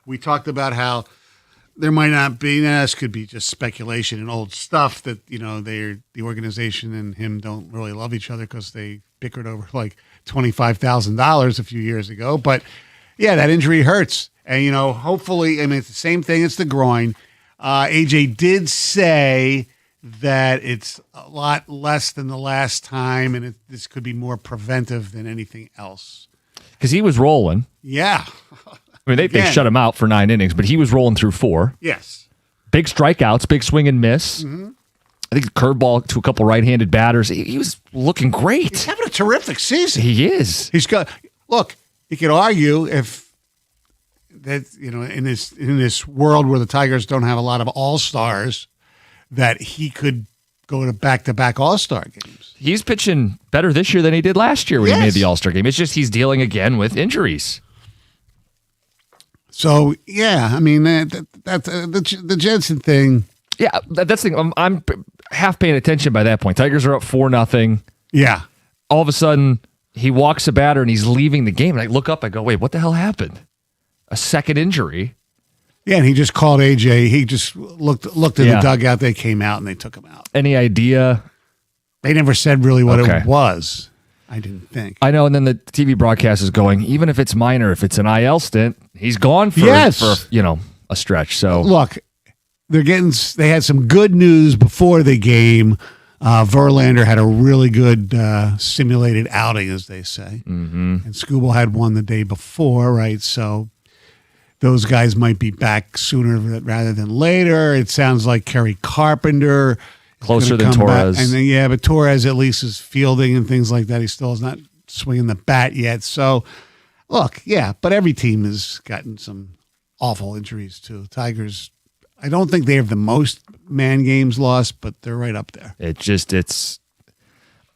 We talked about how there might not be, this could be just speculation and old stuff that, the organization and him don't really love each other because they bickered over like $25,000 a few years ago. But yeah, that injury hurts. And, hopefully, it's the same thing. It's the groin. AJ did say that it's a lot less than the last time, and this could be more preventive than anything else. Because he was rolling. Yeah. They shut him out for 9 innings, but he was rolling through 4. Yes. Big strikeouts, big swing and miss. Mm-hmm. I think curveball to a couple right-handed batters. He was looking great. He's having a terrific season. He is. Look, you could argue if that, in this world where the Tigers don't have a lot of all-stars, that he could go to back-to-back all-star games. He's pitching better this year than he did last year when he made the all-star game. It's just he's dealing again with injuries. So, yeah, that's the Jensen thing. Yeah, that's the thing. I'm half paying attention by that point. Tigers are up 4-0. Yeah. All of a sudden, he walks a batter and he's leaving the game. And I look up, I go, wait, what the hell happened? A second injury. Yeah, and he just called AJ. He just looked in the dugout. They came out and they took him out. Any idea? They never said really what it was. I didn't think. I know, and then the TV broadcast is going, even if it's minor, if it's an IL stint, he's gone for a stretch. So look, they had some good news before the game. Verlander had a really good simulated outing, as they say. Mm-hmm. And Skubal had one the day before, right? So those guys might be back sooner rather than later. It sounds like Kerry Carpenter closer than Torres. And then, but Torres at least is fielding and things like that. He still is not swinging the bat yet. So, look, but every team has gotten some awful injuries too. Tigers, I don't think they have the most man games lost, but they're right up there. It's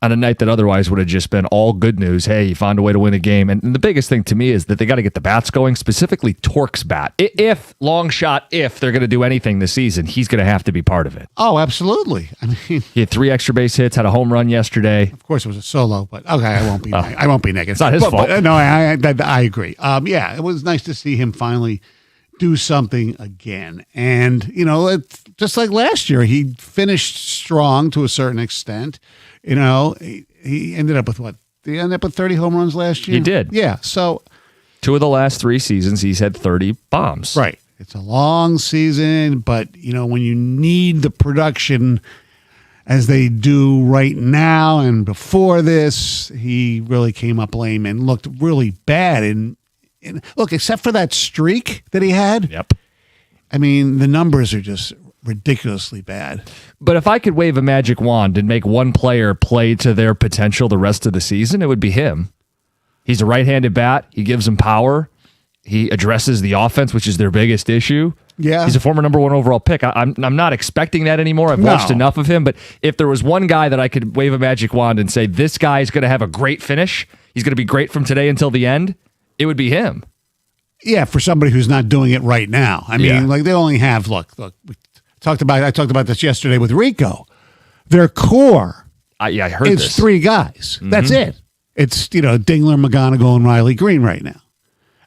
on a night that otherwise would have just been all good news. Hey, you found a way to win a game. And the biggest thing to me is that they got to get the bats going, specifically Torque's bat. If they're going to do anything this season, he's going to have to be part of it. Oh, absolutely. He had 3 extra base hits, had a home run yesterday. Of course, it was a solo, but okay, I won't be. I won't be negative. It's not his fault. No, I agree. It was nice to see him finally do something again. And, it's just like last year, he finished strong to a certain extent. He ended up with what? Did he end up with 30 home runs last year? He did. Yeah. So 2 of the last 3 seasons, he's had 30 bombs. Right. It's a long season, but, when you need the production as they do right now and before this, he really came up lame and looked really bad. And look, except for that streak that he had. Yep. The numbers are just ridiculously bad. But if I could wave a magic wand and make one player play to their potential the rest of the season, it would be him. He's a right-handed bat. He gives them power. He addresses the offense, which is their biggest issue. Yeah. He's a former number 1 overall pick. I'm not expecting that anymore. I've watched enough of him. But if there was one guy that I could wave a magic wand and say, this guy is going to have a great finish, he's going to be great from today until the end, it would be him. Yeah, for somebody who's not doing it right now. They only have, look, I talked about this yesterday with Rico. Their core, I heard it's this. 3 guys. Mm-hmm. That's it. It's Dingler, McGonigal, and Riley Green right now.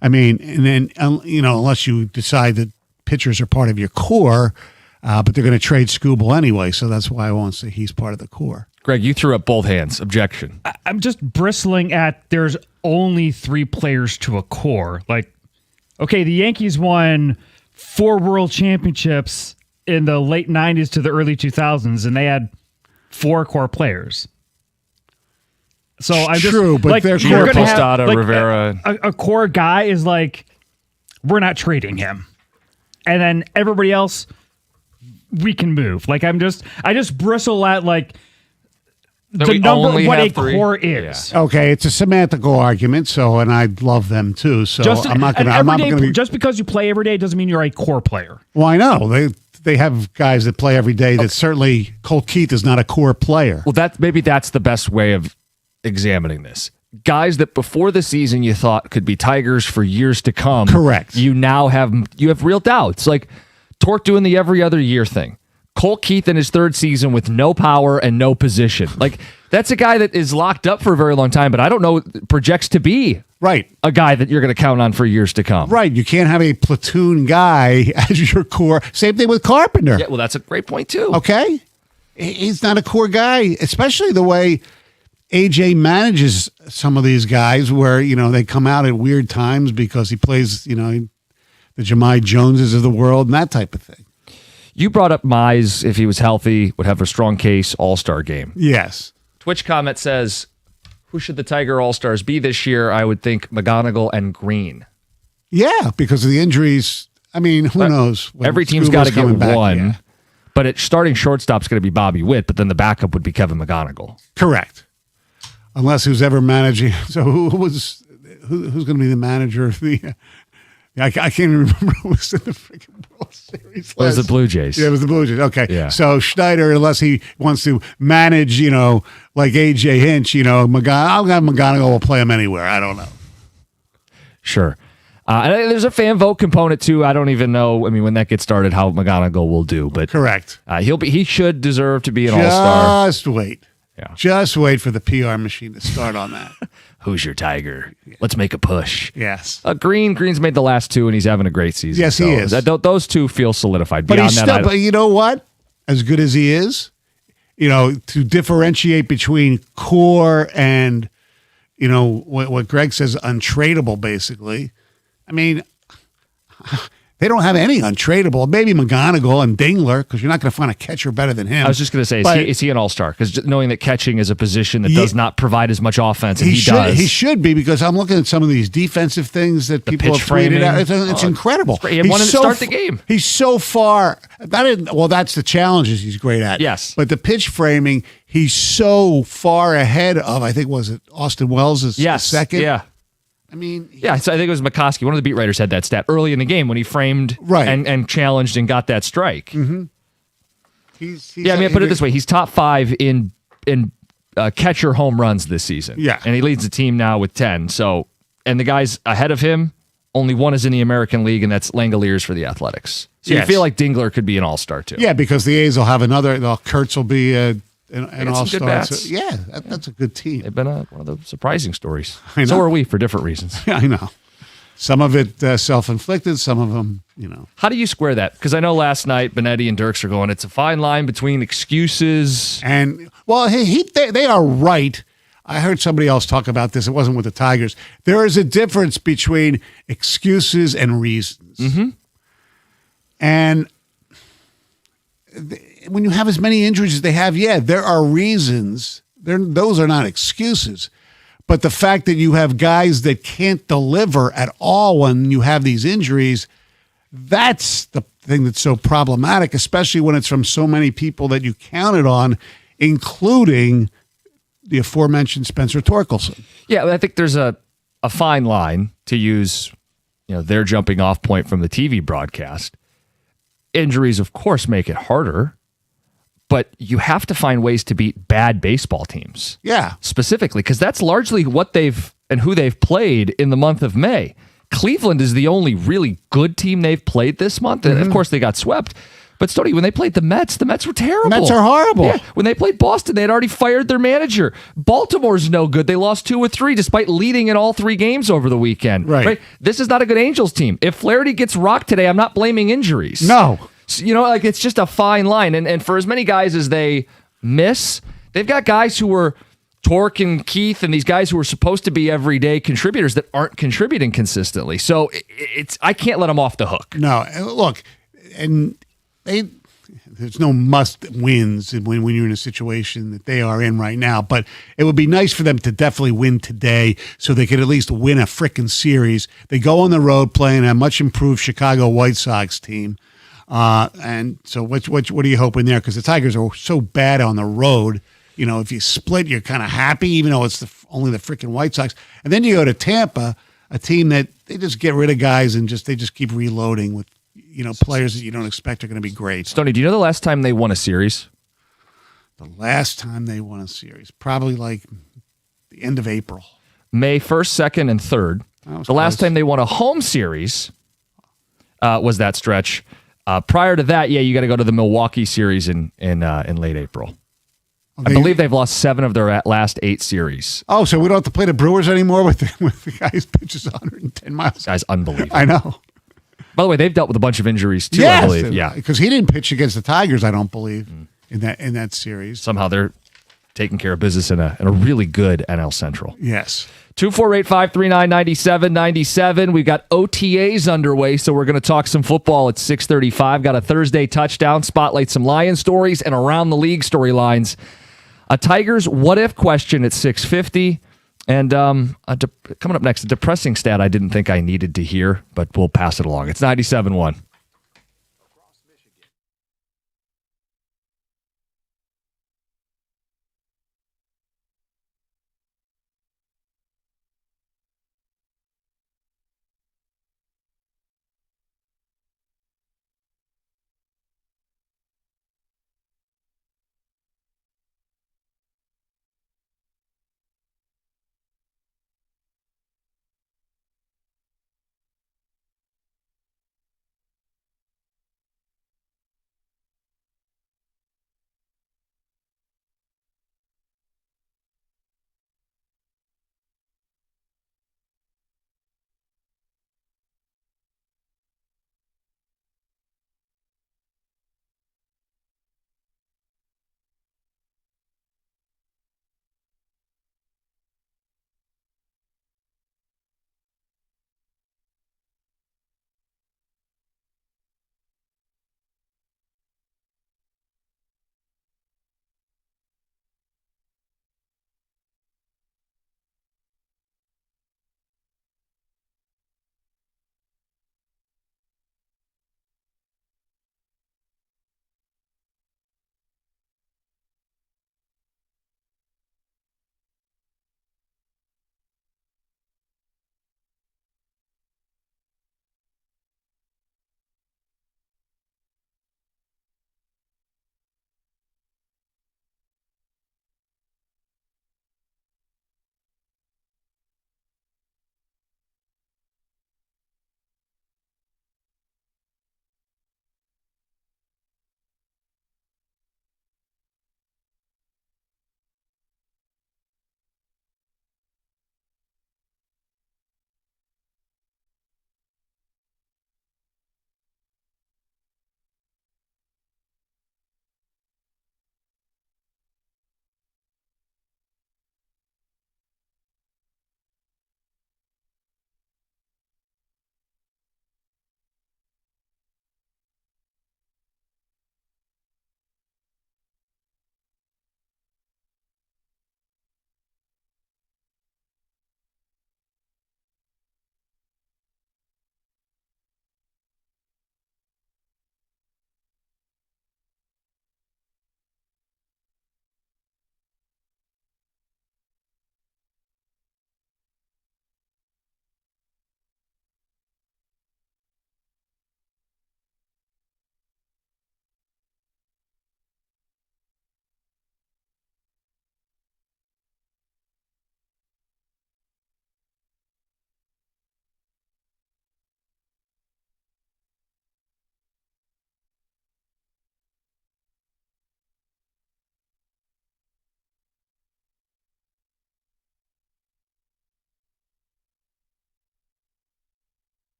And then unless you decide that pitchers are part of your core, but they're going to trade Skubal anyway, so that's why I won't say he's part of the core. Greg, you threw up both hands. Objection. I'm just bristling at there's only 3 players to a core. Okay, the Yankees won 4 world championships in the late 90s to the early 2000s, and they had 4 core players. So I'm just true, but they're core. Postada, Rivera. A core guy is we're not trading him, and then everybody else we can move. I just bristle at the number what a core is. Yeah. Okay, it's a semantical argument. So, and I love them too. So I'm not going to. Just because you play every day doesn't mean you're a core player. Well, I know they have guys that play every day. That certainly Colt Keith is not a core player. Well, that's the best way of examining this. Guys that before the season you thought could be Tigers for years to come. Correct. You now have real doubts. Like Torque doing the every other year thing. Colt Keith in his 3rd season with no power and no position. That's a guy that is locked up for a very long time, but I don't know projects to be Right. a guy that you're going to count on for years to come. Right. You can't have a platoon guy as your core. Same thing with Carpenter. Yeah, well, that's a great point too. Okay. He's not a core guy, especially the way AJ manages some of these guys where, they come out at weird times because he plays, the Jahmai Joneses of the world and that type of thing. You brought up Mize, if he was healthy, would have a strong case all-star game. Yes. Twitch comment says, who should the Tiger All-Stars be this year? I would think McGonigal and Green. Yeah, because of the injuries. I mean, who knows? when Every team's Scuba's got to get coming back, one. yeah. But starting shortstop's going to be Bobby Witt, but then the backup would be Kevin McGonigal. Correct. Unless who's ever managing. So who's going to be the manager of the? I can't even remember who was in the freaking World Series. It was the Blue Jays. Yeah, it was the Blue Jays. Okay. Yeah. So Schneider, unless he wants to manage, like AJ Hinch, McGonigal will play him anywhere. I don't know. Sure. And there's a fan vote component too. I don't even know. I mean, when that gets started, how McGonigal will do. But Correct. he should deserve to be an all-star. Just wait. Yeah. Just wait for the PR machine to start on that. Who's your Tiger? Let's make a push. Yes. Green's made the last two, and he's having a great season. Yes, he is. Those two feel solidified. But Beyond he's that, still. But you know what? As good as he is, to differentiate between core and, what Greg says, untradeable. Basically, I mean, they don't have any untradeable. Maybe McGonigal and Dingler, because you're not going to find a catcher better than him. I was just going to say, is he an all-star? Because knowing that catching is a position that Yeah. does not provide as much offense, and he does. He should be, because I'm looking at some of these defensive things that people pitch have tweeted framing. out. It's incredible. great. He had one to start the game. He's so far. That's the challenges he's great at. Yes. But the pitch framing, he's so far ahead of, I think, was it Austin Wells' second? Yeah. I mean, Yeah, so I think it was McCoskey. One of the beat writers had that stat early in the game when he framed Right. and challenged and got that strike. he's Yeah, I mean, put it this way: he's top 5 in catcher home runs this season. Yeah. and he leads the team now with 10. So, and the guys ahead of him, only one is in the American League, and that's Langoliers for the Athletics. So Yes. you feel like Dingler could be an all-star too. Yeah, because the A's will have another. Kurtz will be an some all-star. good bats. So, yeah, that's a good team. They've been one of the surprising stories. I know. So are we for different reasons. Yeah, I know. Some of it self-inflicted. Some of them, How do you square that? Because I know last night Benetti and Dirks are going, it's a fine line between excuses. And well, they are right. I heard somebody else talk about this. It wasn't with the Tigers. There is a difference between excuses and reasons. Mm-hmm. And when you have as many injuries as they have, there are reasons. Those are not excuses. But the fact that you have guys that can't deliver at all when you have these injuries, that's the thing that's so problematic, especially when it's from so many people that you counted on, including the aforementioned Spencer Torkelson. Yeah, I think there's a fine line to use, their jumping off point from the TV broadcast. Injuries, of course, make it harder, but you have to find ways to beat bad baseball teams. Yeah. Specifically, because that's largely what they've and who they've played in the month of May. Cleveland is the only really good team they've played this month. And of course, they got swept. But Stoney, when they played the Mets were terrible. Mets are horrible. Yeah. When they played Boston, they had already fired their manager. Baltimore's no good. They lost 2 or 3 despite leading in all 3 games over the weekend. Right. This is not a good Angels team. If Flaherty gets rocked today, I'm not blaming injuries. No. So, it's just a fine line. And for as many guys as they miss, they've got guys who were Torque and Keith and these guys who are supposed to be everyday contributors that aren't contributing consistently. So I can't let them off the hook. No. Look, and there's no must wins when you're in a situation that they are in right now. But it would be nice for them to definitely win today so they could at least win a frickin' series. They go on the road playing a much improved Chicago White Sox team. And so what are you hoping there? Because the Tigers are so bad on the road. If you split, you're kind of happy, even though it's only the freaking White Sox. And then you go to Tampa, a team that they just get rid of guys and they just keep reloading with, players that you don't expect are going to be great. Stoney, do you know the last time they won a series? The last time they won a series, probably like the end of April. May 1st, 2nd, and 3rd. The last time they won a home series was that stretch. Prior to that, you got to go to the Milwaukee series in late April. I believe they've lost 7 of their last 8 series. Oh, so we don't have to play the Brewers anymore with the guy who pitches 110 miles. This guy's unbelievable. I know. By the way, they've dealt with a bunch of injuries too, I believe. Yeah. Because he didn't pitch against the Tigers, I don't believe, in that series. Somehow they're taking care of business in a really good NL Central. Yes. 248-539-9797. We've got OTAs underway, so we're going to talk some football at 6:35. Got a Thursday touchdown, spotlight some Lion stories and around the league storylines. A Tigers what-if question at 6:50. And coming up next, a depressing stat I didn't think I needed to hear, but we'll pass it along. It's 97.1.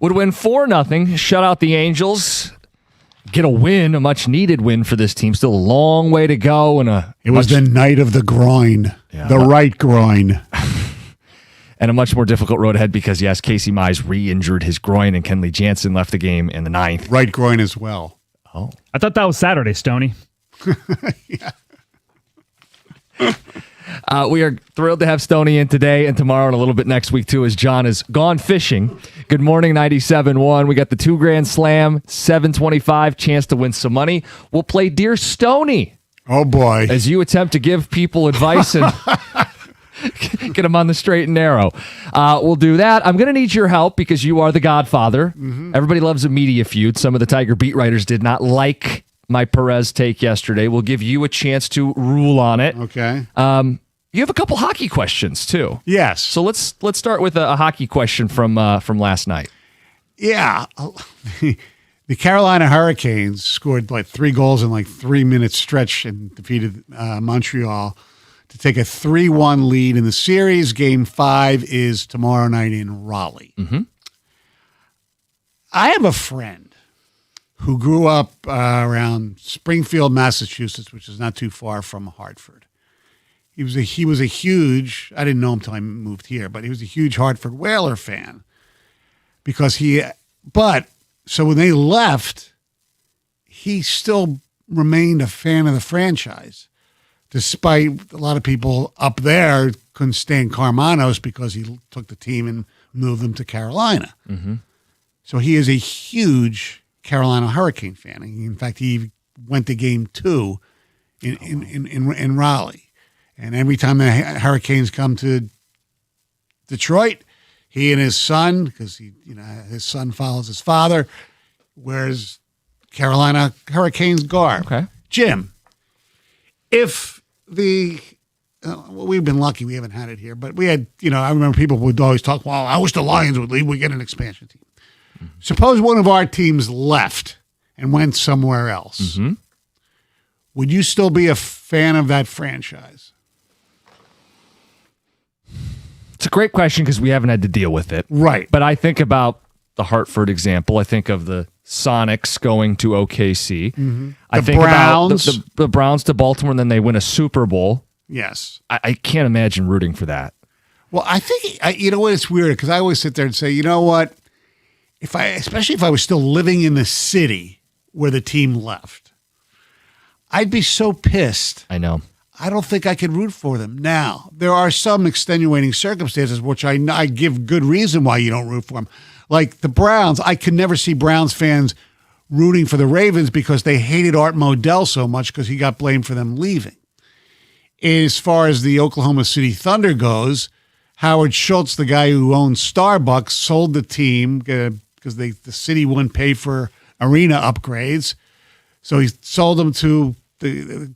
would win 4-0, shut out the Angels, get a win, a much-needed win for this team. Still a long way to go. It was the night of the groin, the right groin. And a much more difficult road ahead because, yes, Casey Mize re-injured his groin and Kenley Jansen left the game in the 9th. Right groin as well. Oh. I thought that was Saturday, Stoney. We are thrilled to have Stoney in today and tomorrow and a little bit next week, too, as John is gone fishing. Good morning, 97.1. We got the 2 Grand Slam, 725, chance to win some money. We'll play Dear Stoney. Oh, boy. As you attempt to give people advice and get them on the straight and narrow. We'll do that. I'm going to need your help because you are the godfather. Mm-hmm. Everybody loves a media feud. Some of the Tiger beat writers did not like my Perez take yesterday. We'll give you a chance to rule on it. Okay. You have a couple hockey questions too. Yes. So let's start with a hockey question from last night. Yeah. The Carolina Hurricanes scored like 3 goals in like 3-minute stretch and defeated Montreal to take a 3-1 lead in the series. Game 5 is tomorrow night in Raleigh. Mm-hmm. I have a friend who grew up around Springfield, Massachusetts, which is not too far from Hartford. He was a huge, I didn't know him until I moved here, but he was a huge Hartford Whaler fan so when they left, he still remained a fan of the franchise, despite a lot of people up there couldn't stand Karmanos because he took the team and moved them to Carolina. Mm-hmm. So he is a huge Carolina Hurricane fan. In fact, he went to game 2 in Raleigh. And every time the Hurricanes come to Detroit, he and his son, because his son follows his father, wears Carolina Hurricanes garb. Okay. Jim, if we've been lucky we haven't had it here, but we had, I remember people would always talk, well, I wish the Lions would leave, we get an expansion team. Mm-hmm. Suppose one of our teams left and went somewhere else. Mm-hmm. Would you still be a fan of that franchise? It's a great question because we haven't had to deal with it. Right. But I think about the Hartford example. I think of the Sonics going to OKC. Mm-hmm. I think Browns. about the Browns to Baltimore, and then they win a Super Bowl. Yes. I can't imagine rooting for that. Well, I think, you know what, it's weird because I always sit there and say, you know what, especially if I was still living in the city where the team left, I'd be so pissed. I know. I don't think I could root for them. Now, there are some extenuating circumstances which I give good reason why you don't root for them. Like the Browns, I could never see Browns fans rooting for the Ravens because they hated Art Modell so much because he got blamed for them leaving. As far as the Oklahoma City Thunder goes, Howard Schultz, the guy who owns Starbucks, sold the team because the city wouldn't pay for arena upgrades. So he sold them to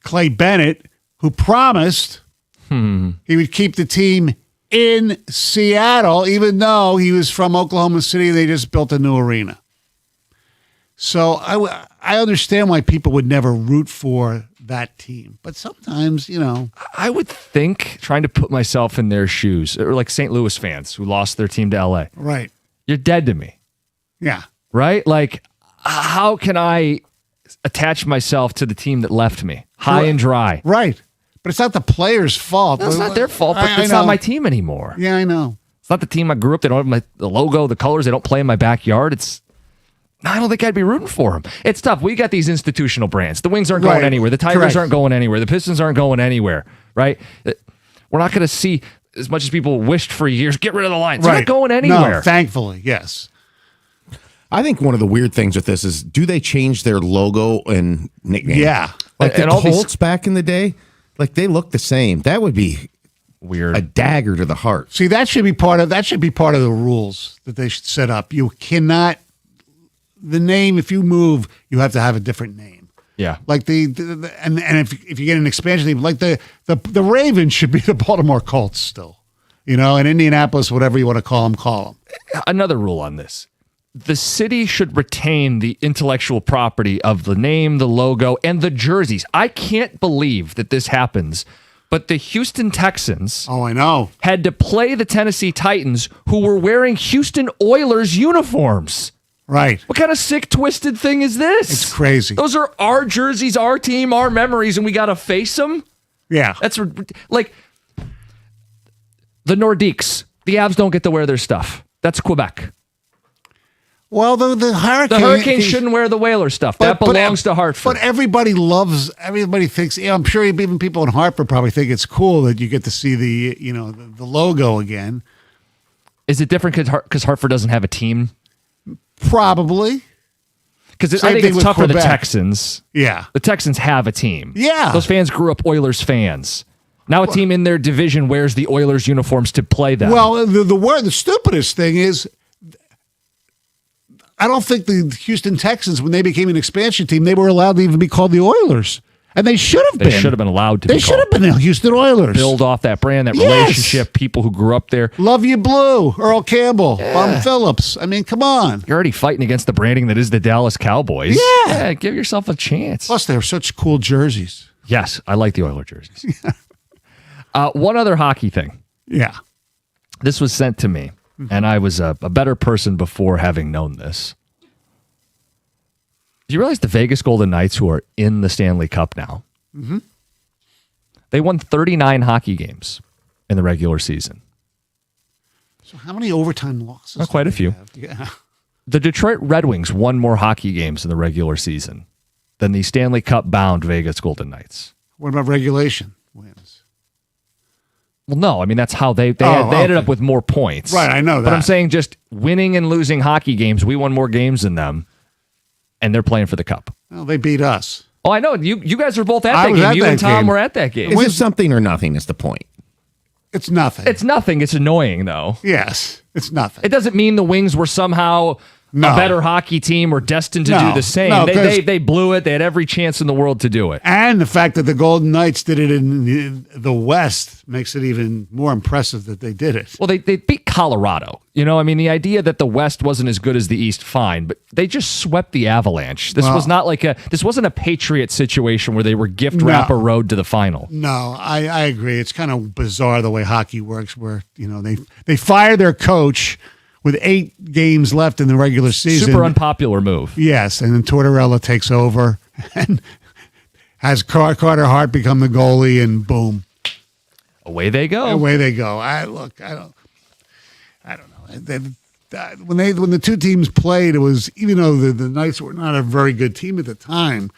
Clay Bennett, who promised he would keep the team in Seattle, even though he was from Oklahoma City and they just built a new arena. So I understand why people would never root for that team. But sometimes, I would think, trying to put myself in their shoes, or like St. Louis fans who lost their team to LA. Right. You're dead to me. Yeah. Right? Like, how can I attach myself to the team that left me high and dry? Right. But it's not the players' fault. That's not their fault, but it's not my team anymore. Yeah, I know. It's not the team I grew up. They don't have the logo, the colors. They don't play in my backyard. I don't think I'd be rooting for them. It's tough. We got these institutional brands. The Wings aren't going anywhere. The Tigers aren't going anywhere. The Pistons aren't going anywhere, right? We're not going to see, as much as people wished for years, get rid of the Lions. They're not going anywhere. No, thankfully, yes. I think one of the weird things with this is, do they change their logo and nickname? Yeah. Like the Colts back in the day, like they look the same. That would be weird. A dagger to the heart. See, that should be part of the rules that they should set up. You cannot, the name, if you move, you have to have a different name. Yeah. Like and if you get an expansion team, like the Ravens should be the Baltimore Colts still. And Indianapolis, whatever you want to call them. Another rule on this. The city should retain the intellectual property of the name, the logo, and the jerseys. I can't believe that this happens, but but the Houston Texans Oh, I know. had to play the Tennessee Titans, who were wearing Houston Oilers uniforms. Right. What kind of sick, twisted thing is this? It's crazy. Those are our jerseys, our team, our memories, and we got to face them? Yeah. That's like the Nordiques. The Avs don't get to wear their stuff. That's Quebec. Well, the Hurricane. The Hurricanes shouldn't wear the Whaler stuff. That belongs to Hartford. But everybody thinks, I'm sure even people in Hartford probably think it's cool that you get to see the logo again. Is it different because Hartford doesn't have a team? Probably. Because I Same think thing it's with tough for the Quebec. Texans. Yeah. The Texans have a team. Yeah. Those fans grew up Oilers fans. Now a team in their division wears the Oilers uniforms to play them. Well, the stupidest thing is, I don't think the Houston Texans, when they became an expansion team, they were allowed to even be called the Oilers. And they should have been. They should have been allowed to They be should have been the Houston Oilers. build off that brand, that Yes. relationship, people who grew up there. Love You Blue, Earl Campbell, Bum Phillips. I mean, come on. You're already fighting against the branding that is the Dallas Cowboys. Yeah. Give yourself a chance. Plus, they're such cool jerseys. Yes, I like the Oiler jerseys. One other hockey thing. Yeah. This was sent to me, and I was a better person before having known this. Do you realize the Vegas Golden Knights, who are in the Stanley Cup now, they won 39 hockey games in the regular season. So how many overtime losses? Not quite do a they few. have? Yeah. The Detroit Red Wings won more hockey games in the regular season than the Stanley Cup bound Vegas Golden Knights. What about regulation wins? Well, no, I mean that's how they Oh, ended okay. up with more points. Right, I know But I'm that. saying just winning and losing hockey games, we won more games than them, and they're playing for the cup. Well, they beat us. Oh, I know. You guys were both at I that was game. at You that and Tom game. were at that game. Is it something or nothing is the point. It's nothing. It's nothing. It's annoying, though. Yes, it's nothing. It doesn't mean the Wings were somehow No. a better hockey team or destined to No. do the same. No, 'cause- They blew it. They had every chance in the world to do it. And the fact that the Golden Knights did it in the West makes it even more impressive that they did it. Well, they beat Colorado. You know, I mean, the idea that the West wasn't as good as the East, fine, but they just swept the Avalanche. This was not like this wasn't a Patriot situation where they were gift wrap a road to the final. No, I agree. It's kind of bizarre the way hockey works, where they fire their coach with 8 games left in the regular season. Super unpopular move. Yes, and then Tortorella takes over and has Carter Hart become the goalie, and boom, Away they go. away they go. I don't know. When the two teams played, it was, even though the Knights were not a very good team at the time,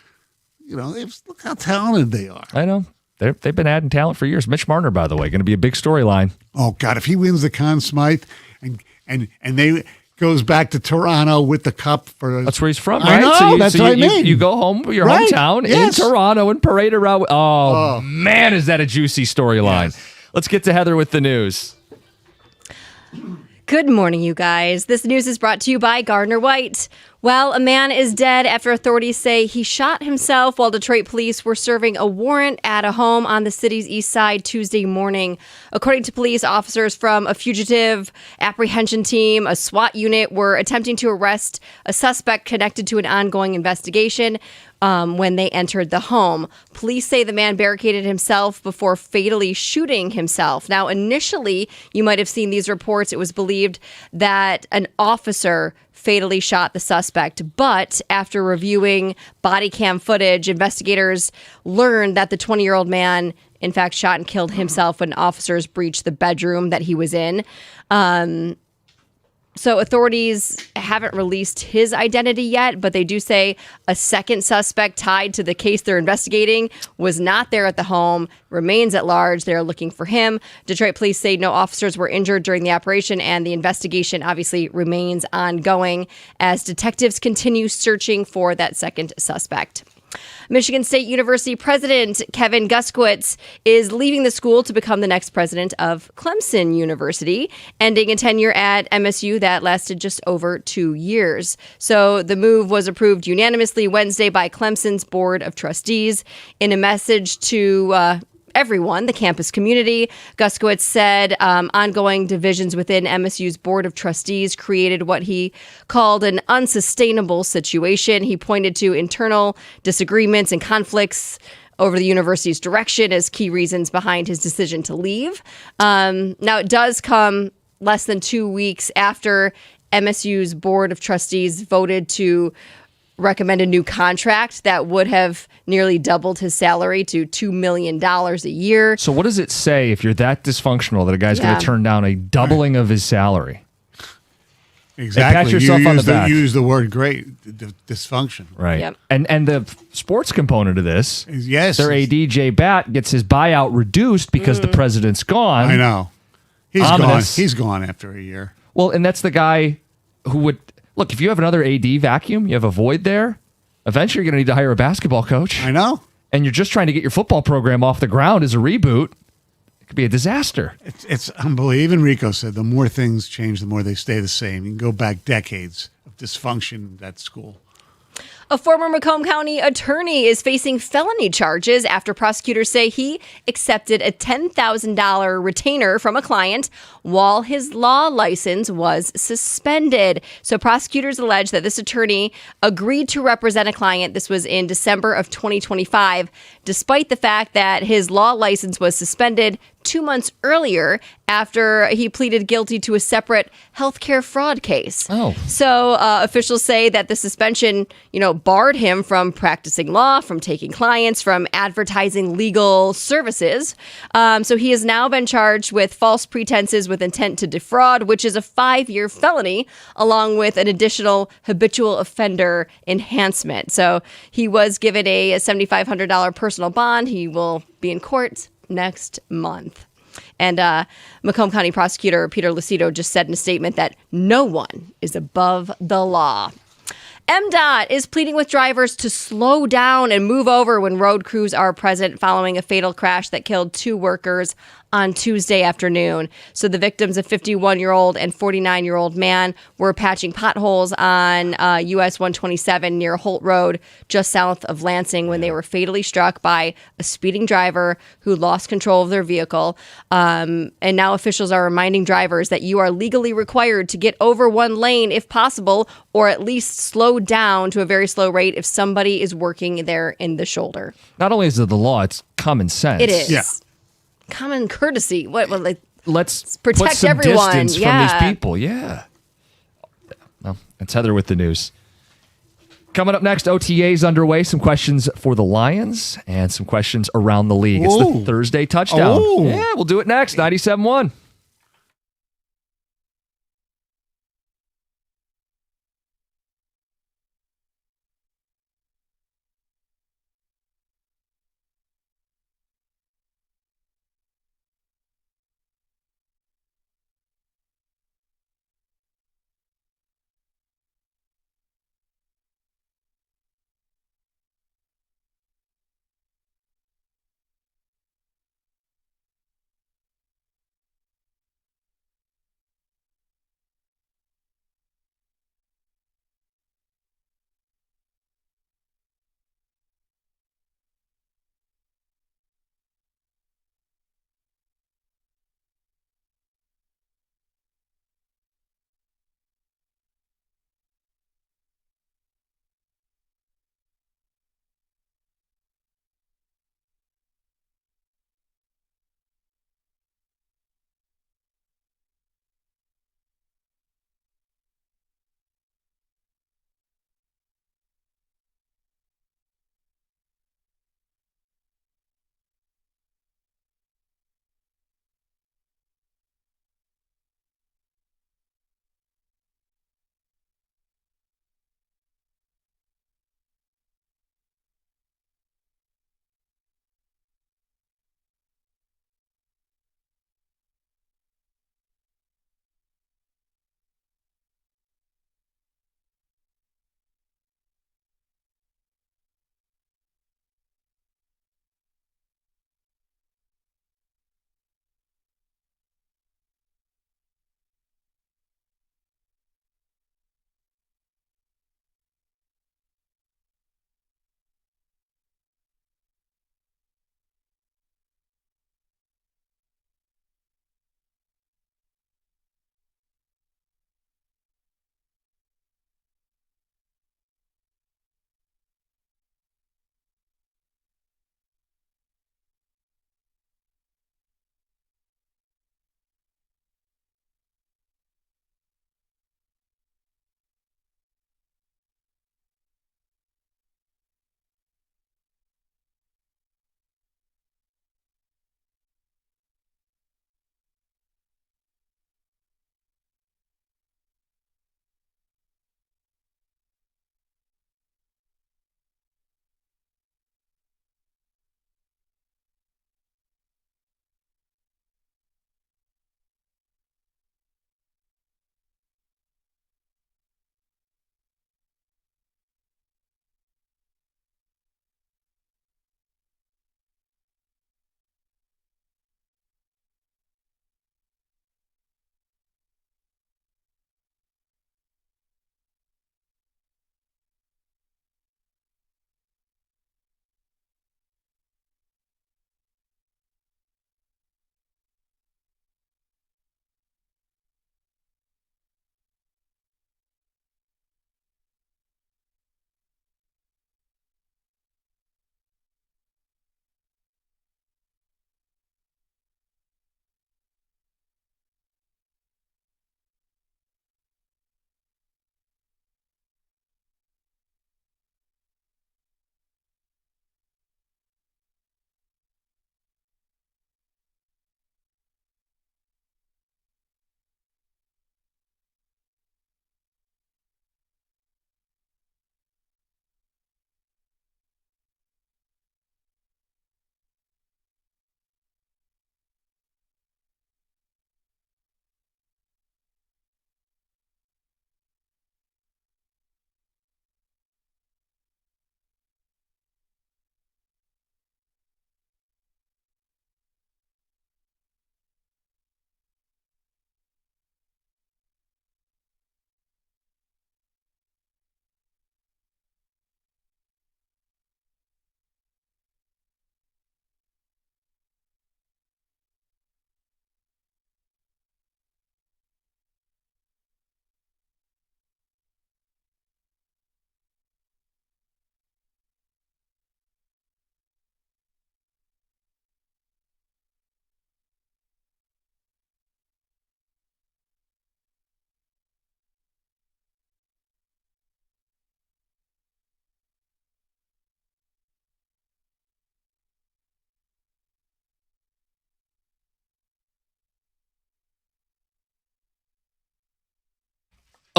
look how talented they are. I know. They've been adding talent for years. Mitch Marner, by the way, going to be a big storyline. Oh God, if he wins the Conn Smythe and they goes back to Toronto with the cup for That's where he's from, I right? know, you, that's what I mean. You go home to your Right, hometown yes. in Toronto and parade around. Oh, man, is that a juicy storyline. Yes. Let's get to Heather with the news. Good morning, you guys. This news is brought to you by Gardner White. Well, a man is dead after authorities say he shot himself while Detroit police were serving a warrant at a home on the city's east side Tuesday morning. According to police, officers from a fugitive apprehension team, a SWAT unit, were attempting to arrest a suspect connected to an ongoing investigation when they entered the home. Police say the man barricaded himself before fatally shooting himself. Now, initially, you might have seen these reports. It was believed that an officer fatally shot the suspect. But after reviewing body cam footage, investigators learned that the 20-year-old man, in fact, shot and killed himself when officers breached the bedroom that he was in. So authorities haven't released his identity yet, but they do say a second suspect tied to the case they're investigating was not there at the home, remains at large. They're looking for him. Detroit police say no officers were injured during the operation, and the investigation obviously remains ongoing as detectives continue searching for that second suspect. Michigan State University President Kevin Guskiewicz is leaving the school to become the next president of Clemson University, ending a tenure at MSU that lasted just over 2 years. So the move was approved unanimously Wednesday by Clemson's Board of Trustees. In a message to everyone, the campus community, Guskiewicz said ongoing divisions within MSU's Board of Trustees created what he called an unsustainable situation. He pointed to internal disagreements and conflicts over the university's direction as key reasons behind his decision to leave. Now, it does come less than 2 weeks after MSU's Board of Trustees voted to recommend a new contract that would have nearly doubled his salary to $2 million a year. So what does it say if you're that dysfunctional that a guy's going Yeah. to turn down a doubling of his salary? Exactly. yourself on the back. You use the word great, dysfunction. Right. Yep. And the sports component of this, Yes. their AD Jay Batt gets his buyout reduced because the president's gone. I know. He's Ominous. gone. He's gone after a year. Well, and that's the guy who would look, if you have another AD vacuum, you have a void there, eventually you're going to need to hire a basketball coach. I know. And you're just trying to get your football program off the ground as a reboot. It could be a disaster. It's unbelievable. Even Rico said the more things change, the more they stay the same. You can go back decades of dysfunction at that school. A former Macomb County attorney is facing felony charges after prosecutors say he accepted a $10,000 retainer from a client while his law license was suspended. So prosecutors allege that this attorney agreed to represent a client. This was in December of 2025, despite the fact that his law license was suspended 2 months earlier after he pleaded guilty to a separate healthcare fraud case. Oh. So officials say that the suspension, barred him from practicing law, from taking clients, from advertising legal services. So he has now been charged with false pretenses with intent to defraud, which is a 5-year felony, along with an additional habitual offender enhancement. So he was given a $7,500 personal bond. He will be in court next month. And Macomb County Prosecutor Peter Lucido just said in a statement that no one is above the law. MDOT is pleading with drivers to slow down and move over when road crews are present following a fatal crash that killed 2 workers on Tuesday afternoon. So the victims, a 51-year-old and 49-year-old man, were patching potholes on US 127 near Holt Road, just south of Lansing, when they were fatally struck by a speeding driver who lost control of their vehicle. And now officials are reminding drivers that you are legally required to get over one lane if possible, or at least slow down to a very slow rate if somebody is working there in the shoulder. Not only is it the law, it's common sense. It is. Yeah. Common courtesy. Let's protect put some everyone. distance Yeah. from these people. Yeah. Well, that's Heather with the news. Coming up next, OTA's underway. Some questions for the Lions and some questions around the league. It's the Ooh. Thursday touchdown. Ooh. Yeah, we'll do it next. 97.1.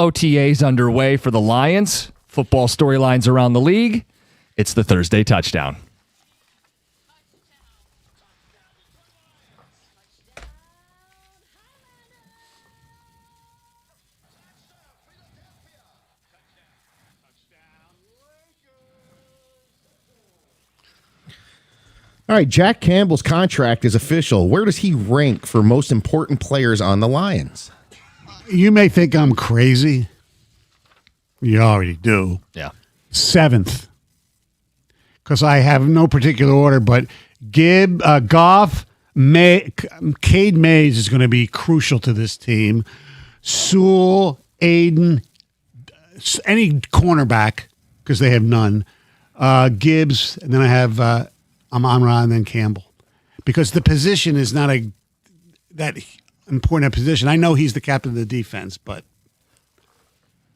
OTAs underway for the Lions. Football storylines around the league. It's the Thursday touchdown. All right, Jack Campbell's contract is official. Where does he rank for most important players on the Lions? You may think I'm crazy. You already do. Yeah. 7th. Because I have no particular order, but Goff, Cade Mays is going to be crucial to this team. Sewell, Aiden, any cornerback, because they have none. Gibbs, and then I have Amon-Ra and then Campbell. Because the position is not that important a position. I know he's the captain of the defense, but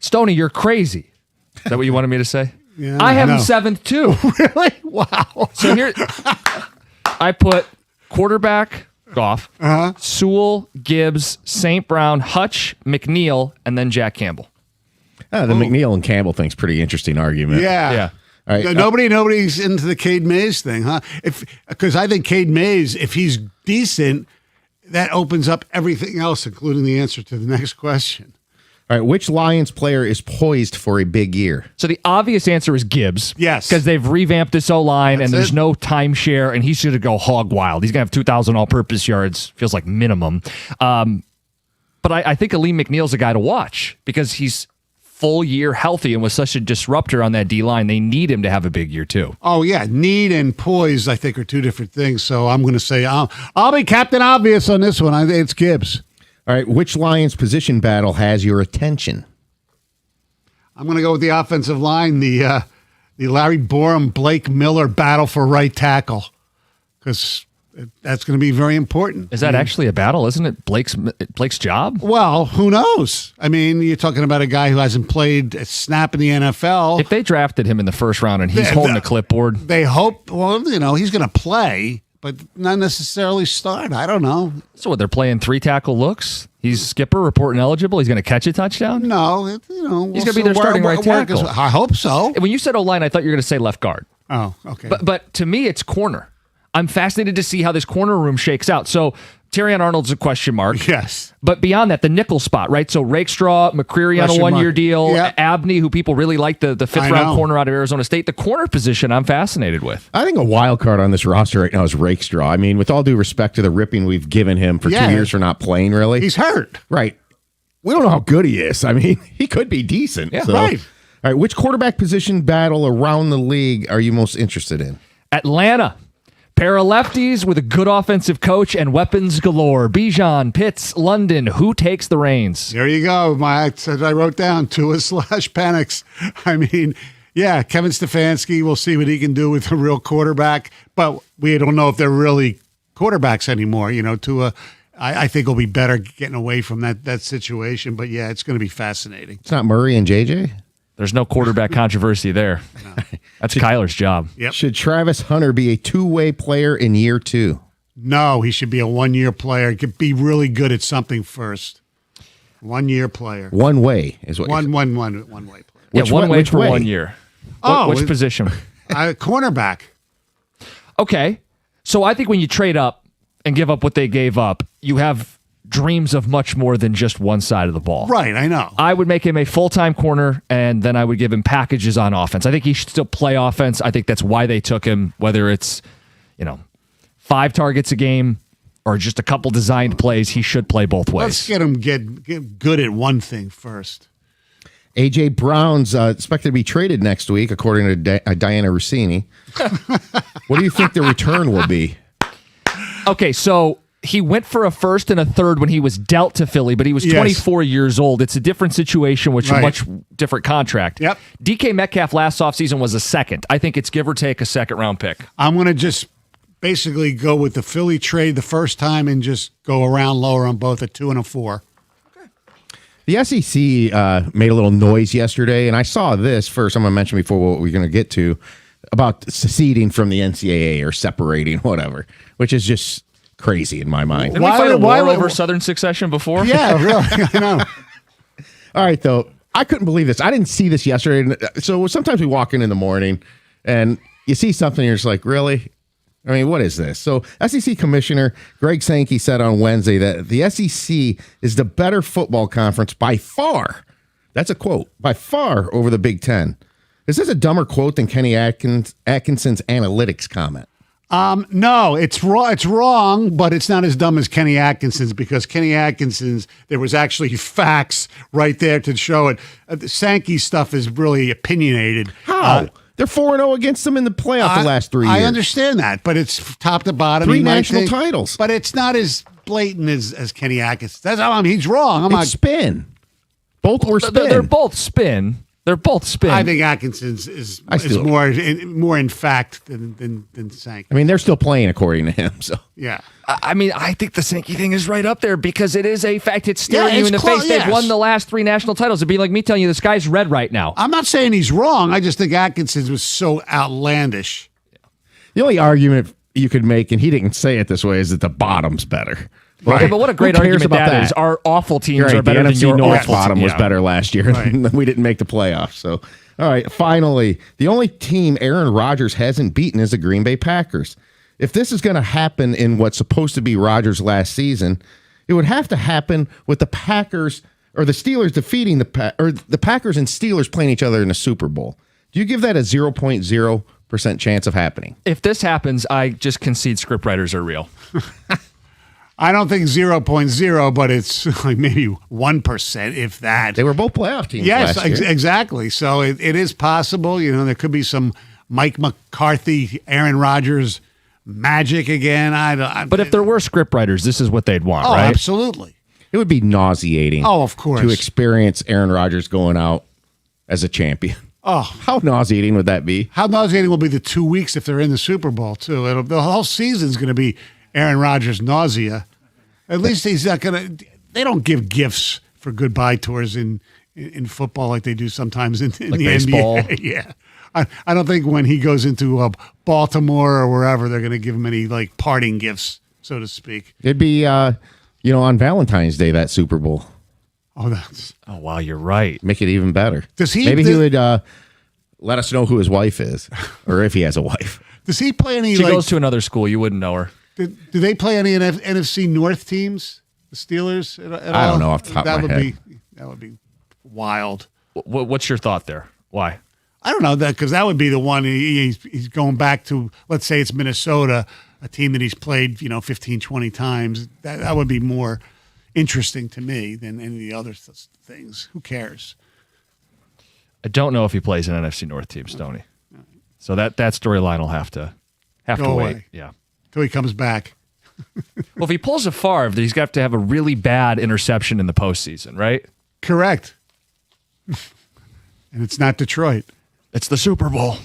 Stoney, you're crazy. Is that what you wanted me to say? Yeah, I have him no. 7th too. really? Wow. So here, I put quarterback, Goff, Sewell, Gibbs, St. Brown, Hutch, McNeil, and then Jack Campbell. The McNeil and Campbell thing's pretty interesting argument. Yeah. Yeah. All right, Nobody's into the Cade Mays thing, huh? Because I think Cade Mays, if he's decent, that opens up everything else, including the answer to the next question. all right, which Lions player is poised for a big year? So the obvious answer is Gibbs. Yes. Because they've revamped this O-line and there's it. no timeshare, and he's going to go hog wild. He's going to have 2,000 all-purpose yards, feels like minimum. But I think Aleem McNeil's a guy to watch because he's full year healthy and was such a disruptor on that D-line. They need him to have a big year too. Oh, yeah. Need and poise, I think, are two different things. So I'm going to say I'll be Captain Obvious on this one. It's Gibbs. All right, which Lions position battle has your attention? I'm going to go with the offensive line, the Larry Borum, Blake Miller battle for right tackle, because that's going to be very important. Is that actually a battle? Isn't it Blake's job? Well, who knows? I mean, you're talking about a guy who hasn't played a snap in the NFL. If they drafted him in the first round and he's holding the clipboard, They hope, well, he's going to play, but not necessarily start. I don't know. so what, they're playing 3-tackle looks? He's skipper, reporting eligible. He's going to catch a touchdown? No, He's gonna be their starting right tackle. I hope so. And when you said O-line, I thought you were going to say left guard. Oh, okay. But to me, it's corner. I'm fascinated to see how this corner room shakes out. So Terrion Arnold's a question mark. Yes. But beyond that, the nickel spot, right? So Rakestraw, McCreary on a Question one-year mark. deal, Yep. Abney, who people really like, the I fifth-round know. corner out of Arizona State. The corner position I'm fascinated with. I think a wild card on this roster right now is Rakestraw. I mean, with all due respect to the ripping we've given him for Yeah. 2 years for not playing, really. He's hurt. Right. We don't know how good he is. I mean, he could be decent. Yeah, right. All right, which quarterback position battle around the league are you most interested in? Atlanta. Pair of lefties with a good offensive coach and weapons galore. Bijan, Pitts, London. Who takes the reins? There you go. I wrote down Tua/Penix. I mean, yeah, Kevin Stefanski, we'll see what he can do with a real quarterback, but we don't know if they're really quarterbacks anymore. Tua, I think will be better getting away from that situation. But yeah, it's going to be fascinating. It's not Murray and JJ? There's no quarterback controversy there. That's Kyler's job. Yep. Should Travis Hunter be a two-way player in year 2? No, he should be a one-year player. Could be really good at something first. One-year player. One way is what One way player. Yeah, Which one way- way which for way? 1 year. Oh, Which it- position? Cornerback. Okay. So I think when you trade up and give up what they gave up, you have dreams of much more than just one side of the ball. Right, I know. I would make him a full-time corner, and then I would give him packages on offense. I think he should still play offense. I think that's why they took him, whether it's, 5 targets a game or just a couple designed plays. He should play both Let's ways. get him get good at one thing first. A.J. Brown's expected to be traded next week, according to Diana Rossini. What do you think the return will be? Okay, so he went for a first and a third when he was dealt to Philly, but he was Yes. 24 years old. It's a different situation, which is a Right. much different contract. Yep. DK Metcalf last offseason was a second. I think it's give or take a second-round pick. I'm going to just basically go with the Philly trade the first time and just go around lower on both a 2 and a 4. The SEC made a little noise yesterday, and I saw this first. I'm going to mention before what we're going to get to about seceding from the NCAA or separating, whatever, which is just crazy in my mind. Didn't Why we fight a would- why war would- over Southern Succession before? Yeah, really. I know. All right, though. I couldn't believe this. I didn't see this yesterday. So sometimes we walk in the morning and you see something, and you're just like, really? I mean, what is this? So SEC Commissioner Greg Sankey said on Wednesday that the SEC is the better football conference by far. That's a quote. By far over the Big Ten. Is this a dumber quote than Kenny Atkinson's analytics comment? No, it's wrong. It's wrong, but it's not as dumb as Kenny Atkinson's, because Kenny Atkinson's, there was actually facts right there to show it. The Sankey stuff is really opinionated. How? They're 4-0 against them in the playoff the last 3 years. I understand that, but it's top to bottom. 3 He might national think- titles. But it's not as blatant as Kenny Atkinson. That's how he's wrong. It's spin. Both were spin. They're both spin. They're both spin. I think Atkinson's is more in fact than Sankey. I mean, they're still playing according to him. So Yeah. I mean, I think the Sankey thing is right up there because it is a fact. It's staring Yeah, you it's in the close, face. yes. They've won the last 3 national titles. It'd be like me telling you the sky's red right now. I'm not saying he's wrong. I just think Atkinson's was so outlandish. the only argument you could make, and he didn't say it this way, is that the bottom's better. Okay, but what a great Who cares argument about that is. Our awful teams You're right, are better the than NFC your North awful bottom team. was Yeah. better last year. Right. We didn't make the playoffs. So, all right, finally, the only team Aaron Rodgers hasn't beaten is the Green Bay Packers. If this is going to happen in what's supposed to be Rodgers' last season, it would have to happen with the Packers or the Steelers defeating the Packers and Steelers playing each other in the Super Bowl. Do you give that a 0.0% chance of happening? If this happens, I just concede scriptwriters are real. I don't think 0.0, but it's like maybe 1%, if that. They were both playoff teams Yes, last year. exactly. So it is possible. You know, there could be some Mike McCarthy, Aaron Rodgers magic again. But if there were scriptwriters, this is what they'd want, oh, right? absolutely. It would be nauseating. Oh, of course. To experience Aaron Rodgers going out as a champion. Oh, How nauseating would that be? how nauseating will be the 2 weeks if they're in the Super Bowl too. The whole season's going to be Aaron Rodgers nausea. At least he's not going to. They don't give gifts for goodbye tours in football like they do sometimes in Like the baseball? NBA. Yeah, I don't think when he goes into Baltimore or wherever they're going to give him any like parting gifts, so to speak. It'd be, on Valentine's Day, that Super Bowl. Oh, that's. Oh, wow, you're right. Make it even better. Does he- Maybe he does- would let us know who his wife is, or if he has a wife. Does he play any? She like, goes to another school. You wouldn't know her. do they play any NFC North teams? The Steelers? At I all? don't know off the top of my head. That would be wild. What's your thought there? Why? I don't know that because that would be the one he's going back to. Let's say it's Minnesota, a team that he's played 15, 20 times. That would be more interesting to me than any of the other things. Who cares? I don't know if he plays in NFC North team, Stoney. So that storyline will have to Go wait. away. Yeah. Till he comes back. Well, if he pulls a Favre, then he's got to have a really bad interception in the postseason, right? Correct. And it's not Detroit. It's the Super Bowl.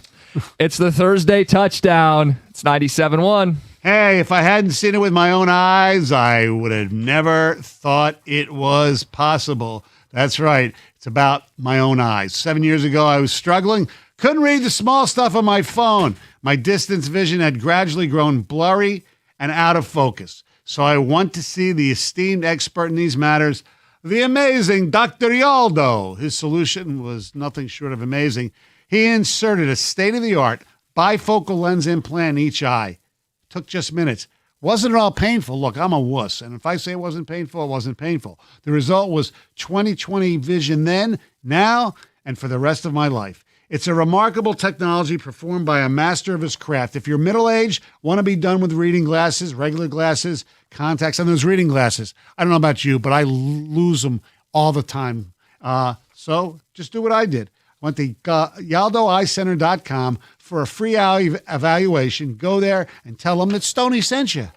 It's the Thursday touchdown. It's 97-1. Hey, if I hadn't seen it with my own eyes, I would have never thought it was possible. That's right. It's about my own eyes. 7 years ago, I was struggling. Couldn't read the small stuff on my phone. My distance vision had gradually grown blurry and out of focus. So I went to see the esteemed expert in these matters, the amazing Dr. Yaldo. His solution was nothing short of amazing. He inserted a state-of-the-art bifocal lens implant in each eye. Took just minutes. Wasn't at all painful. Look, I'm a wuss. And if I say it wasn't painful, it wasn't painful. The result was 20/20 vision then, now, and for the rest of my life. It's a remarkable technology performed by a master of his craft. If you're middle-aged, want to be done with reading glasses, regular glasses, contacts, and those reading glasses, I don't know about you, but I lose them all the time. So just do what I did. Went to YaldoEyeCenter.com for a free evaluation. Go there and tell them that Stoney sent you.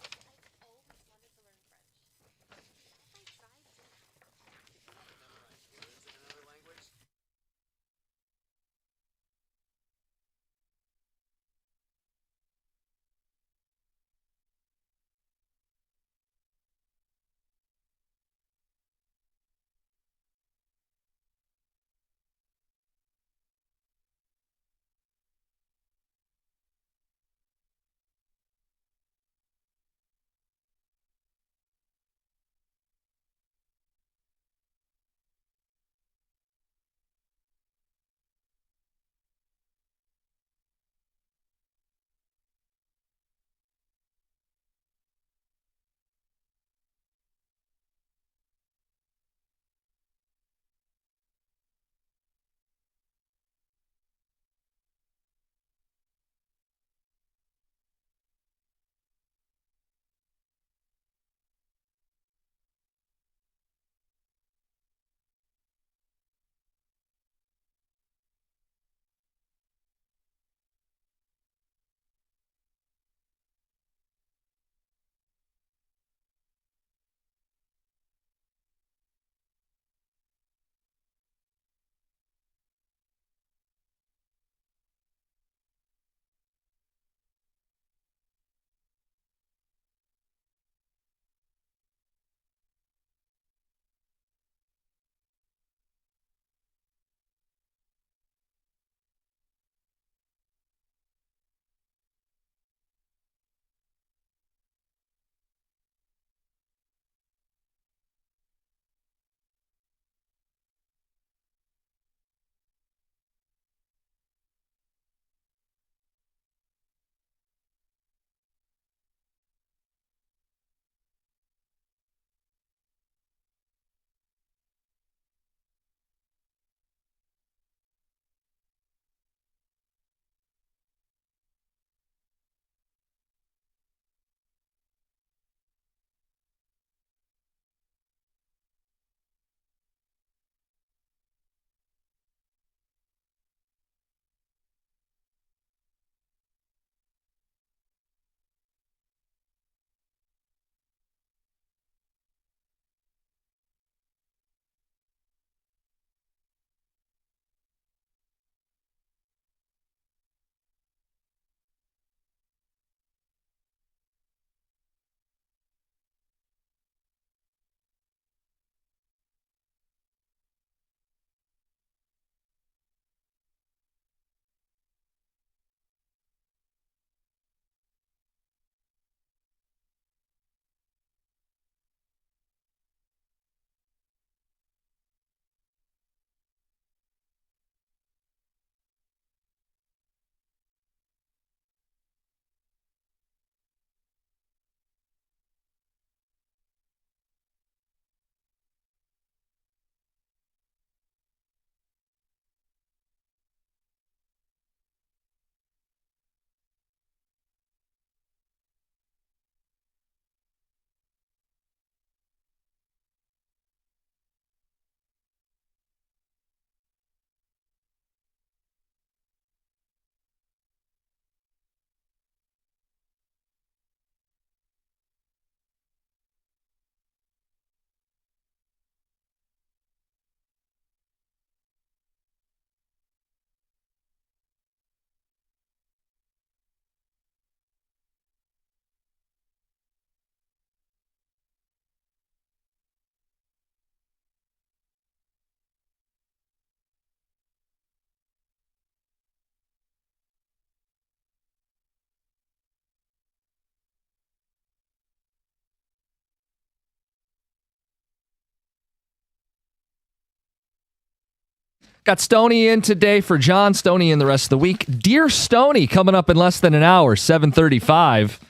Got Stoney in today for John. Stoney in the rest of the week. Dear Stoney coming up in less than an hour, 7:35.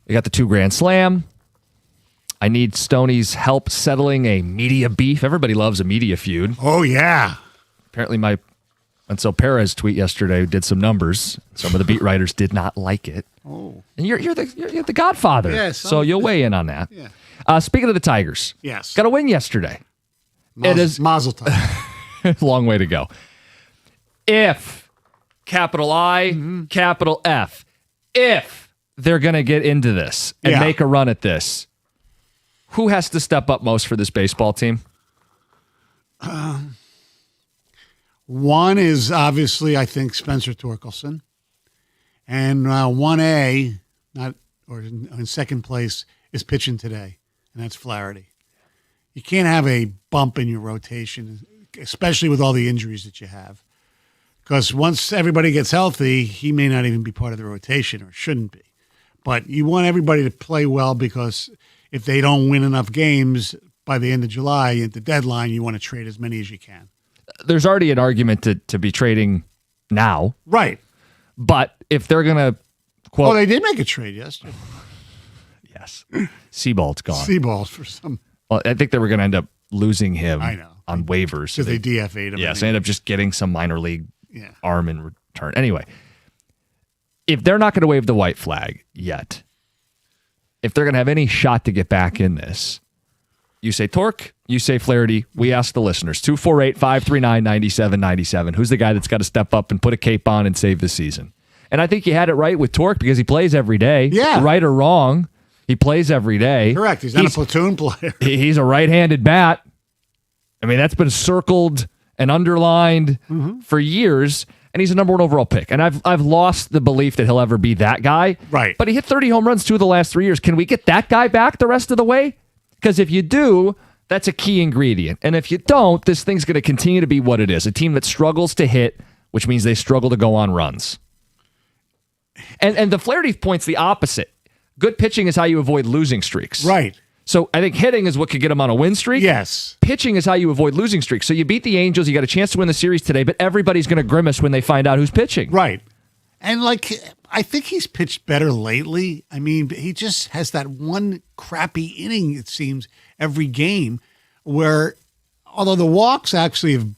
We got the 2 Grand Slam. I need Stoney's help settling a media beef. Everybody loves a media feud. Oh, yeah. Apparently my Ansel Perez tweet yesterday did some numbers. Some of the beat writers did not like it. Oh. And you're the godfather. Yes, so you'll weigh in on that. Yeah. Speaking of the Tigers. Yes. Got a win yesterday. It is Mazel tov. long way to go. If, capital I, capital F, if they're going to get into this and Yeah. make a run at this, who has to step up most for this baseball team? One is obviously, I think, Spencer Torkelson. And 1A, in second place, is pitching today, and that's Flaherty. You can't have a bump in your rotation, especially with all the injuries that you have. Because once everybody gets healthy, he may not even be part of the rotation or shouldn't be. But you want everybody to play well because if they don't win enough games by the end of July at the deadline, you want to trade as many as you can. There's already an argument to be trading now, Right. but if they're going to, quote, Oh, they did make a trade yesterday. yes, Seabald's gone. Seaballs for some, Well, I think they were going to end up losing him I know. on waivers. because they DFA'd him. Yeah, so they ended up just getting some minor league Yeah. arm in return. Anyway, if they're not going to wave the white flag yet, if they're going to have any shot to get back in this, you say Torque, you say Flaherty. We ask the listeners, 248-539-9797. Who's the guy that's got to step up and put a cape on and save the season? And I think you had it right with Torque because he plays every day. Yeah. Right or wrong, he plays every day. Correct. He's not a platoon player. He's a right-handed bat. I mean, that's been circled and underlined for years, and he's a number 1 overall pick. And I've lost the belief that he'll ever be that guy. Right. But he hit 30 home runs 2 of the last 3 years. Can we get that guy back the rest of the way? Because if you do, that's a key ingredient. And if you don't, this thing's going to continue to be what it is, a team that struggles to hit, which means they struggle to go on runs. And the Flaherty point's the opposite. Good pitching is how you avoid losing streaks. Right. So I think hitting is what could get him on a win streak. Yes. Pitching is how you avoid losing streaks. So you beat the Angels, you got a chance to win the series today, but everybody's going to grimace when they find out who's pitching. Right. And I think he's pitched better lately. I mean, he just has that one crappy inning, it seems, every game where, although the walks actually have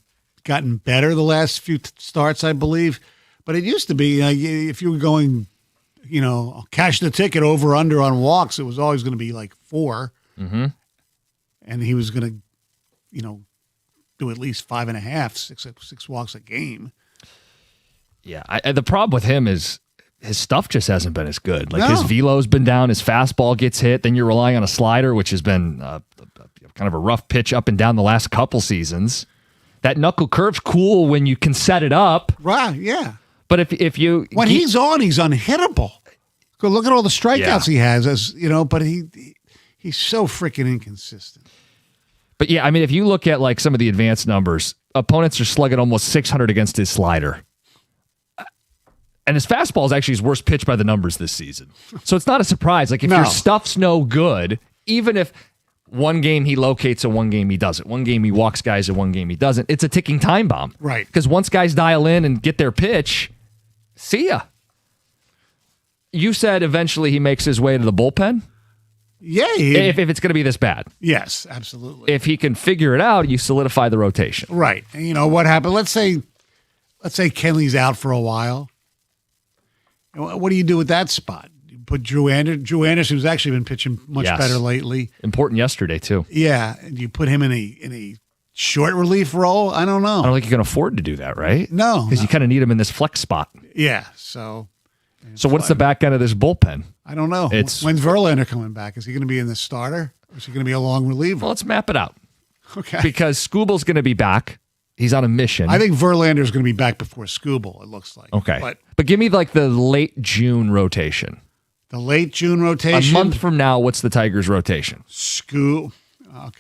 gotten better the last few starts, I believe, but it used to be if you were going, cash the ticket over under on walks, it was always going to be like 4. Mm-hmm. And he was going to, do at least 5.5, 6 walks a game. Yeah, the problem with him is his stuff just hasn't been as good. Like No. his velo's been down, his fastball gets hit, then you're relying on a slider, which has been kind of a rough pitch up and down the last couple seasons. That knuckle curve's cool when you can set it up, Right, yeah. but if you When he's on, he's unhittable. Go look at all the strikeouts he has, but he's so freaking inconsistent. But yeah, I mean, if you look at like some of the advanced numbers, opponents are slugging almost 600 against his slider. And his fastball is actually his worst pitch by the numbers this season. So it's not a surprise. Like if No. your stuff's no good, even if one game he locates and one game he doesn't, one game he walks guys and one game he doesn't, it's a ticking time bomb. Right. Because once guys dial in and get their pitch, see ya. You said eventually he makes his way to the bullpen? Yeah. If it's going to be this bad. Yes, absolutely. If he can figure it out, you solidify the rotation. Right. And what happened? Let's say Kenley's out for a while. What do you do with that spot? You put Drew Anderson, who's actually been pitching much Yes. better lately. Important yesterday, too. Yeah. And you put him in a short relief role? I don't know. I don't think you can afford to do that, right? No. Because you kind of need him in this flex spot. Yeah. So So what's the back end of this bullpen? I don't know. It's- When's Verlander coming back? Is he going to be in the starter? Or is he going to be a long reliever? Well, let's map it out. Okay. Because Skubal's going to be back. He's on a mission. I think Verlander's going to be back before Skubal, it looks like. Okay. But give me like the late June rotation. the late June A rotation. month from now, what's the Tigers' rotation? Okay.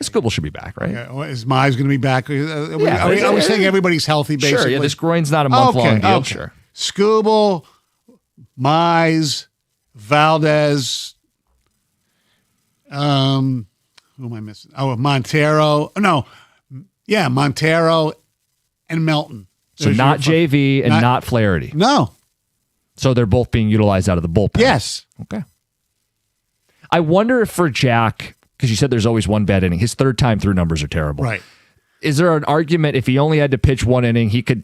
Skubal should be back, right? Okay. Is Mize going to be back? Are we saying everybody's healthy, basically? Sure, yeah, this groin's not a month-long deal, sure. Skubal, Mize, Valdez, who am I missing? Oh, Montero. No. Yeah, Montero and Melton. So There's not your JV and not Flaherty. No. So they're both being utilized out of the bullpen. Yes. Okay. I wonder if for Jack, because you said there's always one bad inning, his third time through numbers are terrible. Right. Is there an argument if he only had to pitch one inning, he could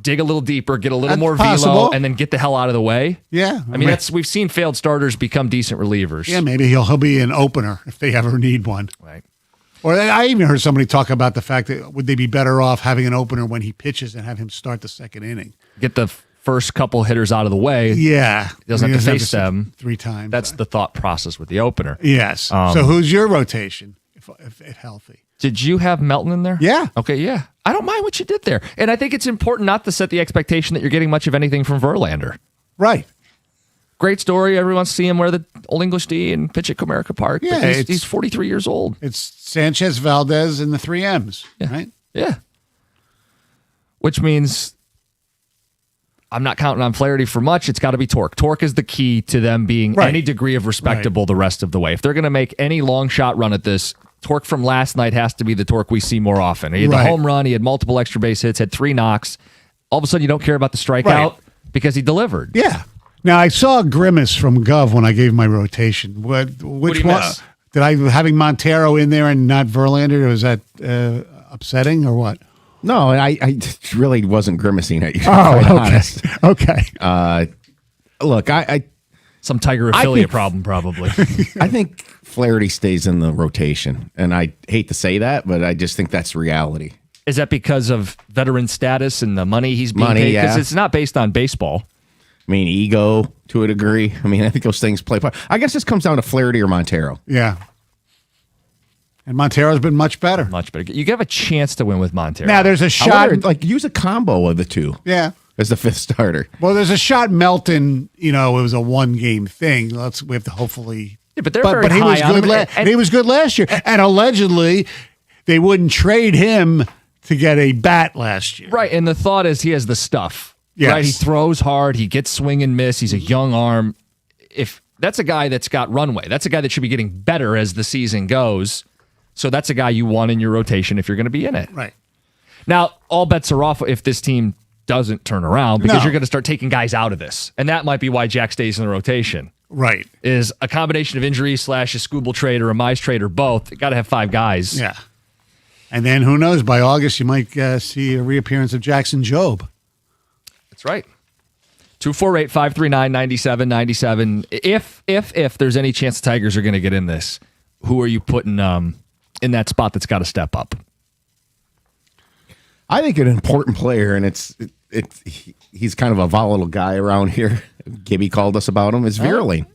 dig a little deeper, get a little That's more possible. velo, and then get the hell out of the way? Yeah. I mean, we've seen failed starters become decent relievers. Yeah, maybe he'll be an opener if they ever need one. Right. Or I even heard somebody talk about the fact that would they be better off having an opener when he pitches and have him start the second inning? Get the first couple hitters out of the way. Yeah. He doesn't have to face them 3 times. That's the thought process with the opener. Yes. So who's your rotation if healthy? Did you have Melton in there? Yeah. Okay, yeah. I don't mind what you did there. And I think it's important not to set the expectation that you're getting much of anything from Verlander. Right. Great story. Everyone wants to see him wear the Old English D and pitch at Comerica Park. Yeah, But he's 43 years old. It's Sanchez, Valdez, and the 3 M's, right? Yeah. Which means I'm not counting on Flaherty for much. It's got to be Torque. Torque is the key to them being Right. any degree of respectable the rest of the way. If they're going to make any long shot run at this, Torque from last night has to be the Torque we see more often. He had the Right. home run. He had multiple extra base hits, had 3 knocks. All of a sudden, you don't care about the strikeout Right. because he delivered. Yeah. Now, I saw a grimace from Gov when I gave my rotation. Which do you one? miss? Did I having Montero in there and not Verlander? Was that upsetting or what? No, I really wasn't grimacing at you. Oh, quite okay. honest. Okay. Look, I Some Tiger I affiliate think- problem, probably. I think Flaherty stays in the rotation, and I hate to say that, but I just think that's reality. Is that because of veteran status and the money he's being Money, paid? Because yeah. it's not based on baseball. I mean, ego to a degree. I mean, I think those things play part. I guess this comes down to Flaherty or Montero. Yeah. And Montero's been much better. Much better. You have a chance to win with Montero. Now, there's a I shot. wonder, like, use a combo of the two Yeah. as the 5th starter. Well, there's a shot Melton, it was a 1-game thing. We have to hopefully. Yeah, but they're very he was high on good. him, and- He was good last year, and allegedly, they wouldn't trade him to get a bat last year. Right, and the thought is he has the stuff. Yes. Right, he throws hard, he gets swing and miss, he's a young arm. If that's a guy that's got runway, that's a guy that should be getting better as the season goes. So that's a guy you want in your rotation if you're going to be in it. Right. Now, all bets are off if this team doesn't turn around because No. you're going to start taking guys out of this. And that might be why Jack stays in the rotation. Right. Is a combination of injuries / a Scooble trade or a Mize trade or both. You got to have 5 guys. Yeah. And then who knows? By August, you might see a reappearance of Jackson Jobe. That's right. 248-539-9797. If there's any chance the Tigers are going to get in this, who are you putting in that spot that's got to step up? I think an important player, and he's kind of a volatile guy around here. Gibby called us about him. Is Vierling.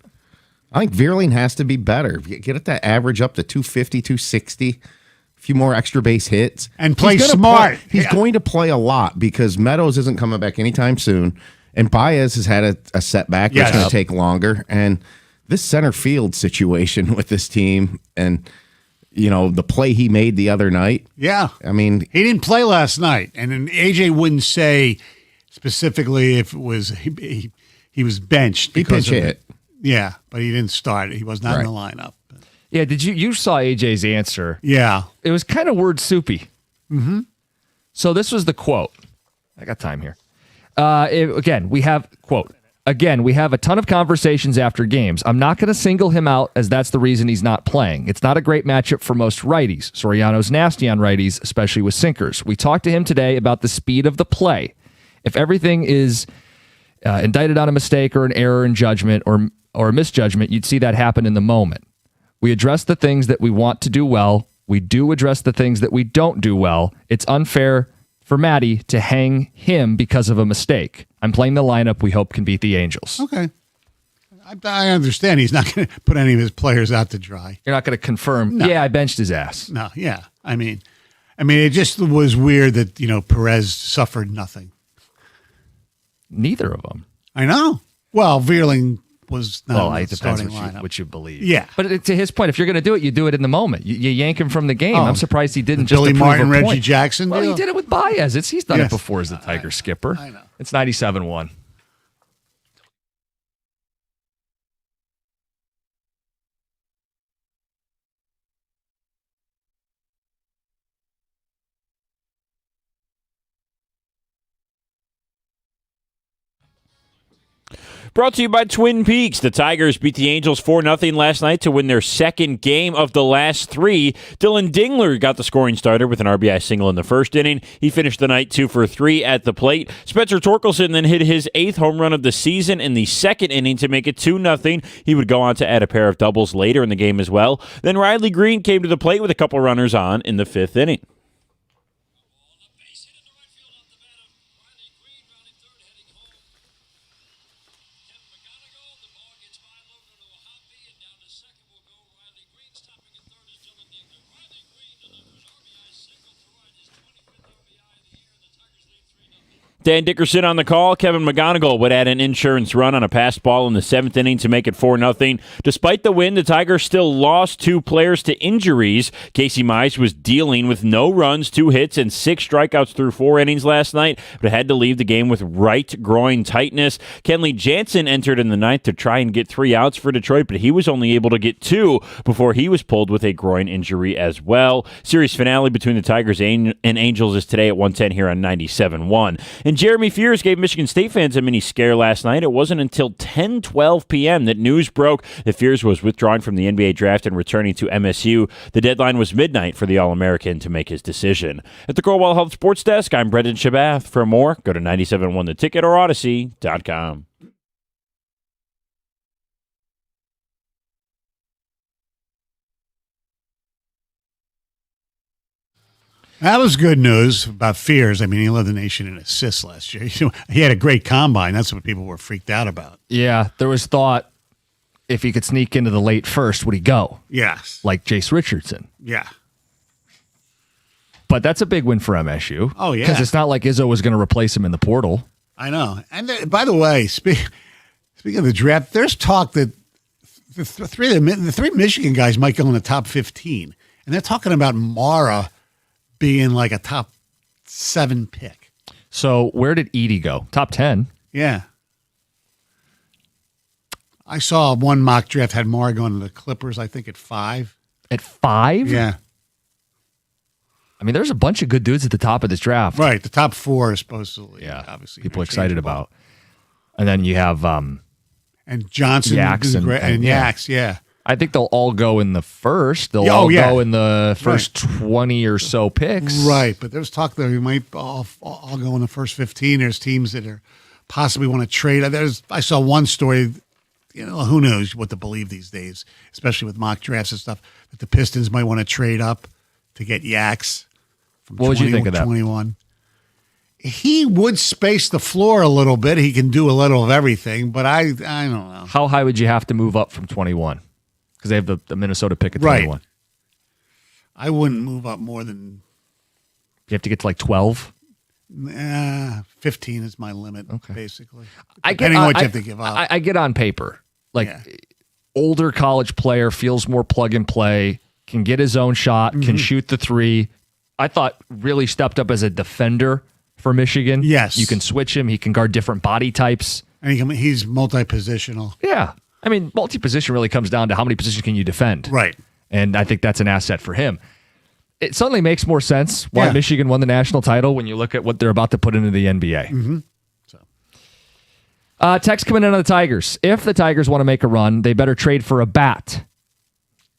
I think Vierling has to be better. Get at that average up to 250, 260. A few more extra base hits. And play He's gonna smart. He's Yeah. going to play a lot because Meadows isn't coming back anytime soon. And Baez has had a setback that's Yes. going to take longer. And this center field situation with this team and, the play he made the other night. Yeah. I mean, He didn't play last night. And then AJ wouldn't say specifically if it was he was benched. he because pinch of hit. it. Yeah, but he didn't start. He was not in the Right. lineup. Yeah, did you saw AJ's answer? Yeah. It was kind of word soupy. Mm-hmm. So this was the quote. I got time here. Again, we have a ton of conversations after games. I'm not going to single him out as that's the reason he's not playing. It's not a great matchup for most righties. Soriano's nasty on righties, especially with sinkers. We talked to him today about the speed of the play. If everything is indicted on a mistake or an error in judgment or a misjudgment, you'd see that happen in the moment. We address the things that we want to do well. We do address the things that we don't do well. It's unfair for Matty to hang him because of a mistake. I'm playing the lineup we hope can beat the Angels. Okay. I understand he's not going to put any of his players out to dry. You're not going to confirm, yeah, I benched his ass. No, yeah. I mean, it just was weird that, Perez suffered nothing. Neither of them. I know. Well, Vierling was not Well, in it the depends starting lineup. what you believe. Yeah. But to his point, if you're going to do it, you do it in the moment. You yank him from the game. Oh. I'm surprised he didn't The just Billy approve Martin, a Reggie point. Jackson Well, he deal? did it with Baez. He's done it Yes. before as the Tiger skipper. I know. It's 97-1. Brought to you by Twin Peaks. The Tigers beat the Angels 4-0 last night to win their second game of the last three. Dylan Dingler got the scoring starter with an RBI single in the first inning. He finished the night 2 for 3 at the plate. Spencer Torkelson then hit his 8th home run of the season in the second inning to make it 2-0. He would go on to add a pair of doubles later in the game as well. Then Riley Green came to the plate with a couple runners on in the 5th inning. Dan Dickerson on the call. Kevin McGonigal would add an insurance run on a passed ball in the 7th inning to make it 4-0. Despite the win, the Tigers still lost 2 players to injuries. Casey Mize was dealing with no runs, 2 hits, and 6 strikeouts through 4 innings last night, but had to leave the game with right groin tightness. Kenley Jansen entered in the 9th to try and get 3 outs for Detroit, but he was only able to get 2 before he was pulled with a groin injury as well. Series finale between the Tigers and Angels is today at 1:10 here on 97.1. And Jeremy Fears gave Michigan State fans a mini scare last night. It wasn't until 10:12 p.m. that news broke that Fears was withdrawing from the NBA draft and returning to MSU. The deadline was midnight for the All-American to make his decision. At the Cornwall Health Sports Desk, I'm Brendan Shabath. For more, go to 97.1theticket or Odyssey.com. That was good news about Fears. I mean, he led the nation in assists last year. He had a great combine. That's what people were freaked out about. Yeah, there was thought if he could sneak into the late first, would he go? Yes. Like Jace Richardson. Yeah. But that's a big win for MSU. Oh, yeah. Because it's not like Izzo was going to replace him in the portal. I know. And by the way, speaking of the draft, there's talk that the three Michigan guys might go in the top 15. And they're talking about Mara being like a top 7 pick. So where did Edie go? Top 10. Yeah. I saw one mock draft had Mara going to the Clippers, I think, at 5. At 5? Yeah. I mean, there's a bunch of good dudes at the top of this draft. Right. The top 4 is supposedly, Yeah. obviously. People excited interchangeable. about. And then you have And Johnson. Yaks and Yaks, yeah. I think they'll all go in the first. They'll Oh, all yeah. go in the first 20 or so picks. Right, but there's talk that we might all go in the first 15. There's teams that are possibly want to trade. I saw one story, who knows what to believe these days, especially with mock drafts and stuff, that the Pistons might want to trade up to get Yaks from What would you think of that? 21. He would space the floor a little bit. He can do a little of everything, but I don't know. How high would you have to move up from 21? Because they have the Minnesota pick at Right. 21. I wouldn't move up more than You have to get to like 12. 15 is my limit, basically. I get Depending on on- what you I- have to give up. I get on paper. Like Yeah. older college player, feels more plug and play, can get his own shot, Mm-hmm. can shoot the 3. I thought really stepped up as a defender for Michigan. Yes. You can switch him. He can guard different body types. And he's multi-positional. Yeah. I mean, multi-position really comes down to how many positions can you defend. Right. And I think that's an asset for him. It suddenly makes more sense why Yeah. Michigan won the national title when you look at what they're about to put into the NBA. Mm-hmm. Text coming in on the Tigers. If the Tigers want to make a run, they better trade for a bat.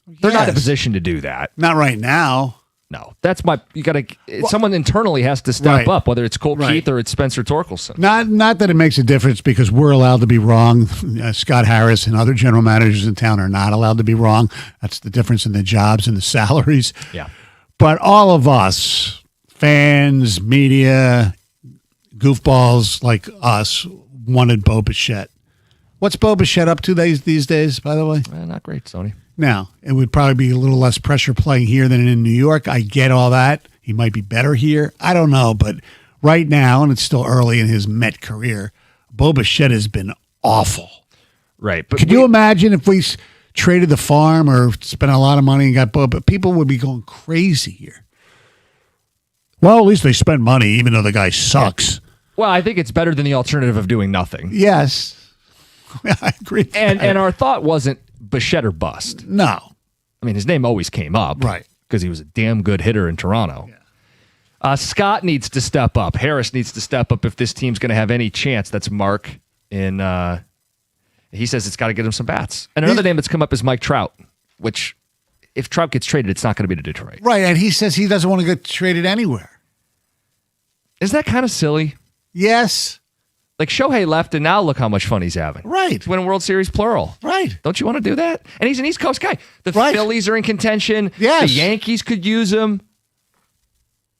They're not in a Yes. position to do that. Not right now. No, that's you got to. Someone internally has to step Right. up, whether it's Colt Right. Keith or it's Spencer Torkelson. Not that it makes a difference because we're allowed to be wrong. Scott Harris and other general managers in town are not allowed to be wrong. That's the difference in the jobs and the salaries. Yeah. But all of us, fans, media, goofballs like us, wanted Bo Bichette. What's Bo Bichette up to these days, by the way? Not great, Sony. Now, it would probably be a little less pressure playing here than in New York. I get all that. He might be better here. I don't know. But right now, and it's still early in his Met career, Bo Bichette has been awful. Right. But Could you imagine if we traded the farm or spent a lot of money and got Bo? But people would be going crazy here. Well, at least they spent money, even though the guy sucks. Well, I think it's better than the alternative of doing nothing. Yes. I agree. with that. And our thought wasn't Bichette or bust. No. I mean, his name always came up. Right. Because he was a damn good hitter in Toronto. Scott needs to step up. Harris needs to step up if this team's going to have any chance. That's Mark in He says it's got to get him some bats. And another name that's come up is Mike Trout, which if Trout gets traded, it's not going to be to Detroit. Right, and he says he doesn't want to get traded anywhere. Isn't that kind of silly? Yes. Like Shohei left, and now look how much fun he's having. Right. He's winning World Series plural. Right. Don't you want to do that? And he's an East Coast guy. The Right. Phillies are in contention. Yes. The Yankees could use him.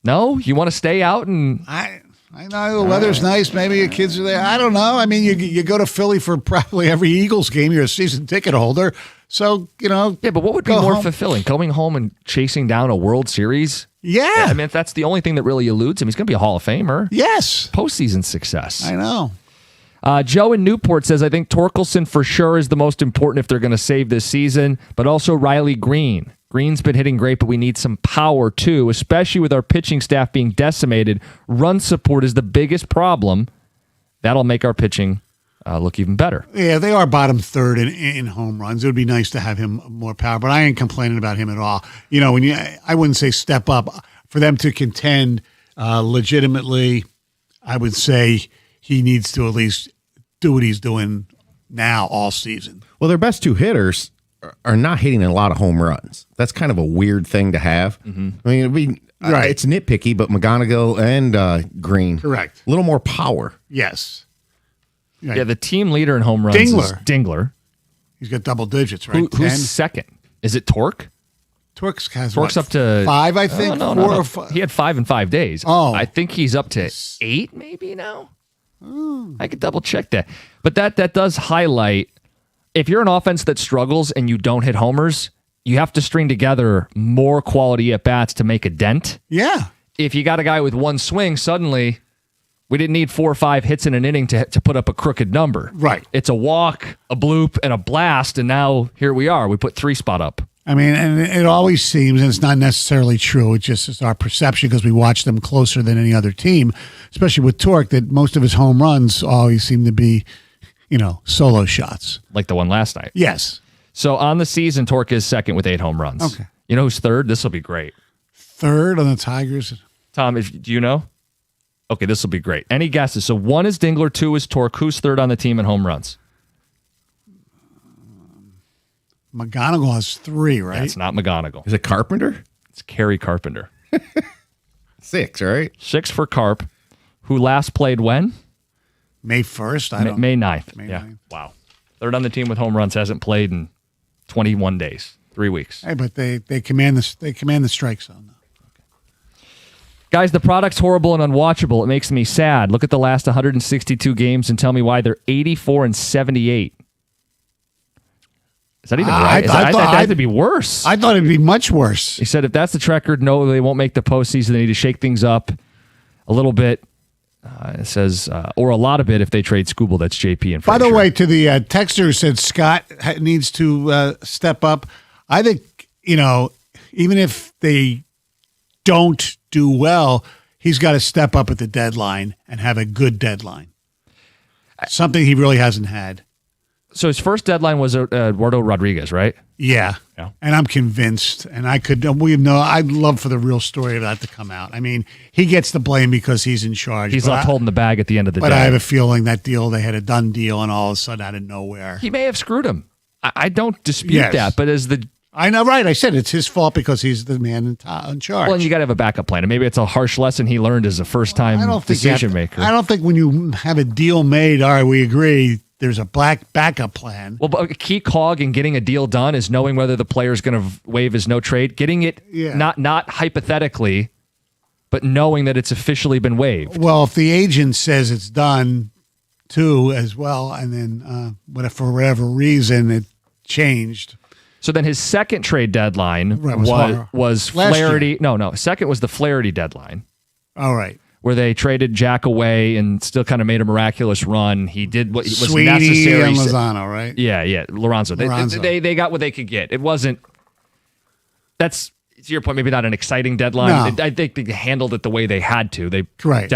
No? You want to stay out and... I know the weather's nice. Maybe your kids are there. I don't know. I mean, you go to Philly for probably every Eagles game. You're a season ticket holder. So, Yeah, but what would be go more home. fulfilling? Going home and chasing down a World Series? Yeah. I mean, if that's the only thing that really eludes him, he's going to be a Hall of Famer. Yes. Postseason success. I know. Joe in Newport says, I think Torkelson for sure is the most important if they're going to save this season, but also Riley Green. Green's been hitting great, but we need some power too, especially with our pitching staff being decimated. Run support is the biggest problem. That'll make our pitching look even better. Yeah, they are bottom third in home runs. It would be nice to have him more power, but I ain't complaining about him at all. I wouldn't say step up. For them to contend legitimately, I would say he needs to at least do what he's doing now all season. Well, their best two hitters are not hitting a lot of home runs. That's kind of a weird thing to have. Mm-hmm. I mean, it's nitpicky, but McGonigal and Green, Correct. a little more power. Yes. Right. Yeah, the team leader in home runs is Dingler. He's got double digits, right? Who's 10. second? Is it Torque? Torque's has Torque's what, up to 5, I think. No. 4 or 5. He had 5 in 5 days. Oh. I think he's up to 8 maybe now. I could double check that. But that does highlight, if you're an offense that struggles and you don't hit homers, you have to string together more quality at bats to make a dent. Yeah. If you got a guy with one swing, suddenly we didn't need 4 or 5 hits in an inning to put up a crooked number. Right. It's a walk, a bloop, and a blast, and now here we are. We put 3 spot up. I mean, and it always seems, and it's not necessarily true, it's just our perception because we watch them closer than any other team, especially with Torque, that most of his home runs always seem to be, solo shots. Like the one last night. Yes. So on the season, Torque is second with 8 home runs. Okay. You know who's third? This will be great. Third on the Tigers. Tom, do you know? Okay, this will be great. Any guesses? So 1 is Dingler, 2 is Torque. Who's third on the team in home runs? McGonigal has 3, right? That's not McGonigal. Is it Carpenter? It's Kerry Carpenter. 6, right? 6 for Carp, who last played when? May 1st. I don't May 9th. May yeah. 9th. Wow. Third on the team with home runs, hasn't played in 21 days, 3 weeks. Hey, but they command the strike zone. Guys, the product's horrible and unwatchable. It makes me sad. Look at the last 162 games and tell me why they're 84 and 78. Is that even right? I thought that had to be worse. I thought it'd be much worse. He said if that's the track record, no, they won't make the postseason. They need to shake things up a little bit. It says, or a lot of it if they trade Scooble. That's JP and By the Frazier. way, to the texter who said Scott needs to step up, I think, even if they don't do well, he's got to step up at the deadline and have a good deadline. Something he really hasn't had. So his first deadline was Eduardo Rodriguez, right? Yeah. Yeah. And I'm convinced, and I'd love for the real story of that to come out. I mean, he gets the blame because he's in charge. He's but left holding the bag at the end of the But day. I have a feeling that deal, they had a done deal, and all of a sudden, out of nowhere. He may have screwed him. I don't dispute Yes. that, but as the I know, right? I said it's his fault because he's the man in charge. well, and you got to have a backup plan, and maybe it's a harsh lesson he learned as a first-time I don't think you have decision to- maker. I don't think when you have a deal made, all right, we agree. There's a backup plan. Well, but a key cog in getting a deal done is knowing whether the player's going to waive his no trade, getting it Yeah. not hypothetically, but knowing that it's officially been waived. Well, if the agent says it's done too as well, and then but for whatever reason it changed. So then his second trade deadline Right, was last Flaherty. No. Second was the Flaherty deadline, All right. where they traded Jack away and still kind of made a miraculous run. He did what was Sweeney necessary. and Lozano, right? Yeah, Lorenzo. Lorenzo. They got what they could get. It wasn't. That's to your point. Maybe not an exciting deadline. No. I think they handled it the way they had to. They Right.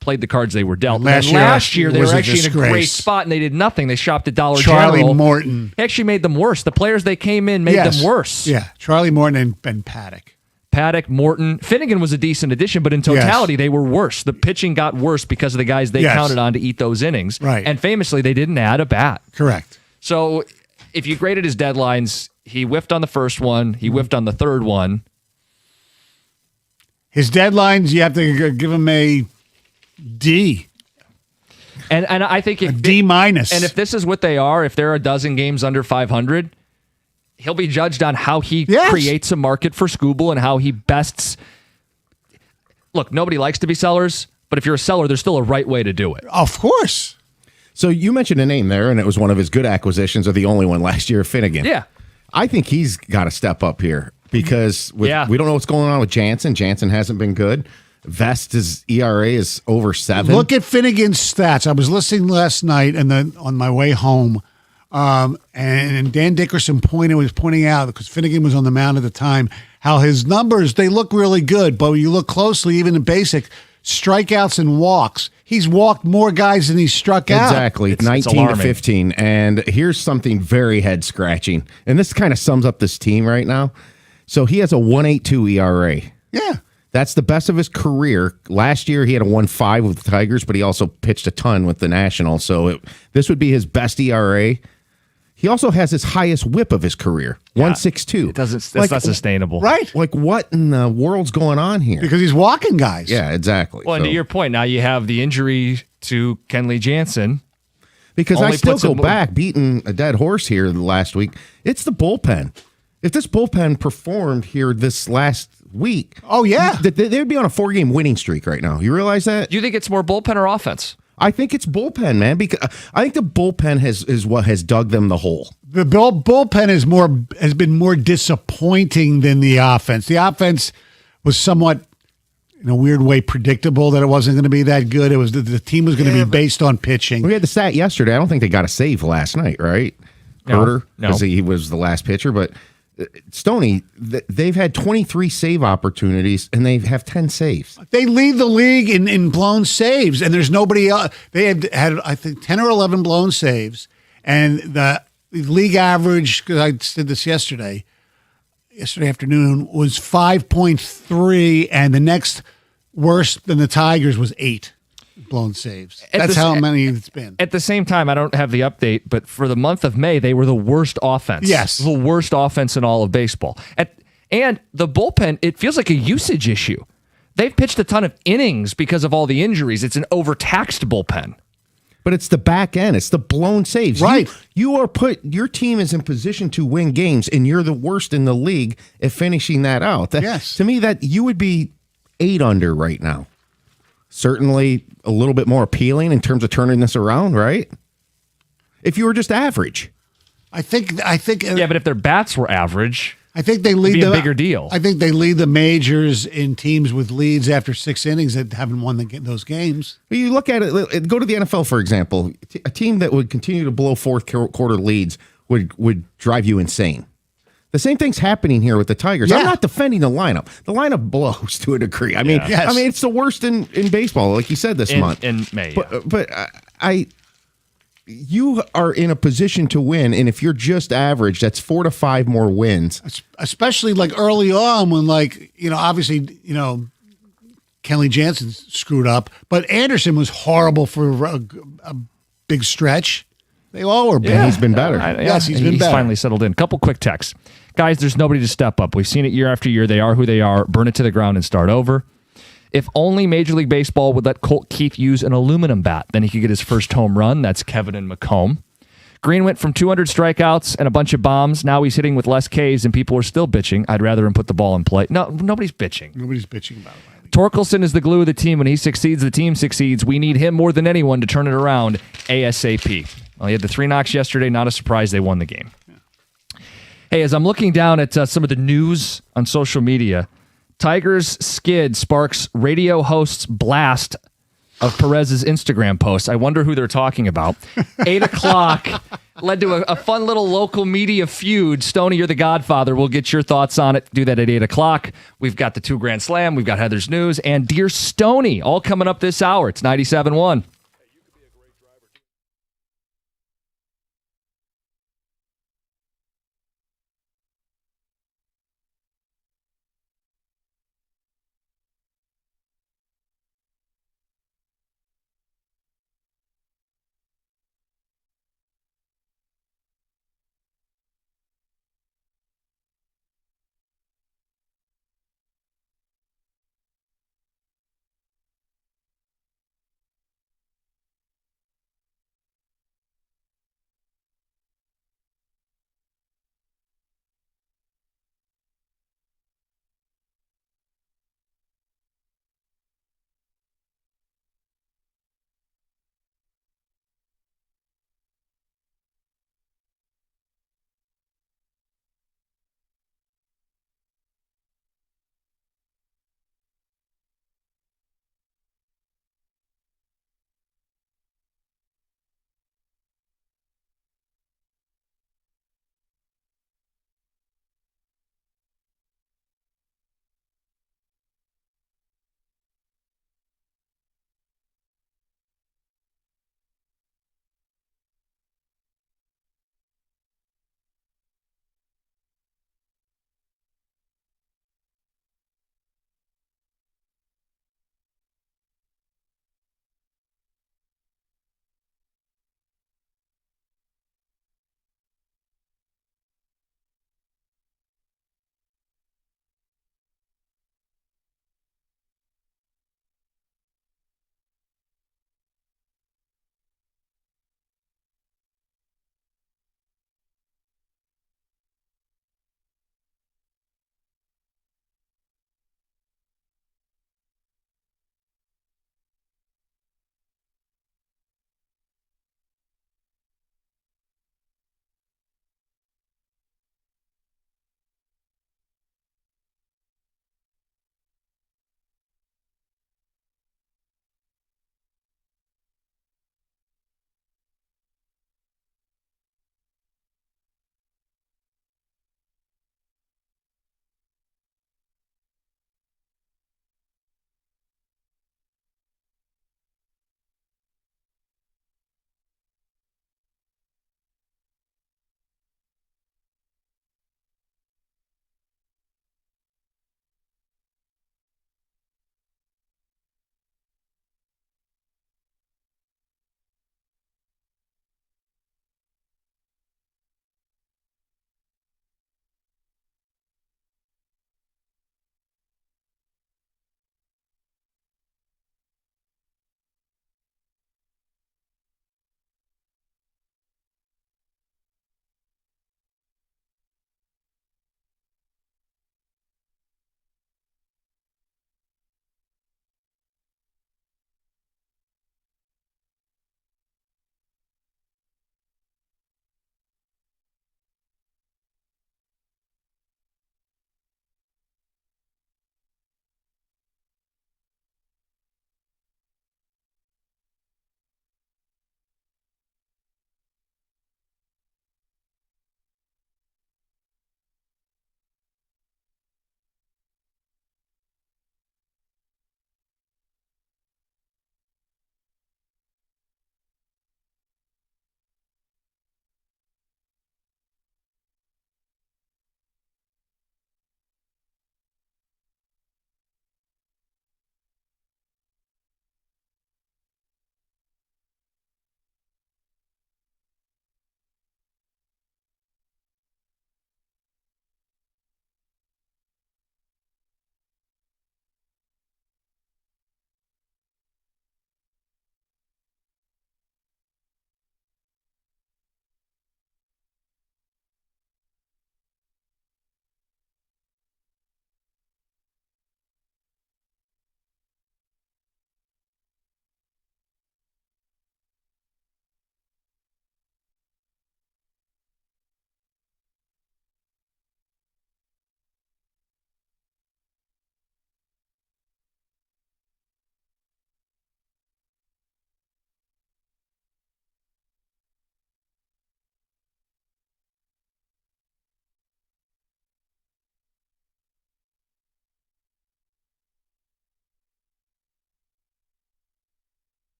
played the cards they were dealt. And And last year they was were a actually in a great disgrace. spot and they did nothing. They shopped at Dollar Charlie General. Morton. He actually made them worse. The players they came in made Yes. them worse. Yeah, Charlie Morton and Ben Paddock. Paddock, Morton. Finnegan was a decent addition, but in totality, they were worse. The pitching got worse because of the guys they counted on to eat those innings. Right. And famously, they didn't add a bat. Correct. So if you graded his deadlines, he whiffed on the first one, he whiffed on the third one. His deadlines, you have to give him a D. And I think if D minus. And if this is what they are, if they're a dozen games under 500, he'll be judged on how he creates a market for Skubal and how he bests. Look, nobody likes to be sellers, but if you're a seller, there's still a right way to do it. Of course. So you mentioned a name there, and it was one of his good acquisitions, or the only one last year, Finnegan. Yeah. I think he's got to step up here because we don't know what's going on with Jansen. Jansen hasn't been good. Vest's ERA is over 7. Look at Finnegan's stats. I was listening last night and then on my way home, and Dan Dickerson was pointing out, because Finnegan was on the mound at the time, how his numbers, they look really good, but when you look closely, even in basic, strikeouts and walks, he's walked more guys than he's struck out. Exactly, It's 19 to alarming. 15. And here's something very head-scratching, and this kind of sums up this team right now. So he has a 1.82 ERA. Yeah. That's the best of his career. Last year, he had a 1.5 with the Tigers, but he also pitched a ton with the Nationals. So this would be his best ERA. He also has his highest whip of his career, 1.62. That's Like, not sustainable. Right. Like, what in the world's going on here? Because he's walking guys. Yeah, exactly. Well, and So- to your point, now you have the injury to Kenley Jansen. because I only still puts go him- back, beating a dead horse here the last week. It's the bullpen. If this bullpen performed here this last week, Oh, yeah. they'd be on a 4-game winning streak right now. You realize that? Do you think it's more bullpen or offense? I think it's bullpen, man. Because I think the bullpen is what has dug them the hole. The bullpen has been more disappointing than the offense. The offense was somewhat, in a weird way, predictable that it wasn't going to be that good. It was the team was going to be based on pitching. We had the stat yesterday. I don't think they got a save last night, right? No, Herter, no. because he was the last pitcher. But Stoney, they've had 23 save opportunities, and they have 10 saves. They lead the league in blown saves, and there's nobody else. They had I think 10 or 11 blown saves, and the league average, because I did this yesterday afternoon, was 5.3, and the next worst than the Tigers was 8 blown saves. That's how many it's been. At the same time, I don't have the update, but for the month of May, they were the worst offense. Yes. The worst offense in all of baseball. And the bullpen, it feels like a usage issue. They've pitched a ton of innings because of all the injuries. It's an overtaxed bullpen. But it's the back end. It's the blown saves. Right. Your team is in position to win games, and you're the worst in the league at finishing that out. Yes. To me, that you would be 8 under right now. Certainly a little bit more appealing in terms of turning this around, right? If you were just average. I think Yeah, but if their bats were average, I think they lead be a the bigger deal. I think they lead the majors in teams with leads after 6 innings that haven't won those games. You look at it, go to the NFL, for example. A team that would continue to blow fourth quarter leads would drive you insane. The same thing's happening here with the Tigers. Yeah. I'm not defending the lineup. The lineup blows to a degree. I mean, Yes. I mean it's the worst in baseball, like you said this month. in May. But you are in a position to win, and if you're just average, that's 4 to 5 more wins. Especially like early on when obviously, Kenley Jansen screwed up, but Anderson was horrible for a big stretch. They all were bad. And he's been better. Yes, he's been better. finally settled in. Couple quick texts. Guys, there's nobody to step up. We've seen it year after year. They are who they are. Burn it to the ground and start over. If only Major League Baseball would let Colt Keith use an aluminum bat, then he could get his first home run. That's Kevin and Macomb. Green went from 200 strikeouts and a bunch of bombs. Now he's hitting with less Ks, and people are still bitching. I'd rather him put the ball in play. No, nobody's bitching. Nobody's bitching about it. Torkelson is the glue of the team. When he succeeds, the team succeeds. We need him more than anyone to turn it around ASAP. Well, he had the 3 knocks yesterday. Not a surprise they won the game. Hey, as I'm looking down at some of the news on social media, Tigers skid sparks radio host's blast of Perez's Instagram post. I wonder who they're talking about. 8 o'clock led to a fun little local media feud. Stoney, you're the godfather. We'll get your thoughts on it. Do that at 8 o'clock. We've got the 2 Grand Slam. We've got Heather's News and Dear Stoney all coming up this hour. It's 97.1.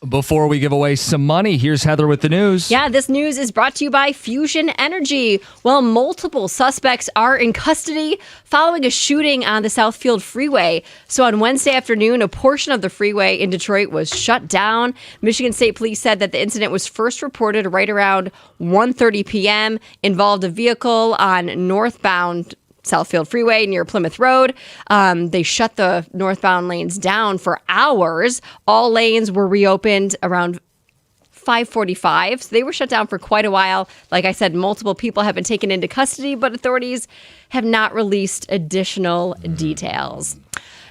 Before we give away some money, here's Heather with the news. Yeah, this news is brought to you by Fusion Energy. Well, multiple suspects are in custody following a shooting on the Southfield Freeway. So on Wednesday afternoon, a portion of the freeway in Detroit was shut down. Michigan State Police said that the incident was first reported right around 1:30 p.m., involved a vehicle on northbound Southfield Freeway near Plymouth Road. They shut the northbound lanes down for hours. All lanes were reopened around 5:45. So they were shut down for quite a while. Like I said, multiple people have been taken into custody, but authorities have not released additional details.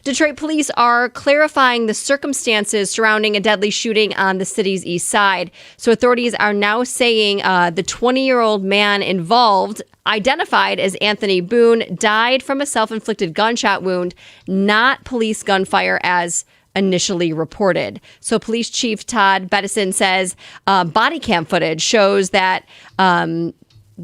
Detroit police are clarifying the circumstances surrounding a deadly shooting on the city's east side. So authorities are now saying the 20-year-old man involved, identified as Anthony Boone, died from a self-inflicted gunshot wound, not police gunfire as initially reported. So Police Chief Todd Bettison says body cam footage shows that the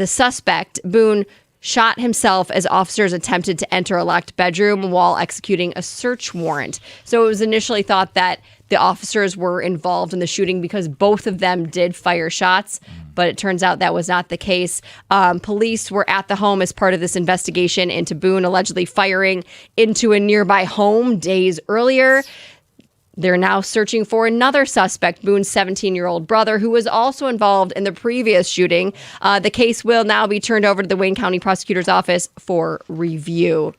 suspect, Boone, shot himself as officers attempted to enter a locked bedroom while executing a search warrant. So it was initially thought that the officers were involved in the shooting because both of them did fire shots, but it turns out that was not the case. Police were at the home as part of this investigation into Boone allegedly firing into a nearby home days earlier. They're now searching for another suspect, Boone's 17-year-old brother, who was also involved in the previous shooting. The case will now be turned over to the Wayne County Prosecutor's Office for review.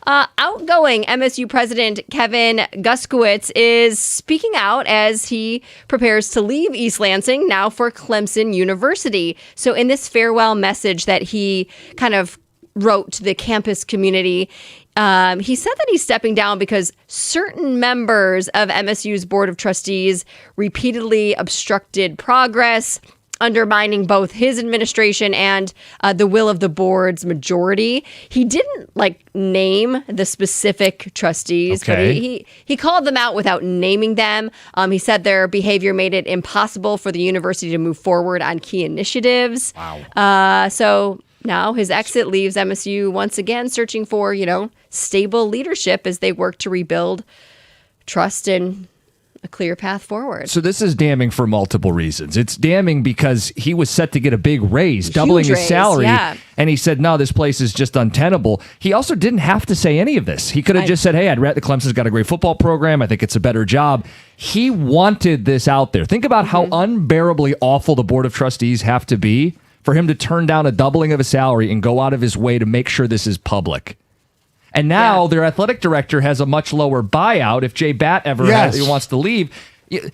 Outgoing MSU President Kevin Guskiewicz is speaking out as he prepares to leave East Lansing now for Clemson University. So in this farewell message that he kind of wrote to the campus community, he said that he's stepping down because certain members of MSU's Board of Trustees repeatedly obstructed progress, undermining both his administration and the will of the board's majority. He didn't name the specific trustees, but he called them out without naming them. He said their behavior made it impossible for the university to move forward on key initiatives. Wow. So now his exit leaves MSU once again searching for, stable leadership as they work to rebuild trust and a clear path forward. So this is damning for multiple reasons. It's damning because he was set to get a big raise, doubling his salary, and he said, no, this place is just untenable. He also didn't have to say any of this. He could have just said, hey, the Clemson's got a great football program. I think it's a better job. He wanted this out there. Think about how unbearably awful the Board of Trustees have to be for him to turn down a doubling of a salary and go out of his way to make sure this is public. And now their athletic director has a much lower buyout if Jay Batt ever wants to leave. If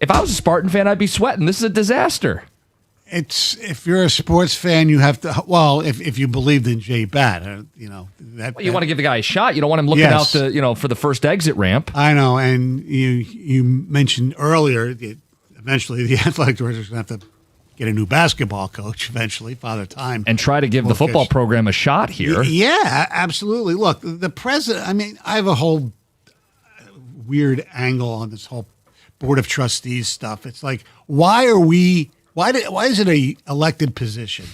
I was a Spartan fan, I'd be sweating. This is a disaster. If you're a sports fan, you have to. Well, if you believed in Jay Batt, you want to give the guy a shot. You don't want him looking out for the first exit ramp. I know, and you mentioned earlier that eventually the athletic director is going to have to get a new basketball coach eventually, Father Time. And try to give the football program a shot here. Yeah, absolutely. Look, the president, I have a whole weird angle on this whole Board of Trustees stuff. It's like, why is it a elected position?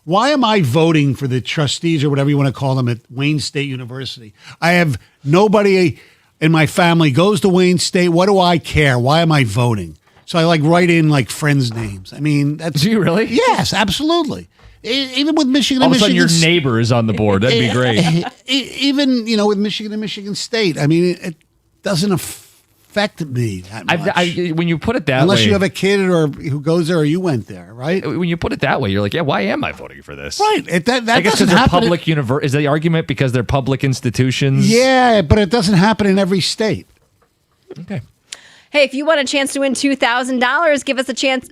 Why am I voting for the trustees or whatever you want to call them at Wayne State University? I have nobody in my family goes to Wayne State. What do I care? Why am I voting? So I write in friends' names. That's. Do you really? Yes, absolutely. Even with Michigan, all of a sudden your neighbor is on the board. That'd be great. Even with Michigan and Michigan State. It doesn't affect me that much. When you put it that way, unless you have a kid who goes there or you went there, right? When you put it that way, you're like, yeah, why am I voting for this? Right. I guess because they're public is the argument because they're public institutions? Yeah, but it doesn't happen in every state. Okay. Hey, if you want a chance to win $2,000, give us a chance.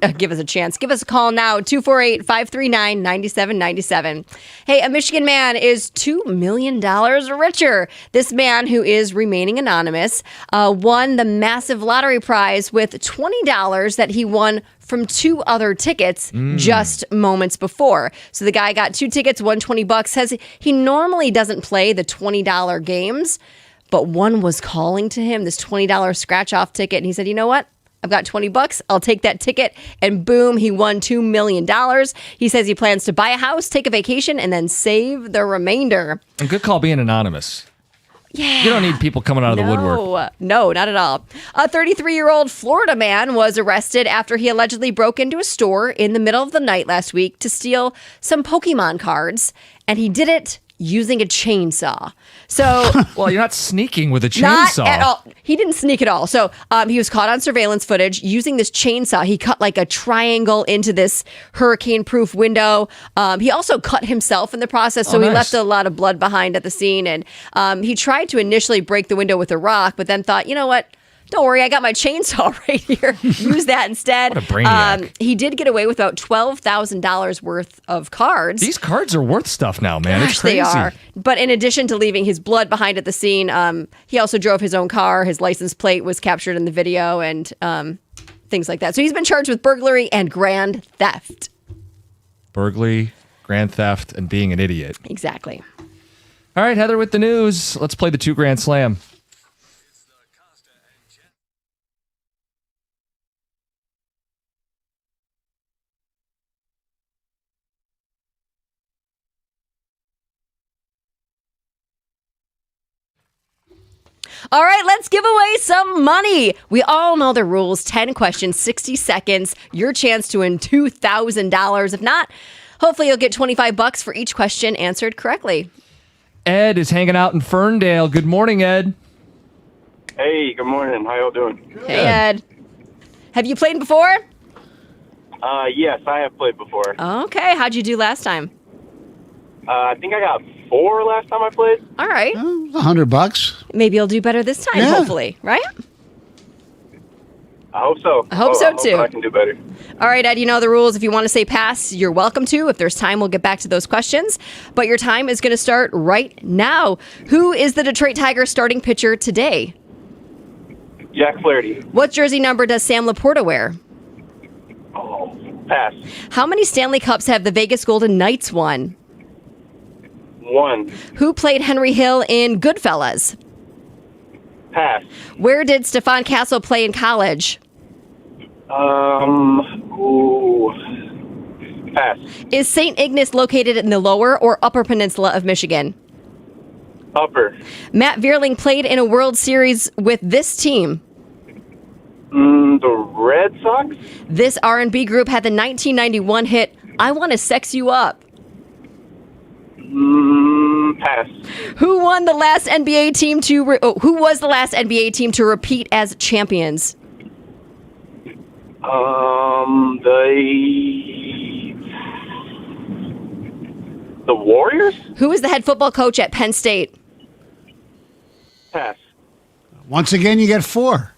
Give us a call now, 248-539-9797. Hey, a Michigan man is $2 million richer. This man, who is remaining anonymous, won the massive lottery prize with $20 that he won from two other tickets just moments before. So the guy got two tickets, won $20, says he normally doesn't play the $20 games, but one was calling to him, this $20 scratch-off ticket. And he said, you know what? I've got $20. I'll take that ticket. And boom, he won $2 million. He says he plans to buy a house, take a vacation, and then save the remainder. And good call being anonymous. Yeah. You don't need people coming out of the woodwork. No, not at all. A 33-year-old Florida man was arrested after he allegedly broke into a store in the middle of the night last week to steal some Pokemon cards, and he did it using a chainsaw. So Well, you're not sneaking with a not chainsaw. at all. He didn't sneak at all. So he was caught on surveillance footage using this chainsaw. He cut like a triangle into this hurricane-proof window. He also cut himself in the process, so he nice. left a lot of blood behind at the scene. And he tried to initially break the window with a rock, but then thought, you know what? Don't worry, I got my chainsaw right here. Use that instead. What a brainiac. He did get away with about $12,000 worth of cards. These cards are worth stuff now, man. Gosh, It's crazy. they are. But in addition to leaving his blood behind at the scene, he also drove his own car. His license plate was captured in the video and things like that. So he's been charged with burglary and grand theft. Burglary, grand theft, and being an idiot. Exactly. All right, Heather with the news. Let's play the 2 Grand Slam. All right, let's give away some money. We all know the rules. 10 questions, 60 seconds. Your chance to win $2,000. If not, hopefully you'll get $25 for each question answered correctly. Ed is hanging out in Ferndale. Good morning, Ed. Hey, good morning. How y'all doing? Hey, Ed. Have you played before? Yes, I have played before. Okay. How'd you do last time? I think I got 4 last time I played. All right. $100. Maybe you'll do better this time, Yeah. hopefully, right? I hope so. I hope so, too. I can do better. All right, Ed, you know the rules. If you want to say pass, you're welcome to. If there's time, we'll get back to those questions. But your time is going to start right now. Who is the Detroit Tigers starting pitcher today? Jack Flaherty. What jersey number does Sam Laporta wear? Oh, pass. How many Stanley Cups have the Vegas Golden Knights won? 1. Who played Henry Hill in Goodfellas? Pass. Where did Stefan Castle play in college? Ooh. Pass. Is St. Ignace located in the lower or upper peninsula of Michigan? Upper. Matt Vierling played in a World Series with this team. The Red Sox? This R&B group had the 1991 hit "I Want to Sex You Up." Pass. Who won the last NBA team to? Who was the last NBA team to repeat as champions? The Warriors? Who is the head football coach at Penn State? Pass. Once again, you get 4.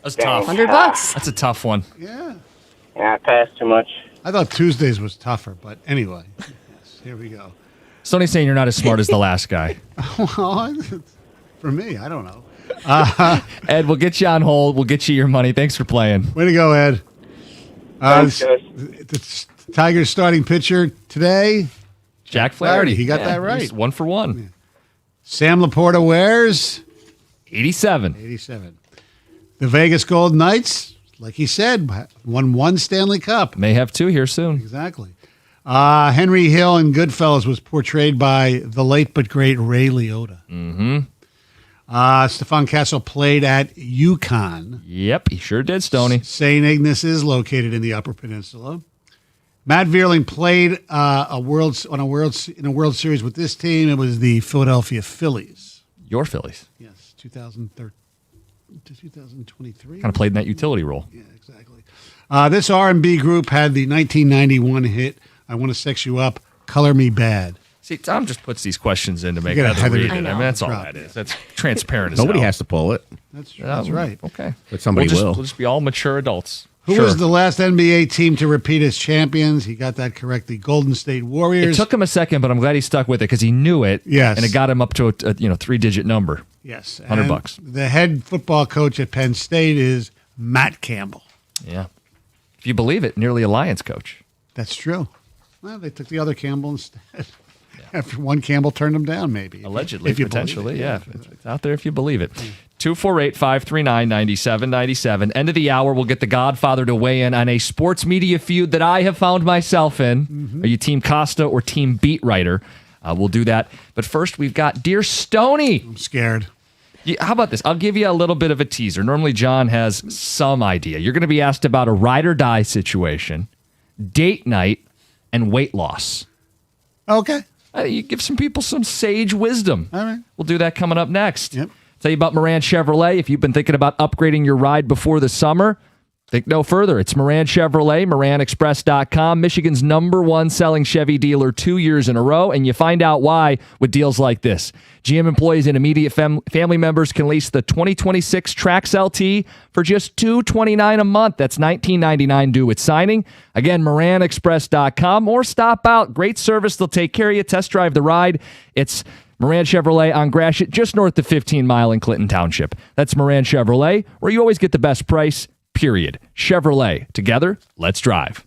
That's Dang. tough. $100. That's a tough one. Yeah. Yeah, I passed too much. I thought Tuesdays was tougher, but anyway. Yes, here we go. Sony's saying you're not as smart as the last guy. Well, for me, I don't know. Ed, we'll get you on hold. We'll get you your money. Thanks for playing. Way to go, Ed. Thanks, guys. The Tigers starting pitcher today, Jack Flaherty. He got that right. He's 1 for 1. Sam Laporta wears 87. 87. The Vegas Golden Knights, like he said, won 1 Stanley Cup. May have 2 here soon. Exactly. Henry Hill in Goodfellas was portrayed by the late but great Ray Liotta. Mm-hmm. Stefan Castle played at UConn. Yep, he sure did, Stoney. St. Ignace is located in the Upper Peninsula. Matt Vierling played in a World Series with this team. It was the Philadelphia Phillies. Your Phillies. Yes, 2013 to 2023. Kind of played in that utility role. Yeah, exactly. This R&B group had the 1991 hit "I Want to Sex You Up," "Color Me Bad." See, Tom just puts these questions in to make You gotta Heather have it- read it. I I know. mean, that's all Drop that it. is. That's transparent as Nobody hell. has to pull it, That's right. Okay. but somebody We'll will. just be all mature adults. Who Sure. was the last NBA team to repeat as champions? He got that correct. The Golden State It Warriors. took him a second, but I'm glad he stuck with it because he knew it. Yes. And it got him up to a 3-digit number. Yes, $100. And the head football coach at Penn State is Matt Campbell. Yeah. If you believe it, nearly a Lions coach. That's true. Well, they took the other Campbell instead. After one Campbell turned him down, maybe. Allegedly, If you believe potentially, it. yeah. It's out there if you believe it. 248-539-9797. End of the hour, we'll get the Godfather to weigh in on a sports media feud that I have found myself in. Are you Team Costa or Team Beat Writer? We'll do that. But first, we've got Dear Stoney. I'm scared. How about this? I'll give you a little bit of a teaser. Normally, John has some idea. You're going to be asked about a ride or die situation, date night, and weight loss. Okay. You give some people some sage wisdom. All right. We'll do that coming up next. Yep. Tell you about Moran Chevrolet. If you've been thinking about upgrading your ride before the summer, think no further. It's Moran Chevrolet, MoranExpress.com, Michigan's #1 selling Chevy dealer 2 years in a row. And you find out why with deals like this. GM employees and immediate family members can lease the 2026 Trax LT for just $229 a month. That's $19.99 due at signing. Again, MoranExpress.com, or stop out. Great service. They'll take care of you. Test drive the ride. It's Moran Chevrolet on Gratiot, just north of 15 Mile in Clinton Township. That's Moran Chevrolet, where you always get the best price, period. Chevrolet. Together, let's drive.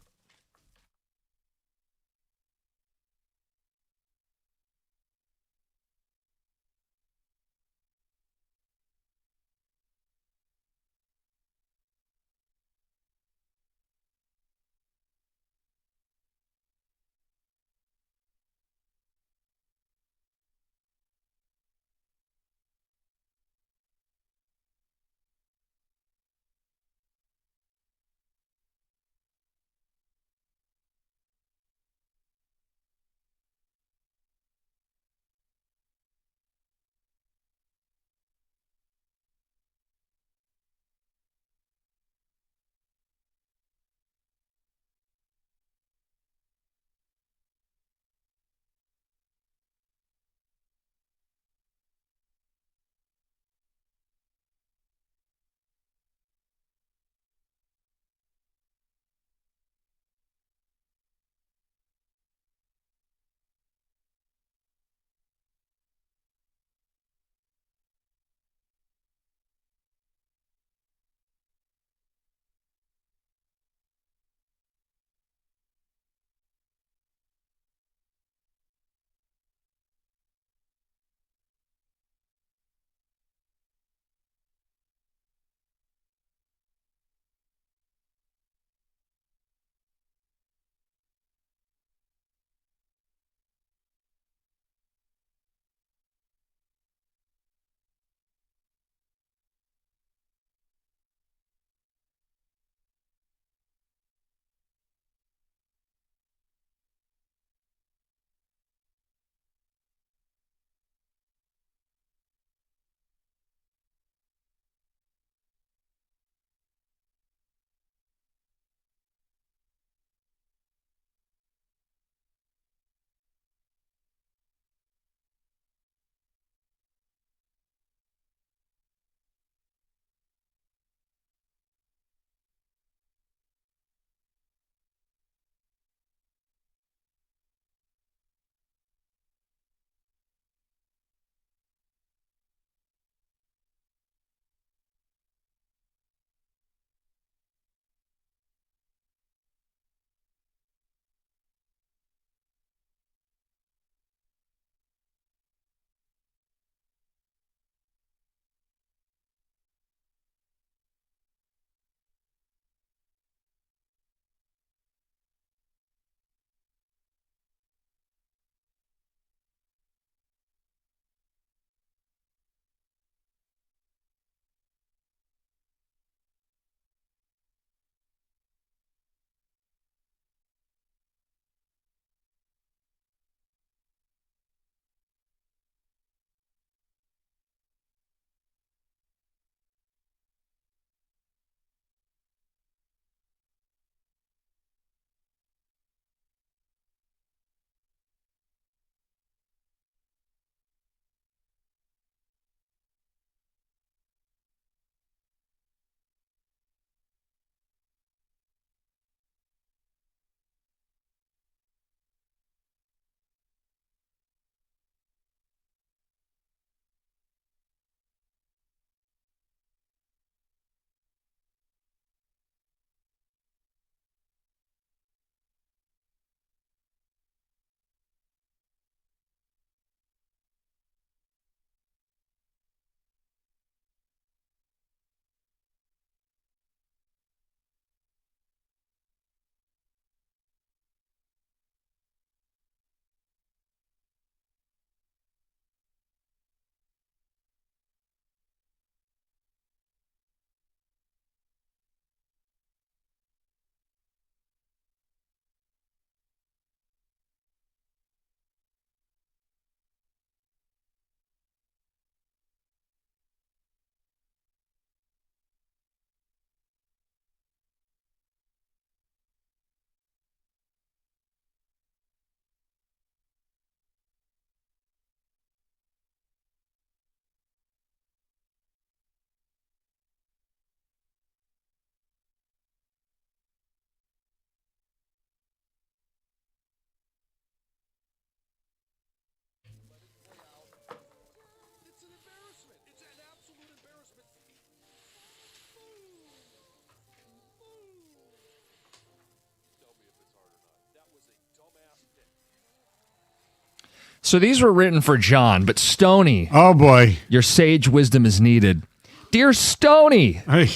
So these were written for John, but Stoney, Oh boy. your sage wisdom is needed. Dear Stoney, Hey.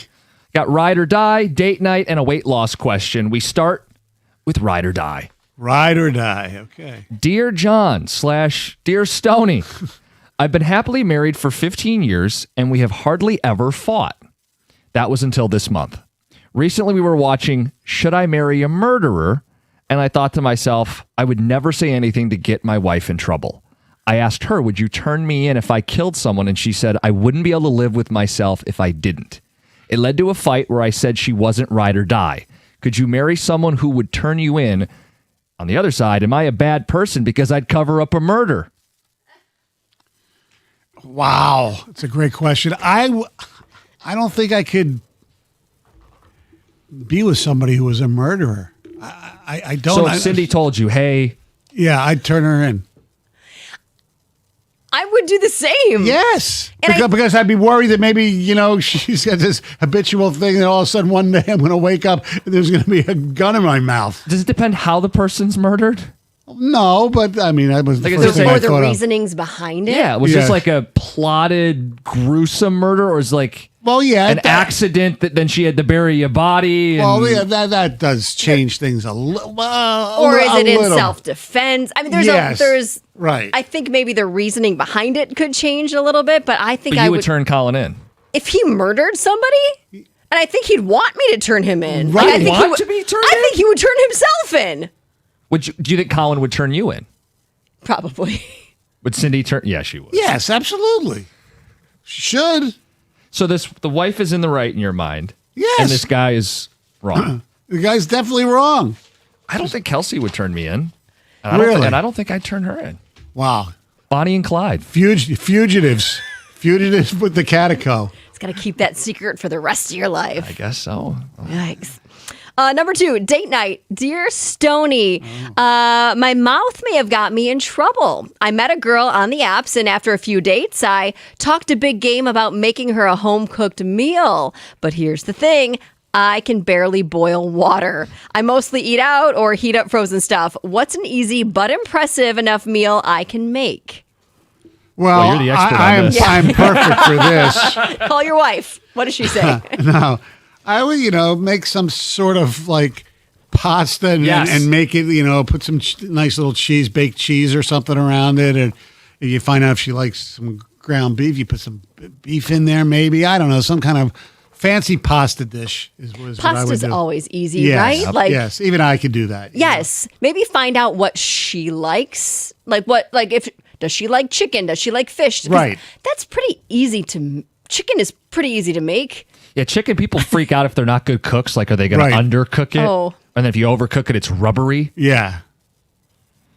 got ride or die, date night, and a weight loss question. We start with ride or die. Ride or die. Okay. Dear John / Dear Stoney, I've been happily married for 15 years and we have hardly ever fought. That was until this month. Recently we were watching Should I Marry a Murderer? And I thought to myself, I would never say anything to get my wife in trouble. I asked her, would you turn me in if I killed someone? And she said, I wouldn't be able to live with myself if I didn't. It led to a fight where I said she wasn't ride or die. Could you marry someone who would turn you in? On the other side, am I a bad person because I'd cover up a murder? Wow. It's a great question. I don't think I could be with somebody who was a murderer. I don't. So if Cindy told you, hey, Yeah, I'd turn her in. I would do the same. Yes. And Because I'd be worried that maybe, she's got this habitual thing that all of a sudden one day I'm going to wake up and there's going to be a gun in my mouth. does it depend how the person's murdered? No, but I mean, that was the Like, first is thing there I Or the thought of. reasonings behind it. Yeah, was Yeah. this like a plotted, gruesome murder, or is like Well, yeah. an accident that then she had to bury a body? And, Well, yeah, that does change things a little. Or is it in self-defense? I mean, there's right. I think maybe the reasoning behind it could change a little bit, but I think but I you would would turn Colin in. if he murdered somebody, and I think he'd want me to turn him in. Right. Like, I think Want he would, to be turned I in? think he would turn himself in. Do you think Colin would turn you in? Probably. Would Cindy turn? Yeah, she would. Yes, absolutely. Should. So the wife is in the right in your mind. Yes. And this guy is wrong. The guy's definitely wrong. I don't think Kelsey would turn me in. Really? And I don't think I'd turn her in. Wow. Bonnie and Clyde. Fugitives. Fugitives with the Catico. It's got to keep that secret for the rest of your life. I guess so. Yikes. Number 2, date night. Dear Stoney, my mouth may have got me in trouble. I met a girl on the apps, and after a few dates, I talked a big game about making her a home-cooked meal. But here's the thing. I can barely boil water. I mostly eat out or heat up frozen stuff. What's an easy but impressive enough meal I can make? Well, you're the expert on I'm, this. I'm perfect for this. Call your wife. What does she say? No, I would, make some sort of like pasta and, Yes. and make it, put some nice little baked cheese or something around it. And you find out if she likes some ground beef, you put some beef in there, maybe. I don't know, some kind of fancy pasta dish was what I would Pasta's do. always easy, Yes. right? Yes, even I could do that. Yes. Maybe find out what she likes. Does she like chicken? Does she like fish? 'Cause Right. That's pretty easy chicken is pretty easy to make. Yeah, chicken people freak out if they're not good cooks. Like, are they going Right. to undercook it? Oh. And then if you overcook it, it's rubbery. Yeah.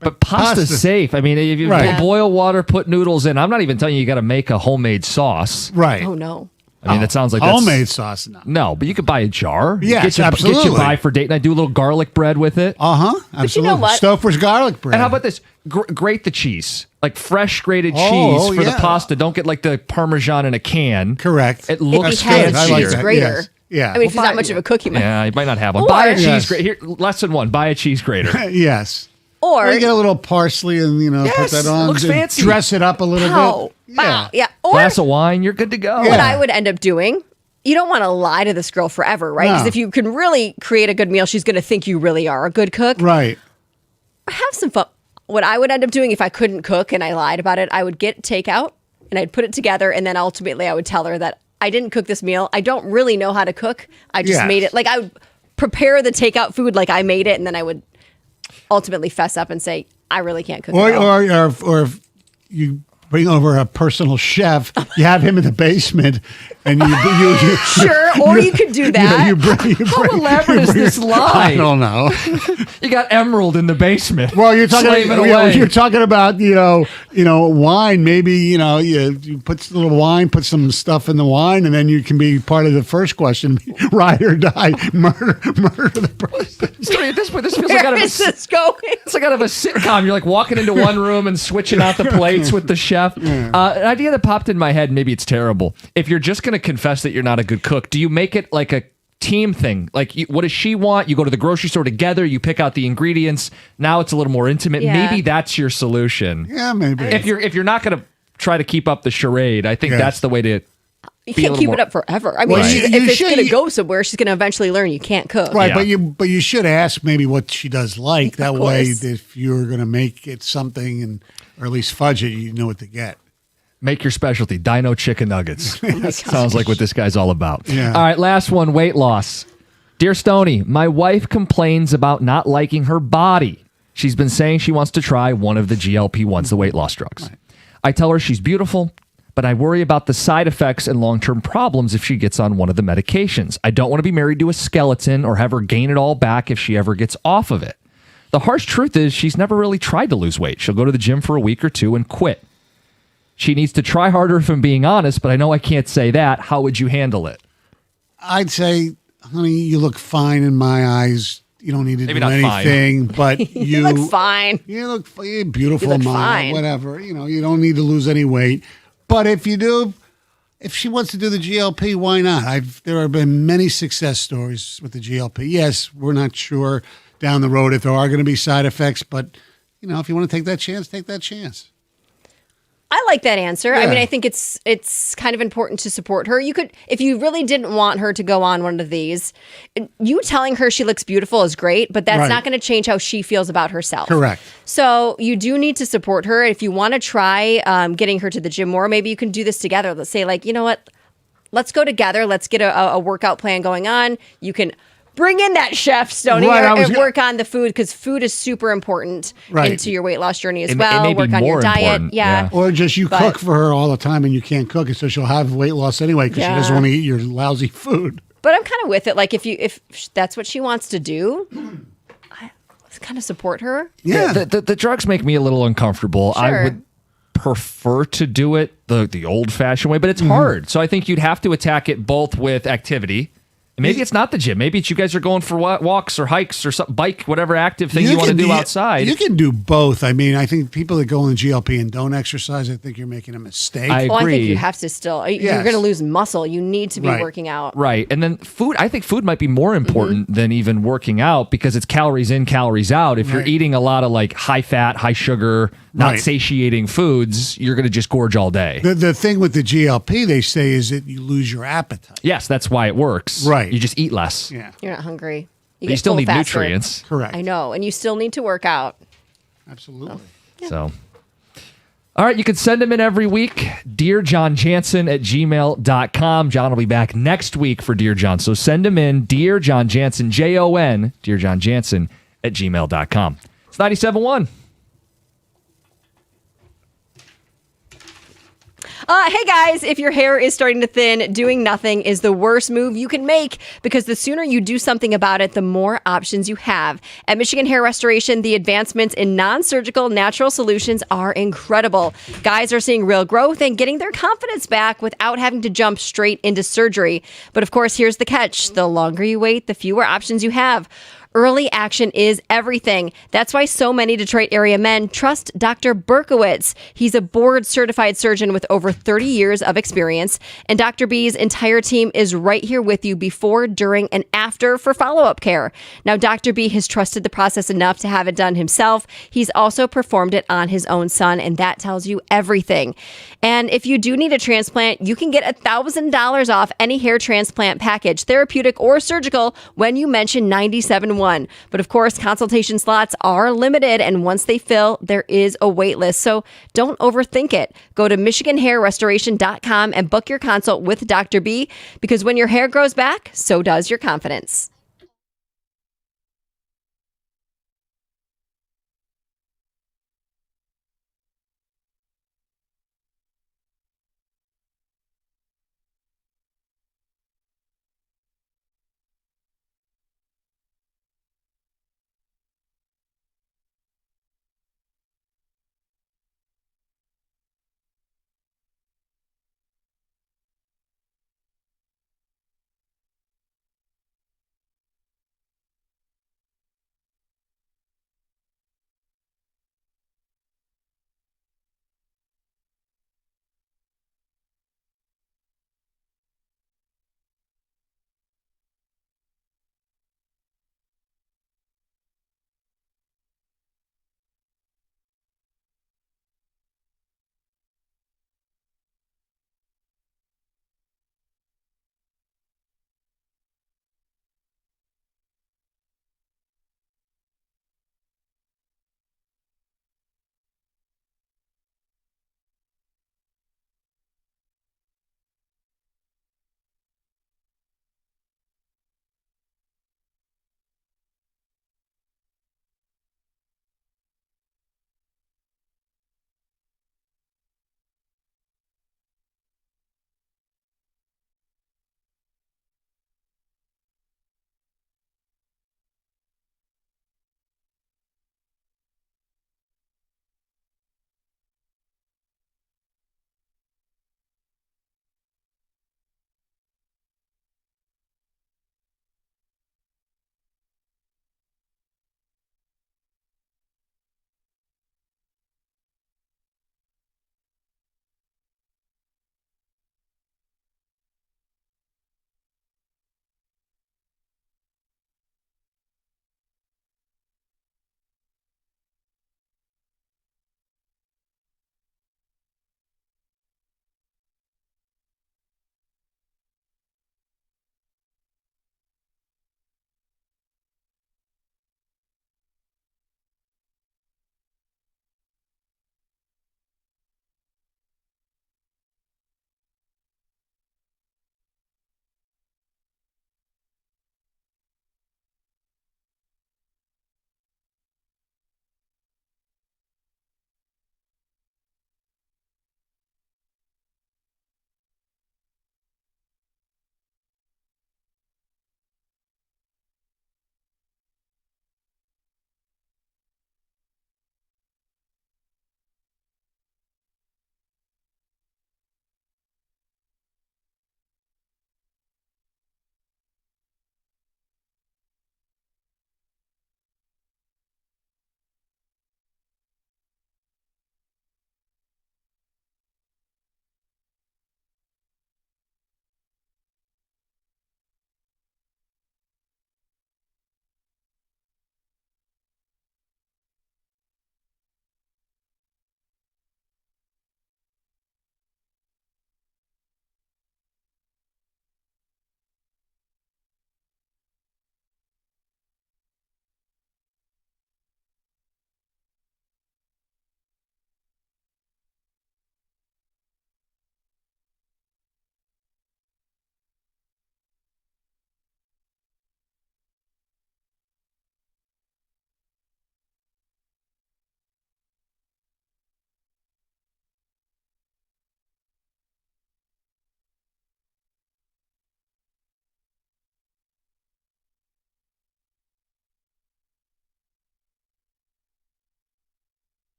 But pasta's pasta- safe. I mean, if you Right. boil water, put noodles in. I'm not even telling you got to make a homemade sauce. Right. Oh no. I mean, that sounds like that's- Homemade sauce. No, but you could buy a jar. Yes, get you absolutely. buy for date night. Do a little garlic bread with it. Uh-huh. Absolutely. you know what? Stouffer's garlic bread. And how about this? Grate the cheese, like fresh grated cheese Oh, for the yeah. pasta. Don't get like the Parmesan in a can. Correct. It looks If he has good. a I like cheese that. grater. Yes. Yeah. I mean, if he's buy- not much of a cook, he might. Yeah, you might not have one. Or- Buy a cheese Yes. grater. Here, lesson 1: buy a cheese grater. Yes. Or You get a little parsley and, Yes, put that on. looks and fancy. Dress it up a little Wow. bit. Wow. Yeah. Or Glass of wine, you're good to go. what Yeah. I would end up doing, you don't want to lie to this girl forever, right? Because No. if you can really create a good meal, she's going to think you really are a good cook. Right. Have some fun. What I would end up doing if I couldn't cook and I lied about it, I would get takeout and I'd put it together, and then ultimately I would tell her that I didn't cook this meal. I don't really know how to cook. I just Yes. made it. Like, I would prepare the takeout food like I made it, and then I would ultimately fess up and say, I really can't cook. Or, it well." or if you bring over a personal chef, you have him in the basement, and you Sure, or you could do that. How elaborate is this lie? I don't know. You got Emerald in the basement. Well, you're talking. slaving away. You're talking about wine. Maybe you put a little wine, put some stuff in the wine, and then you can be part of the first question: ride or die, murder the person. Sorry, at this point, this feels like out Where of a, is this going? it's like out of a sitcom. You're like walking into one room and switching out the plates with the chef. An idea that popped in my head, maybe it's terrible. If you're just going to confess that you're not a good cook, do you make it like a team thing. Like, what does she want? You go to the grocery store together. You pick out the ingredients. Now it's a little more intimate. Yeah. Maybe that's your solution. Yeah, maybe. If you're not going to try to keep up the charade, I think Yes. that's the way to. You Be a can't little keep more- it up forever. I mean, Well, if you it's should- going to go somewhere, she's going to eventually learn you can't cook. Right, Yeah. but you should ask maybe what she does like. That way, course. if you're going to make it something and or at least fudge it, you know what to get. Make your specialty, Dino Chicken Nuggets. Oh Sounds like what this guy's all about. Yeah. All right, last one, weight loss. Dear Stoney, my wife complains about not liking her body. She's been saying she wants to try one of the GLP-1s, the weight loss drugs. I tell her she's beautiful, but I worry about the side effects and long-term problems if she gets on one of the medications. I don't want to be married to a skeleton or have her gain it all back if she ever gets off of it. The harsh truth is she's never really tried to lose weight. She'll go to the gym for a week or two and quit. She needs to try harder if I'm being honest, but I know I can't say that. How would you handle it? I'd say, honey, you look fine in my eyes. You don't need to Maybe do not fine. anything, but You look fine. You look you're beautiful, You look Mom. fine. Whatever. You don't need to lose any weight. But if you do, if she wants to do the GLP, why not? There have been many success stories with the GLP. Yes, we're not sure down the road if there are going to be side effects, but if you want to take that chance, take that chance. I like that answer. I Yeah. mean, I think it's kind of important to support her. You could, if you really didn't want her to go on one of these, you telling her she looks beautiful is great, but that's Right. not going to change how she feels about herself. Correct. So you do need to support her. If you want to try getting her to the gym more, maybe you can do this together. Let's say, like, you know what? Let's go together. Let's get a workout plan going on. You can bring in that chef, Stoney, Right, I was and gonna- work on the food because food is super important Right. into your weight loss journey as It well. may be Work on your more diet. important, Yeah. yeah. Or just you But- cook for her all the time and you can't cook it, so she'll have weight loss anyway because she Yeah. doesn't want to eat your lousy food. But I'm kind of with it. Like if that's what she wants to do, let's kind of support her. Yeah. The drugs make me a little uncomfortable. I Sure. would prefer to do it the old-fashioned way, but it's hard. So I think you'd have to attack it both with activity. And maybe it's not the gym. Maybe it's you guys are going for walks or hikes or some bike, whatever active thing you want to can do outside. You can do both. I mean, I think people that go on the GLP and don't exercise, I think you're making a mistake. I Well, I think agree. you have to still. You're Yes. going to lose muscle. You need to be Right. working out. Right. And then food, I think food might be more important than even working out because it's calories in, calories out. If you're Right. eating a lot of like high fat, high sugar, not Right. satiating foods, you're going to just gorge all day. The thing with the GLP, they say, is that you lose your appetite. Yes, that's why it works. Right. You just eat less. Yeah, You're not hungry. But you get still full need faster. nutrients. correct. I know, and you still need to work out. Absolutely. So, all right, you can send them in every week. Dear John Jansen at gmail.com. John will be back next week for Dear John. So send them in. Dear John Jansen, JON, Dear John Jansen at gmail.com. It's 97.1. Hey guys, if your hair is starting to thin, doing nothing is the worst move you can make because the sooner you do something about it, the more options you have. At Michigan Hair Restoration, the advancements in non-surgical natural solutions are incredible. Guys are seeing real growth and getting their confidence back without having to jump straight into surgery. But of course, here's the catch. The longer you wait, the fewer options you have. Early action is everything. That's why so many Detroit area men trust Dr. Berkowitz. He's a board certified surgeon with over 30 years of experience, and Dr. B's entire team is right here with you before, during, and after for follow-up care. Now, Dr. B has trusted the process enough to have it done himself. He's also performed it on his own son, and that tells you everything. And if you do need a transplant, you can get $1,000 off any hair transplant package, therapeutic or surgical, when you mention 97.1. But of course, consultation slots are limited, and once they fill, there is a wait list. So don't overthink it. Go to MichiganHairRestoration.com and book your consult with Dr. B, because when your hair grows back, so does your confidence.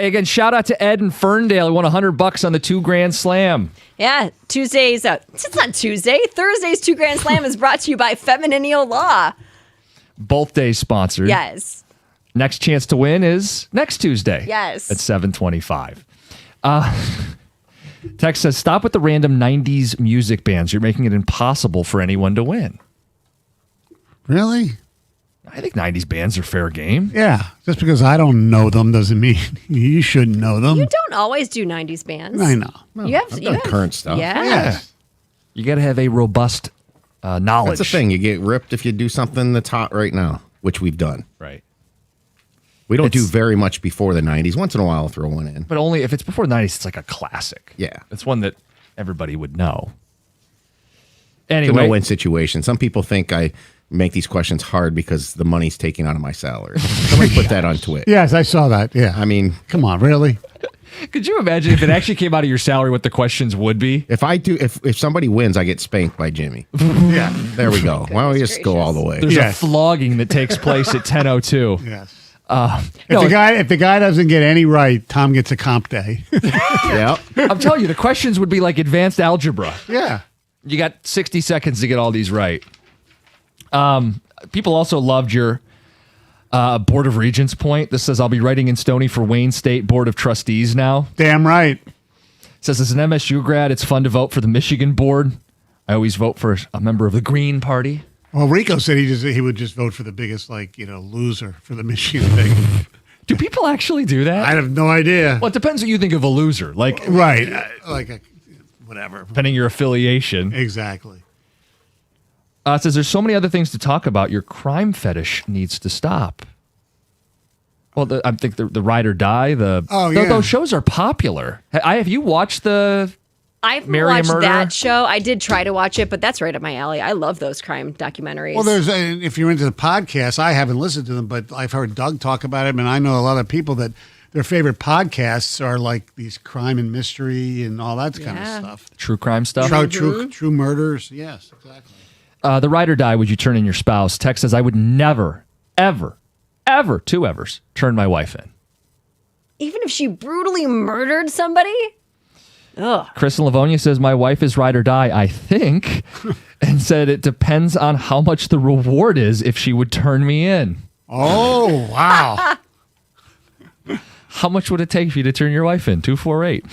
Again, shout out to Ed in Ferndale. He won $100 on the 2 Grand Slam. Yeah, Tuesday's, it's not Tuesday. Thursday's 2 Grand Slam is brought to you by Feminineo Law. Both days sponsored. Yes. Next chance to win is next Tuesday. Yes. At 7:25. Text says, stop with the random 90s music bands. You're making it impossible for anyone to win. Really? I think 90s bands are fair game. Yeah. Just because I don't know them doesn't mean you shouldn't know them. You don't always do 90s bands. I know. You have, I've done current stuff. Yeah. Yes. You got to have a robust knowledge. That's the thing. You get ripped if you do something that's hot right now, which we've done. Right. We don't It's- do very much before the 90s. Once in a while, I'll throw one in. But only if it's before the 90s, it's like a classic. Yeah. It's one that everybody would know. It's a Anyway, no-win situation. Some people think I make these questions hard because the money's taken out of my salary. Somebody put that on Twitter. Yes, I saw that. Yeah. I mean, Come on, really? could you imagine if it actually came out of your salary what the questions would be? if somebody wins, I get spanked by Jimmy. Yeah. There we go. Why don't we just go all the way? There's Yes. a flogging that takes place at 10:02. Yes. No, If the guy doesn't get any right, Tom gets a comp day. Yeah. I'm telling you, the questions would be like advanced algebra. Yeah. You got 60 seconds to get all these right. People also loved your Board of Regents point. This says, I'll be writing in Stony for Wayne State Board of Trustees now. Damn right. It says, as an MSU grad, it's fun to vote for the Michigan board. I always vote for a member of the Green Party. Well, Rico said he would just vote for the biggest loser for the Michigan thing. Do people actually do that? I have no idea. Well, it depends what you think of a loser. Like, Right. Whatever. depending your affiliation. Exactly. It says, there's so many other things to talk about. Your crime fetish needs to stop. Well, I think the Ride or Die, those shows are popular. Have you watched the... I've Marry a watched Murderer? that show. I did try to watch it, but that's right up my alley. I love those crime documentaries. Well, if you're into the podcast, I haven't listened to them, but I've heard Doug talk about it, and I know a lot of people that their favorite podcasts are like these crime and mystery and all that kind of stuff. True crime stuff? True murders. Yes, exactly. The Ride or Die, would you turn in your spouse? Text says, I would never, ever, ever, 2 evers, turn my wife in. Even if she brutally murdered somebody? Ugh. Chris in Livonia says, my wife is Ride or Die, I think, and said it depends on how much the reward is if she would turn me in. Oh, wow. How much would it take for you to turn your wife in? 248.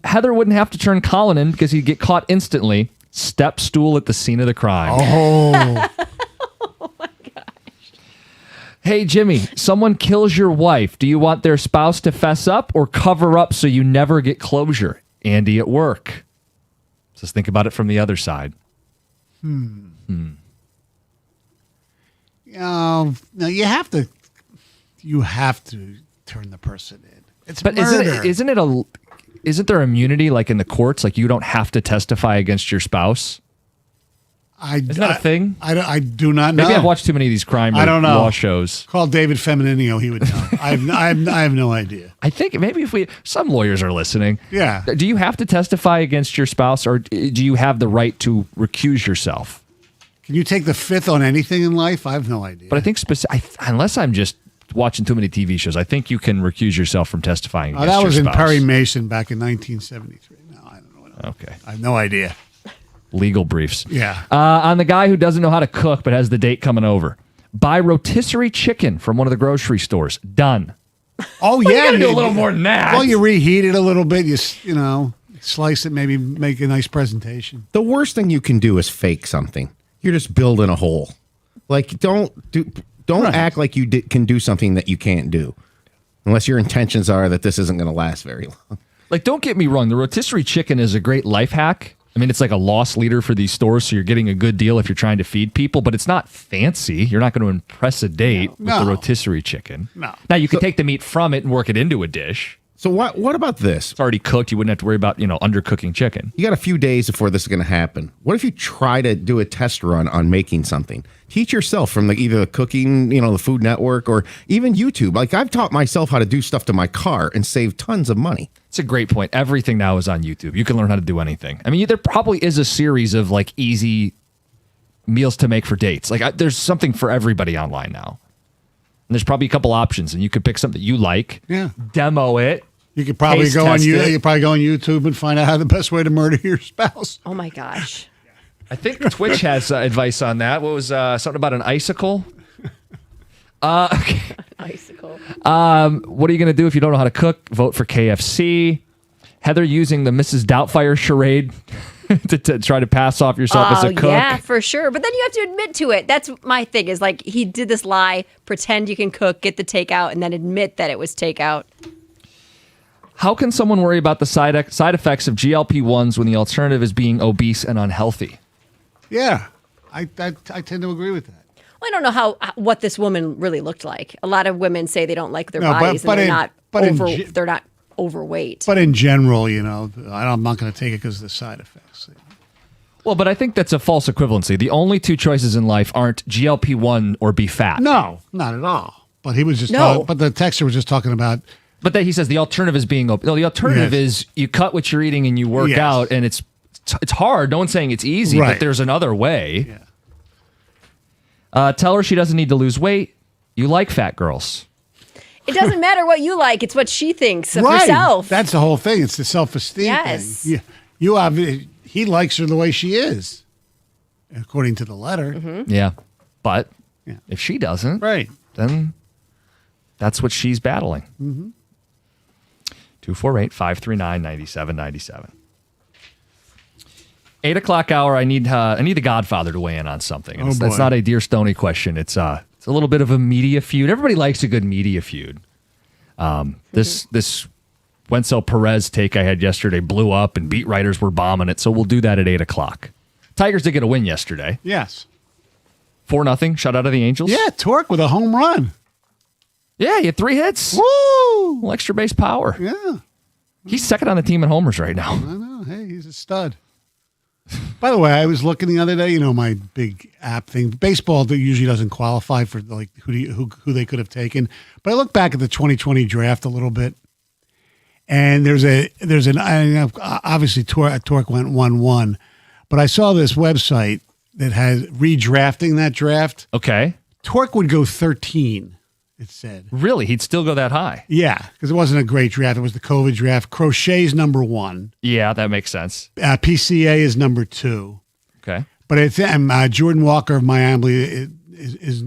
Heather wouldn't have to turn Colin in because he'd get caught instantly. Step stool at the scene of the crime. Oh. Hey, Jimmy, someone kills your wife. Do you want their spouse to fess up or cover up so you never get closure? Andy at work. Just think about it from the other side. No, you have to turn the person in. It's But murder. isn't there immunity like in the courts? Like you don't have to testify against your spouse? Isn't that a thing? I do not know. Maybe I've watched too many of these crime I don't know. law shows. Call David Femininio. He would know. I have no idea. I think maybe some lawyers are listening. Yeah. Do you have to testify against your spouse or do you have the right to recuse yourself? Can you take the fifth on anything in life? I have no idea. But I think unless I'm just watching too many TV shows, I think you can recuse yourself from testifying against that was your in spouse. Perry Mason back in 1973. No, I don't know. Okay. I have no idea. Legal briefs. Yeah. On the guy who doesn't know how to cook but has the date coming over. Buy rotisserie chicken from one of the grocery stores. Done. Oh, yeah. You gotta do a little more than that. Well, you reheat it a little bit. You slice it, maybe make a nice presentation. The worst thing you can do is fake something. You're just building a hole. Like don't act like you can do something that you can't do, unless your intentions are that this isn't going to last very long. Like, don't get me wrong. The rotisserie chicken is a great life hack. I mean, it's like a loss leader for these stores, so you're getting a good deal if you're trying to feed people, but it's not fancy. You're not going to impress a date with the rotisserie chicken. No. Now, you can take the meat from it and work it into a dish. So what about this? It's already cooked. You wouldn't have to worry about, undercooking chicken. You got a few days before this is going to happen. What if you try to do a test run on making something? Teach yourself from either the cooking, the Food Network, or even YouTube. Like I've taught myself how to do stuff to my car and save tons of money. It's a great point. Everything now is on YouTube. You can learn how to do anything. I mean, there probably is a series of easy meals to make for dates. There's something for everybody online now. And there's probably a couple options, and you could pick something that you like. Yeah. Demo it. You could probably Taste go on test you. it. You could probably go on YouTube and find out how the best way to murder your spouse. Oh my gosh. I think Twitch has advice on that. What was something about an icicle? Okay. Icicle. What are you going to do if you don't know how to cook? Vote for KFC. Heather using the Mrs. Doubtfire charade to try to pass off yourself as a cook. Yeah, for sure. But then you have to admit to it. That's my thing is like he did this lie, pretend you can cook, get the takeout, and then admit that it was takeout. How can someone worry about the side effects of GLP-1s when the alternative is being obese and unhealthy? Yeah, I tend to agree with that. Well, I don't know what this woman really looked like. A lot of women say they don't like their No, but- bodies but and in- they're not overweight. But in general, you know, I'm not going to take it because of the side effects. Well, but I think that's a false equivalency. The only two choices in life aren't GLP-1 or be fat. No, not at all. But he was just No. but the texter was just talking about But then he says the alternative is being obese. No, the alternative Yes. is you cut what you're eating and you work Yes. out, and it's hard. No one's saying it's easy, but Right. there's another way. Yeah. Tell her she doesn't need to lose weight. You like fat girls. It doesn't matter what you like; it's what she thinks of right. herself. That's the whole thing. It's the self-esteem Yes. thing. You have he likes her the way she is, according to the letter. Mm-hmm. Yeah. But Yeah. if she doesn't, Right. then that's what she's battling. 248-539-9797. 8 o'clock hour. I need the Godfather to weigh in on something. And Oh, that's boy. not a Dear Stoney question. It's a little bit of a media feud. Everybody likes a good media feud. This Wenzel Perez take I had yesterday blew up, and beat writers were bombing it. So we'll do that at 8 o'clock. Tigers did get a win yesterday, Yes. 4-0 shutout of the Angels. Yeah, Torque with a home run. Yeah, he had 3 hits. Woo! Little extra base power. Yeah. He's second on the team in homers right now. I know. Hey, he's a stud. By the way, I was looking the other day. You know my big app thing. Baseball usually doesn't qualify for like who they could have taken. But I look back at the 2020 draft a little bit, and there's obviously Torque went 1-1, but I saw this website that has redrafting that draft. Okay. Torque would go 13. It said. Really? He'd still go that high? Yeah, because it wasn't a great draft. It was the COVID draft. Crochet's number 1. Yeah, that makes sense. PCA is number 2. Okay. But it's Jordan Walker of Miami is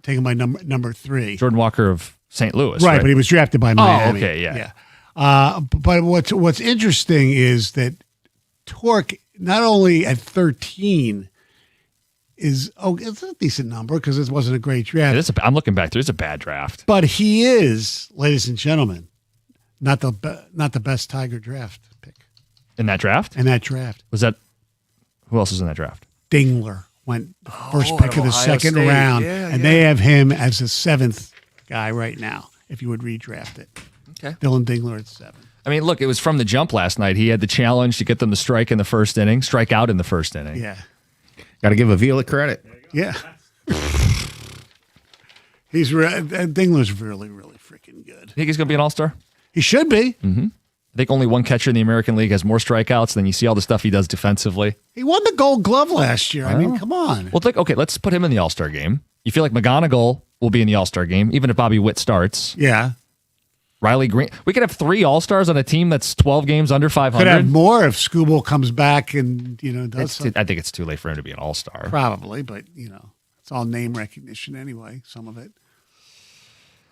taken by number 3. Jordan Walker of St. Louis. Right, but he was drafted by Miami. okay, yeah. But what's interesting is that Torque not only at 13 it's a decent number because it wasn't a great draft. I'm looking back. There's a bad draft. But he is, ladies and gentlemen, not the best Tiger draft pick. In that draft? In that draft, Was that who else was in that draft? Dingler went the first pick of the Ohio second State. round, Yeah, and they have him as the 7th guy right now. If you would redraft it, Okay. Dylan Dingler at 7. I mean, look, it was from the jump last night. He had the challenge to get them to strike in the first inning, strike out in the first inning. Yeah, Got to give Avila credit. yeah. Dingler's really freaking good. Think he's going to be an all-star? He should be. I think only one catcher in the American League has more strikeouts than you see all the stuff he does defensively. He won the Gold Glove last year. I mean, come on. Well, okay, let's put him in the all-star game. You feel like McGonigal will be in the all-star game, even if Bobby Witt starts. Yeah, Riley Green. We could have 3 all-stars on a team that's 12 games under 500. could have more if Skubal comes back and does something. I think it's too late for him to be an all-star. Probably, but it's all name recognition anyway. Some of it.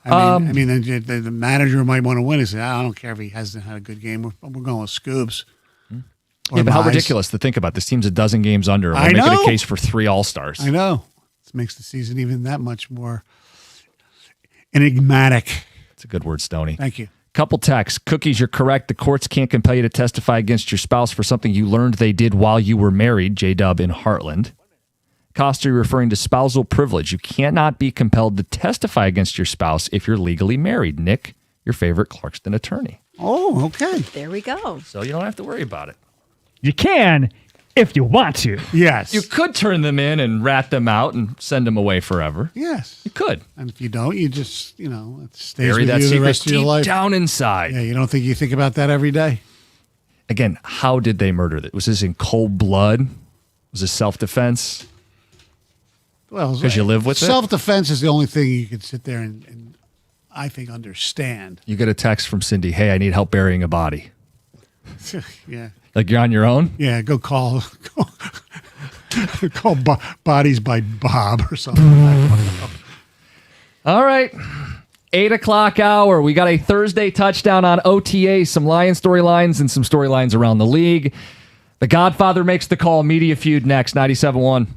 I mean, the manager might want to win. He say, I don't care if he hasn't had a good game. We're going with Scoobs. Yeah, but how ridiculous to think about. This team's a dozen games under. I We're making know. a case for 3 all-stars. I know. This makes the season even that much more enigmatic. It's a good word, Stoney. Thank you. Couple texts. Cookies, you're correct. The courts can't compel you to testify against your spouse for something you learned they did while you were married. J-Dub in Heartland. Costa referring to spousal privilege. You cannot be compelled to testify against your spouse if you're legally married. Nick, your favorite Clarkston attorney. Oh, okay. There we go. So you don't have to worry about it. You can if you want to. Yes. You could turn them in and rat them out and send them away forever. Yes. You could. And if you don't, you just, it stays Bury with that you the secret rest of your deep life. down inside. Yeah, you think about that every day? Again, how did they murder that? Was this in cold blood? Was this self-defense? Well, 'Cause you live with it? Self-defense is the only thing you can sit there and I think understand. You get a text from Cindy, hey, I need help burying a body. Yeah. Like you're on your own? Yeah, go call Bodies by Bob or something. All right. 8 o'clock hour. We got a Thursday touchdown on OTA, some Lion storylines and some storylines around the league. The Godfather makes the call. Media Feud next, 97.1.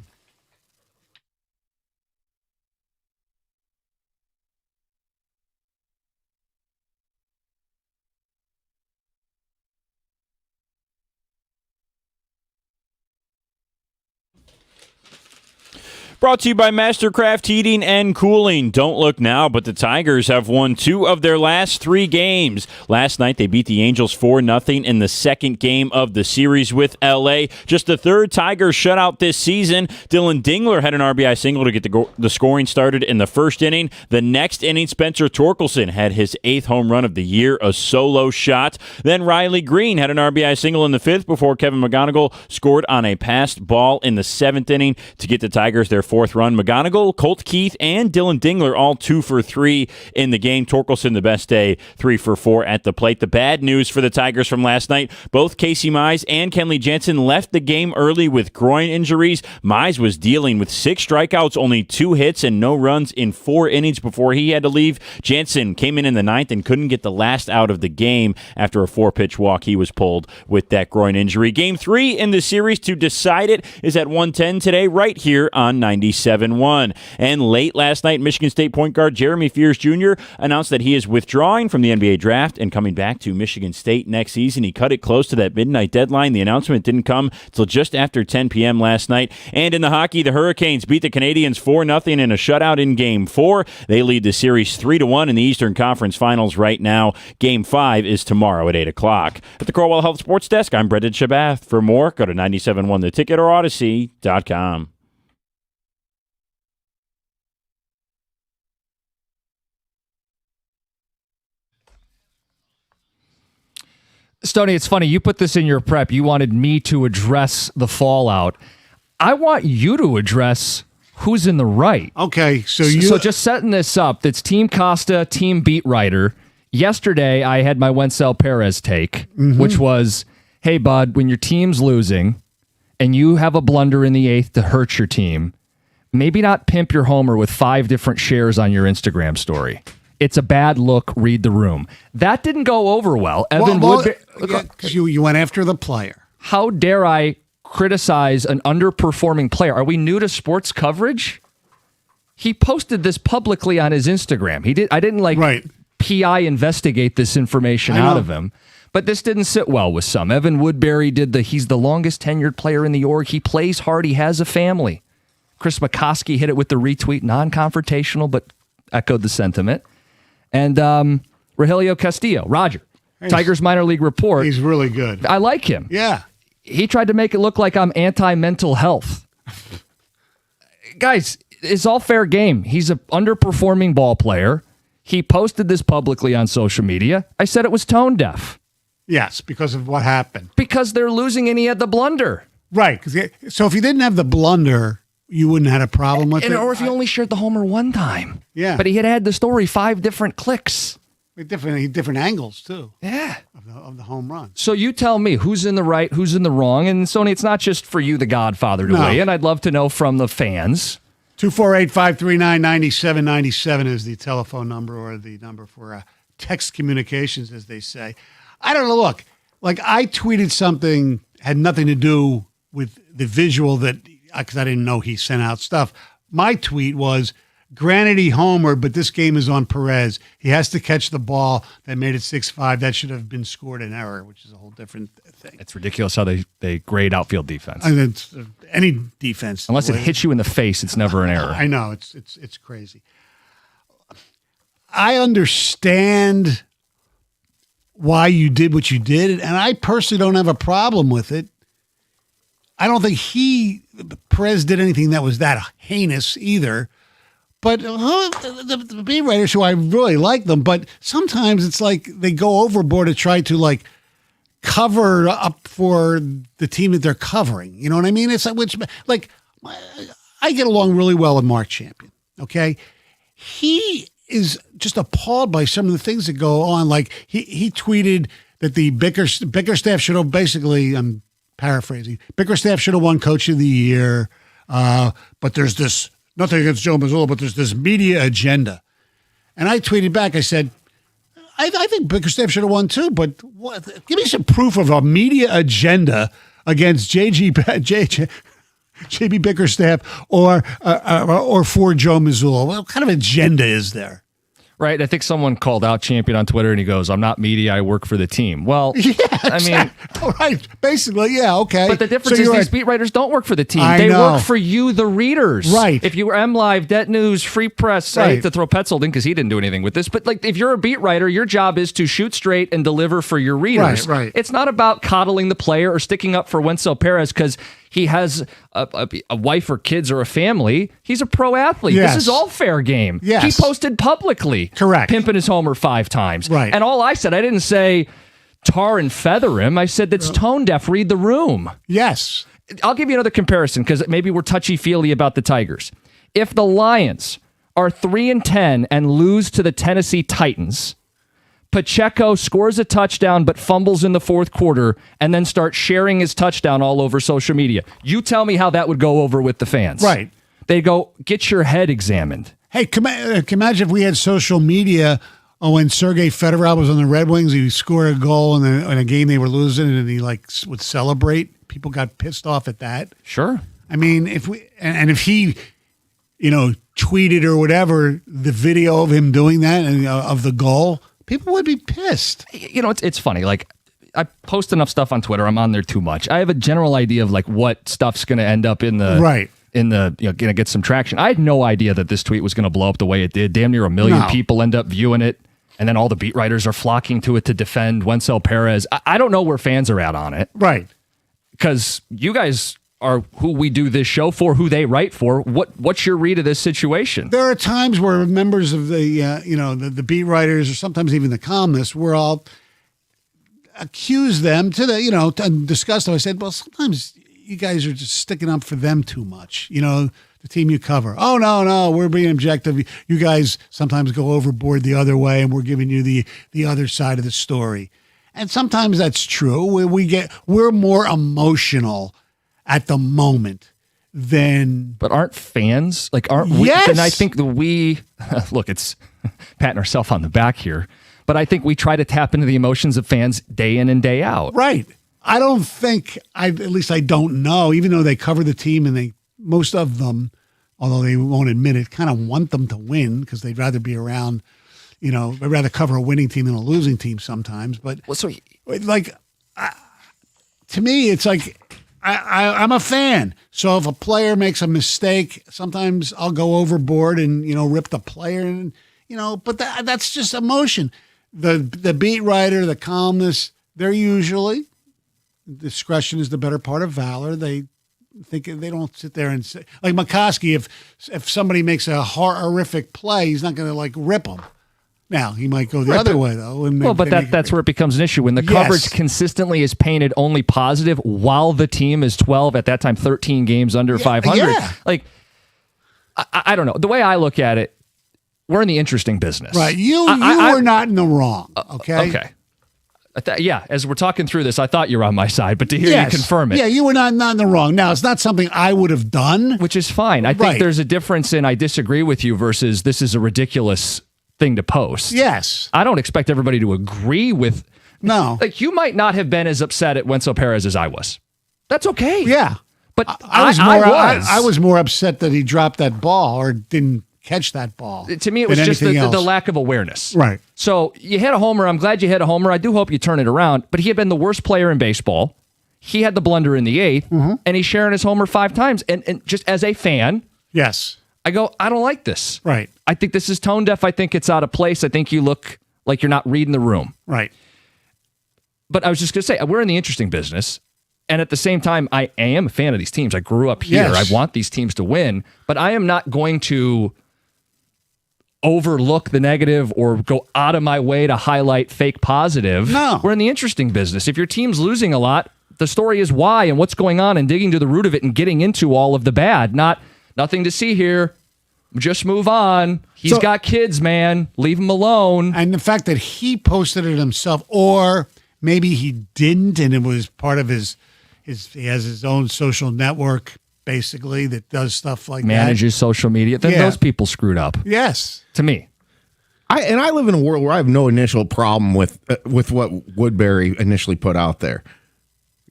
Brought to you by Mastercraft Heating and Cooling. Don't look now, but the Tigers have won 2 of their last 3 games. Last night, they beat the Angels 4-0 in the second game of the series with L.A. Just the third Tigers shutout this season. Dylan Dingler had an RBI single to get the scoring started in the first inning. The next inning, Spencer Torkelson had his 8th home run of the year, a solo shot. Then Riley Green had an RBI single in the 5th before Kevin McGonigal scored on a passed ball in the 7th inning to get the Tigers their 4th run. McGonigal, Colt Keith, and Dylan Dingler all 2 for 3 in the game. Torkelson, the best day, 3 for 4 at the plate. The bad news for the Tigers from last night, both Casey Mize and Kenley Jansen left the game early with groin injuries. Mize was dealing with 6 strikeouts, only 2 hits, and no runs in 4 innings before he had to leave. Jansen came in the 9th and couldn't get the last out of the game after a 4-pitch walk. He was pulled with that groin injury. Game 3 in the series to decide it is at 1:10 today, right here on 97.1. And late last night, Michigan State point guard Jeremy Fears Jr. announced that he is withdrawing from the NBA draft and coming back to Michigan State next season. He cut it close to that midnight deadline. The announcement didn't come until just after 10 p.m. last night. And in the hockey, the Hurricanes beat the Canadiens 4-0 in a shutout in Game 4. They lead the series 3-1 in the Eastern Conference Finals right now. Game 5 is tomorrow at 8 o'clock. At the Corwell Health Sports Desk, I'm Brendan Shabath. For more, go to 97.1theticket or Odyssey.com. Stoney, it's funny. You put this in your prep. You wanted me to address the fallout. I want you to address who's in the right. Okay, so just setting this up. That's Team Costa, Team Beat Writer. Yesterday, I had my Wencel Perez take, which was, hey, bud, when your team's losing and you have a blunder in the 8th to hurt your team, maybe not pimp your homer with 5 different shares on your Instagram story. It's a bad look. Read the room. That didn't go over well. Evan Woodbury. Because you went after the player. How dare I criticize an underperforming player? Are we new to sports coverage? He posted this publicly on his Instagram. I didn't Right. PI investigate this information out of him. But this didn't sit well with some. Evan Woodbury he's the longest tenured player in the org. He plays hard. He has a family. Chris McCoskey hit it with the retweet, non-confrontational, but echoed the sentiment. And Rogelio Castillo, Roger, Tigers minor league report. He's really good. I like him. Yeah. He tried to make it look like I'm anti-mental health. Guys, it's all fair game. He's an underperforming ball player. He posted this publicly on social media. I said it was tone deaf. Yes, because of what happened. Because they're losing and he had the blunder. Right. So if you didn't have the blunder, you wouldn't have had a problem with it. Or if he only shared the homer one time. Yeah. But he had the story 5 different clicks. Different angles, too, Yeah. of the home run. So you tell me who's in the right, who's in the wrong. And Sony, it's not just for you, the Godfather, to weigh in. I'd love to know from the fans. 248-539-9797 is the telephone number or the number for text communications, as they say. I don't know. Look, like I tweeted something, had nothing to do with the visual because I didn't know he sent out stuff. My tweet was, granted he homered, but this game is on Perez. He has to catch the ball that made it 6-5. That should have been scored an error, which is a whole different thing. It's ridiculous how they grade outfield defense. I mean, it's, any defense. Unless it hits you in the face, it's never an error. I know. It's crazy. I understand why you did what you did, and I personally don't have a problem with it. I don't think Perez did anything that was that heinous either. But the beat writers, who I really like them, but sometimes it's like they go overboard to try to like cover up for the team that they're covering. You know what I mean? It's like I get along really well with Mark Champion. Okay. He is just appalled by some of the things that go on. Like he tweeted that the Bickerstaff should have basically, I'm paraphrasing, Bickerstaff should have won Coach of the Year. But there's this, nothing against Joe Mazzulla, but there's this media agenda. And I tweeted back, I said, I think Bickerstaff should have won too, but give me some proof of a media agenda against JB Bickerstaff or for Joe Mazzulla. What kind of agenda is there? Right. I think someone called out Champion on Twitter and he goes, I'm not media, I work for the team. Well, Yeah, I mean, right. Basically, yeah, okay. but the difference is these beat writers don't work for the team. I They know. work for you, the readers. Right. If you were MLive, Det News, Free Press, I Right. hate to throw Petzold in because he didn't do anything with this, but like if you're a beat writer, your job is to shoot straight and deliver for your readers. Right. It's not about coddling the player or sticking up for Wenzel Perez because he has a wife or kids or a family. He's a pro athlete. Yes. This is all fair game. Yes. He posted publicly. Correct. Pimping his homer 5 times. Right. And all I said, I didn't say tar and feather him. I said that's tone deaf. Read the room. Yes. I'll give you another comparison because maybe we're touchy-feely about the Tigers. If the Lions are 3-10 and lose to the Tennessee Titans, Pacheco scores a touchdown but fumbles in the fourth quarter and then starts sharing his touchdown all over social media. You tell me how that would go over with the fans. Right. They go, get your head examined. Hey, can imagine if we had social media when Sergei Fedorov was on the Red Wings, he scored a goal in a game they were losing and he would celebrate. People got pissed off at that. Sure. I mean, if he, tweeted or whatever the video of him doing that and of the goal, people would be pissed. It's funny. Like, I post enough stuff on Twitter. I'm on there too much. I have a general idea of like what stuff's going to end up in the Right. going to get some traction. I had no idea that this tweet was going to blow up the way it did. Damn near 1 million No. people end up viewing it, and then all the beat writers are flocking to it to defend Wenzel Perez. I don't know where fans are at on it Right. because you guys are who we do this show for, who they write for. What's your read of this situation? There are times where members of the beat writers or sometimes even the columnists will all accuse them to discuss them. I said, well, sometimes you guys are just sticking up for them too much. The team you cover. Oh, no, we're being objective. You guys sometimes go overboard the other way and we're giving you the other side of the story. And sometimes that's true. We're more emotional at the moment than. But aren't fans aren't we? Yes. And I think that we look. It's patting ourselves on the back here, but I think we try to tap into the emotions of fans day in and day out. Right. I don't think at least I don't know, even though they cover the team and most of them, although they won't admit it, kind of want them to win because they'd rather be around, they'd rather cover a winning team than a losing team sometimes. But Well, so to me, it's like I'm a fan. So if a player makes a mistake, sometimes I'll go overboard and, rip the player and, but that's just emotion. The beat writer, the columnist, they're usually discretion is the better part of valor. They think they don't sit there and say, like McCoskey, if somebody makes a horrific play, he's not going to rip them. Now he might go the other way though. And but that's where it becomes an issue when the coverage consistently is painted only positive while the team is 12 at that time, 13 games under 500. Yeah. Like, I don't know. The way I look at it, we're in the interesting business, right. You were not in the wrong. Okay. Okay. As we're talking through this, I thought you were on my side, but to hear you confirm it. Yeah, you were not in the wrong. Now, it's not something I would have done. Which is fine. I think Right. there's a difference in I disagree with you versus this is a ridiculous thing to post. Yes. I don't expect everybody to agree with. No. Like, you might not have been as upset at Wenzel Perez as I was. That's okay. Yeah. But I was more upset that he dropped that ball or didn't catch that ball. To me, it was than just anything the else. lack of awareness. Right. So you hit a homer. I'm glad you hit a homer. I do hope you turn it around. But he had been the worst player in baseball. He had the blunder in the 8th, and he's sharing his homer 5 times. And just as a fan, Yes. I go, I don't like this. Right. I think this is tone deaf. I think it's out of place. I think you look like you're not reading the room. Right. But I was just going to say, we're in the interesting business. And at the same time, I am a fan of these teams. I grew up here. Yes. I want these teams to win. But I am not going to overlook the negative or go out of my way to highlight fake positive. No. We're in the interesting business. If your team's losing a lot, the story is why and what's going on and digging to the root of it and getting into all of the bad, not Nothing to see here. Just move on. He's So- got kids, man. Leave him alone. And the fact that he posted it himself, or maybe he didn't, and it was part of his he has his own social network basically that does stuff like Manages social media. Then Yeah. those people screwed up. that. Yes. To me. I live in a world where I have no initial problem with what Woodbury initially put out there.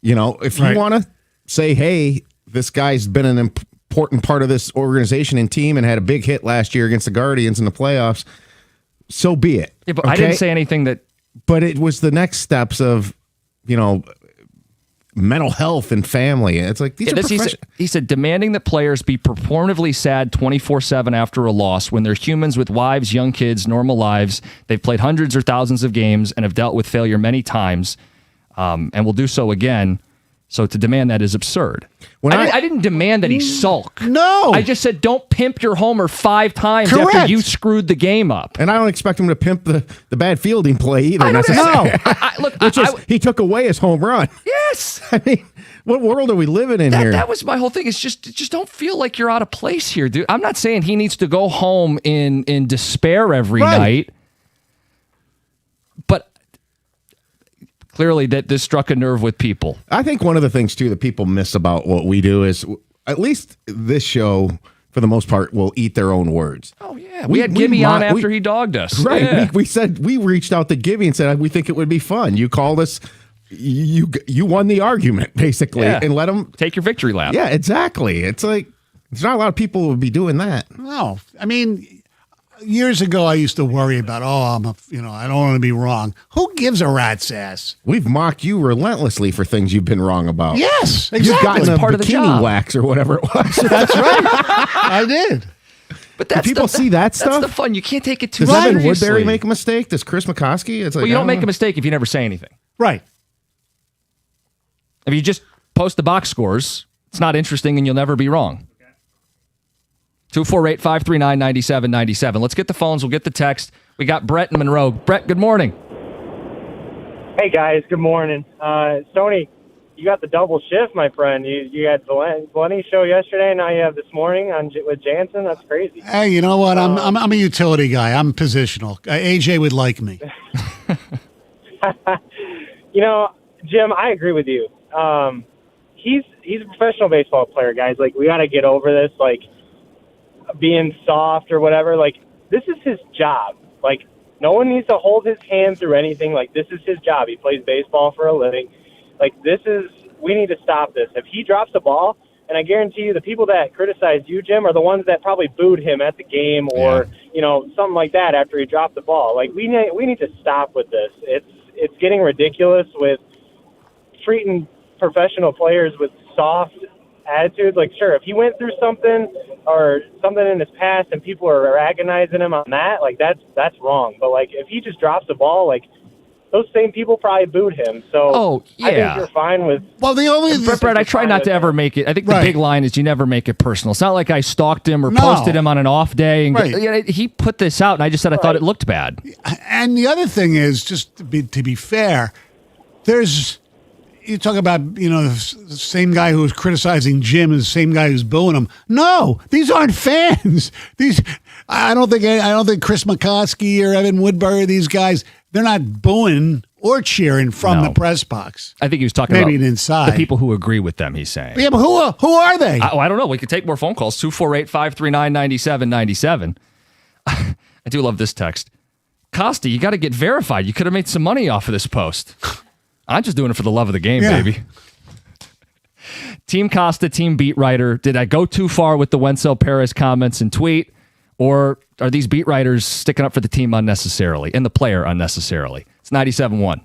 You know, if you Right. want to say, hey, this guy's been an important part of this organization and team and had a big hit last year against the Guardians in the playoffs, so be it. Yeah, but I Okay? didn't say anything that. But it was the next steps of, mental health and family. It's like these are He said demanding that players be performatively sad 24/7 after a loss when they're humans with wives, young kids, normal lives. They've played hundreds or thousands of games and have dealt with failure many times, and will do so again. So to demand that is absurd. I didn't demand that he sulk. No. I just said don't pimp your homer 5 times after Correct. you screwed the game up. And I don't expect him to pimp the bad fielding play either. I don't necessarily. Look, Which is, he took away his home run. yes. I mean, what world are we living in here? That was my whole thing. It's just don't feel like you're out of place here, dude. I'm not saying he needs to go home in despair every Right. night, but clearly that this struck a nerve with people. I think one of the things too that people miss about what we do is at least this show, for the most part, will eat their own words. Oh yeah, we had Gibby on after he dogged us. Right. Yeah. We said we reached out to Gibby and said we think it would be fun. You called us. You won the argument basically, Yeah. and let them Take your victory lap. Yeah, exactly. It's like there's not a lot of people who would be doing that. No. I mean, years ago I used to worry about, I don't want to be wrong. Who gives a rat's ass? We've mocked you relentlessly for things you've been wrong about. Yes, You've exactly. gotten It's a part of the bikini job. wax or whatever it was. That's right. I did. But that's people see that stuff? That's the fun. You can't take it too Does Evan seriously. Woodbury make a mistake? Does Chris McCoskey? It's like Well, you I don't make a know. mistake if you never say anything. Right. If you just post the box scores, it's not interesting and you'll never be wrong. 248-539-9797. Let's get the phones. We'll get the text. We got Brett in Monroe. Brett, good morning. Hey guys, good morning. Stoney, you got the double shift, my friend. You had Valenti's show yesterday, and now you have this morning with Jansen. That's crazy. Hey, you know what? I'm a utility guy. I'm positional. AJ would like me. Jim, I agree with you. He's a professional baseball player, guys. Like, we got to get over this, like, being soft or whatever. Like, this is his job. Like, no one needs to hold his hand through anything. Like, this is his job. He plays baseball for a living. Like, we need to stop this. If he drops the ball, and I guarantee you the people that criticized you, Jim, are the ones that probably booed him at the game or, something like that after he dropped the ball. Like, we need to stop with this. It's getting ridiculous with treating professional players with soft attitudes. Like, sure, if he went through something or something in his past and people are agonizing him on that, like, that's wrong. But, like, if he just drops the ball, like, those same people probably booed him. So I think yeah. you're fine with. Well, the only Brett, I try not to ever make it. I think the Right. big line is you never make it personal. It's not like I stalked him or No. posted him on an off day. And Right. he put this out, and I just said I thought it looked bad. And the other thing is, just to be fair, you talk about, the same guy who was criticizing Jim is the same guy who's booing him. No, these aren't fans. I don't think Chris McCoskey or Evan Woodbury, these guys, they're not booing or cheering from No. the press box. I think he was talking Maybe about inside. the people who agree with them, he's saying. Yeah, but who are they? I don't know. We could take more phone calls. 248-539-9797. I do love this text. Costa, you got to get verified. You could have made some money off of this post. I'm just doing it for the love of the game, Yeah. baby. Team Costa, team beat writer. Did I go too far with the Wenzel Perez comments and tweet? Or are these beat writers sticking up for the team unnecessarily and the player unnecessarily? It's 97.1.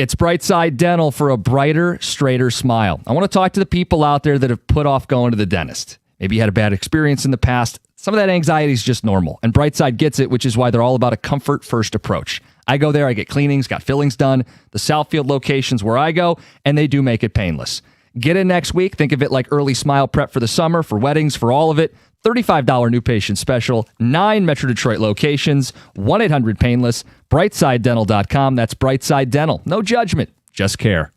It's Brightside Dental for a brighter, straighter smile. I want to talk to the people out there that have put off going to the dentist. Maybe you had a bad experience in the past. Some of that anxiety is just normal, and Brightside gets it, which is why they're all about a comfort-first approach. I go there, I get cleanings, got fillings done. The Southfield location's where I go, and they do make it painless. Get in next week. Think of it like early smile prep for the summer, for weddings, for all of it. $35 new patient special, 9 Metro Detroit locations, 1-800-PAINLESS, BrightsideDental.com. That's Brightside Dental. No judgment, just care.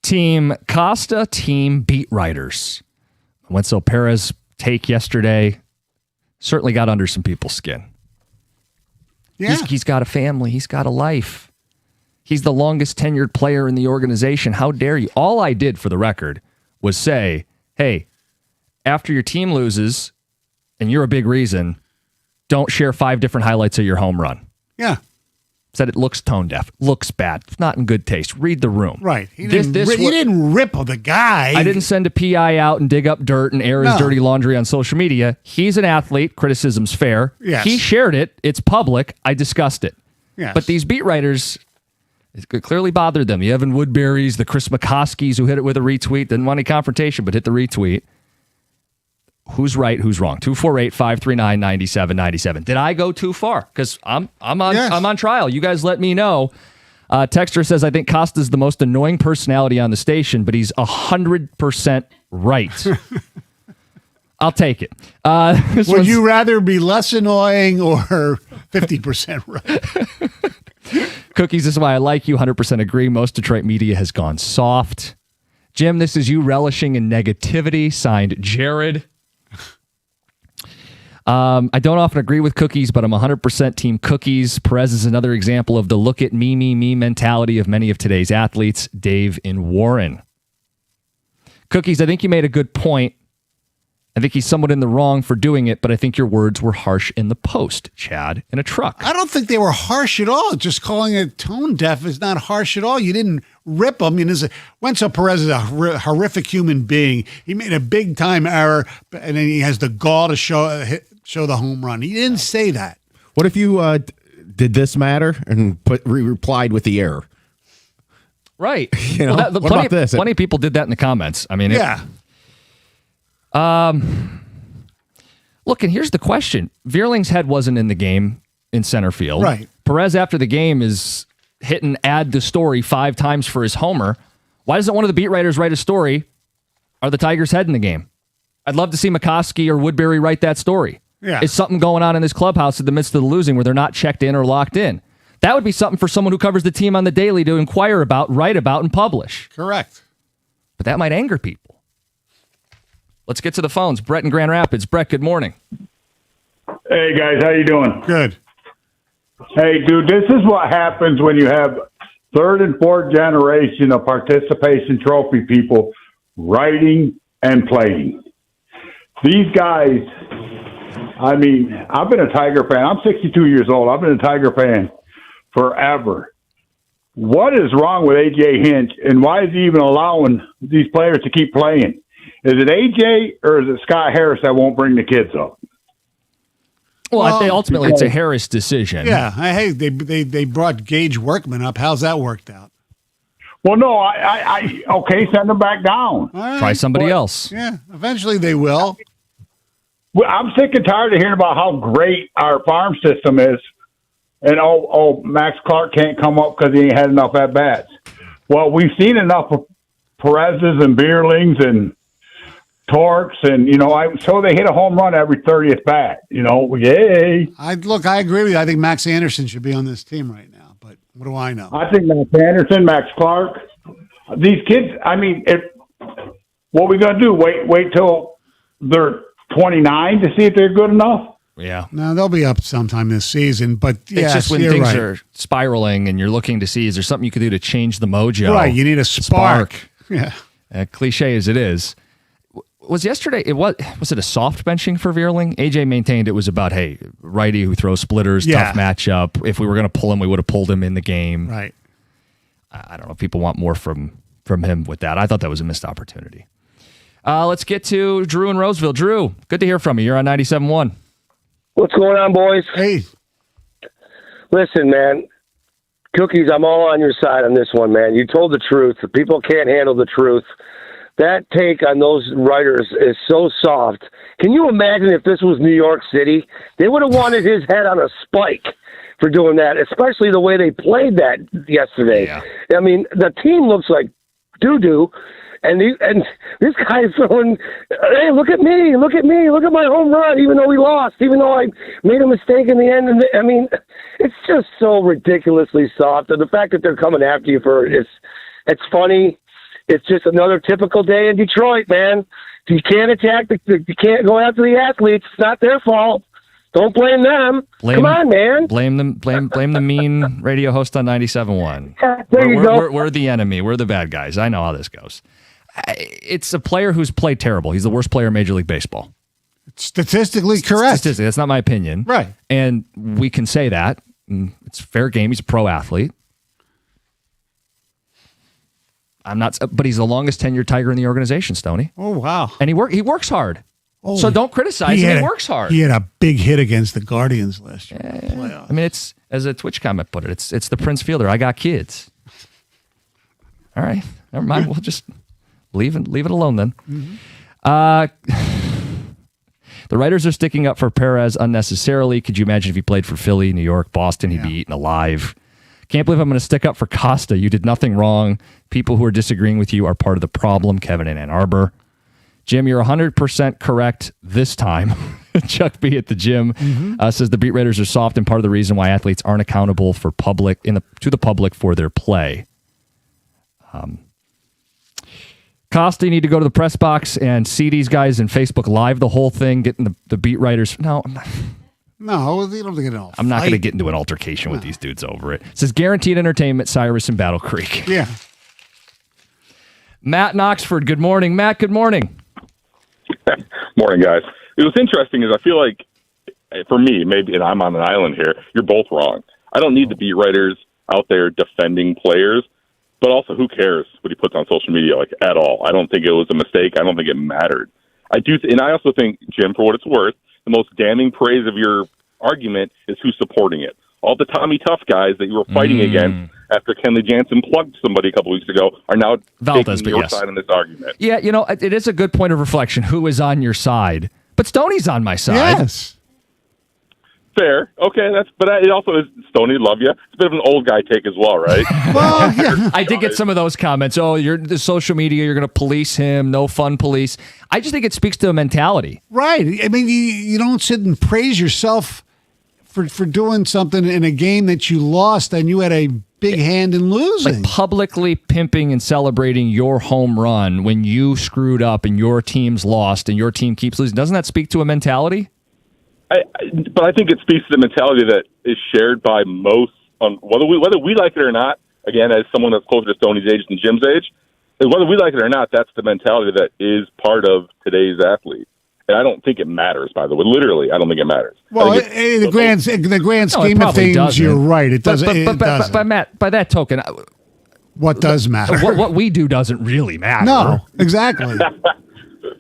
Team Costa, team beat writers. Wenzel Perez take yesterday certainly got under some people's skin. Yeah. He's got a family. He's got a life. He's the longest tenured player in the organization. How dare you? All I did, for the record, was say, hey, after your team loses, and you're a big reason, don't share 5 different highlights of your home run. Yeah. Said it looks tone deaf, looks bad. It's not in good taste. Read the room. Right. He didn't rip the guy. I didn't send a PI out and dig up dirt and air his dirty laundry on social media. He's an athlete. Criticism's fair. Yes. He shared it. It's public. I discussed it. Yes. But these beat writers, it clearly bothered them. The Evan Woodburys, the Chris McCoskies who hit it with a retweet. Didn't want any confrontation, but hit the retweet. Who's right? Who's wrong? 248-539-9797. Did I go too far? Because I'm on trial. You guys let me know. Texter says, I think Costa's the most annoying personality on the station, but he's 100% right. I'll take it. Would you rather be less annoying or 50% right? Cookies, this is why I like you. 100% agree. Most Detroit media has gone soft. Jim, this is you relishing in negativity. Signed, Jared. I don't often agree with Cookies, but I'm 100% team Cookies. Perez is another example of the look at me mentality of many of today's athletes. Dave in Warren. Cookies, I think you made a good point. I think he's somewhat in the wrong for doing it, but I think your words were harsh in the post, Chad, in a truck. I don't think they were harsh at all. Just calling it tone deaf is not harsh at all. You didn't rip him. Wenzel Perez is a horrific human being. He made a big time error, and then he has the gall to show the home run. He didn't say that. What if you did this matter and replied with the error? Right. You know, what about this? Plenty of people did that in the comments. I mean, yeah. Look, and here's the question. Veerling's head wasn't in the game in center field. Right. Perez, after the game, is hitting add the story 5 times for his homer. Why doesn't one of the beat writers write a story? Are the Tigers' head in the game? I'd love to see McCoskey or Woodbury write that story. Yeah. Is something going on in this clubhouse in the midst of the losing where they're not checked in or locked in? That would be something for someone who covers the team on the daily to inquire about, write about, and publish. Correct. But that might anger people. Let's get to the phones. Brett in Grand Rapids. Brett, good morning. Hey, guys. How you doing? Good. Hey, dude, this is what happens when you have 3rd and 4th generation of participation trophy people writing and playing. These guys, I mean, I've been a Tiger fan. I'm 62 years old. I've been a Tiger fan forever. What is wrong with A.J. Hinch, and why is he even allowing these players to keep playing? Is it A.J. or is it Scott Harris that won't bring the kids up? Well, I think ultimately it's a Harris decision. Yeah. Hey, they brought Gage Workman up. How's that worked out? Well, no, okay, send them back down. All right. Try somebody else. Yeah, eventually they will. Well, I'm sick and tired of hearing about how great our farm system is. And, Max Clark can't come up because he ain't had enough at-bats. Well, we've seen enough of Perez's and Beerlings and Torques, and so they hit a home run every 30th bat. Yay! I agree with you. I think Max Anderson should be on this team right now. But what do I know? I think Max Anderson, Max Clark, these kids. I mean, what are we gonna do? Wait till they're 29 to see if they're good enough? Yeah. No, they'll be up sometime this season. But it's just when things are spiraling and you're looking to see, is there something you could do to change the mojo? Right. You need a spark. Yeah. Cliche as it is. was yesterday, was it a soft benching for Vierling? AJ maintained it was about, hey, righty who throws splitters, tough matchup. If we were going to pull him, we would have pulled him in the game. Right. I don't know if people want more from him with that. I thought that was a missed opportunity. Let's get to Drew in Roseville. Drew, good to hear from you. You're on 97.1. What's going on, boys? Hey. Listen, man. Cookies, I'm all on your side on this one, man. You told the truth. The people can't handle the truth. That take on those writers is so soft. Can you imagine if this was New York City? They would have wanted his head on a spike for doing that, especially the way they played that yesterday. Yeah. I mean, the team looks like doo-doo. And this guy's throwing, hey, look at me, look at my home run, even though we lost, even though I made a mistake in the end. And I mean, it's just so ridiculously soft. And the fact that they're coming after you it's funny. It's just another typical day in Detroit, man. You can't attack, you can't go after the athletes. It's not their fault. Don't blame them. Come on, man. Blame them. Blame the mean radio host on 97.1. There you go. We're the enemy. We're the bad guys. I know how this goes. It's a player who's played terrible. He's the worst player in Major League Baseball. Statistically correct. Statistically, that's not my opinion. Right. And we can say that. It's fair game. He's a pro athlete. I'm not, but he's the longest tenured Tiger in the organization, Stoney. Oh, wow. And he works hard. Oh, so don't criticize him. He works hard. He had a big hit against the Guardians last year. I mean, it's, as a Twitch comment put it, it's the Prince Fielder. I got kids. All right. Never mind. We'll just leave it alone then. The writers are sticking up for Perez unnecessarily. Could you imagine if he played for Philly, New York, Boston? He'd be eaten alive. Can't believe I'm going to stick up for Costa. You did nothing wrong. People who are disagreeing with you are part of the problem. Kevin in Ann Arbor. Jim, you're 100% correct this time. Chuck B at the gym says the beat writers are soft and part of the reason why athletes aren't accountable for to the public for their play. Costa, you need to go to the press box and see these guys in Facebook Live the whole thing, getting the beat writers. No, you don't get it all. I'm not going to get into an altercation with these dudes over it. It says guaranteed entertainment, Cyrus and Battle Creek. Yeah. Matt in Oxford, good morning. Matt, good morning. Morning, guys. It was interesting is I feel like, for me, maybe, and I'm on an island here, you're both wrong. I don't need the beat writers out there defending players, but also who cares what he puts on social media, like, at all. I don't think it was a mistake. I don't think it mattered. And I also think, Jim, for what it's worth, the most damning praise of your argument is who's supporting it. All the Tommy Tough guys that you were fighting against after Kenley Jansen plugged somebody a couple weeks ago are now taking your side in this argument. Yeah, it is a good point of reflection. Who is on your side? But Stoney's on my side. Yes. Fair. Okay, it also is Stoney, love you. It's a bit of an old guy take as well, right? Well, yeah. I did get some of those comments. Oh, the social media, you're going to police him. No fun police. I just think it speaks to a mentality. Right. I mean, you don't sit and praise yourself for doing something in a game that you lost and you had a big hand in losing. Like publicly pimping and celebrating your home run when you screwed up and your team's lost and your team keeps losing. Doesn't that speak to a mentality? But I think it speaks to the mentality that is shared by most, whether we like it or not. Again, as someone that's closer to Stoney's age than Jim's age, whether we like it or not, that's the mentality that is part of today's athlete. And I don't think it matters, by the way. Literally, I don't think it matters. Well, in the grand scheme of things, doesn't. you're right. It doesn't. But Matt, by that token, what does matter? What we do doesn't really matter. No, exactly.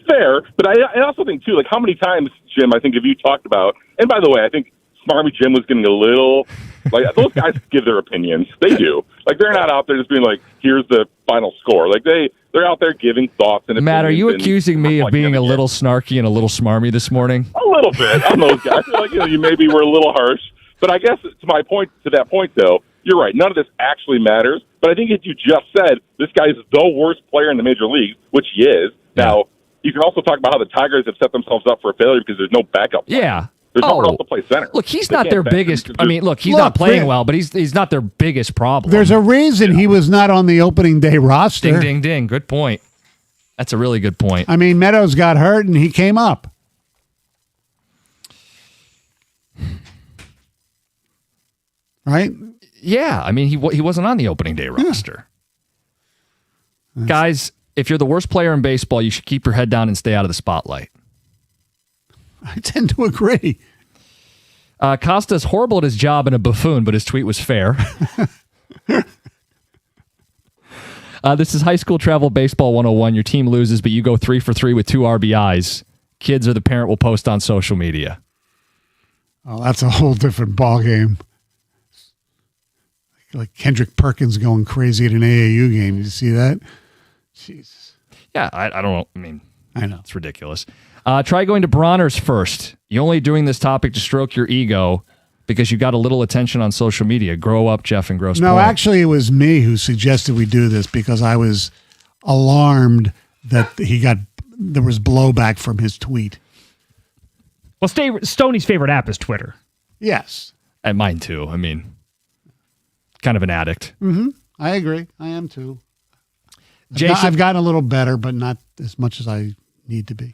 Fair, but I also think, too, like how many times, Jim, I think if you talked about, and by the way, I think Smarmy Jim was getting a little, like, those guys give their opinions. They do. Like, they're not out there just being like, here's the final score. Like, they're out there giving thoughts and opinions. Matt, are you accusing me of being a little snarky and a little smarmy this morning? A little bit on those guys. Like, you maybe were a little harsh. But I guess to that point, though, you're right. None of this actually matters. But I think if you just said this guy's the worst player in the major leagues, which he is, now you can also talk about how the Tigers have set themselves up for a failure because there's no backup player. Yeah. There's no one else to play center. Look, he's not their biggest. I mean, he's not playing well, but he's not their biggest problem. There's a reason he was not on the opening day roster. Ding, ding, ding. Good point. That's a really good point. I mean, Meadows got hurt and he came up. Right? Yeah. I mean, he wasn't on the opening day roster. Guys, if you're the worst player in baseball, you should keep your head down and stay out of the spotlight. I tend to agree. Costa's horrible at his job and a buffoon, but his tweet was fair. This is high school travel baseball 101. Your team loses, but you go 3 for 3 with 2 RBIs. Kids or the parent will post on social media. Oh, that's a whole different ballgame. Like Kendrick Perkins going crazy at an AAU game. Did you see that? Jesus. Yeah, I don't know. I mean, I know. it's ridiculous. Try going to Bronner's first. You're only doing this topic to stroke your ego because you got a little attention on social media. Grow up, Jeff and Gross No, Point. actually, it was me who suggested we do this because I was alarmed that there was blowback from his tweet. Well, Stoney's favorite app is Twitter. Yes. And mine too. I mean, kind of an addict. I agree. I am too. Jason, I've gotten a little better, but not as much as I need to be.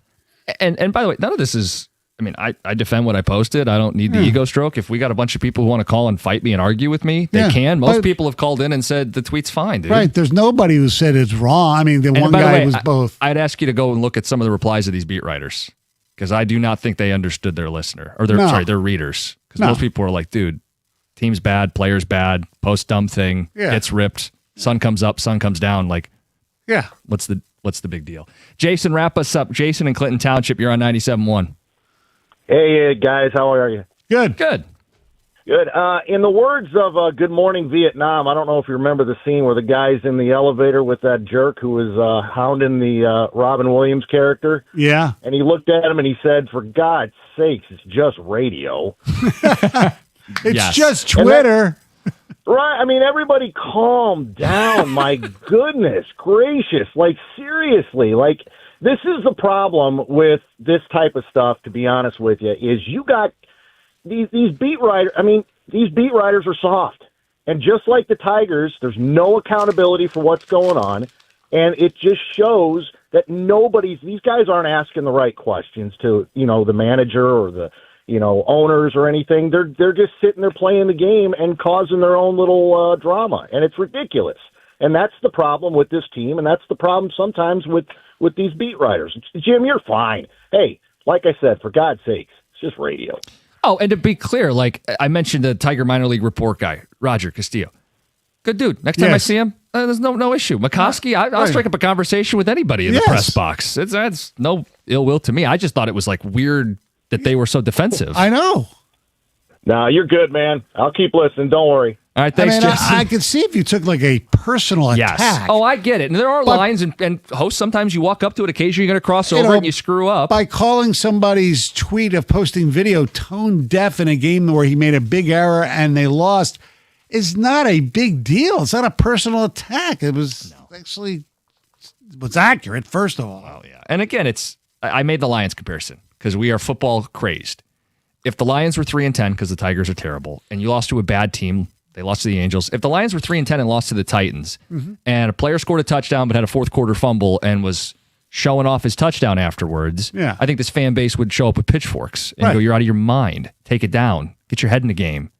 and by the way, none of this is, I mean, I defend what I posted. I don't need the ego stroke. If we got a bunch of people who want to call and fight me and argue with me, they can. Most people have called in and said the tweet's fine, dude. Right. There's nobody who said it's wrong. I mean, the And one by the guy way, was both. I'd ask you to go and look at some of the replies of these beat writers because I do not think they understood their listener or their readers. Because most people are like, dude, team's bad, player's bad, post dumb thing, gets ripped, sun comes up, sun comes down. Like, Yeah. what's the big deal? Jason, wrap us up. Jason in Clinton Township, you're on 97.1. Hey, guys, how are you? Good. Good. Good. In the words of Good Morning Vietnam, I don't know if you remember the scene where the guy's in the elevator with that jerk who was hounding the Robin Williams character. Yeah. And he looked at him and he said, for God's sakes, it's just radio. It's just Twitter. Right. I mean, everybody calm down. My goodness gracious. Like, seriously. Like, this is the problem with this type of stuff, to be honest with you, is you got these beat writers. I mean, these beat writers are soft. And just like the Tigers, there's no accountability for what's going on. And it just shows that these guys aren't asking the right questions to, the manager or the, owners or anything. They're just sitting there playing the game and causing their own little drama. And it's ridiculous. And that's the problem with this team. And that's the problem sometimes with these beat writers. Jim, you're fine. Hey, like I said, for God's sakes, it's just radio. Oh, and to be clear, like I mentioned the Tiger minor league report guy, Roger Castillo. Good dude. Next time I see him, there's no issue. McCoskey, I'll strike up a conversation with anybody in the press box. That's no ill will to me. I just thought it was like weird that they were so defensive. I know. No, you're good, man. I'll keep listening. Don't worry. All right, thanks, Jason. I could see if you took like a personal attack. Oh, I get it. And there are lines and hosts, sometimes you walk up to it, occasionally you're going to cross over and you screw up. By calling somebody's tweet of posting video tone deaf in a game where he made a big error and they lost is not a big deal. It's not a personal attack. It was actually was accurate, first of all. Oh, yeah. And again, I made the Lions comparison because we are football crazed. If the Lions were 3-10 because the Tigers are terrible and you lost to a bad team, they lost to the Angels. If the Lions were 3-10 and lost to the Titans and a player scored a touchdown but had a fourth quarter fumble and was showing off his touchdown afterwards, I think this fan base would show up with pitchforks and go, you're out of your mind. Take it down. Get your head in the game.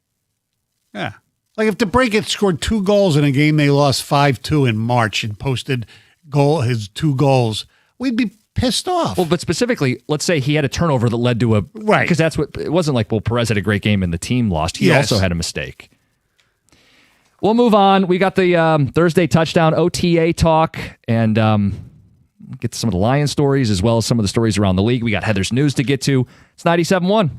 Yeah. Like if DeBrincat scored 2 goals in a game they lost 5-2 in March and posted his 2 goals, we'd be pissed off. Well, but specifically, let's say he had a turnover that led to because that's what it wasn't like. Well, Perez had a great game and the team lost. He also had a mistake. We'll move on. We got the Thursday touchdown OTA talk and get to some of the Lions stories as well as some of the stories around the league. We got Heather's news to get to. It's 97.1.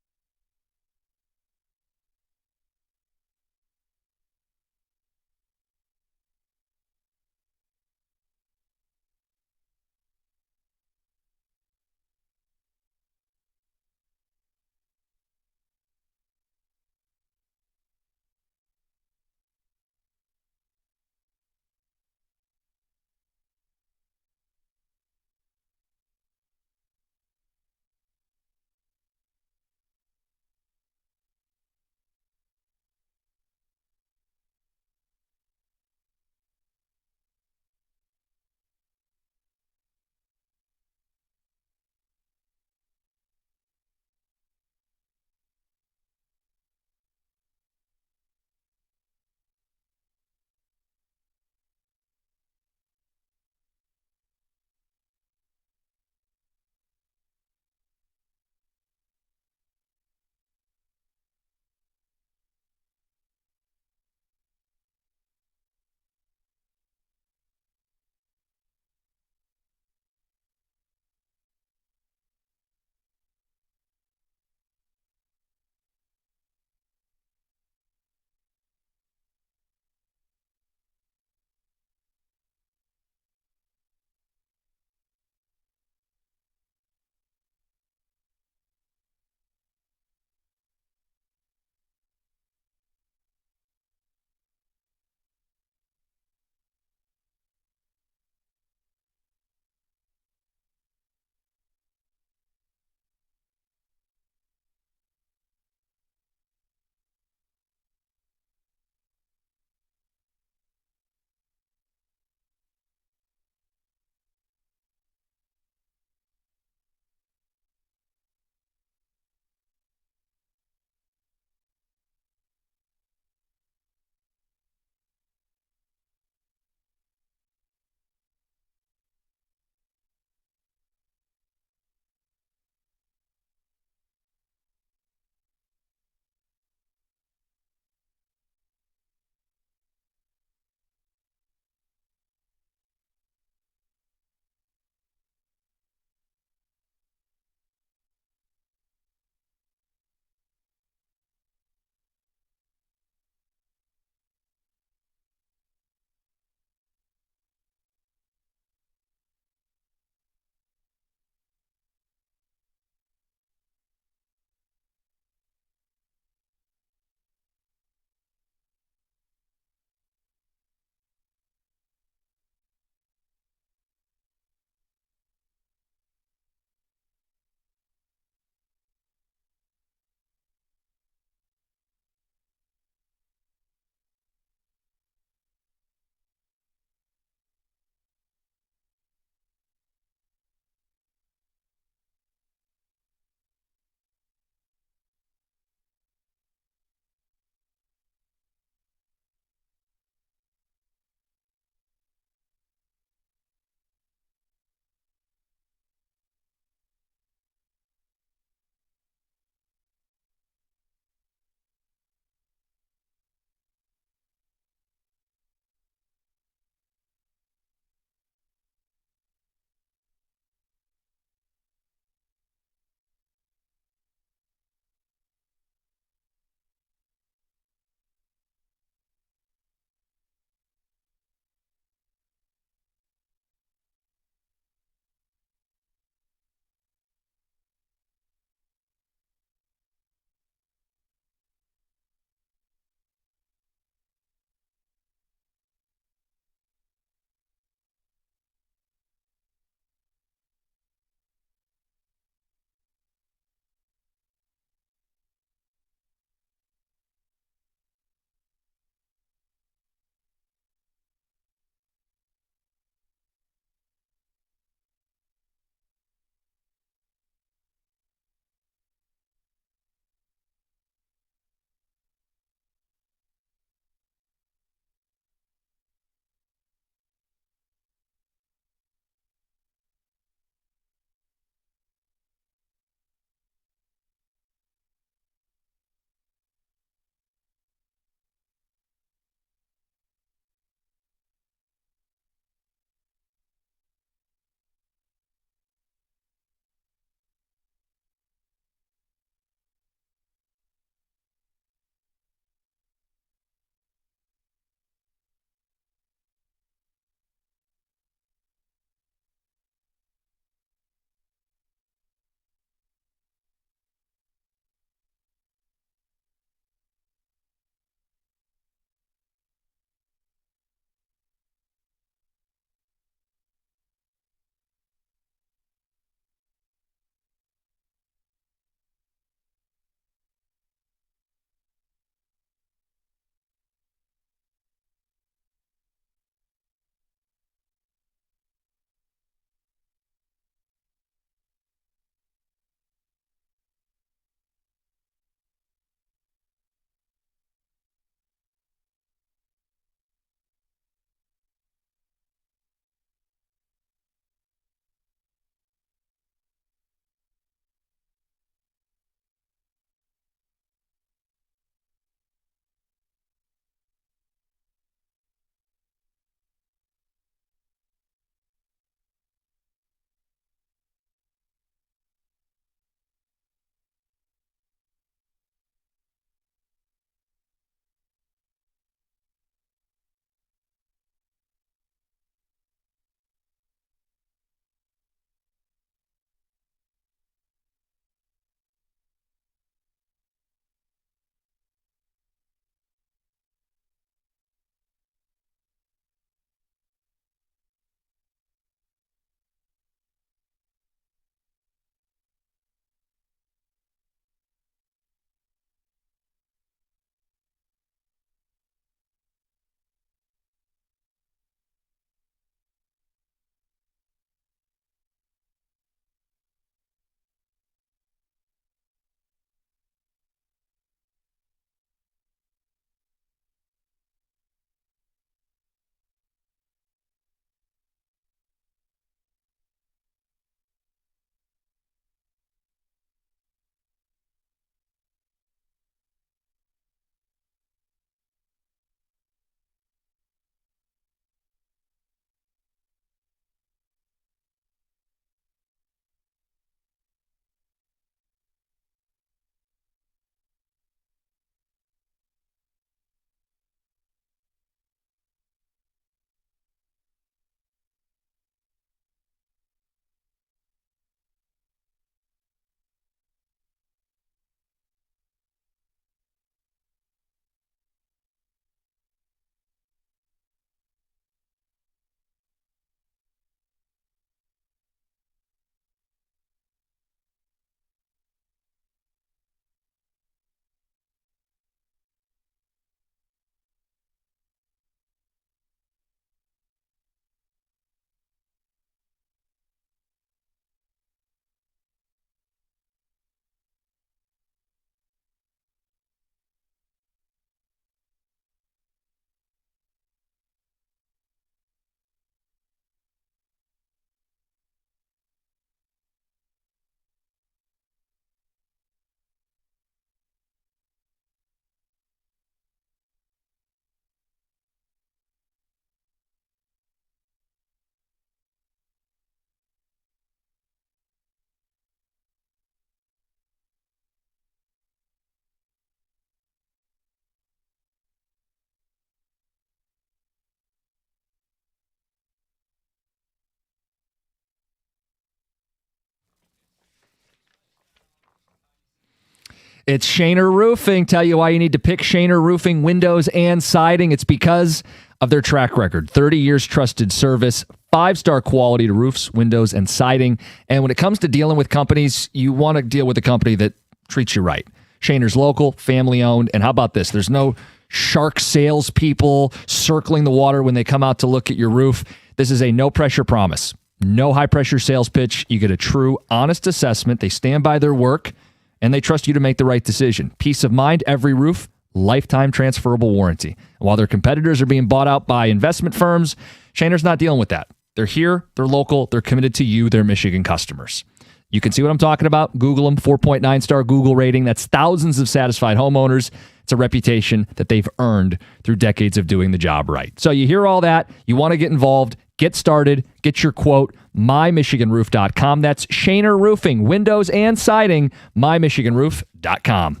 It's Shaner Roofing. Tell you why you need to pick Shaner Roofing windows and siding. It's because of their track record. 30 years trusted service, 5-star quality to roofs, windows, and siding. And when it comes to dealing with companies, you want to deal with a company that treats you right. Shaner's local, family owned. And how about this? There's no shark salespeople circling the water when they come out to look at your roof. This is a no pressure promise. No high pressure sales pitch. You get a true, honest assessment. They stand by their work and they trust you to make the right decision. Peace of mind, every roof, lifetime transferable warranty. And while their competitors are being bought out by investment firms, Shaner's not dealing with that. They're here, they're local, they're committed to you, their Michigan customers. You can see what I'm talking about. Google them, 4.9 star Google rating. That's thousands of satisfied homeowners. It's a reputation that they've earned through decades of doing the job right. So you hear all that. You want to get involved. Get started. Get your quote. MyMichiganRoof.com. That's Shaner Roofing, windows and siding. MyMichiganRoof.com.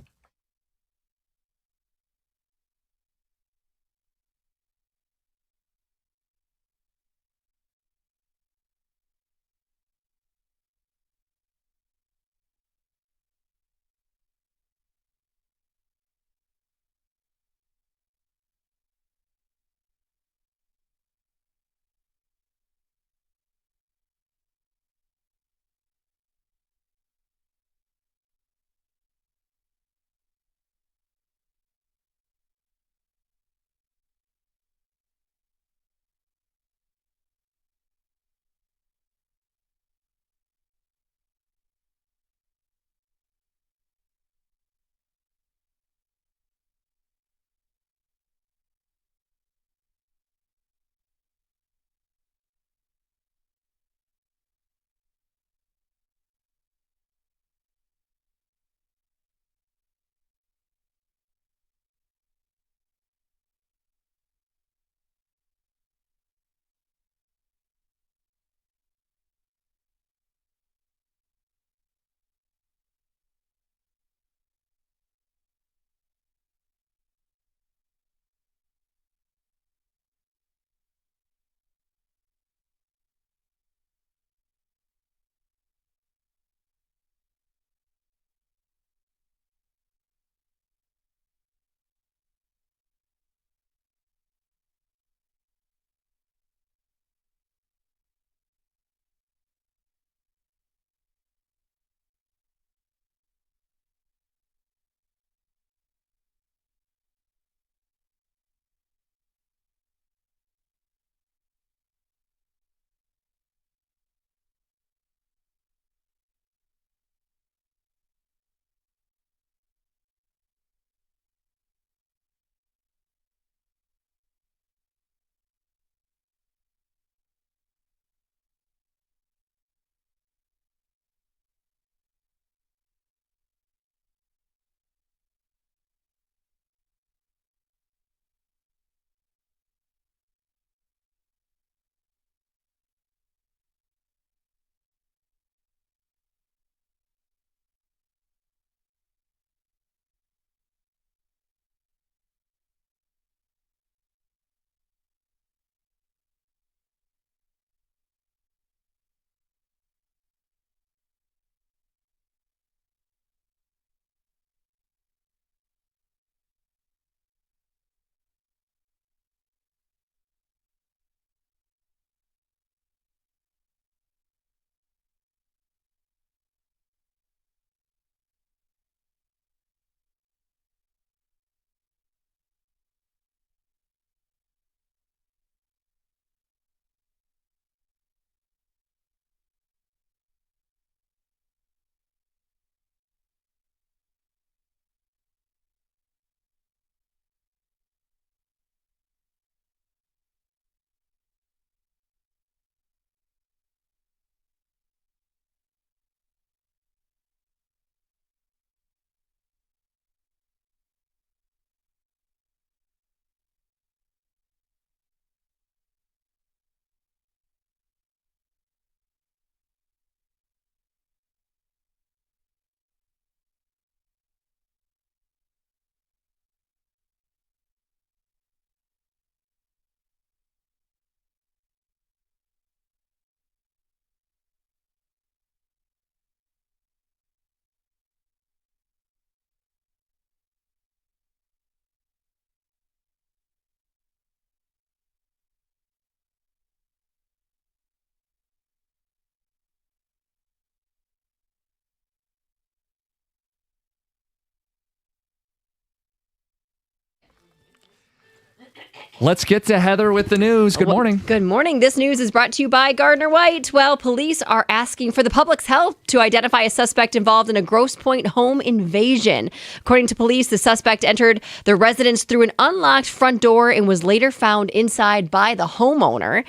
Let's get to Heather with the news. Good morning. Good morning. This news is brought to you by Gardner White. Well, police are asking for the public's help to identify a suspect involved in a Grosse Pointe home invasion. According to police, the suspect entered the residence through an unlocked front door and was later found inside by the homeowner.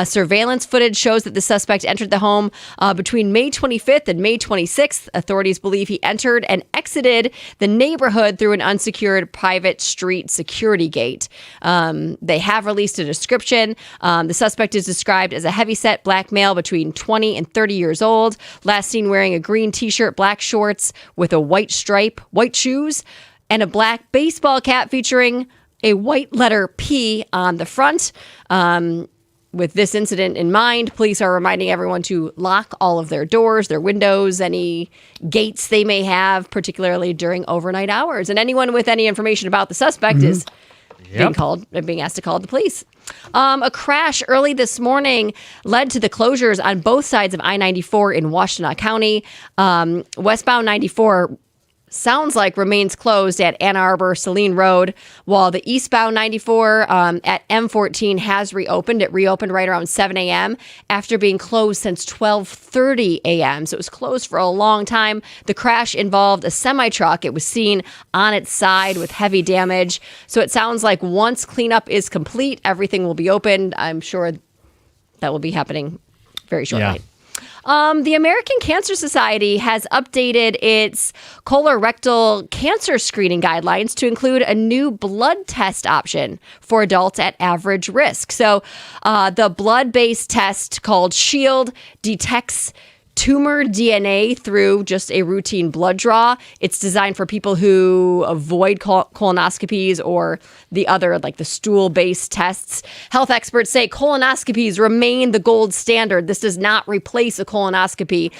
Surveillance footage shows that the suspect entered the home between May 25th and May 26th. Authorities believe he entered and exited the neighborhood through an unsecured private street security gate. They have released a description. The suspect is described as a heavyset black male between 20 and 30 years old. Last seen wearing a green t-shirt, black shorts with a white stripe, white shoes, and a black baseball cap featuring a white letter P on the front. With this incident in mind, police are reminding everyone to lock all of their doors, their windows, any gates they may have, particularly during overnight hours. And anyone with any information about the suspect is being asked to call the police. A crash early this morning led to the closures on both sides of I-94 in Washtenaw County. Westbound 94 sounds like remains closed at Ann Arbor Saline Road, while the eastbound 94 at M14 has reopened. It reopened right around 7 a.m. after being closed since 12:30 a.m. So it was closed for a long time. The crash involved a semi-truck. It was seen on its side with heavy damage. So it sounds like once cleanup is complete, everything will be opened. I'm sure that will be happening very shortly. Yeah. The American Cancer Society has updated its colorectal cancer screening guidelines to include a new blood test option for adults at average risk. So the blood-based test called SHIELD detects tumor DNA through just a routine blood draw. It's designed for people who avoid colonoscopies or the other, like the stool-based tests. Health experts say colonoscopies remain the gold standard. This does not replace a colonoscopy.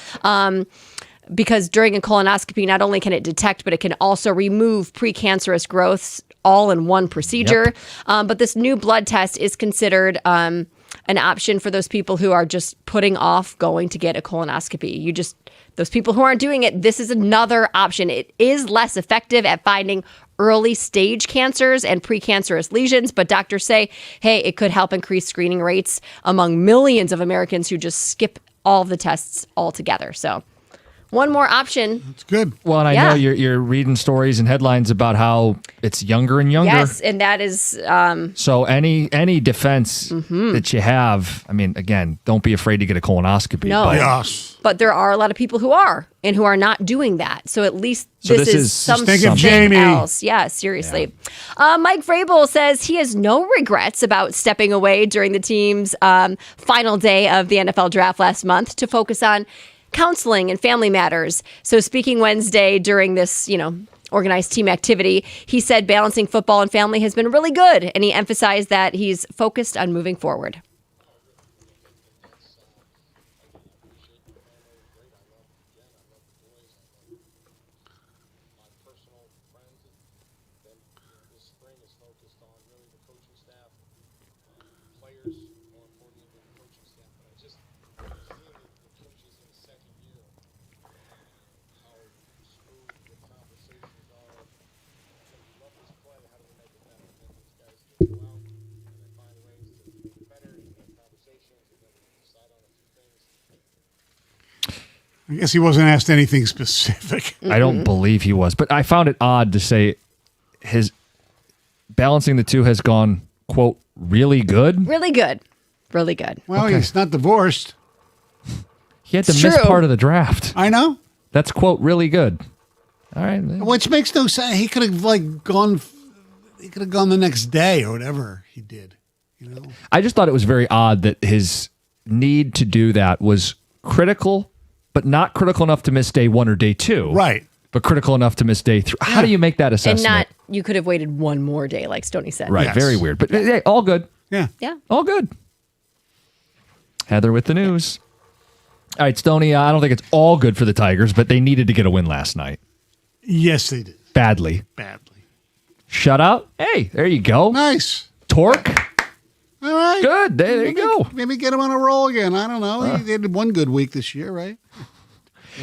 Because during a colonoscopy, not only can it detect, but it can also remove precancerous growths all in one procedure. But this new blood test is considered an option for those people who are just putting off going to get a colonoscopy. Those people who aren't doing it, this is another option. It is less effective at finding early stage cancers and precancerous lesions, but doctors say, hey, it could help increase screening rates among millions of Americans who just skip all the tests altogether. So one more option. It's good. Well, and I know you're reading stories and headlines about how it's younger and younger. Yes, and that is... So any defense that you have, I mean, again, don't be afraid to get a colonoscopy. No. But Yes. But there are a lot of people who are and who are not doing that. So at least this is think of something Jamie. else. Yeah, seriously. Mike Vrabel says he has no regrets about stepping away during the team's final day of the NFL draft last month to focus on counseling and family matters. So speaking Wednesday during this, organized team activity, he said balancing football and family has been really good. And he emphasized that he's focused on moving forward. I guess he wasn't asked anything specific. I don't believe he was, but I found it odd to say his balancing the two has gone, quote, really good. Really good. Really good. Well, he's not divorced. He had to It's miss true. part of the draft. I know. That's, quote, really good. All right. Which makes no sense. He could have gone. He could have gone the next day or whatever he did. I just thought it was very odd that his need to do that was critical, but not critical enough to miss day 1 or day 2. Right. But critical enough to miss day 3. How do you make that assessment? And you could have waited one more day, like Stoney said. Right. Yes. Very weird. But hey, all good. Yeah. Yeah. All good. Heather with the news. All right, Stoney, I don't think it's all good for the Tigers, but they needed to get a win last night. Yes, they did. Badly. Shutout? Hey, there you go. Nice. Torque? All right. Good. There you go. Maybe get him on a roll again. I don't know. He did one good week this year, right?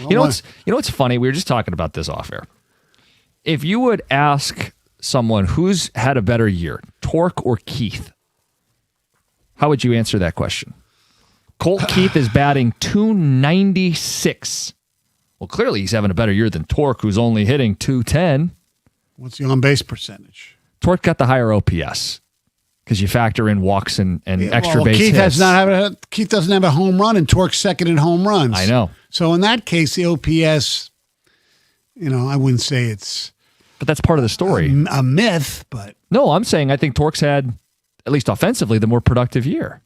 You know what's funny? We were just talking about this off air. If you would ask someone who's had a better year, Torque or Keith, how would you answer that question? Colt Keith is batting .296. Well, clearly he's having a better year than Torque, who's only hitting .210. What's the on-base percentage? Torque got the higher OPS because you factor in walks and extra base Keith hits. Keith doesn't have a home run, and Torque's second in home runs. I know. So in that case, the OPS, I wouldn't say it's But that's part of the story. a myth, but No, I'm saying I think Torque's had, at least offensively, the more productive year.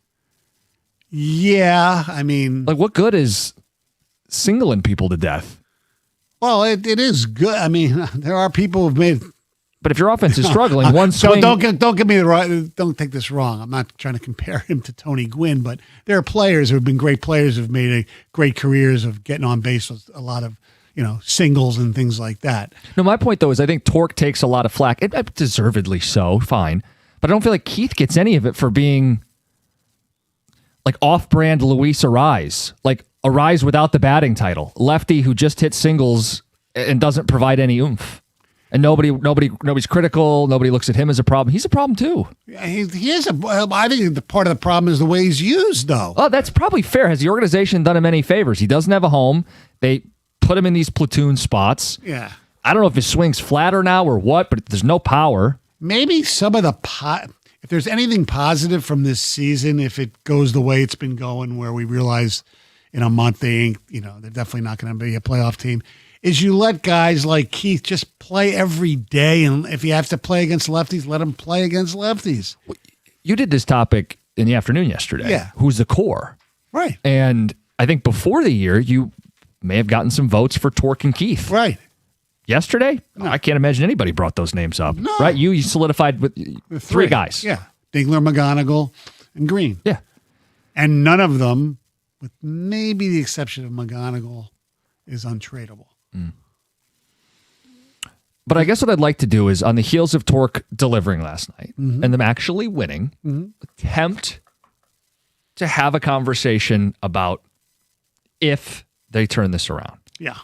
yeah, I mean, Like, what good is singling people to death? well, it is good. I mean, there are people who've made. But if your offense is struggling, one So swing... don't get me the right. Don't take this wrong. I'm not trying to compare him to Tony Gwynn, but there are players who have been great players who've made great careers of getting on base with a lot of singles and things like that. No, my point, though, is I think Torque takes a lot of flack. Deservedly so, fine. But I don't feel like Keith gets any of it for being like off-brand Luis Arise. Like Arise without the batting title. Lefty who just hits singles and doesn't provide any oomph. And nobody's critical. Nobody looks at him as a problem. He's a problem, too. He is I think the part of the problem is the way he's used, though. Oh, that's probably fair. Has the organization done him any favors? He doesn't have a home. They put him in these platoon spots. Yeah. I don't know if his swing's flatter now or what, but there's no power. Maybe some of the if there's anything positive from this season, if it goes the way it's been going, where we realize in a month they ain't, they're definitely not going to be a playoff team, is you let guys like Keith just play every day, and if you have to play against lefties, let them play against lefties. You did this topic in the afternoon yesterday. Yeah. Who's the core? Right. And I think before the year, you may have gotten some votes for Torque and Keith. Right. Yesterday, I can't imagine anybody brought those names up. No. Right? You solidified with three guys. Yeah. Dingler, McGonigal, and Green. Yeah. And none of them, with maybe the exception of McGonigal, is untradeable. But I guess what I'd like to do is, on the heels of Torque delivering last night and them actually winning, attempt to have a conversation about if they turn this around. Yeah.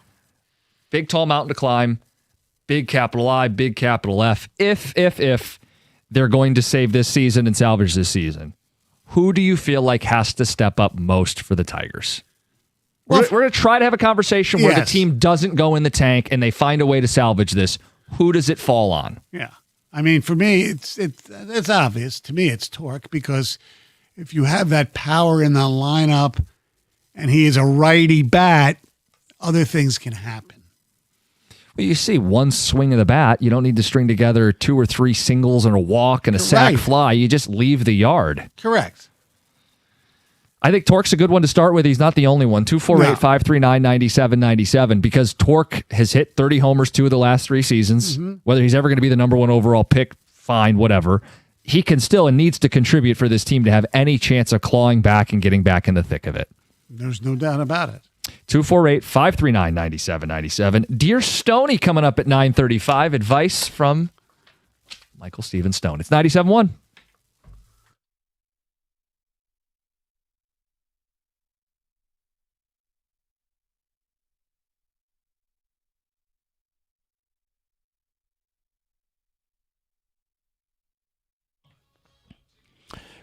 Big, tall mountain to climb, big capital I, big capital F. If they're going to save this season and salvage this season, who do you feel like has to step up most for the Tigers? We're going to try to have a conversation where the team doesn't go in the tank and they find a way to salvage this. Who does it fall on? Yeah. I mean, for me, it's obvious. To me, it's Torque, because if you have that power in the lineup and he is a righty bat, other things can happen. Well, you see one swing of the bat. You don't need to string together 2 or 3 singles and a walk and a sac fly. You just leave the yard. Correct. I think Torque's a good one to start with. He's not the only one. 248-539-9797, because Torque has hit 30 homers 2 of the last 3 seasons. Whether he's ever going to be the number 1 overall pick, fine, whatever. He can still and needs to contribute for this team to have any chance of clawing back and getting back in the thick of it. There's no doubt about it. 248-539-9797. Dear Stoney coming up at 9:35. Advice from Michael Steven Stone. It's 97.1.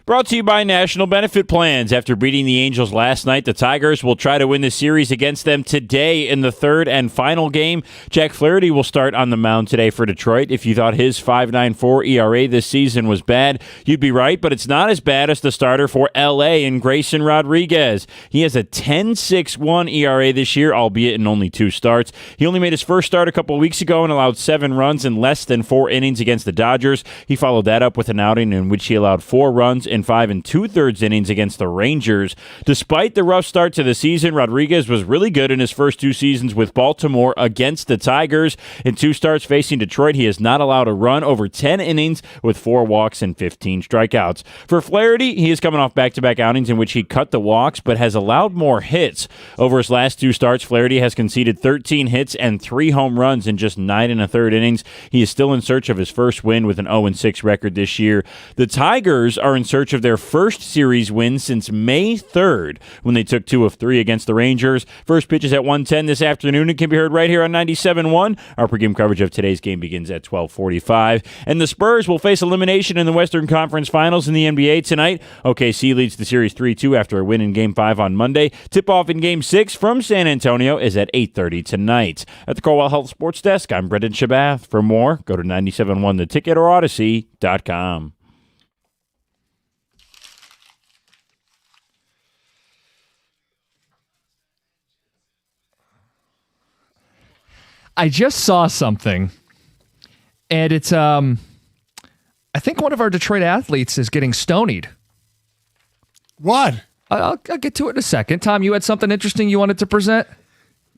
Brought to you by National Benefit Plans. After beating the Angels last night, the Tigers will try to win the series against them today in the third and final game. Jack Flaherty will start on the mound today for Detroit. If you thought his 5.94 ERA this season was bad, you'd be right, but it's not as bad as the starter for L.A. in Grayson Rodriguez. He has a 10.61 ERA this year, albeit in only 2 starts. He only made his first start a couple of weeks ago and allowed 7 runs in less than 4 innings against the Dodgers. He followed that up with an outing in which he allowed 4 runs in 5 2/3 innings against the Rangers. Despite the rough start to the season, Rodriguez was really good in his first 2 seasons with Baltimore against the Tigers. In 2 starts facing Detroit, he has not allowed a run over 10 innings with 4 walks and 15 strikeouts. For Flaherty, he is coming off back-to-back outings in which he cut the walks but has allowed more hits. Over his last 2 starts, Flaherty has conceded 13 hits and 3 home runs in just 9 1/3 innings. He is still in search of his first win with an 0-6 record this year. The Tigers are in search search of their first series win since May 3rd when they took 2 of 3 against the Rangers. First pitch is at 1:10 this afternoon and can be heard right here on 97.1. Our pregame coverage of today's game begins at 12:45. And the Spurs will face elimination in the Western Conference Finals in the NBA tonight. OKC leads the series 3-2 after a win in Game 5 on Monday. Tip-off in Game 6 from San Antonio is at 8:30 tonight. At the Corewell Health Sports Desk, I'm Brendan Shabath. For more, go to 97.1 The Ticket or Odyssey.com. I just saw something, and it's I think one of our Detroit athletes is getting stonied. What? I'll get to it in a second. Tom, you had something interesting you wanted to present?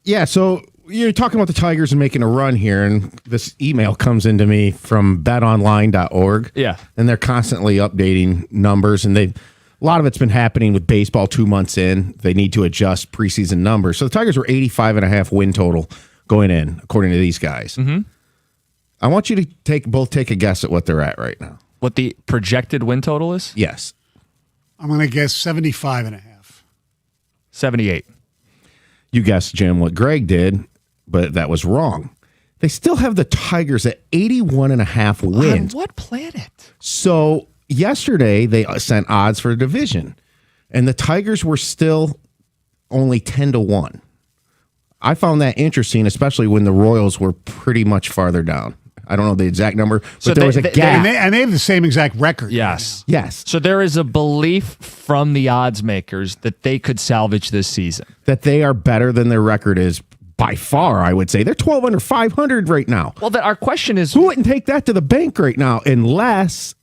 Yeah, so you're talking about the Tigers and making a run here, and this email comes into me from betonline.org. Yeah. And they're constantly updating numbers, and a lot of it's been happening with baseball 2 months in. They need to adjust preseason numbers. So the Tigers were 85.5 win total going in, according to these guys. Mm-hmm. I want you to take a guess at what they're at right now. What the projected win total is? Yes. I'm going to guess 75.5. 78. You guessed, Jim, what Greg did, but that was wrong. They still have the Tigers at 81.5 wins. On what planet? So yesterday they sent odds for the division, and the Tigers were still only 10-1. I found that interesting, especially when the Royals were pretty much farther down. I don't know the exact number, but there was a gap. And they have the same exact record. Yes. Yes. So there is a belief from the odds makers that they could salvage this season. That they are better than their record is by far, I would say. They're 12 under 500 right now. Well, our question is, who wouldn't take that to the bank right now unless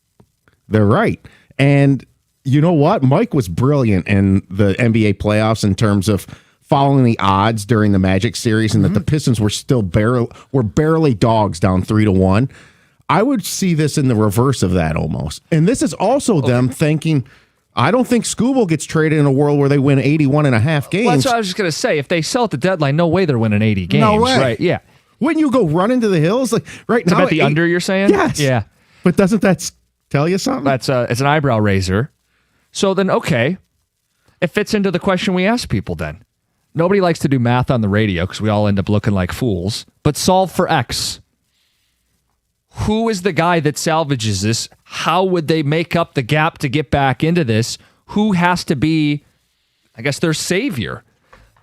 they're right? And you know what? Mike was brilliant in the NBA playoffs in terms of following the odds during the Magic series, and that the Pistons were still barely dogs down 3-1. I would see this in the reverse of that almost. And this is also them thinking, I don't think Scooble gets traded in a world where they win 81.5 games. Well, that's what I was just going to say. If they sell at the deadline, no way they're winning 80 games. No way. Right? Yeah. Wouldn't you go run into the hills? Like right It's now, about the under, you're saying? Yes. Yeah. But doesn't that tell you something? It's an eyebrow raiser. So then, okay, it fits into the question we ask people then. Nobody likes to do math on the radio because we all end up looking like fools. But solve for X. Who is the guy that salvages this? How would they make up the gap to get back into this? Who has to be, I guess, their savior?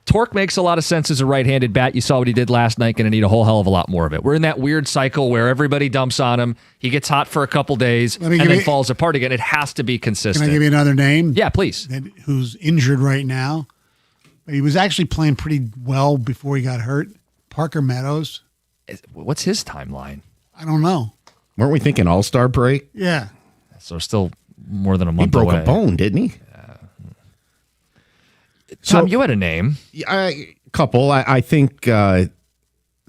Torque makes a lot of sense as a right-handed bat. You saw what he did last night. Going to need a whole hell of a lot more of it. We're in that weird cycle where everybody dumps on him. He gets hot for a couple days and then falls apart again. It has to be consistent. Can I give you another name? Yeah, please. Who's injured right now? But he was actually playing pretty well before he got hurt. Parker Meadows. What's his timeline? I don't know. Weren't we thinking All-Star break? Yeah. So still more than a month He broke away. a bone, didn't he? Tom, you had a name. A couple. I think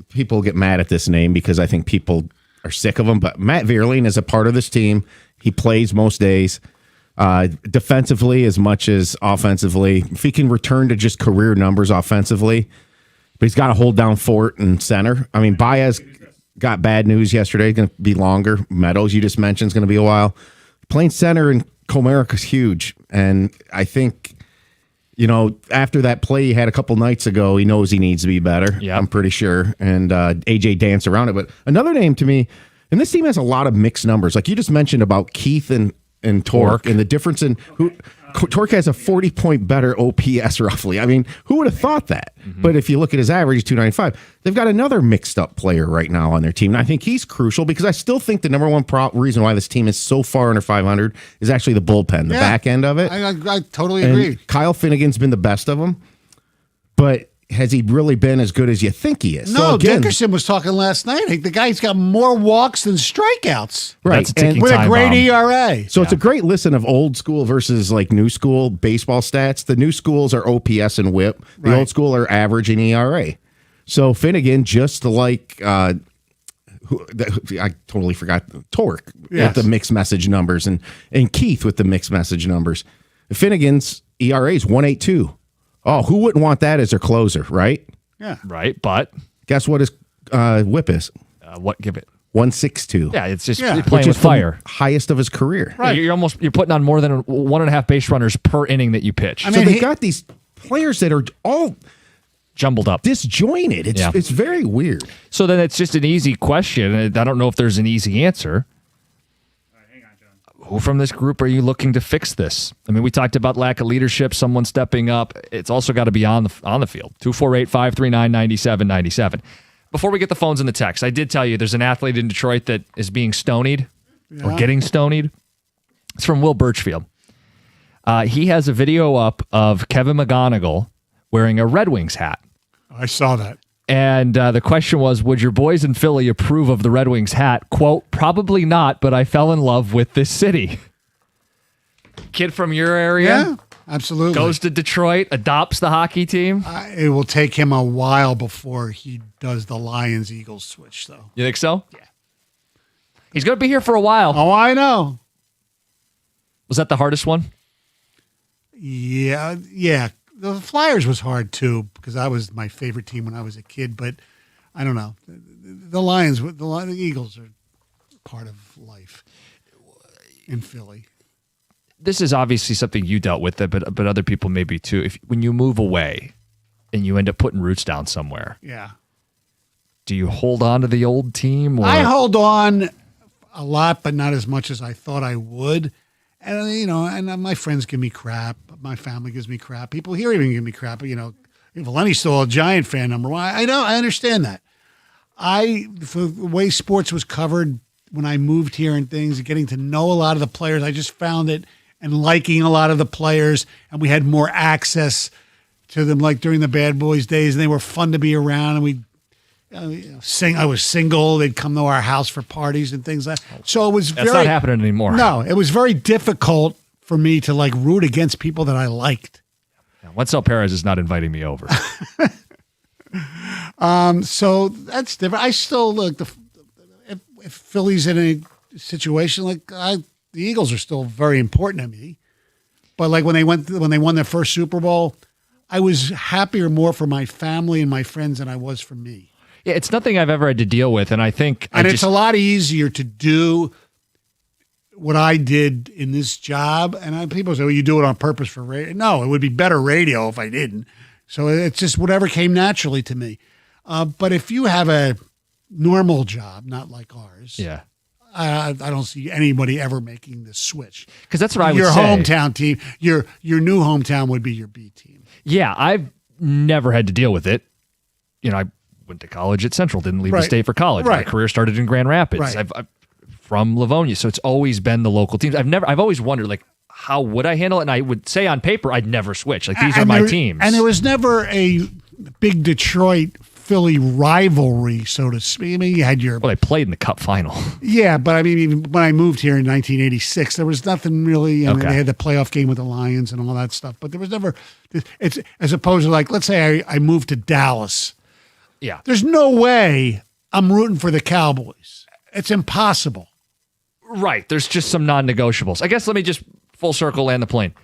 people get mad at this name because I think people are sick of him. But Matt Vierling is a part of this team. He plays most days. Defensively as much as offensively. If he can return to just career numbers offensively, but he's got to hold down Fort and center. I mean, Baez got bad news yesterday. Going to be longer. Meadows, you just mentioned, is going to be a while. Playing center in Comerica is huge. And I think, after that play he had a couple nights ago, he knows he needs to be better. Yeah, I'm pretty sure. And AJ danced around it. But another name to me, and this team has a lot of mixed numbers. Like you just mentioned about Keith and Torque, and the difference in who Torque has a 40-point better OPS roughly. I mean, who would have thought that? Mm-hmm. But if you look at his average, 295. They've got another mixed up player right now on their team. And I think he's crucial because I still think the number one reason why this team is so far under 500 is actually the bullpen, the back end of it. I totally agree. Kyle Finnegan's been the best of them, but has he really been as good as you think he is? No, so again, Dickerson was talking last night. The guy's got more walks than strikeouts. Right. That's a ticking With a time great bomb. ERA. So it's a great listen of old school versus like new school baseball stats. The new schools are OPS and WHIP. The old school are average and ERA. So Finnegan, just like I totally forgot Torque with the mixed message numbers and Keith with the mixed message numbers. Finnegan's ERA is 1.82. Oh, who wouldn't want that as their closer, right? Yeah. Right, but Guess what his WHIP is? what? Give it. 162. Yeah, it's just Yeah. you're playing Which with is the fire. highest of his career. Right. You're putting on more than 1.5 base runners per inning that you pitch. I So mean, they got these players that are all Jumbled up. disjointed. It's very weird. So then it's just an easy question. I don't know if there's an easy answer. Who from this group are you looking to fix this? I mean, we talked about lack of leadership, someone stepping up. It's also got to be on the field. 248-539-9797. Before we get the phones and the text, I did tell you there's an athlete in Detroit that is being stonied or getting stonied. It's from Will Birchfield. He has a video up of Kevin McGonigal wearing a Red Wings hat. I saw that. And the question was, would your boys in Philly approve of the Red Wings hat? Quote, probably not, but I fell in love with this city. Kid from your area Yeah, absolutely. goes to Detroit, adopts the hockey team. It will take him a while before he does the Lions-Eagles switch, though. You think so? Yeah. He's going to be here for a while. Oh, I know. Was that the hardest one? Yeah. The Flyers was hard, too, because that was my favorite team when I was a kid. But I don't know. The Lions, the Eagles are part of life in Philly. This is obviously something you dealt with, but other people maybe too. When you move away and you end up putting roots down somewhere, Yeah. do you hold on to the old team? Or? I hold on a lot, but not as much as I thought I would. And, and my friends give me crap. My family gives me crap. People here even give me crap. Valenti's still a Giant fan, number one. I know. I understand that. For the way sports was covered when I moved here and things, getting to know a lot of the players, I just found it and liking a lot of the players. And we had more access to them, like during the Bad Boys days. And they were fun to be around. And we sing. I was single. They'd come to our house for parties and things like that. So it was That's not happening anymore. No, it was very difficult for me to root against people that I liked. Wetzel Perez is not inviting me over. So that's different. I still look. If Philly's in a situation the Eagles are still very important to me. But when they won their first Super Bowl, I was happier more for my family and my friends than I was for me. Yeah, it's nothing I've ever had to deal with, and I think It's a lot easier to do what I did in this job. And people say, well, you do it on purpose for radio. No, it would be better radio if I didn't. So it's just whatever came naturally to me. But if you have a normal job, not like ours, yeah, I don't see anybody ever making this switch. Because that's what I would your say. hometown team, your new hometown would be your B team. Yeah, I've never had to deal with it. I went to college at Central, didn't leave the Right. state for college. My Right. career started in Grand Rapids. Right. I'm from Livonia, so it's always been the local teams. I've always wondered, how would I handle it? And I would say on paper, I'd never switch. These are my teams. And there was never a big Detroit Philly rivalry, so to speak. I mean, you had your Well, they played in the Cup final. yeah, but I mean, even when I moved here in 1986, there was nothing really. I mean, Okay. they had the playoff game with the Lions and all that stuff, but there was never. It's as opposed to let's say I moved to Dallas. Yeah. There's no way I'm rooting for the Cowboys. It's impossible. Right. There's just some non-negotiables. I guess let me just full circle land the plane.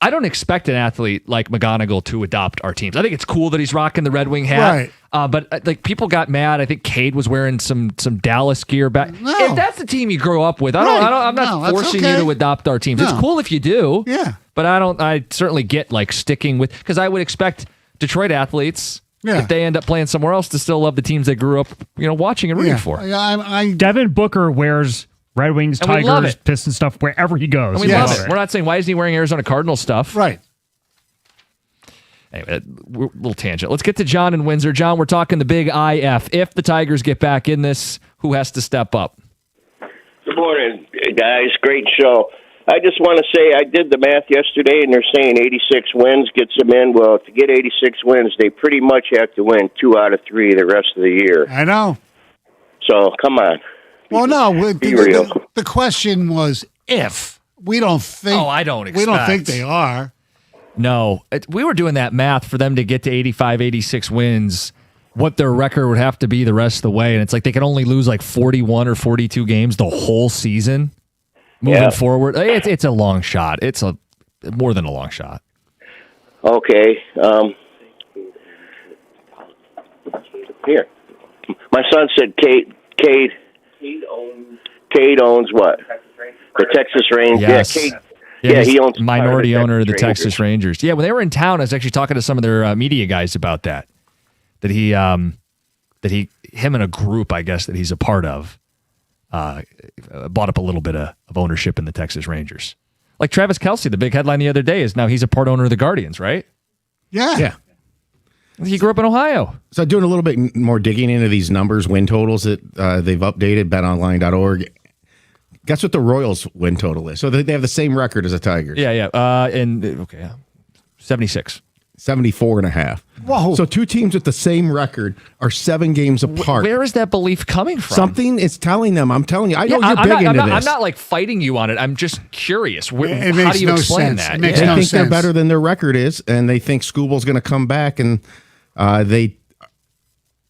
I don't expect an athlete like McGonigal to adopt our teams. I think it's cool that he's rocking the Red Wing hat. Right. But people got mad. I think Cade was wearing some Dallas gear back. No. If that's the team you grow up with, I'm Right. not No, that's forcing okay. you to adopt our teams. No. It's cool if you do. Yeah. But I certainly get sticking with, because I would expect Detroit athletes, Yeah. if they end up playing somewhere else, to still love the teams they grew up, watching and rooting Yeah. for. I Devin Booker wears Red Wings, And we love Tigers, it. Pistons stuff wherever he goes. And we Yes. love it. We're not saying, why isn't he wearing Arizona Cardinals stuff? right. Anyway, little tangent. Let's get to John in Windsor. John, we're talking the big IF. If the Tigers get back in this, who has to step up? Good morning, guys. Great show. I just want to say I did the math yesterday, and they're saying 86 wins gets them in. Well, to get 86 wins, they pretty much have to win 2 out of 3 the rest of the year. I know. So, come on. Well, no. Be real. The question was if. We don't think. Oh, I don't We don't expect. think they are. No. We were doing that math for them to get to 85, 86 wins, what their record would have to be the rest of the way. And it's like they can only lose 41 or 42 games the whole season moving forward. It's a long shot. It's more than a long shot. Okay. Here. My son said, Cade, Cade owns what? The Texas Rangers. Yes. Yeah, Cade. Yeah, He owns minority owner of the Rangers. Texas Rangers. Yeah, when they were in town, I was actually talking to some of their media guys about that. That him and a group, I guess, that he's a part of, bought up a little bit of ownership in the Texas Rangers. Like Travis Kelce, the big headline the other day is now he's a part owner of the Guardians, right? Yeah. Yeah. He grew up in Ohio. So doing a little bit more digging into these numbers, win totals that they've updated, betonline.org. Guess what the Royals win total is? So they have the same record as the Tigers. Yeah. 76. 74.5. Whoa. So two teams with the same record are 7 games apart. Where is that belief coming from? Something is telling them. I'm telling you. I know you're big into this. I'm not like fighting you on it. I'm just curious. It How makes do you no explain sense. that? It makes They no think they're sense. better than their record is, and they think Skubal's going to come back, and they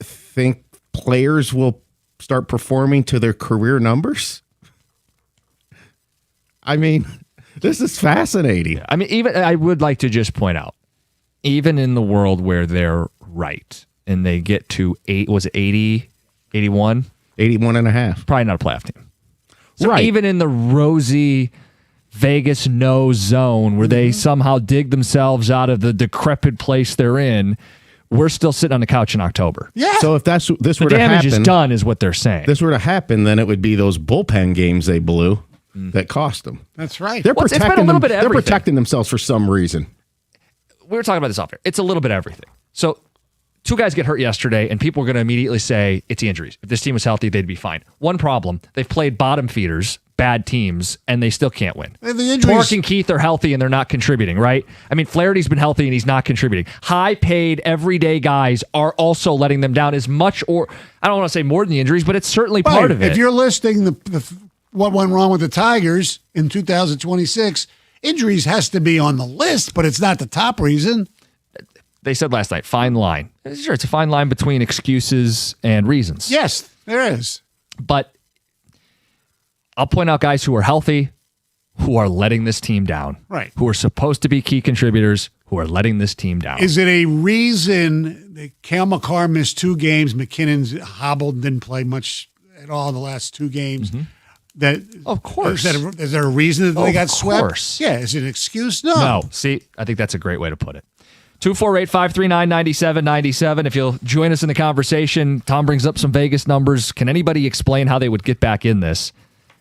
think players will start performing to their career numbers. I mean, this is fascinating. I mean, even I would like to just point out, even in the world where they're right and they get to 80, 81? 81.5. Probably not a playoff team. So Right. even in the rosy Vegas no zone where they somehow dig themselves out of the decrepit place they're in, we're still sitting on the couch in October. Yeah. So if this The were to damage happen, is done is what they're saying. this were to happen, then it would be those bullpen games they blew that cost them. That's right. They're Well, it's been a protecting little them. bit of They're everything. protecting themselves for some reason. We were talking about this off air. It's a little bit of everything. So 2 guys get hurt yesterday, and people are going to immediately say it's the injuries. If this team was healthy, they'd be fine. One problem, they've played bottom feeders, bad teams, and they still can't win. And the injuries- Torque and Keith are healthy, and they're not contributing, right? I mean, Flaherty's been healthy, and he's not contributing. High-paid, everyday guys are also letting them down as much, or I don't want to say more than the injuries, but it's certainly part Right. of it. If you're listing what went wrong with the Tigers in 2026, injuries has to be on the list, but it's not the top reason. They said last night, fine line. Sure, it's a fine line between excuses and reasons. Yes, there is. But I'll point out guys who are healthy, who are letting this team down. Right. Who are supposed to be key contributors, who are letting this team down. Is it a reason that Cale Makar missed 2 games, McKinnon's hobbled, didn't play much at all the last 2 games? That Of course. Is there a reason that they Of got swept? course. Yeah. Is it an excuse? No. No. See, I think that's a great way to put it. 248-539-9797. If you'll join us in the conversation, Tom brings up some Vegas numbers. Can anybody explain how they would get back in this?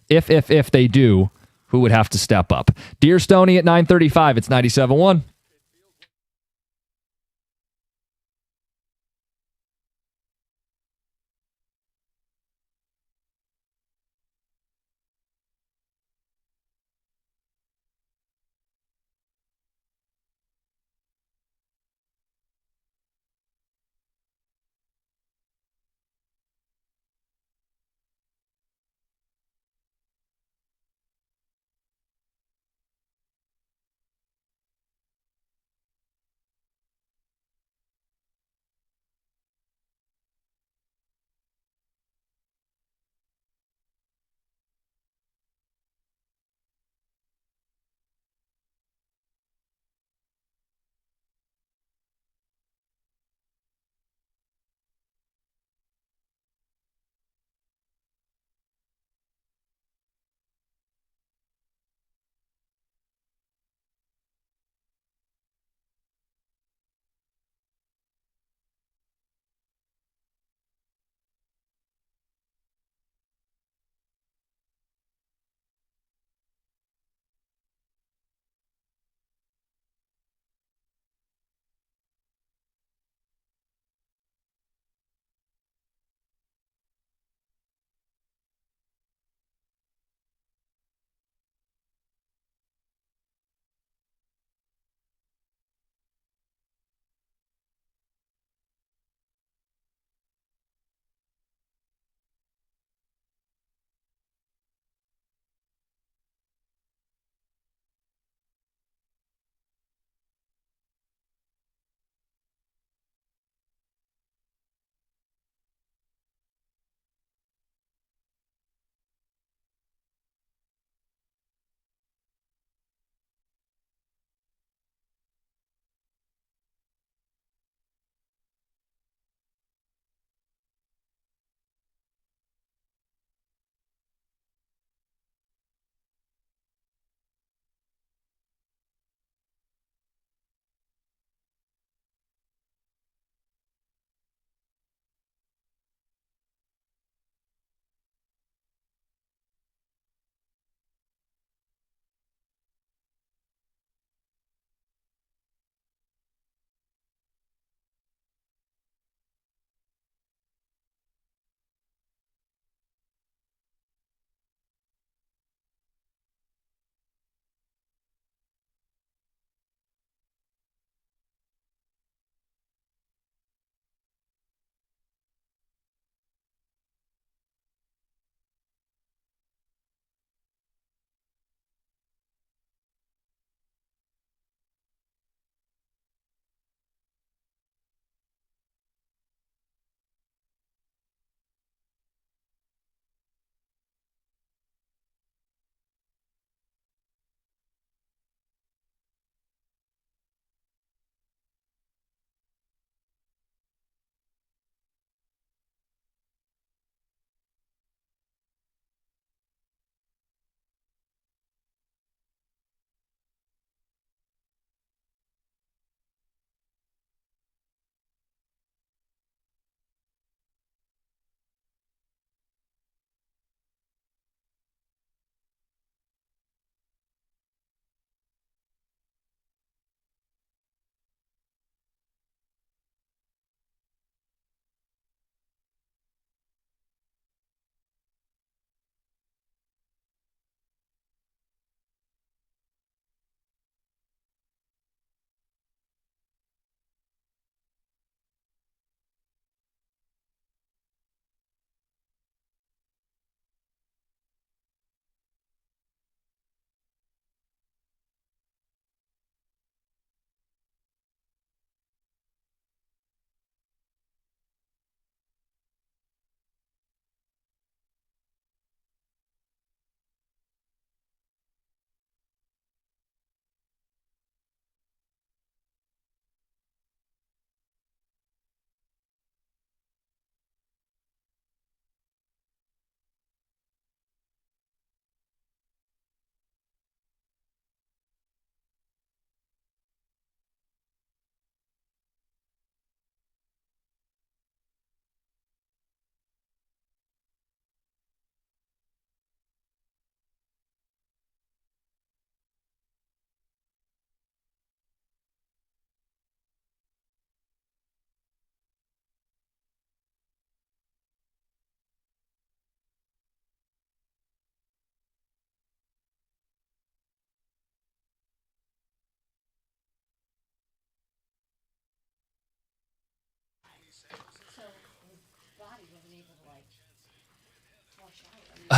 If they do, who would have to step up? Dear Stoney at 9:35. It's 97.1.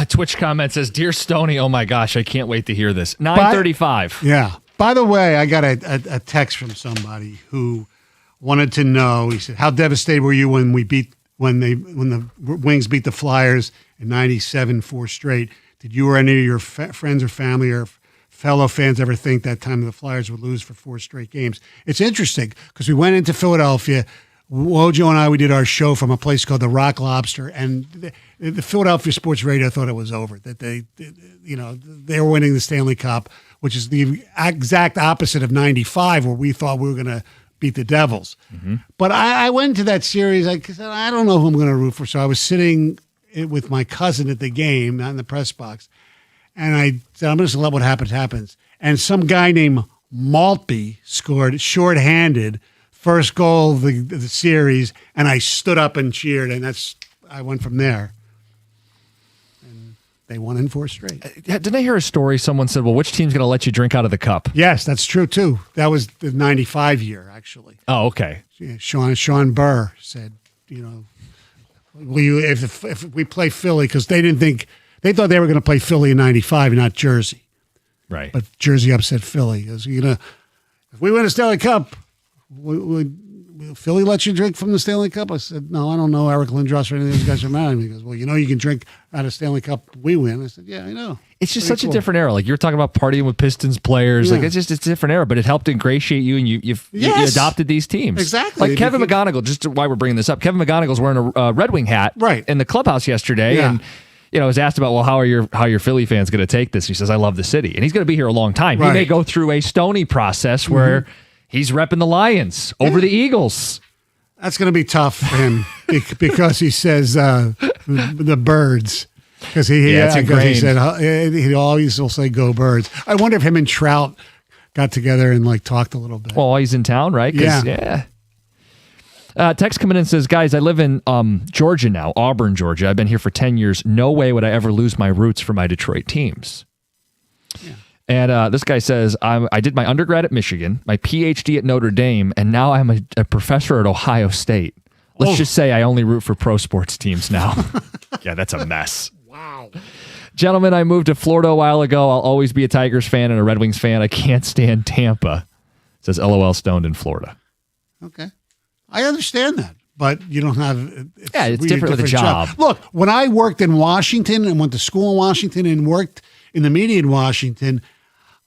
Twitch comment says, "Dear Stoney, oh my gosh, I can't wait to hear this." 9:35. Yeah. By the way, I got a text from somebody who wanted to know. He said, "How devastated were you when the Wings beat the Flyers in '97 4 straight? Did you or any of your friends or family or fellow fans ever think that time the Flyers would lose for 4 straight games?" It's interesting because we went into Philadelphia. Wojo and we did our show from a place called the Rock Lobster, and the Philadelphia Sports Radio thought it was over, that they were winning the Stanley Cup, which is the exact opposite of '95, where we thought we were going to beat the Devils. Mm-hmm. But I went to that series. I said, I don't know who I'm going to root for. So I was sitting with my cousin at the game, not in the press box, and I said, I'm just going to let what happens. And some guy named Maltby scored shorthanded, first goal of the series, and I stood up and cheered, and I went from there. And they won in 4 straight. Didn't I hear a story? Someone said, well, which team's going to let you drink out of the cup? Yes, that's true, too. That was the 95 year, actually. Oh, okay. Yeah, Sean Burr said, if we play Philly, because they thought they were going to play Philly in 95 and not Jersey. Right. But Jersey upset Philly. If we win a Stanley Cup, will Philly let you drink from the Stanley Cup? I said, no, I don't know Eric Lindros or any of those guys are mad at me. He goes, well, you can drink out of Stanley Cup. We win. I said, yeah, I know. It's just such a different era. Like you were talking about partying with Pistons players. Yeah. Like it's a different era, but it helped ingratiate you, and you adopted these teams. Exactly. Like Kevin McGonigal, just why we're bringing this up. Kevin McGonigal's wearing a Red Wing hat in the clubhouse yesterday, and was asked about, well, how are your Philly fans going to take this? He says, I love the city, and he's going to be here a long time. Right. He may go through a Stoney process where he's repping the Lions over the Eagles. That's going to be tough for him because he says the Birds. Because he said he always will say "Go Birds." I wonder if him and Trout got together and talked a little bit. Well, he's in town, right? Yeah. Text coming in says, guys, I live in Georgia now, Auburn, Georgia. I've been here for 10 years. No way would I ever lose my roots for my Detroit teams. Yeah. And this guy says, I did my undergrad at Michigan, my PhD at Notre Dame, and now I'm a professor at Ohio State. Let's just say I only root for pro sports teams now. Yeah, that's a mess. Wow. Gentlemen, I moved to Florida a while ago. I'll always be a Tigers fan and a Red Wings fan. I can't stand Tampa. It says LOL stoned in Florida. Okay. I understand that, but you don't have... It's really different with a job. Look, when I worked in Washington and went to school in Washington and worked in the media in Washington,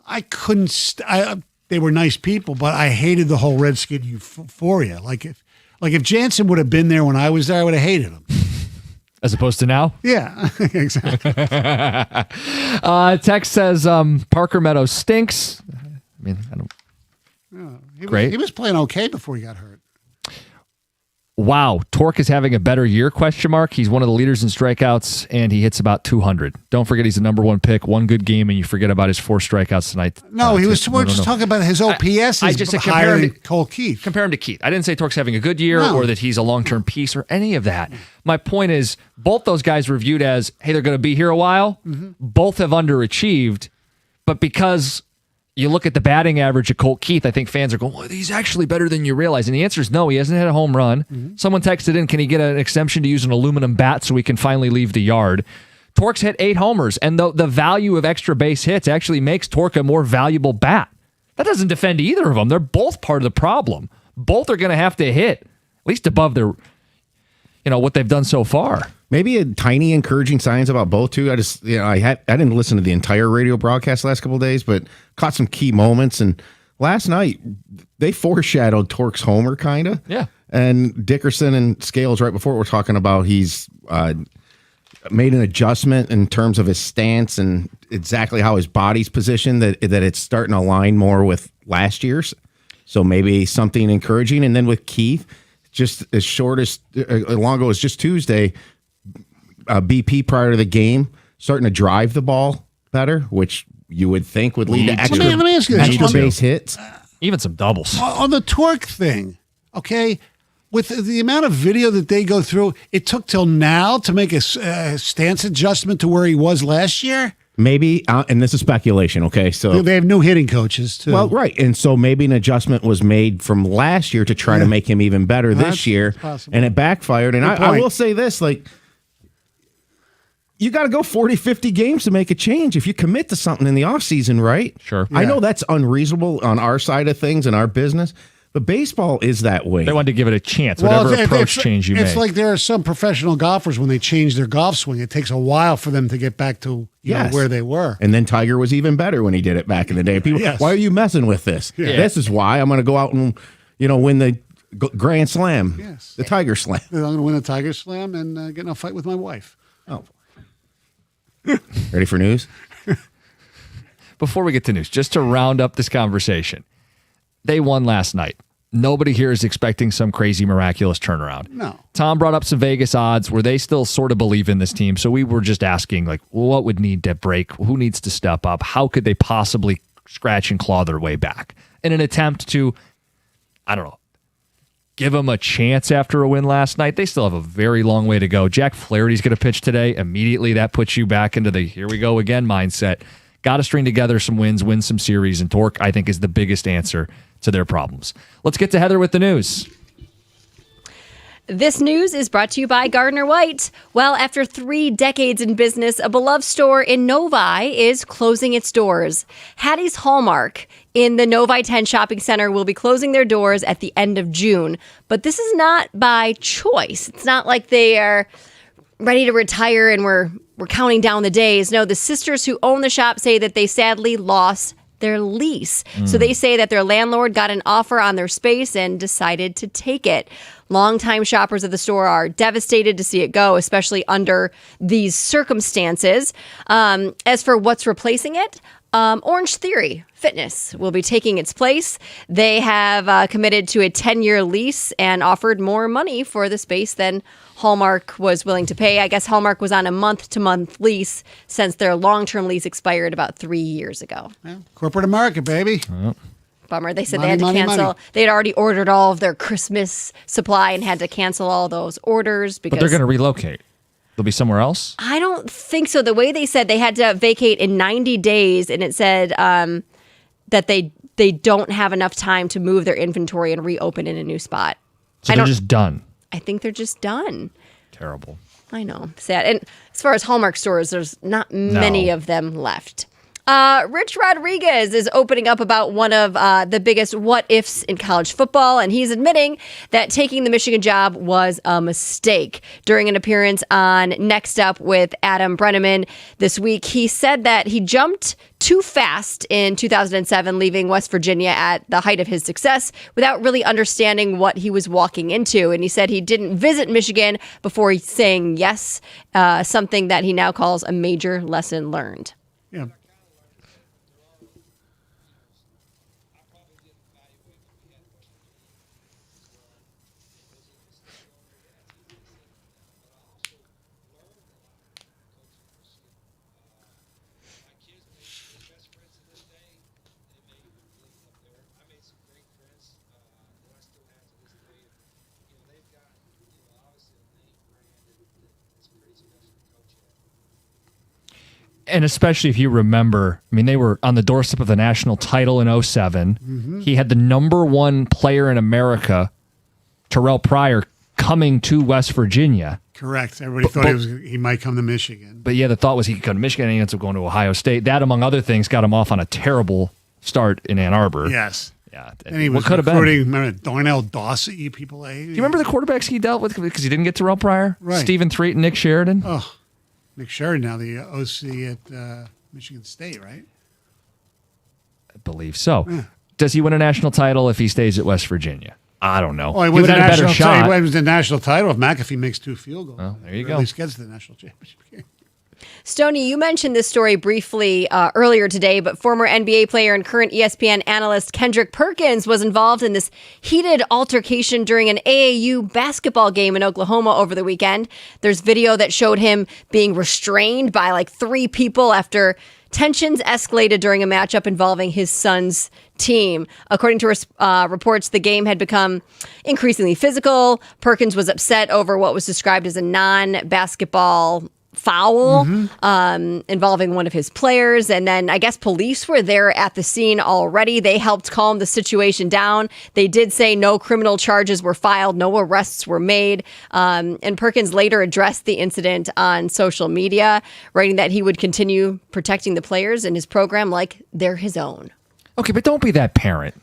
I couldn't... they were nice people, but I hated the whole Redskin euphoria. Like if Jansen would have been there when I was there, I would have hated him. As opposed to now? Yeah, exactly. Text says Parker Meadows stinks. I mean, I don't. Great. He was playing okay before he got hurt. Wow, Torque is having a better year, ? He's one of the leaders in strikeouts, and he hits about 200. Don't forget he's the number 1 pick, one good game, and you forget about his 4 strikeouts tonight. No, he was just talking about his OPS I just higher than Cole Keith. Compare him to Keith. I didn't say Torque's having a good year or that he's a long-term piece or any of that. My point is, both those guys were viewed as, hey, they're going to be here a while. Mm-hmm. Both have underachieved, but because... you look at the batting average of Colt Keith, I think fans are going, well, he's actually better than you realize. And the answer is no, he hasn't had a home run. Mm-hmm. Someone texted in, can he get an exemption to use an aluminum bat so he can finally leave the yard? Torque's hit 8 homers, and the value of extra base hits actually makes Torque a more valuable bat. That doesn't defend either of them. They're both part of the problem. Both are going to have to hit, at least above their, what they've done so far. Maybe a tiny encouraging signs about both too. I just, I didn't listen to the entire radio broadcast the last couple of days, but caught some key moments. And last night they foreshadowed Torque's homer, kind of. Yeah. And Dickerson and Scales right before we're talking about he's made an adjustment in terms of his stance and exactly how his body's positioned. That it's starting to align more with last year's. So maybe something encouraging. And then with Keith, just as short as long ago as just Tuesday. BP prior to the game starting to drive the ball better, which you would think would lead to extra, let me ask you this. extra base hits. Even some doubles. On the Torque thing, okay, with the amount of video that they go through, it took till now to make a stance adjustment to where he was last year? Maybe, and this is speculation, okay? So They have new hitting coaches, too. well, right, and so maybe an adjustment was made from last year to try to make him even better That's this year, possible. and it backfired. And Good I point. will say this, like, you got to go 40, 50 games to make a change if you commit to something in the offseason, right? Sure. I Yeah. know that's unreasonable on our side of things and our business, but baseball is that way. They wanted to give it a chance, whatever it's- approach change you It's make. like there are some professional golfers, when they change their golf swing, it takes a while for them to get back to you know, Yes. where they were. And then Tiger was even better when he did it back in the day. People, Yes. why are you messing with this? This is why I'm going to go out and, win the Grand Slam, Yes. the Tiger Slam. I'm going to win a Tiger Slam and get in a fight with my wife. Oh, ready for news? Before we get to news, just to round up this conversation, they won last night. Nobody here is expecting some crazy miraculous turnaround. No. Tom brought up some Vegas odds where they still sort of believe in this team. So we were just asking, like, what would need to break? Who needs to step up? How could they possibly scratch and claw their way back in an attempt to, I don't know, give them a chance after a win last night? They still have a very long way to go. Jack Flaherty's going to pitch today. Immediately that puts you back into the here we go again mindset. Got to string together some wins, win some series, and Torque, I think, is the biggest answer to their problems. Let's get to Heather with the news. This news is brought to you by Gardner White. Well, after 3 decades in business, a beloved store in Novi is closing its doors. Hattie's Hallmark in the Novi 10 shopping center will be closing their doors at the end of June. But this is not by choice. It's not like they are ready to retire and we're counting down the days. No, the sisters who own the shop say that they sadly lost their lease. So they say that their landlord got an offer on their space and decided to take it. Longtime shoppers of the store are devastated to see it go, especially under these circumstances. As for what's replacing it, Orange Theory Fitness will be taking its place. They have committed to a 10-year lease and offered more money for the space than Hallmark was willing to pay. I guess Hallmark was on a month-to-month lease since their long-term lease expired about 3 years ago. Yeah. Corporate America, baby. Bummer. They said Money, they had to money, cancel. money. They had already ordered all of their Christmas supply and had to cancel all those orders because But they're going to relocate. They'll be somewhere else? I don't think so. The way they said they had to vacate in 90 days, and it said that they don't have enough time to move their inventory and reopen in a new spot. So they're just done. I think they're just done. Terrible. I know. Sad. And as far as Hallmark stores, there's not many of them left. Rich Rodriguez is opening up about one of the biggest what ifs in college football, and he's admitting that taking the Michigan job was a mistake. During an appearance on Next Up with Adam Brenneman this week, he said that he jumped too fast in 2007, leaving West Virginia at the height of his success without really understanding what he was walking into. And he said he didn't visit Michigan before saying yes, something that he now calls a major lesson learned. Yeah. And especially if you remember, I mean, they were on the doorstep of the national title in 07. He had the number one player in America, Terrell Pryor, coming to West Virginia. Correct. Everybody thought he might come to Michigan. But yeah, the thought was he could go to Michigan and he ends up going to Ohio State. That, among other things, got him off on a terrible start in Ann Arbor. Yes. Yeah. And he was what could have been? recruiting, remember Darnell Dawsey, people. Do Do you remember the quarterbacks he dealt with because he didn't get Terrell Pryor? Right. Stephen Threet and Nick Sheridan? Oh, Nick Sheridan now, the OC at Michigan State, right? I believe so. Does he win a national title if he stays at West Virginia? I don't know. Oh, he would wins the have had a better national shot. he wins the national title if McAfee makes 2 field goals. Well, there you Or go. At least gets to the national championship game. Stoney, you mentioned this story briefly earlier today, but former NBA player and current ESPN analyst Kendrick Perkins was involved in this heated altercation during an AAU basketball game in Oklahoma over the weekend. There's video that showed him being restrained by like 3 people after tensions escalated during a matchup involving his son's team. According to reports, the game had become increasingly physical. Perkins was upset over what was described as a non-basketball foul Mm-hmm. involving one of his players. And then I guess police were there at the scene already. They helped calm the situation down. They did say no criminal charges were filed, no arrests were made. And Perkins later addressed the incident on social media, writing that he would continue protecting the players in his program like they're his own. Okay, but don't be that parent.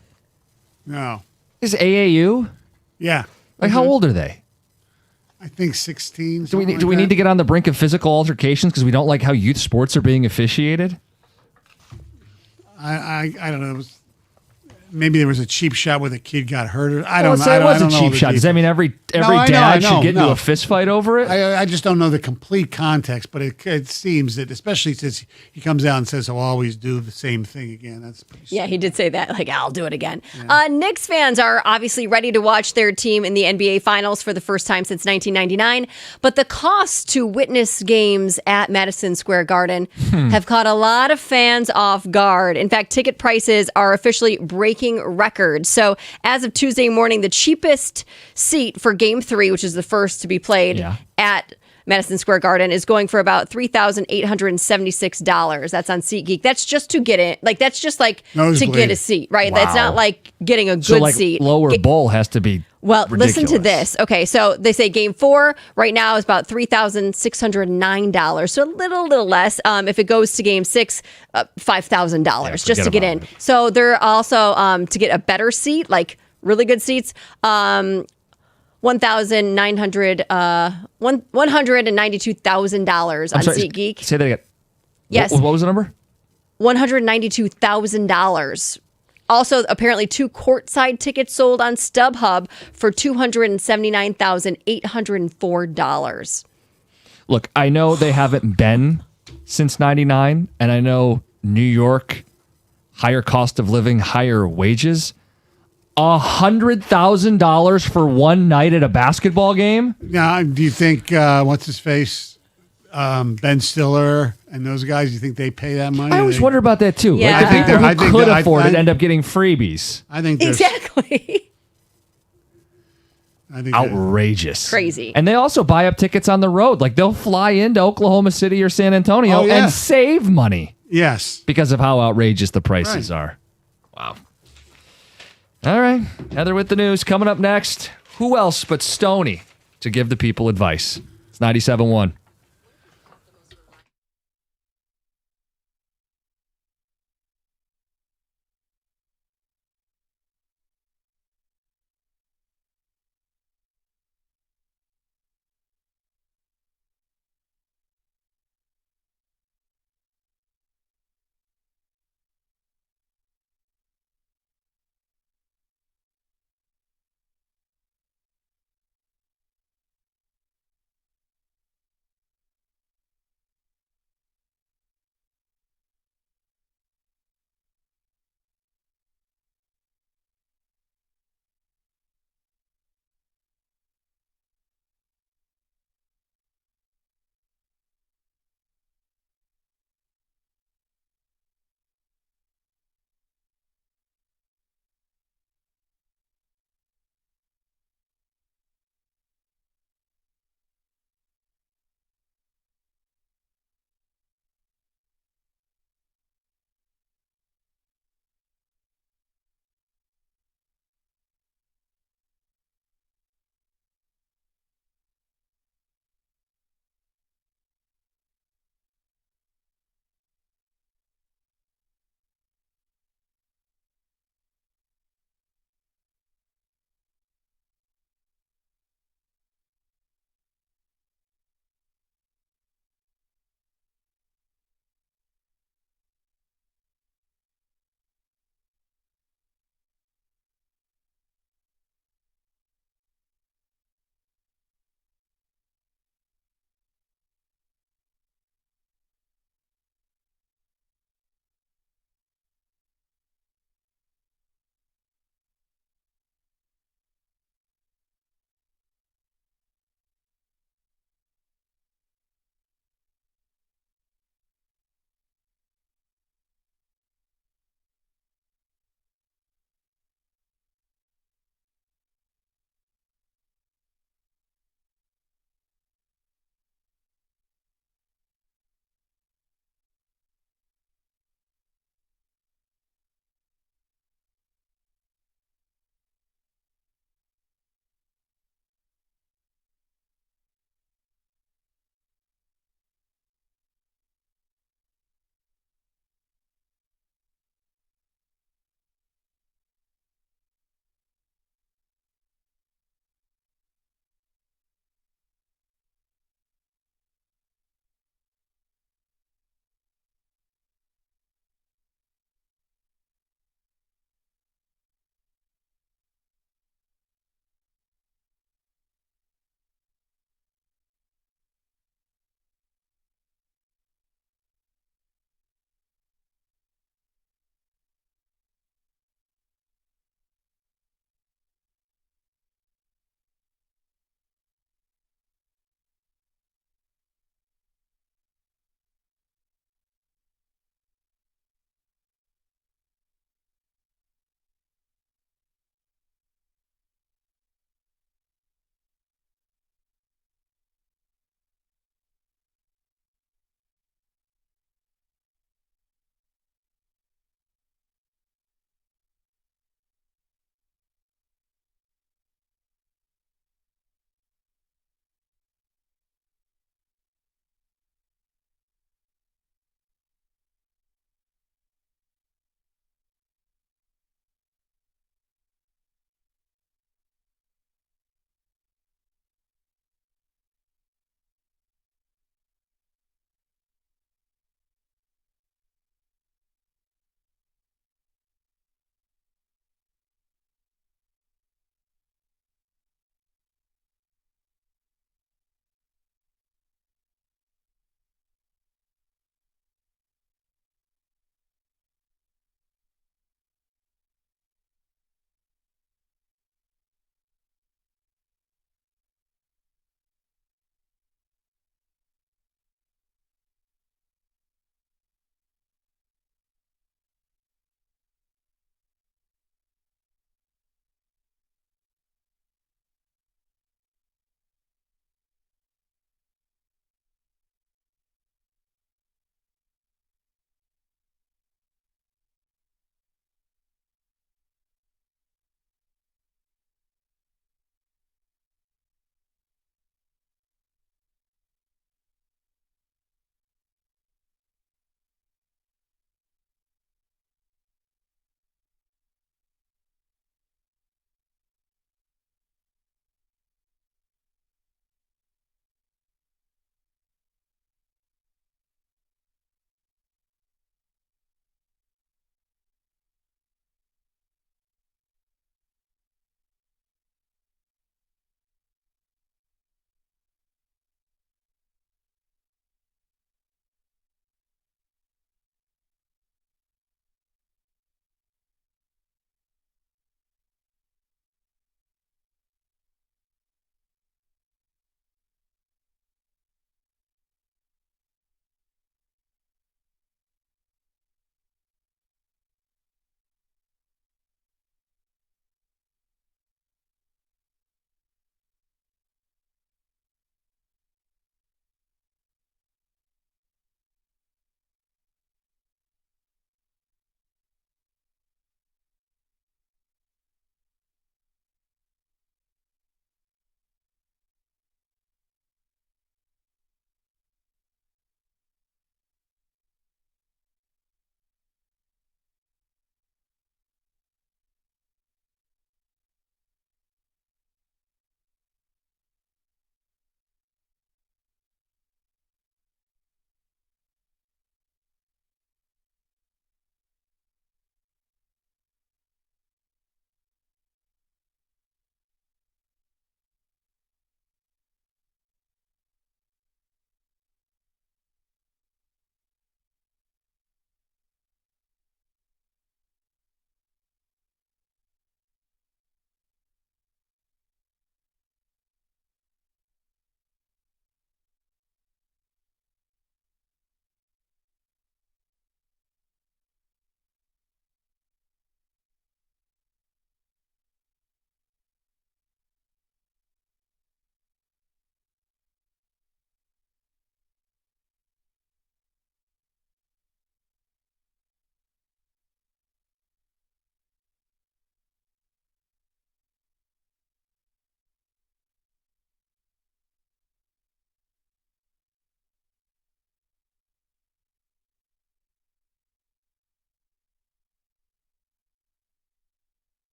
No. Is AAU? Yeah. Like, how old are they? I think 16. Do we need to get on the brink of physical altercations because we don't like how youth sports are being officiated? I don't know. It was, maybe there was a cheap shot where the kid got hurt. I Well, don't let's know. say I it don't- was I a don't know cheap the shot. Does that details. mean every No, I know, dad I know, should get into no. a fist fight over it? I just don't know the complete context, but it seems that, especially since he comes out and says he'll always do the same thing again. That's pretty Yeah, he did say that. Like, I'll do it again. Knicks fans are obviously ready to watch their team in the NBA Finals for the first time since 1999. But the costs to witness games at Madison Square Garden have caught a lot of fans off guard. In fact, ticket prices are officially breaking records. So as of Tuesday morning, the cheapest seat for Game 3, which is the first to be played at Madison Square Garden, is going for about $3,876. That's on SeatGeek. That's just to get in. Like, that's just like to Nosebleed. get a seat, right? Wow. That's not like getting a good So, like, seat. lower bowl has to be Well, listen to ridiculous. this. Okay, so they say Game 4 right now is about $3,609, so a little less. If it goes to Game 6, $5,000 just to get in. So they're also to get a better seat, like really good seats. $192,000 on I'm sorry, SeatGeek. Say that again. Yes. What was the number? $192,000. Also, apparently, 2 courtside tickets sold on StubHub for $279,804. Look, I know they haven't been since 99, and I know New York, higher cost of living, higher wages. $100,000 for one night at a basketball game? Now, do you think what's his face, Ben Stiller and those guys? Do you think they pay that money? I always wonder about that too. Yeah. Like the people who I think could that- afford it I- end up getting freebies. I think there's- Exactly. I think Outrageous. Crazy. And they also buy up tickets on the road. Like they'll fly into Oklahoma City or San Antonio Oh, yeah. and save money. Yes. Because of how outrageous the prices are. Wow. All right. Heather with the news. Coming up next, who else but Stoney to give the people advice? It's 97.1.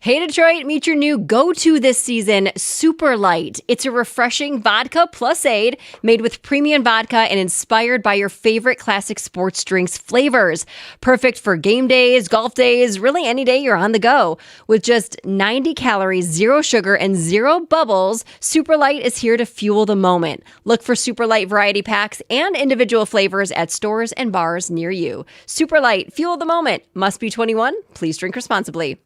Hey Detroit, meet your new go-to this season, Super Light. It's a refreshing vodka plus aid made with premium vodka and inspired by your favorite classic sports drinks flavors. Perfect for game days, golf days, really any day you're on the go. With just 90 calories, 0 sugar, and 0 bubbles, Super Light is here to fuel the moment. Look for Super Light variety packs and individual flavors at stores and bars near you. Super Light, fuel the moment. Must be 21. Please drink responsibly.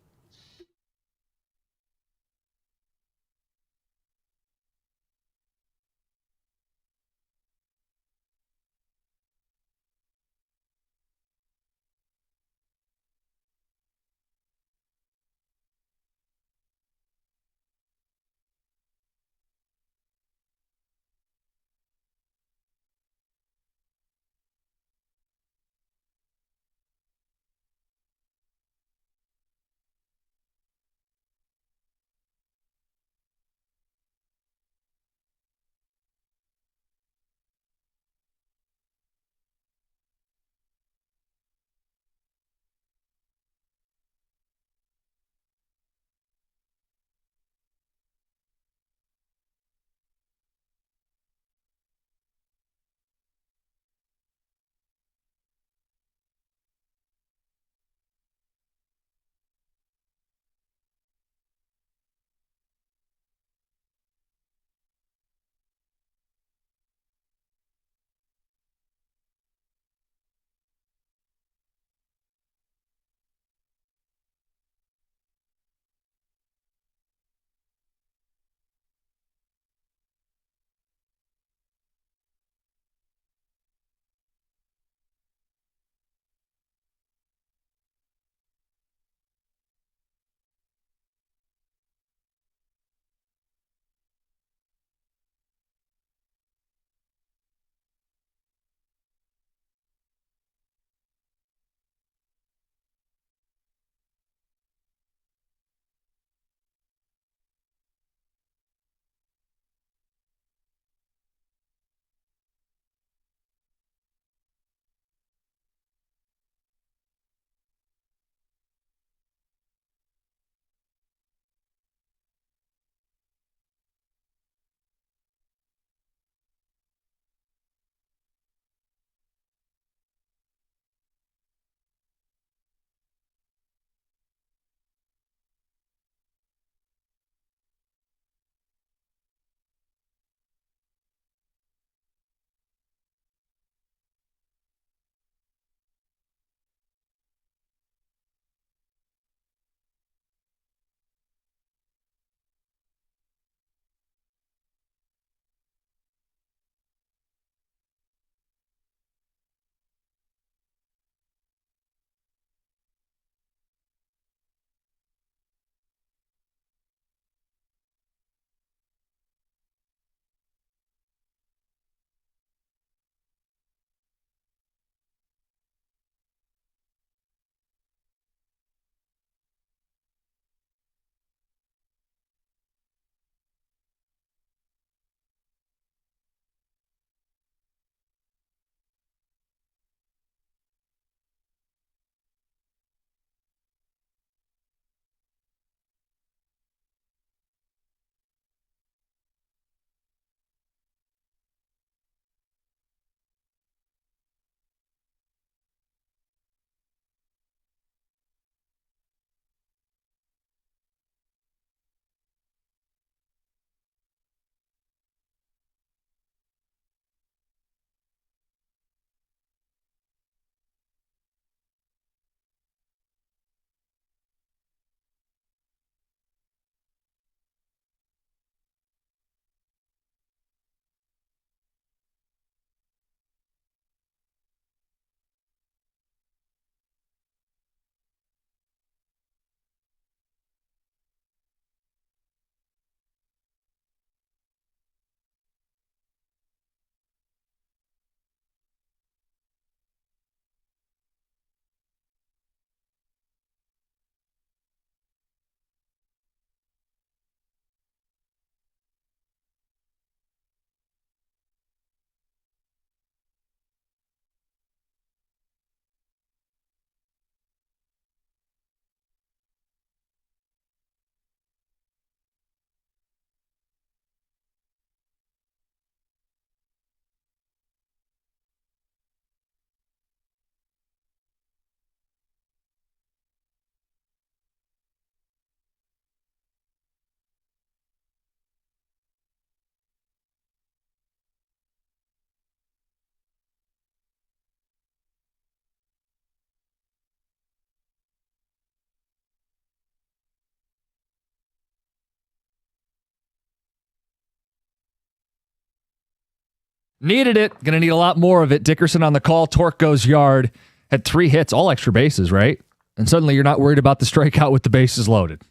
Needed it. Going to need a lot more of it. Dickerson on the call. Torque goes yard. Had 3 hits, all extra bases, right? And suddenly you're not worried about the strikeout with the bases loaded.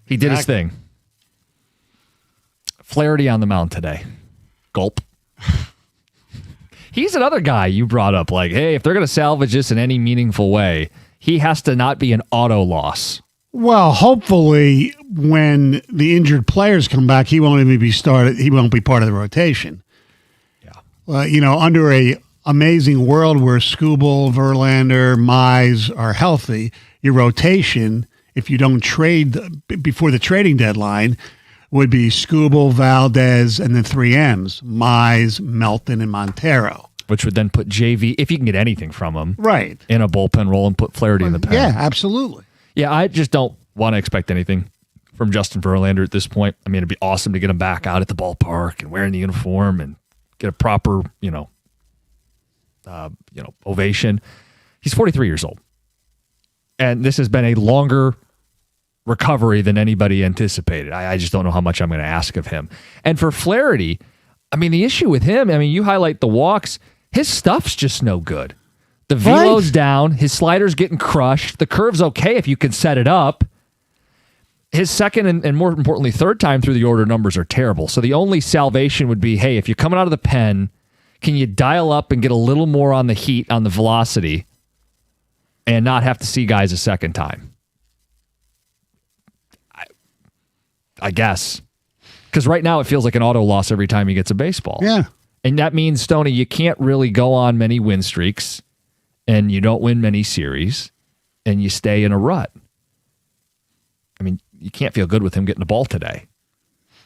He did his thing. Flaherty on the mound today. Gulp. He's another guy you brought up. Like, hey, if they're going to salvage this in any meaningful way, he has to not be an auto loss. Well, hopefully, when the injured players come back, he won't even be started. He won't be part of the rotation. Yeah. Under a amazing world where Skubal, Verlander, Mize are healthy, your rotation, if you don't trade before the trading deadline, would be Skubal, Valdez, and the 3 M's, Mize, Melton, and Montero. Which would then put JV, if you can get anything from him, right, in a bullpen role and put Flaherty in the pen. Yeah, absolutely. Yeah, I just don't want to expect anything from Justin Verlander at this point. I mean, it'd be awesome to get him back out at the ballpark and wearing the uniform and get a proper, ovation. He's 43 years old. And this has been a longer recovery than anybody anticipated. I just don't know how much I'm going to ask of him. And for Flaherty, I mean, the issue with him, you highlight the walks, his stuff's just no good. The velo's down, his slider's getting crushed, the curve's okay if you can set it up. His second and more importantly, third time through the order numbers are terrible. So the only salvation would be, hey, if you're coming out of the pen, can you dial up and get a little more on the heat, on the velocity, and not have to see guys a second time? I guess. Because right now it feels like an auto loss every time he gets a baseball. Yeah. And that means, Stoney, you can't really go on many win streaks, and you don't win many series, and you stay in a rut. I mean, you can't feel good with him getting the ball today.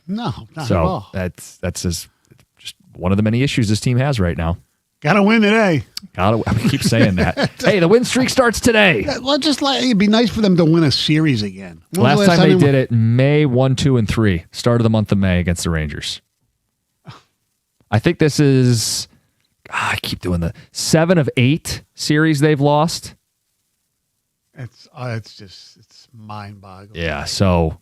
No, not at all. So that's just one of the many issues this team has right now. Got to win today. I keep saying that. Hey, the win streak starts today. Well, it'd be nice for them to win a series again. Last time they did it, May 1, 2, and 3. Start of the month of May against the Rangers. I think this is, I keep doing the 7 of 8 series they've lost. It's mind-boggling. Yeah, so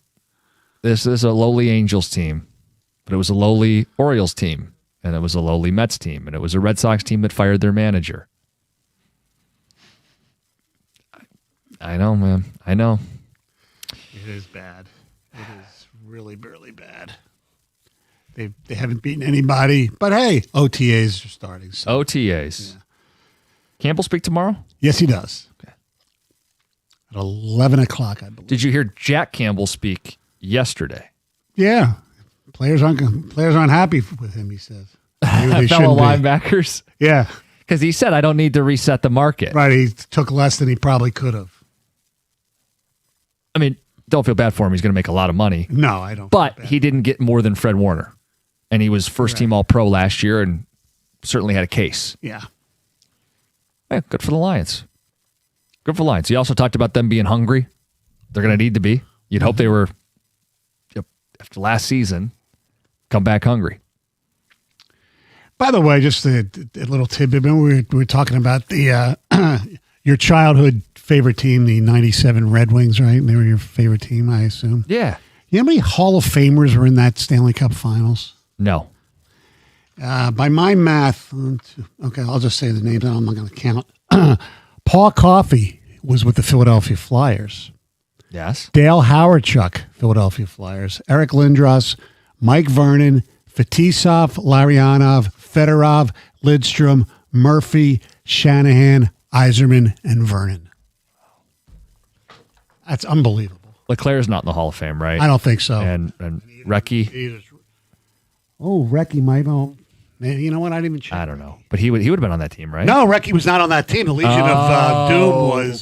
this is a lowly Angels team, but it was a lowly Orioles team, and it was a lowly Mets team, and it was a Red Sox team that fired their manager. I know, man. I know. It is bad. It is really, really bad. They haven't beaten anybody, but hey, OTAs are starting. So. OTAs. Yeah. Campbell speak tomorrow? Yes, he does. Okay. At 11 o'clock, I believe. Did you hear Jack Campbell speak yesterday? Yeah. Players aren't happy with him, he says. Fellow linebackers? Yeah. Because he said, I don't need to reset the market. Right. He took less than he probably could have. I mean, don't feel bad for him. He's going to make a lot of money. No, I don't. But he didn't get more than Fred Warner. And he was first-team All-Pro last year and certainly had a case. Yeah. Hey, good for the Lions. Good for the Lions. He also talked about them being hungry. They're going to need to be. You'd hope they were, after last season, come back hungry. By the way, just a little tidbit. We were talking about the your childhood favorite team, the 97 Red Wings, right? They were your favorite team, I assume. Yeah. You know how many Hall of Famers were in that Stanley Cup Finals? No. By my math, okay, I'll just say the names. I'm not going to count. Paul Coffey was with the Philadelphia Flyers. Yes. Dale Howardchuk, Philadelphia Flyers. Eric Lindros, Mike Vernon, Fetisov, Larionov, Fedorov, Lidstrom, Murphy, Shanahan, Yzerman, and Vernon. That's unbelievable. LeClaire's not in the Hall of Fame, right? I don't think so. And Recchi? Oh, Recchi might. Oh, man, you know what? I didn't even check. I don't know. But he would have been on that team, right? No, Recchi was not on that team. The Legion of Doom was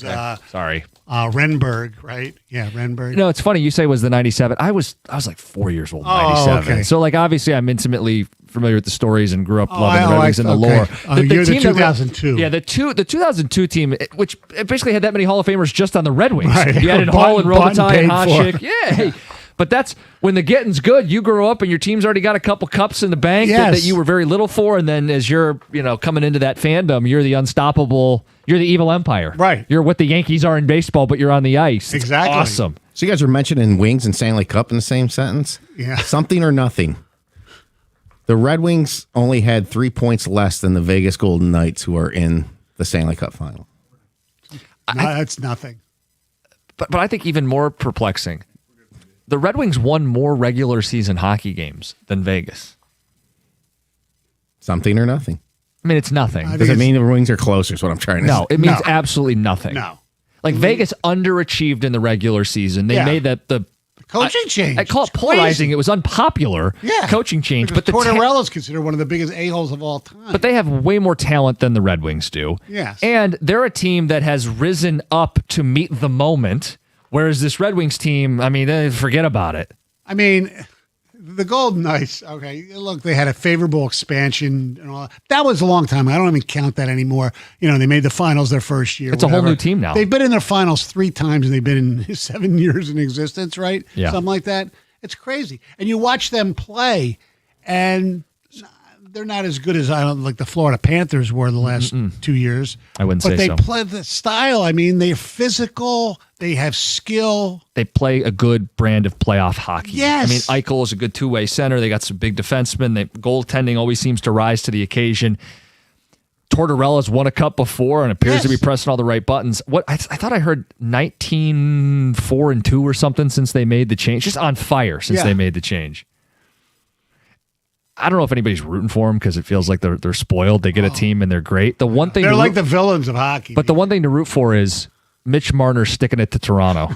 sorry. Renberg, right? Yeah, Renberg. No, it's funny you say it was the 97. I was like 4 years old in 97. Okay. So like obviously I'm intimately familiar with the stories and grew up loving the Red Wings and the lore. You're the team 2002. The 2002 team, which basically had that many Hall of Famers just on the Red Wings. Right. You added Hall and Robitaille and paid Hasek. Yeah. Hey. But that's when the getting's good. You grow up and your team's already got a couple cups in the bank that you were very little for, and then as you're coming into that fandom, you're the unstoppable. You're the evil empire. Right. You're what the Yankees are in baseball, but you're on the ice. It's exactly. awesome. So you guys are mentioning Wings and Stanley Cup in the same sentence? Yeah. Something or nothing. The Red Wings only had 3 points less than the Vegas Golden Knights, who are in the Stanley Cup final. No, that's nothing. But I think even more perplexing, the Red Wings won more regular season hockey games than Vegas. Something or nothing. I mean, it's nothing. Does it mean the Wings are closer is what I'm trying to say? No, it means absolutely nothing. No. Like Vegas underachieved in the regular season. They Yeah. made the Coaching change. I call it It's polarizing. crazy. It was unpopular. Yeah. Coaching change. Because But Tortorella's considered one of the biggest a-holes of all time. But they have way more talent than the Red Wings do. Yes. And they're a team that has risen up to meet the moment, whereas this Red Wings team, I mean, forget about it. I mean, the Golden Knights, okay, look, they had a favorable expansion and all that. That was a long time. I don't even count that anymore. You know, they made the finals their first year. It's a whole whatever. new team now. They've been in their finals 3 times and they've been in 7 years in existence, right? Yeah. Something like that. It's crazy. And you watch them play and they're not as good as like the Florida Panthers were the last 2 years. I wouldn't but say they so. play the style. I mean, they're physical. They have skill. They play a good brand of playoff hockey. Yes. I mean, Eichel is a good two-way center. They got some big defensemen. Goaltending always seems to rise to the occasion. Tortorella's won a cup before and appears to be pressing all the right buttons. What I thought I heard 19-4-2 or something since they made the change. Just on fire since they made the change. I don't know if anybody's rooting for them because it feels like they're spoiled. They get a team and they're great. The one thing They're to like root- the villains of hockey. but the one thing to root for is Mitch Marner sticking it to Toronto.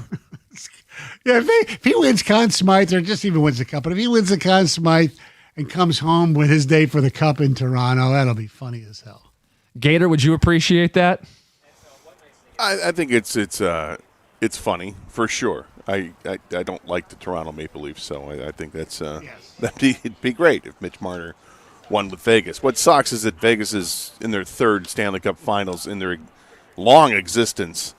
Yeah, if he wins Conn Smythe or just even wins the cup, but if he wins the Conn Smythe and comes home with his day for the cup in Toronto, that'll be funny as hell. Gator, would you appreciate that? I think it's funny for sure. I don't like the Toronto Maple Leafs, so I think it'd be great if Mitch Marner won with Vegas. What sucks is that Vegas is in their 3rd Stanley Cup Finals in their long existence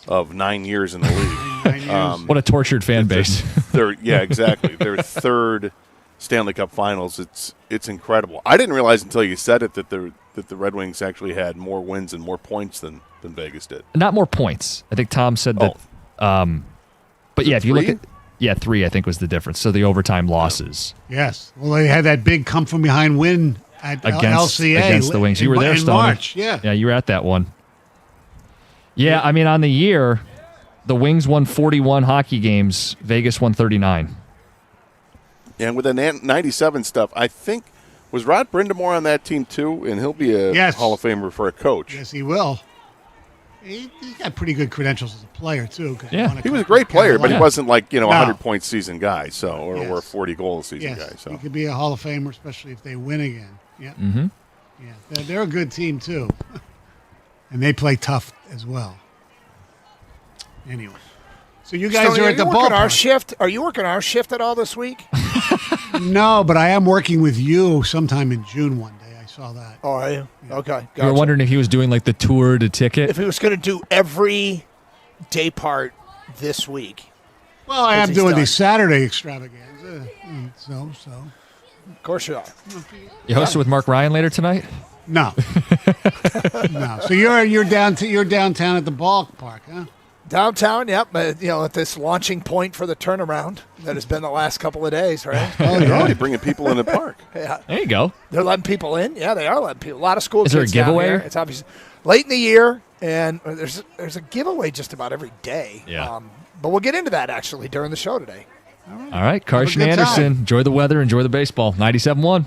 of 9 years in the league. What a tortured fan base. Exactly. Their 3rd Stanley Cup Finals. It's incredible. I didn't realize until you said it that the Red Wings actually had more wins and more points than Vegas did. Not more points. I think Tom said that. But yeah, if you look at 3, I think was the difference. So the overtime losses Yes. Well, they had that big come from behind win at LCA against the Wings. You were there, in Stoney. March. Yeah, you were at that one. Yeah, I mean, on the year, the Wings won 41 hockey games. Vegas won 39. And with the 97 stuff, I think, was Rod Brindamore on that team too? And he'll be a Hall of Famer for a coach. Yes, he will. He got pretty good credentials as a player too. He was a great player, but he wasn't like a 100-point season guy, or a Yes. 40-goal season guy. So he could be a Hall of Famer, especially if they win again. Yeah, Mm-hmm. yeah, they're a good team too, and they play tough as well. Anyway, so you guys Stoney, are at the working our ballpark. shift. Are you working our shift at all this week? No, but I am working with you sometime in June one day. I saw that. Oh, are you? Okay. You were wondering if he was doing like the tour to ticket. If he was going to do every day part this week. Well, I am doing the Saturday extravaganza, so. Of course you are. You hosted with Mark Ryan later tonight? No, no. So you're downtown at the ballpark, huh? Downtown, yep. But, at this launching point for the turnaround that has been the last couple of days, right? They're already bringing people in the park. Yeah. There you go. They're letting people in. Yeah, they are letting people. A lot of school Is kids there a down giveaway? here. It's obviously late in the year, and there's a giveaway just about every day. Yeah. But we'll get into that actually during the show today. All right, Carson good time. Anderson. Enjoy the weather. Enjoy the baseball. 97.1.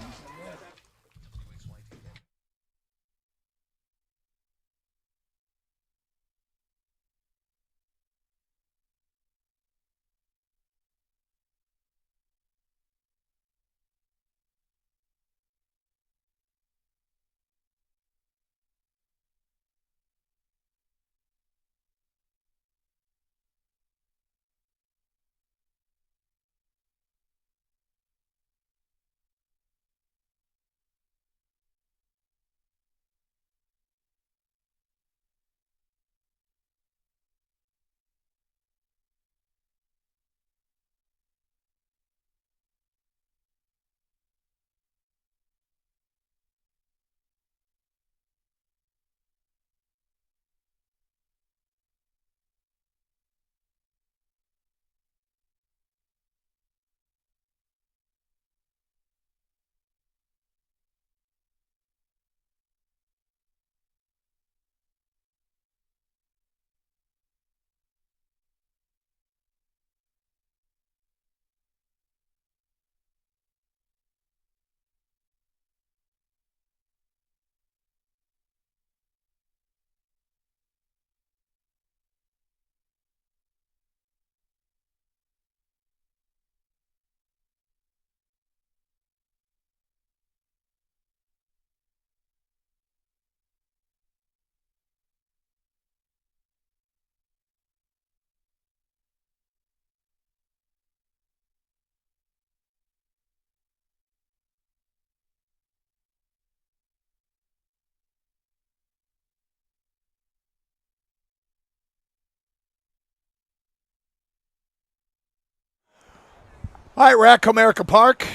All right, we're at Comerica Park.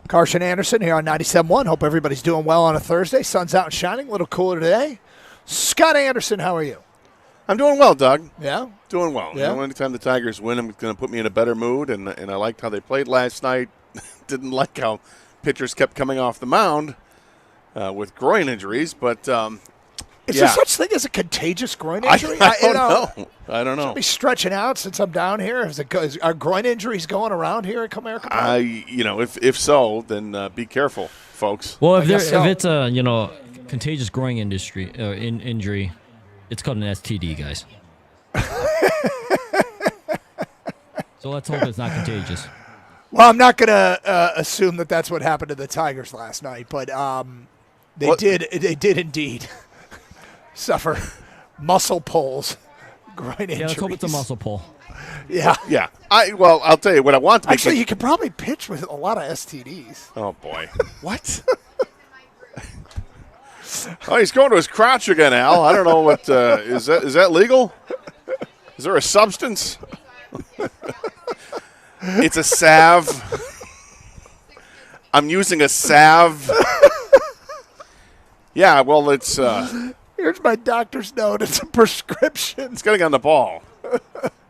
Carson Anderson here on 97.1. Hope everybody's doing well on a Thursday. Sun's out and shining. A little cooler today. Scott Anderson, how are you? I'm doing well, Doug. Yeah? Doing well. Yeah? You know, anytime the Tigers win, it's going to put me in a better mood, and I liked how they played last night. Didn't like how pitchers kept coming off the mound with groin injuries, but is there such thing as a contagious groin injury? I don't know. I don't know. Should be stretching out since I'm down here. Are groin injuries going around here at Comerica Park? If so, then be careful, folks. Well, if it's a contagious groin injury, it's called an STD, guys. So let's hope it's not contagious. Well, I'm not going to assume that that's what happened to the Tigers last night, but they did indeed suffer muscle pulls, groin injuries. Yeah, let's hope it's a muscle pull. Yeah. Yeah. I'll tell you what I want to Actually, you could probably pitch with a lot of STDs. Oh, boy. What? Oh, he's going to his crotch again, Al. I don't know what is that legal? Is there a substance? It's a salve. I'm using a salve. Yeah, well, it's here's my doctor's note. It's a prescription. It's getting on the ball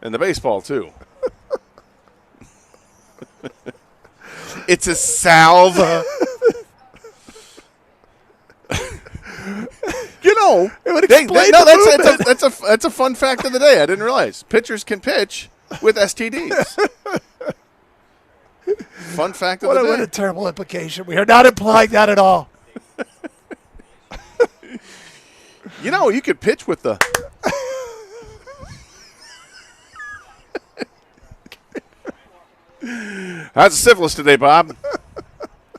and the baseball too. It's a salve. It would explain that's a fun fact of the day. I didn't realize pitchers can pitch with STDs. Fun fact of the day. What a terrible implication. We are not implying that at all. You could pitch with the. How's the syphilis today, Bob?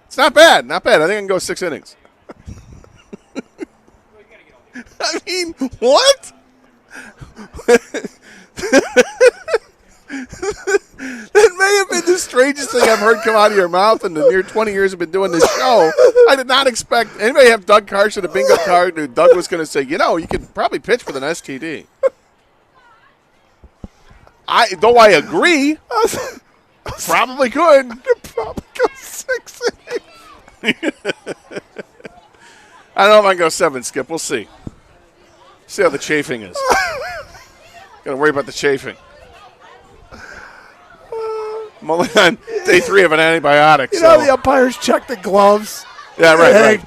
It's not bad. Not bad. I think I can go 6 innings. I mean, what? That may have been the strangest thing I've heard come out of your mouth in the near 20 years I've been doing this show. I did not expect anybody have Doug Carson a bingo card and Doug was going to say, you could probably pitch with an STD. Though I agree, probably could. You could probably go 6 innings. I don't know if I can go 7, Skip. We'll see. See how the chafing is. Got to worry about the chafing. I'm only on day 3 of an antibiotic. The umpires check the gloves. Yeah, right.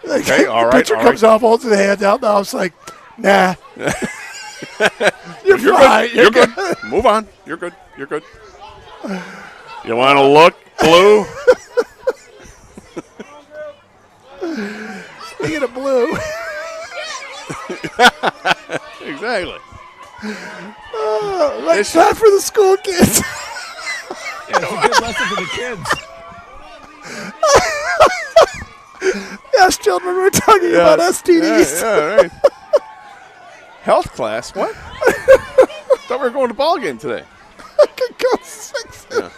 Okay, all right. Pitcher comes off, holds the hand out. Now it's like, nah. You're fine. Good. You're good. Move on. You're good. You're good. You want to look blue? Speaking of blue. Exactly. Like time for the school kids. Yeah, it's a good lesson for the kids. Yes, children, we're talking about STDs. Yeah, right. Health class? What? Thought we were going to ball game today. I could go 6 innings.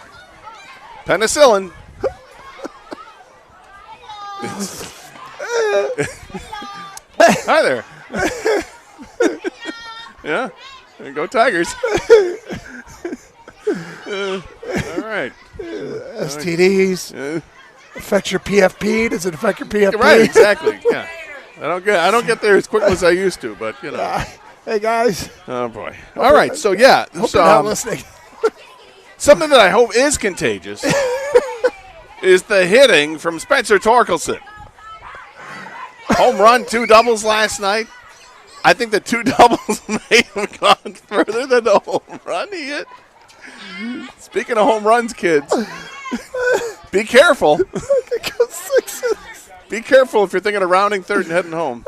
Penicillin. Hi there. Yeah. Go Tigers. All right. STDs affect your PFP. Does it affect your PFP? Right, exactly. Yeah. I don't get there as quickly as I used to, but Hey guys. Oh boy. All right. So yeah. Hope you're not listening. Something that I hope is contagious is the hitting from Spencer Torkelson. Home run, 2 doubles last night. I think the 2 doubles may have gone further than the home run he hit. Speaking of home runs, kids, be careful. Be careful if you're thinking of rounding third and heading home.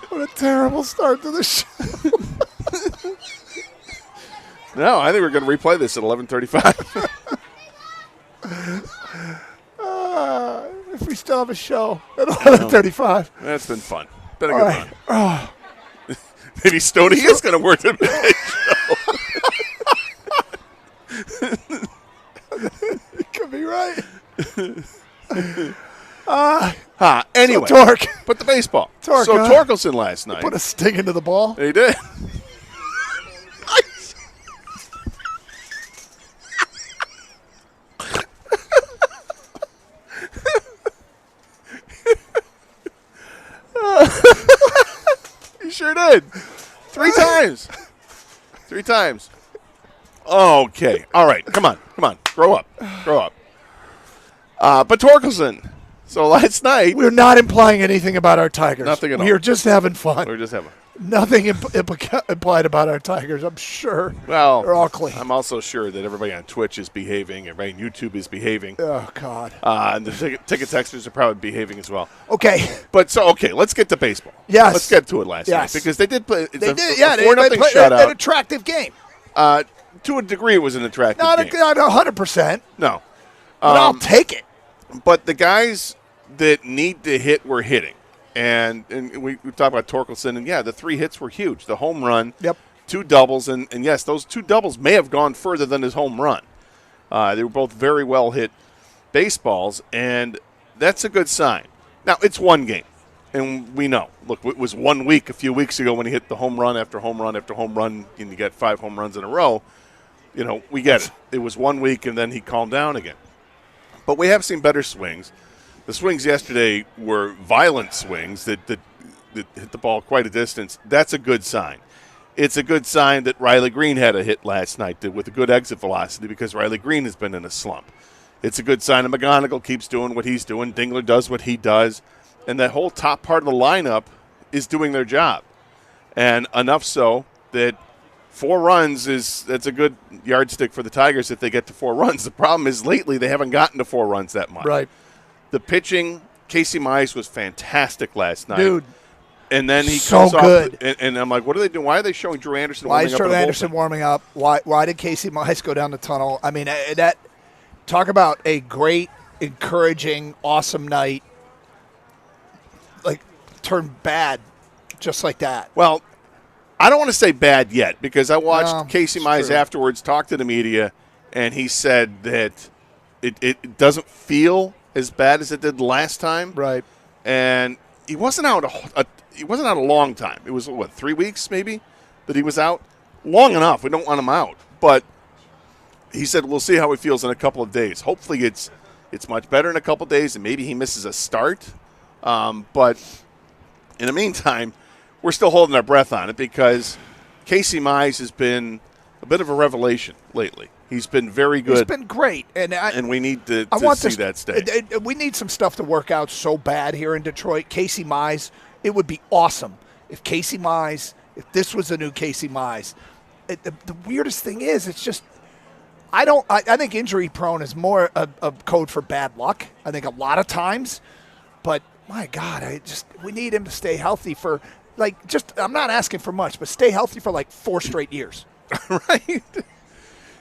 What a terrible start to the show. No, I think we're going to replay this at 11:35. If we still have a show at 11:35. That's been fun. Been a good run. Maybe Stoney is going to work the midnight show. You could be right. Anyway, so Torque. But the baseball. Torque, so Torkelson last night. Put a sting into the ball. He did. sure did. 3 times. 3 times. Okay. All right. Come on. Grow up. But Torkelson. So last night. We're not implying anything about our Tigers. Nothing at all. We're just having fun. We're just having Nothing implied about our Tigers, I'm sure. Well, they're all clean. I'm also sure that everybody on Twitch is behaving. Everybody on YouTube is behaving. Oh, God. And the ticket texters are probably behaving as well. Okay. But let's get to baseball. Yes. Let's get to it last night. Because they did play. They did. Yeah, they played an attractive game. To a degree, it was an attractive game. Not 100%. No. But I'll take it. But the guys that need to hit were hitting. And we talked about Torkelson, and the 3 hits were huge. The home run, 2 doubles, and yes, those 2 doubles may have gone further than his home run. They were both very well hit baseballs, and that's a good sign. Now, it's one game, and we know. Look, it was 1 week a few weeks ago when he hit the home run after home run after home run, and you get 5 home runs in a row. We get it. It was 1 week, and then he calmed down again. But we have seen better swings. The swings yesterday were violent swings that hit the ball quite a distance. That's a good sign. It's a good sign that Riley Green had a hit last night with a good exit velocity because Riley Green has been in a slump. It's a good sign that McGonigal keeps doing what he's doing. Dingler does what he does. And that whole top part of the lineup is doing their job. And enough so that 4 runs that's a good yardstick for the Tigers if they get to 4 runs. The problem is lately they haven't gotten to 4 runs that much. Right. The pitching, Casey Mize was fantastic last night. Dude. And then he so comes good. off, and I'm like, what are they doing? Why are they showing Drew Anderson Why warming is up? Drew Anderson warming up? Why did Casey Mize go down the tunnel? I mean, that talk about a great, encouraging, awesome night, like turned bad just like that. Well, I don't want to say bad yet because I watched Casey Mize true. afterwards talk to the media, and he said that it doesn't feel as bad as it did last time. Right. And he wasn't out a long time. It was 3 weeks maybe that he was out. Long enough. We don't want him out. But he said we'll see how he feels in a couple of days. Hopefully it's much better in a couple of days, and maybe he misses a start. But in the meantime, we're still holding our breath on it because Casey Mize has been a bit of a revelation lately. He's been very good. He's been great, and we need to see that stay. We need some stuff to work out so bad here in Detroit. Casey Mize, it would be awesome if if this was a new Casey Mize. The weirdest thing is, it's just I think injury prone is more a code for bad luck. I think a lot of times, but my God, we need him to stay healthy for I'm not asking for much, but stay healthy for 4 straight years. Right.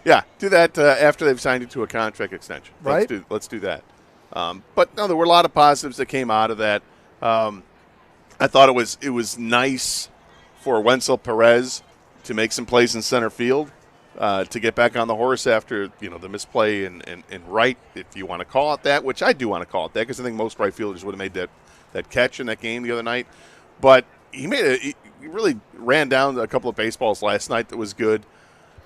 Yeah, do that after they've signed you to a contract extension. Right. Let's do that. But no, there were a lot of positives that came out of that. I thought it was nice for Wenzel Perez to make some plays in center field, to get back on the horse after the misplay in right, if you want to call it that, which I do want to call it that because I think most right fielders would have made that catch in that game the other night. But he really ran down a couple of baseballs last night that was good.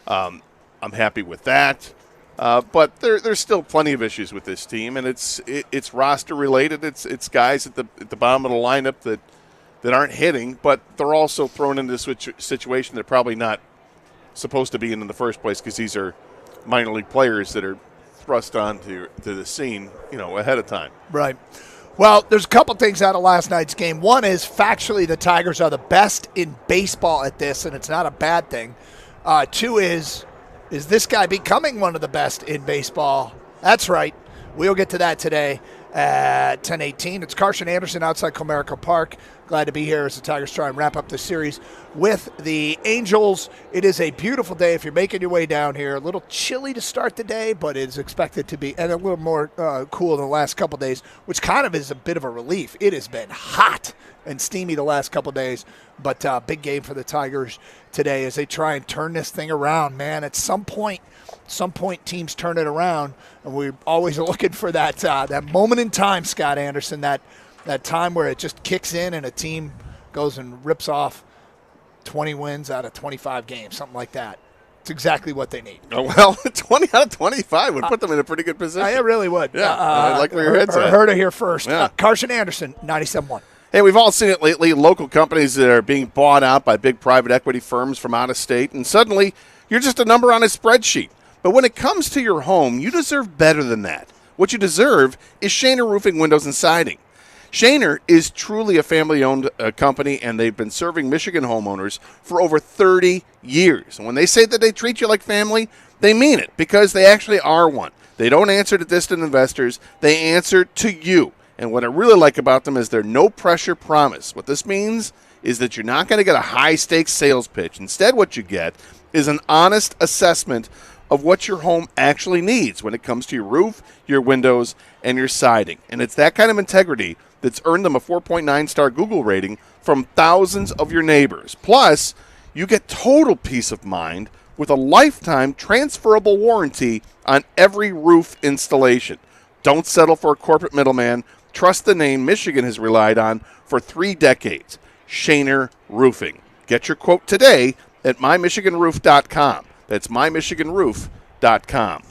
I'm happy with that. But there's still plenty of issues with this team, and it's roster related. It's guys at the bottom of the lineup that aren't hitting, but they're also thrown into this situation they're probably not supposed to be in the first place because these are minor league players that are thrust onto the scene, ahead of time. Right. Well, there's a couple things out of last night's game. One is factually the Tigers are the best in baseball at this, and it's not a bad thing. 2 is this guy becoming one of the best in baseball? That's right. We'll get to that today at 10:18. It's Carson Anderson outside Comerica Park. Glad to be here as the Tigers try and wrap up the series with the Angels. It is a beautiful day if you're making your way down here. A little chilly to start the day, but it's expected to be, and a little more cool than the last couple days, which kind of is a bit of a relief. It has been hot and steamy the last couple days, but big game for the Tigers today as they try and turn this thing around, man. At some point teams turn it around, and we're always looking for that moment in time, Scott Anderson, that time where it just kicks in and a team goes and rips off 20 wins out of 25 games, something like that. It's exactly what they need. Oh, well, 20 out of 25 would put them in a pretty good position. I really would. Yeah, I like where your head's at. Heard it here first. Yeah. Carson Anderson, 97.1. Hey, we've all seen it lately, local companies that are being bought out by big private equity firms from out of state, and suddenly you're just a number on a spreadsheet. But when it comes to your home, you deserve better than that. What you deserve is Shaner Roofing Windows and Siding. Shaner is truly a family-owned company, and they've been serving Michigan homeowners for over 30 years. And when they say that they treat you like family, they mean it, because they actually are one. They don't answer to distant investors. They answer to you. And what I really like about them is their no-pressure promise. What this means is that you're not going to get a high-stakes sales pitch. Instead, what you get is an honest assessment of what your home actually needs when it comes to your roof, your windows, and your siding. And it's that kind of integrity that's earned them a 4.9-star Google rating from thousands of your neighbors. Plus, you get total peace of mind with a lifetime transferable warranty on every roof installation. Don't settle for a corporate middleman. Trust the name Michigan has relied on for 3 decades, Shaner Roofing. Get your quote today at mymichiganroof.com. That's mymichiganroof.com.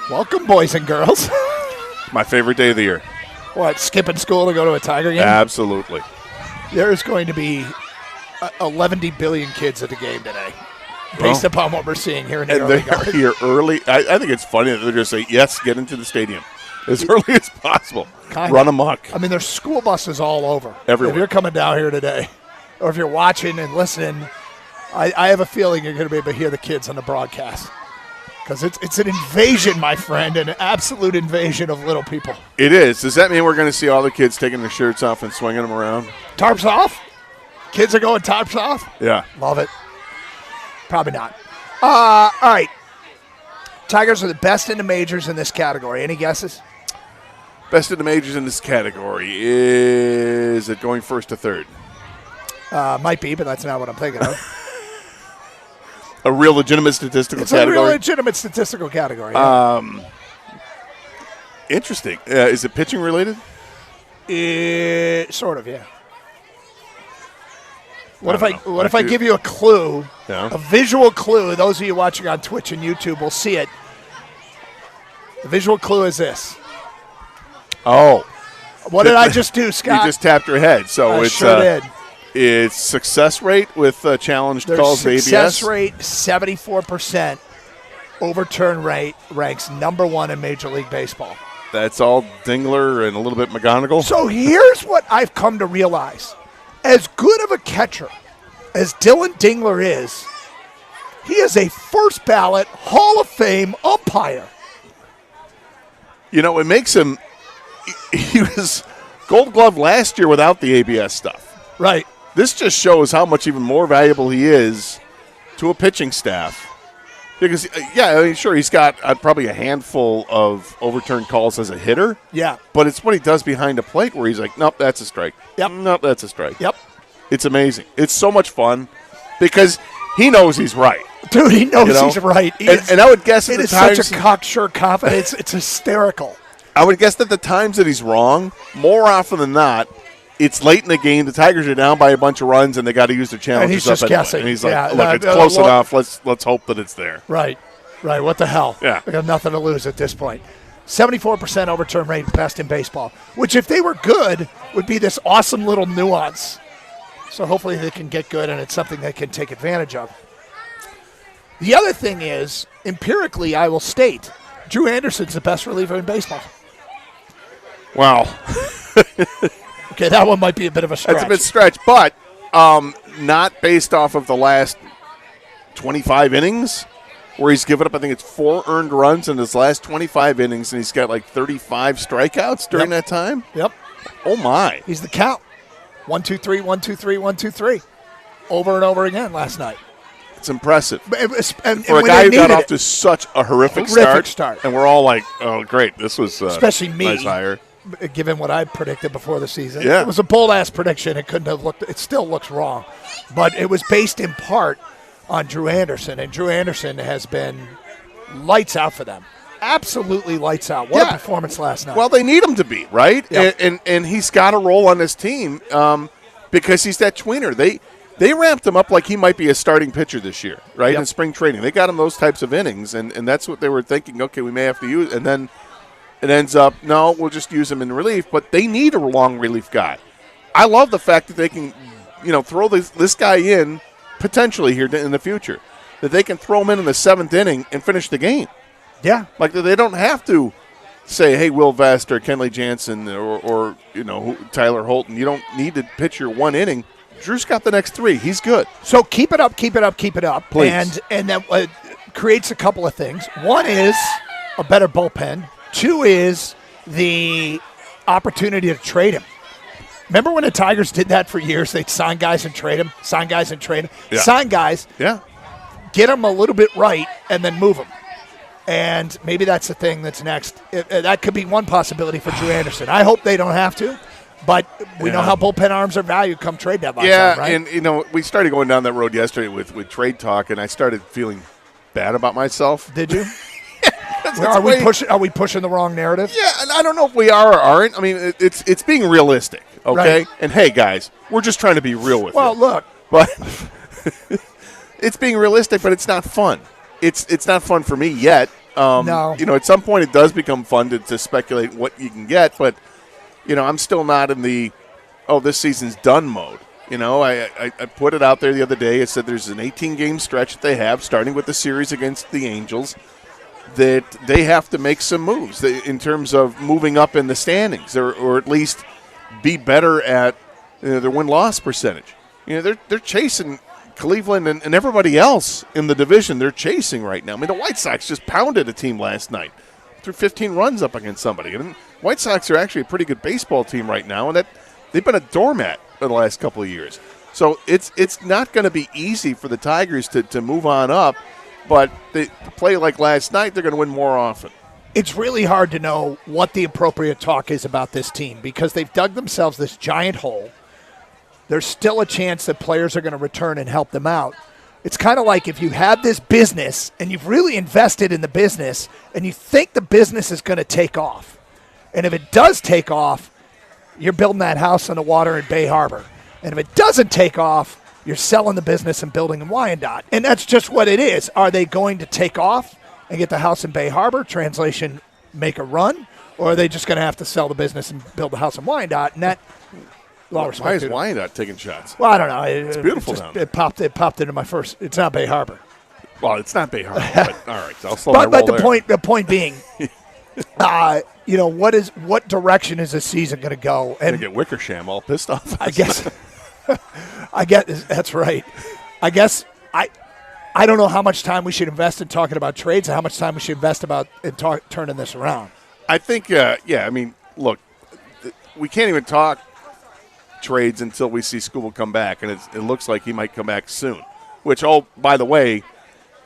Welcome, boys and girls. My favorite day of the year. What, skipping school to go to a Tiger game? Absolutely. There's going to be 11 billion kids at the game today, based upon what we're seeing here in the early they're garden. here early. I think it's funny that they're just saying, yes, get into the stadium as early as possible. Run amok. I mean, there's school buses all over. Everywhere. If you're coming down here today, or if you're watching and listening, I have a feeling you're going to be able to hear the kids on the broadcast. Because it's an invasion, my friend, an absolute invasion of little people. It is. Does that mean we're going to see all the kids taking their shirts off and swinging them around? Tarps off? Kids are going tarps off? Yeah. Love it. Probably not. All right. Tigers are the best in the majors in this category. Any guesses? Best of the majors in this category. Is it going first to third? Might be, but that's not what I'm thinking of. A real legitimate statistical It's category? a real legitimate statistical category. Interesting. Is it pitching related? Sort of, yeah. What if I give you a clue, Yeah. a visual clue? Those of you watching on Twitch and YouTube will see it. The visual clue is this. Oh. What did I just do, Scott? You just tapped your head. So I it's sure did. It's success rate with challenged Their calls to success ABS. rate 74%. Overturn rate ranks number 1 in Major League Baseball. That's all Dingler and a little bit McGonigal. So here's what I've come to realize. As good of a catcher as Dylan Dingler is, he is a first ballot Hall of Fame umpire. You know, it makes him – he was Gold Glove last year without the ABS stuff. Right. This just shows how much even more valuable he is to a pitching staff. Because, yeah, I mean, sure, he's got probably a handful of overturned calls as a hitter. Yeah. But it's what he does behind the plate where he's like, nope, that's a strike. Yep. Nope, that's a strike. Yep. It's amazing. It's so much fun because he knows he's right. Dude, he knows he's right. And I would guess at it the is times, such a cocksure confidence. It's hysterical. I would guess that the times that he's wrong, more often than not, it's late in the game. The Tigers are down by a bunch of runs, and they got to use their challenges. And he's just anyway. guessing. And he's like, Yeah, "Look, it's close enough. Let's hope that it's there." Right. What the hell? Yeah. We got nothing to lose at this point. 74% overturn rate, best in baseball, which if they were good would be this awesome little nuance. So hopefully they can get good, and it's something they can take advantage of. The other thing is, empirically, I will state, Drew Anderson's the best reliever in baseball. Wow. Okay, that one might be a bit of a stretch. That's a bit stretch, but not based off of the last 25 innings where he's given up, I think it's 4 earned runs in his last 25 innings, and he's got like 35 strikeouts during that time. Yep. Oh, my. He's the count. 1, 2, 3, 1, 2, 3, 1, 2, 3. Over and over again last night. It's impressive. And for a guy who got off to such a horrific start, and we're all like, oh, great, this was especially me, nice hire. Given what I predicted before the season. Yeah. It was a bold-ass prediction. It couldn't have looked – it still looks wrong. But it was based in part on Drew Anderson, and Drew Anderson has been lights out for them. Absolutely lights out. What a performance last night. Well, they need him to be, right? Yep. And he's got a role on this team because he's that tweener. They ramped him up like he might be a starting pitcher this year, right, in spring training. They got him those types of innings, and that's what they were thinking, okay, we may have to use – and then it ends up, no, we'll just use him in relief. But they need a long relief guy. I love the fact that they can, throw this guy in potentially here in the future, that they can throw him in the 7th inning and finish the game. Yeah. Like they don't have to say, hey, Will Vest or Kenley Jansen or Tyler Holton, you don't need to pitch your 1 inning. Drew's got the next 3. He's good. So keep it up, keep it up, keep it up. Please. And that creates a couple of things. One is a better bullpen. 2 is the opportunity to trade him. Remember when the Tigers did that for years? They'd sign guys and trade them, sign guys and trade them, sign guys, get them a little bit right, and then move them. And maybe that's the thing that's next. That could be one possibility for Drew Anderson. I hope they don't have to, but we know how bullpen arms are valued come trade deadline time, right? And, we started going down that road yesterday with trade talk, and I started feeling bad about myself. Did you? Are we pushing the wrong narrative? Yeah, and I don't know if we are or aren't. I mean, it's being realistic, okay? Right. And hey, guys, we're just trying to be real with you. Well, look, but it's being realistic, but it's not fun. It's not fun for me yet. No. At some point it does become fun to speculate what you can get, but I'm still not in the this season's done mode. I put it out there the other day. I said there's an 18-game stretch that they have, starting with the series against the Angels, that they have to make some moves in terms of moving up in the standings, or at least be better at their win-loss percentage. They're chasing Cleveland and everybody else in the division, they're chasing right now. I mean, the White Sox just pounded a team last night, threw 15 runs up against somebody. And White Sox are actually a pretty good baseball team right now, and that they've been a doormat in the last couple of years. So it's not going to be easy for the Tigers to move on up, but they play like last night, they're going to win more often. It's really hard to know what the appropriate talk is about this team because they've dug themselves this giant hole. There's still a chance that players are going to return and help them out. It's kind of like if you have this business and you've really invested in the business and you think the business is going to take off. And if it does take off, you're building that house on the water in Bay Harbor. And if it doesn't take off, you're selling the business and building in Wyandotte. And that's just what it is. Are they going to take off and get the house in Bay Harbor? Translation, make a run? Or are they just going to have to sell the business and build the house in Wyandotte? And that, why is Wyandotte taking shots? Well, I don't know. It's beautiful down there. It popped into my first. It's not Bay Harbor. Well, it's not Bay Harbor. But, all right, I'll slow my roll but there. the point being, what direction is this season going to go? And get Wickersham all pissed off. I guess that's right. I guess I don't know how much time we should invest in talking about trades and how much time we should invest in turning this around. I think, I mean, look, we can't even talk trades until we see Skubal come back, and it looks like he might come back soon, which, by the way,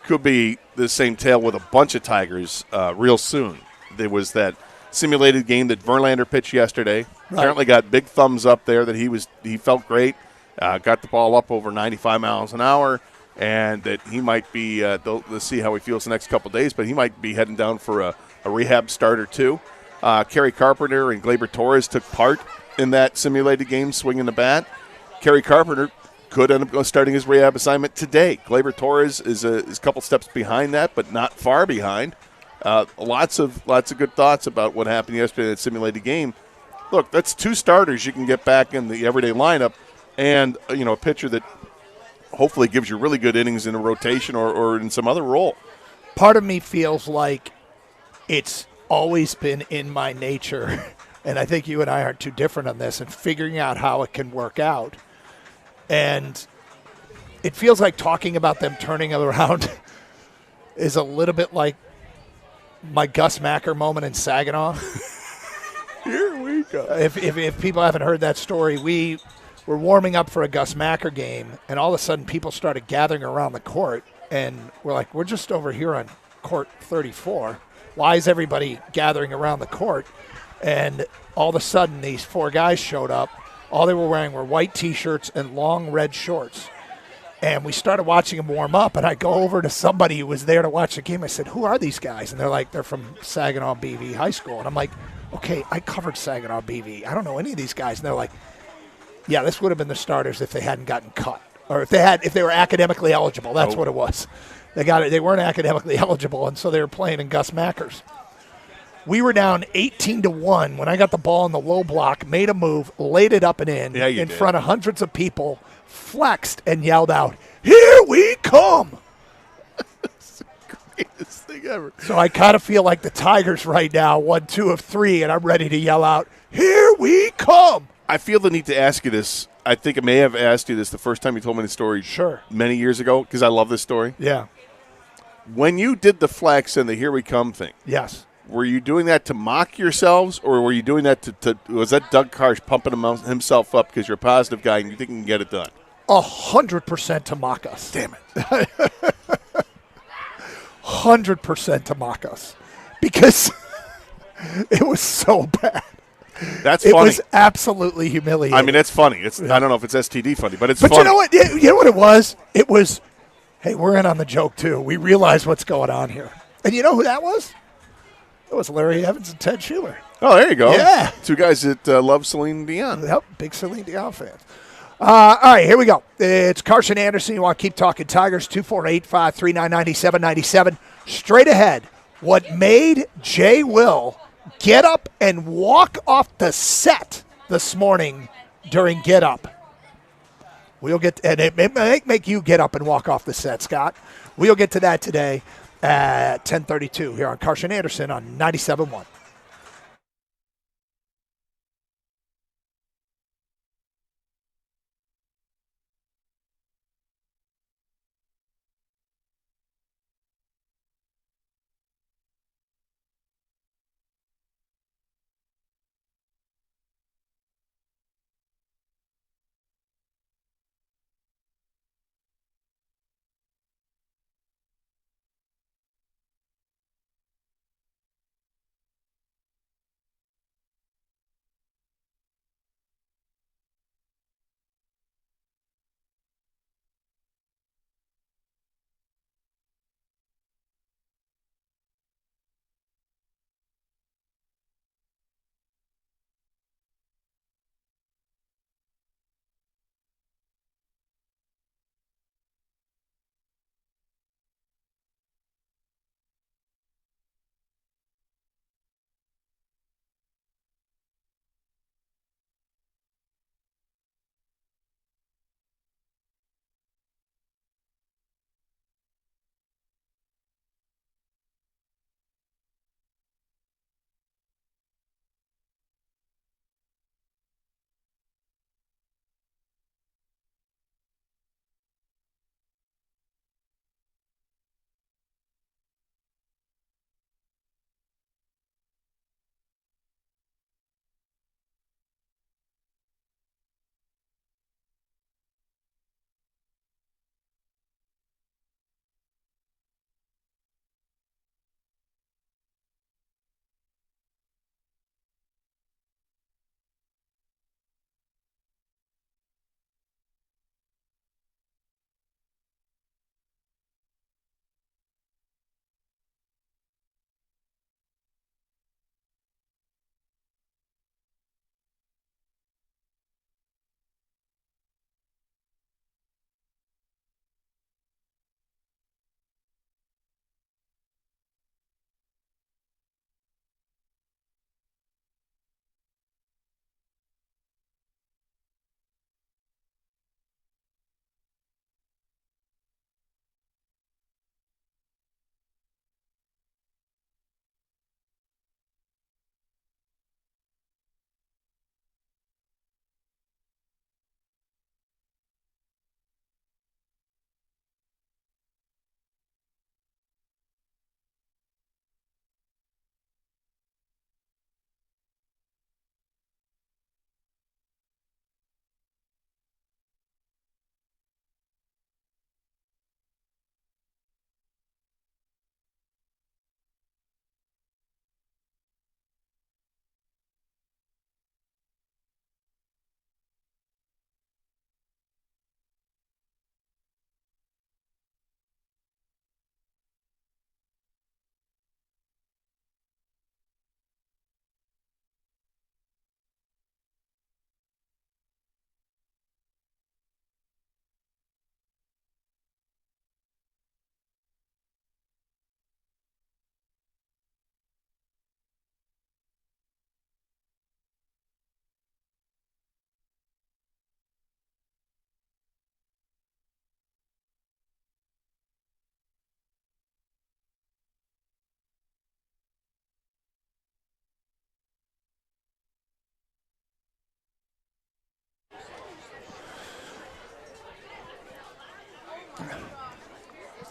could be the same tale with a bunch of Tigers real soon. There was that simulated game that Verlander pitched yesterday. Right. Apparently got big thumbs up there that he felt great, got the ball up over 95 miles an hour, and that he might be they'll see how he feels the next couple of days, but he might be heading down for a rehab start or two. Kerry Carpenter and Gleyber Torres took part in that simulated game, swinging the bat. Kerry Carpenter could end up starting his rehab assignment today. Gleyber Torres is a couple steps behind that, but not far behind. Lots of good thoughts about what happened yesterday in that simulated game. Look, that's two starters you can get back in the everyday lineup, and a pitcher that hopefully gives you really good innings in a rotation or in some other role. Part of me feels like it's always been in my nature, and I think you and I aren't too different on this, and figuring out how it can work out. And it feels like talking about them turning it around is a little bit like my Gus Macker moment in Saginaw. Here we go. If people haven't heard that story, we were warming up for a Gus Macker game, and all of a sudden people started gathering around the court, and we're like, we're just over here on court 34. Why is everybody gathering around the court? And all of a sudden these four guys showed up. All they were wearing were white T-shirts and long red shorts. And we started watching them warm up, and I go over to somebody who was there to watch the game. I said, who are these guys? And they're like, they're from Saginaw BV High School. And I'm like, okay, I covered Saginaw BV. I don't know any of these guys. And they're like, yeah, this would have been the starters if they hadn't gotten cut. Or if they were academically eligible. That's what it was. They weren't academically eligible, and so they were playing in Gus Macker's. We were down 18-1 when I got the ball in the low block, made a move, laid it up and in front of hundreds of people, flexed and yelled out, "Here we come!" That's the greatest thing ever. So I kind of feel like the Tigers right now, 1, 2 of 3, and I'm ready to yell out, "Here we come!" I feel the need to ask you this. I think I may have asked you this the first time you told me the story many years ago, because I love this story. Yeah. When you did the flex and the "Here we come" thing. Yes. Were you doing that to mock yourselves, or were you doing that to was that Doug Karsh pumping himself up because you're a positive guy and you think you can get it done? 100% to mock us. Damn it. 100% to mock us. Because it was so bad. That's funny. It was absolutely humiliating. I mean, it's funny. I don't know if it's STD funny, but it's funny. But you know what? You know what it was? It was, hey, we're in on the joke, too. We realize what's going on here. And you know who that was? It was Larry Evans and Ted Schumer. Oh, there you go. Yeah. Two guys that love Celine Dion. Yep, big Celine Dion fans. All right, here we go. It's Carson Anderson. You want to keep talking Tigers, 248-539-9797. Straight ahead, what made Jay Will get up and walk off the set this morning during Get Up. We'll get, and it may make you get up and walk off the set, Scott. We'll get to that today at 10:32 here on Carson Anderson on 97.1.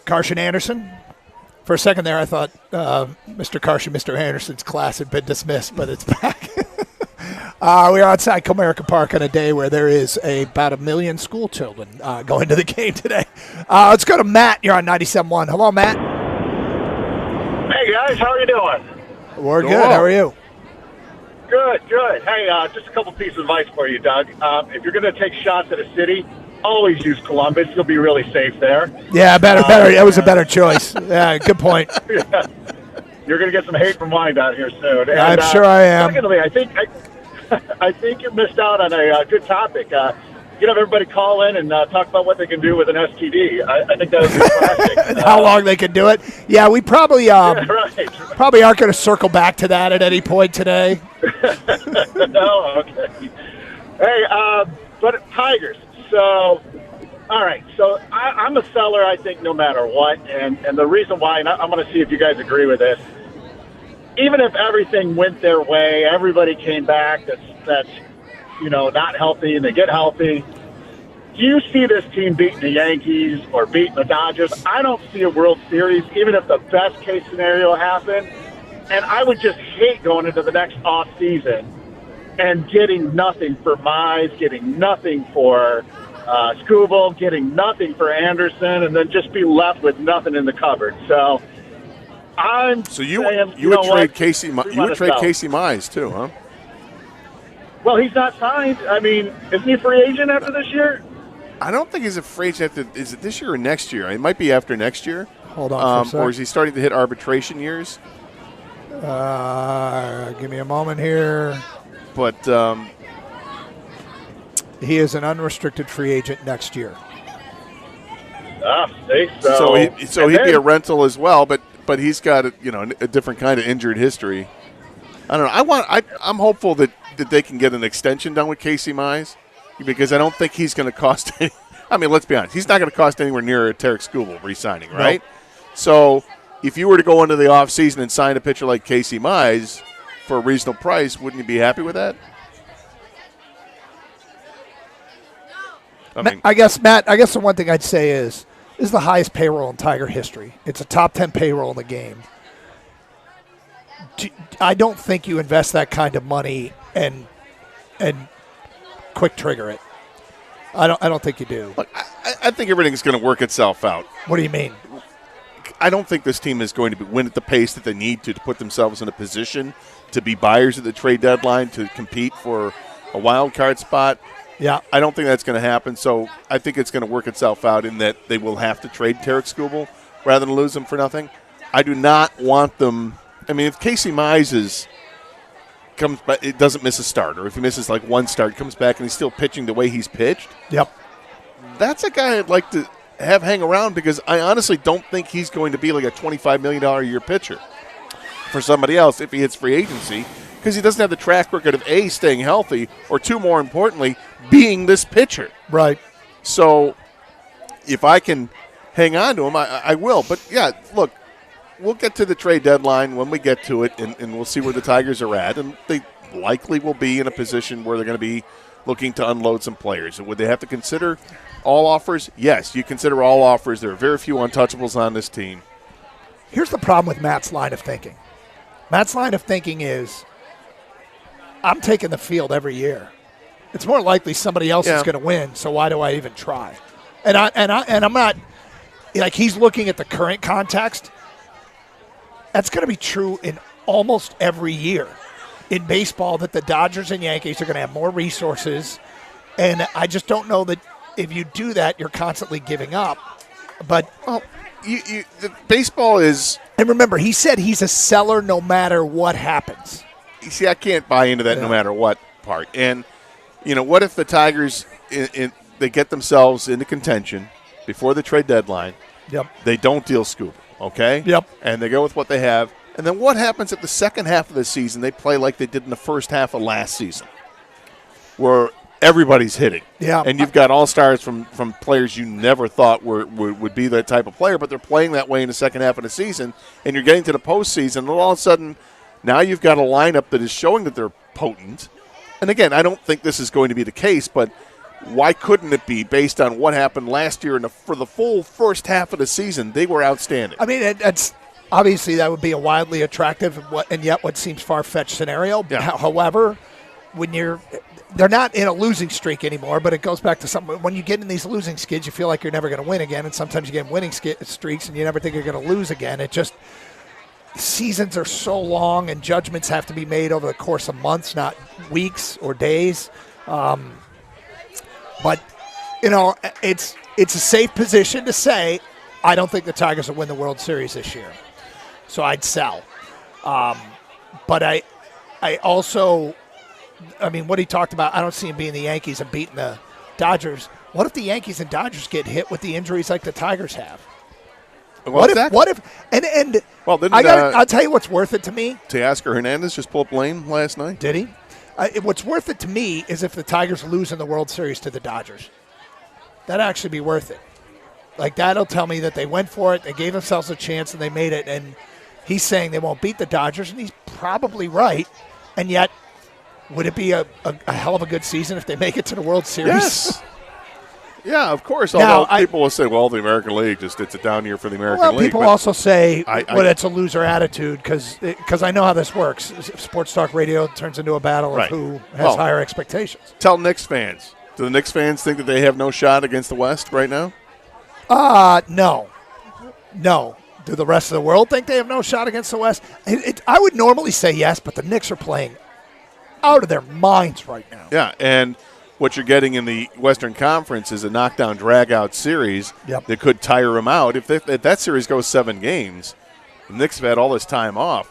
Carson Anderson. For a second there, I thought Mr. Carson, Mr. Anderson's class had been dismissed, but it's back. We are outside Comerica Park on a day where there is about 1 million school children going to the game today. Let's go to Matt. You're on 97.1. Hello, Matt. Hey, guys. How are you doing? We're good. How are you? Good. Hey, just a couple pieces of advice for you, Doug. If you're going to take shots at a city, always use Columbus. You'll be really safe there. Yeah, better. That was a better choice. Yeah, good point. Yeah. You're going to get some hate from mine down here soon. And, I'm sure I am. Secondly, I think you missed out on a good topic. You have everybody call in and talk about what they can do with an STD. I think that would be classic. How long they can do it? Yeah, we probably probably aren't going to circle back to that at any point today. No, okay. Hey, but Tigers. So, all right. So I'm a seller, I think, no matter what. And the reason why, and I'm going to see if you guys agree with this, even if everything went their way, everybody came back that's not healthy, and they get healthy, do you see this team beating the Yankees or beating the Dodgers? I don't see a World Series, even if the best-case scenario happened. And I would just hate going into the next off season and getting nothing for Mize, getting nothing for Skubal, getting nothing for Anderson, and then just be left with nothing in the cupboard. So you would trade Casey Mize too, huh? Well, he's not signed. I mean, isn't he a free agent after this year? I don't think he's a free agent after. Is it this year or next year? It might be after next year. Hold on for a sec. Or is he starting to hit arbitration years? Give me a moment here. But he is an unrestricted free agent next year. See, so he'd be a rental as well, but he's got a different kind of injured history. I don't know. I'm hopeful that they can get an extension done with Casey Mize, because I don't think he's going to cost any. I mean, let's be honest. He's not going to cost anywhere near a Tarek Skubal re-signing, right? Nope. So if you were to go into the offseason and sign a pitcher like Casey Mize for a reasonable price, wouldn't you be happy with that? I guess, Matt, the one thing I'd say is this is the highest payroll in Tiger history. It's a top 10 payroll in the game. I don't think you invest that kind of money and quick trigger it. I don't think you do. Look, I think everything's going to work itself out. What do you mean? I don't think this team is going to win at the pace that they need to put themselves in a position to be buyers at the trade deadline, to compete for a wild card spot. Yeah. I don't think that's going to happen. So I think it's going to work itself out in that they will have to trade Tarek Skubal rather than lose him for nothing. I do not want them. I mean, if Casey Mize comes back, it doesn't miss a start, or if he misses like one start, comes back and he's still pitching the way he's pitched. Yep. That's a guy I'd like to have hang around, because I honestly don't think he's going to be like a $25 million a year pitcher for somebody else if he hits free agency, because he doesn't have the track record of A, staying healthy, or two, more importantly, being this pitcher. Right. So if I can hang on to him, I will. But, yeah, look, we'll get to the trade deadline when we get to it, and we'll see where the Tigers are at. And they likely will be in a position where they're going to be looking to unload some players. Would they have to consider all offers? Yes, you consider all offers. There are very few untouchables on this team. Here's the problem with Matt's line of thinking. Matt's line of thinking is, I'm taking the field every year. It's more likely somebody else is going to win, so why do I even try? And I'm not, like, he's looking at the current context. That's going to be true in almost every year in baseball, that the Dodgers and Yankees are going to have more resources. And I just don't know that if you do that, you're constantly giving up. But the baseball is. And remember, he said he's a seller no matter what happens. You see, I can't buy into that no matter what part. And, what if the Tigers, they get themselves into contention before the trade deadline? Yep. They don't deal Skubal, okay? Yep. And they go with what they have. And then what happens if the second half of the season they play like they did in the first half of last season, where everybody's hitting? Yeah. And you've got all-stars from players you never thought would be that type of player, but they're playing that way in the second half of the season, and you're getting to the postseason, and all of a sudden now you've got a lineup that is showing that they're potent. And again, I don't think this is going to be the case, but why couldn't it be based on what happened last year for the full first half of the season? They were outstanding. I mean, that's obviously that would be a wildly attractive and yet what seems far-fetched scenario. Yeah. However, when they're not in a losing streak anymore, but it goes back to something. When you get in these losing skids, you feel like you're never going to win again, and sometimes you get winning streaks and you never think you're going to lose again. It just seasons are so long, and judgments have to be made over the course of months, not weeks or days. But it's a safe position to say I don't think the Tigers will win the World Series this year, so I'd sell. But I also, I mean, what he talked about, I don't see him being the Yankees and beating the Dodgers. What if the Yankees and Dodgers get hit with the injuries like the Tigers have? Well, What if? Well, didn't, I'll tell you what's worth it to me. Teoscar Hernandez just pull up lane last night? Did he? What's worth it to me is if the Tigers lose in the World Series to the Dodgers. That'd actually be worth it. Like, that'll tell me that they went for it, they gave themselves a chance, and they made it. And he's saying they won't beat the Dodgers, and he's probably right. And yet, would it be a hell of a good season if they make it to the World Series? Yes. Yeah, of course. Now, Although people will say, well, the American League, it's a down year for the American League. Well, people but also say, well, it's a loser attitude because I know how this works. Sports talk radio turns into a battle Right. of who has higher expectations. Tell Knicks fans. Do the Knicks fans think that they have no shot against the West right now? No. Do the rest of the world think they have no shot against the West? I would normally say yes, but the Knicks are playing out of their minds right now. Yeah, and what you're getting in the Western Conference is a knockdown, drag-out series that could tire them out. If that series goes 7 games, the Knicks have had all this time off.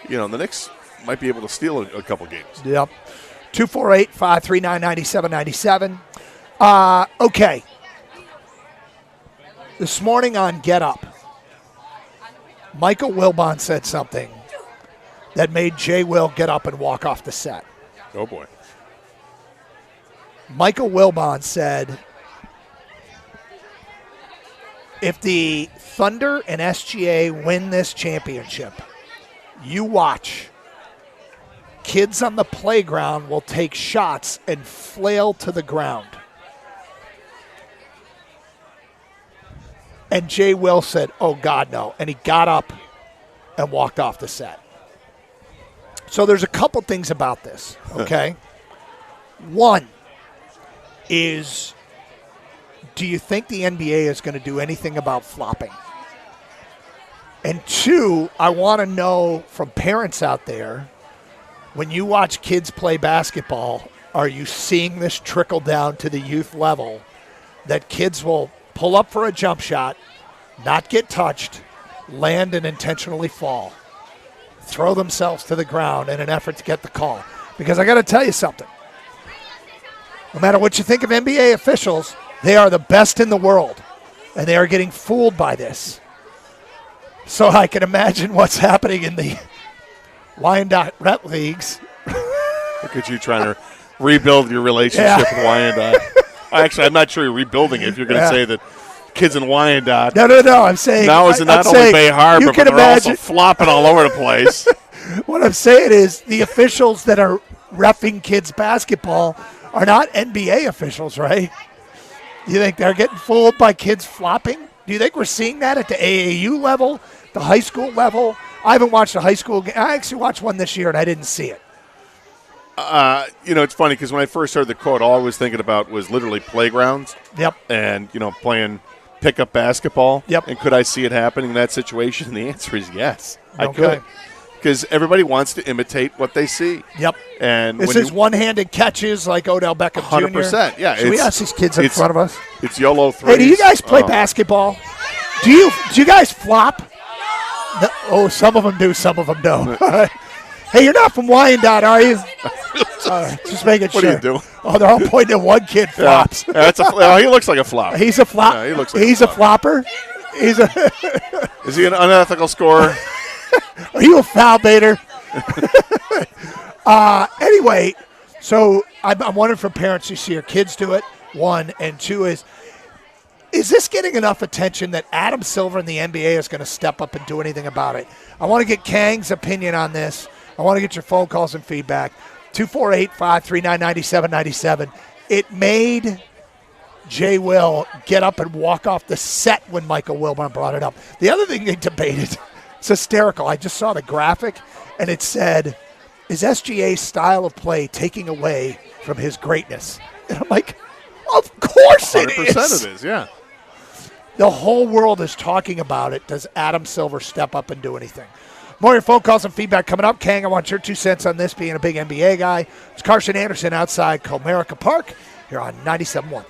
The Knicks might be able to steal a couple games. Yep. 248-539-9797. Okay. This morning on Get Up, Michael Wilbon said something that made Jay Will get up and walk off the set. Oh, boy. Michael Wilbon said, if the Thunder and SGA win this championship, you watch. Kids on the playground will take shots and flail to the ground. And Jay Will said, oh, God, no. And he got up and walked off the set. So there's a couple things about this, okay? One is, do you think the NBA is going to do anything about flopping? And two, I want to know from parents out there, when you watch kids play basketball, are you seeing this trickle down to the youth level that kids will pull up for a jump shot, not get touched, land and intentionally fall, throw themselves to the ground in an effort to get the call? Because I got to tell you something. No matter what you think of NBA officials, they are the best in the world, and they are getting fooled by this. So I can imagine what's happening in the Wyandotte Ret Leagues. Look at you trying to rebuild your relationship with Wyandotte. Actually, I'm not sure you're rebuilding it if you're going to say that kids in Wyandotte. No. I'm saying now is not only Bay Harbor, but they're also flopping all over the place. What I'm saying is the officials that are reffing kids basketball are not NBA officials, right? You think they're getting fooled by kids flopping? Do you think we're seeing that at the AAU level, the high school level? I haven't watched a high school game. I actually watched one this year, and I didn't see it. It's funny because when I first heard the quote, all I was thinking about was literally playgrounds. Yep. And, playing pickup basketball. Yep. And could I see it happening in that situation? And the answer is yes. I Okay. could. Because everybody wants to imitate what they see. Yep. And this is one-handed catches like Odell Beckham 100%. Jr. Yeah. Should we ask these kids in front of us? It's YOLO threes. Hey, do you guys play baskall? Do you guys flop? No, oh, some of them do, some of them don't. Hey, you're not from Wyandotte, are you? Just making sure. What are you doing? Oh, they're all pointing at one kid flops. Yeah, he looks like a flop. He's a flop. Yeah, he looks like He's a flopper. Is he an unethical scorer? Are you a foul baiter? Anyway, so I'm wondering for parents who see their kids do it, one, and two is this getting enough attention that Adam Silver in the NBA is going to step up and do anything about it? I want to get Kang's opinion on this. I want to get your phone calls and feedback. 248-539-9797. it made Jay Will get up and walk off the set when Michael Wilbon brought it up. The other thing they debated, it's hysterical. I just saw the graphic, and it said, is SGA's style of play taking away from his greatness? And I'm like, of course it is. 100% it is, yeah. The whole world is talking about it. Does Adam Silver step up and do anything? More of your phone calls and feedback coming up. Kang, I want your 2 cents on this, being a big NBA guy. It's Carson Anderson outside Comerica Park here on 97.1.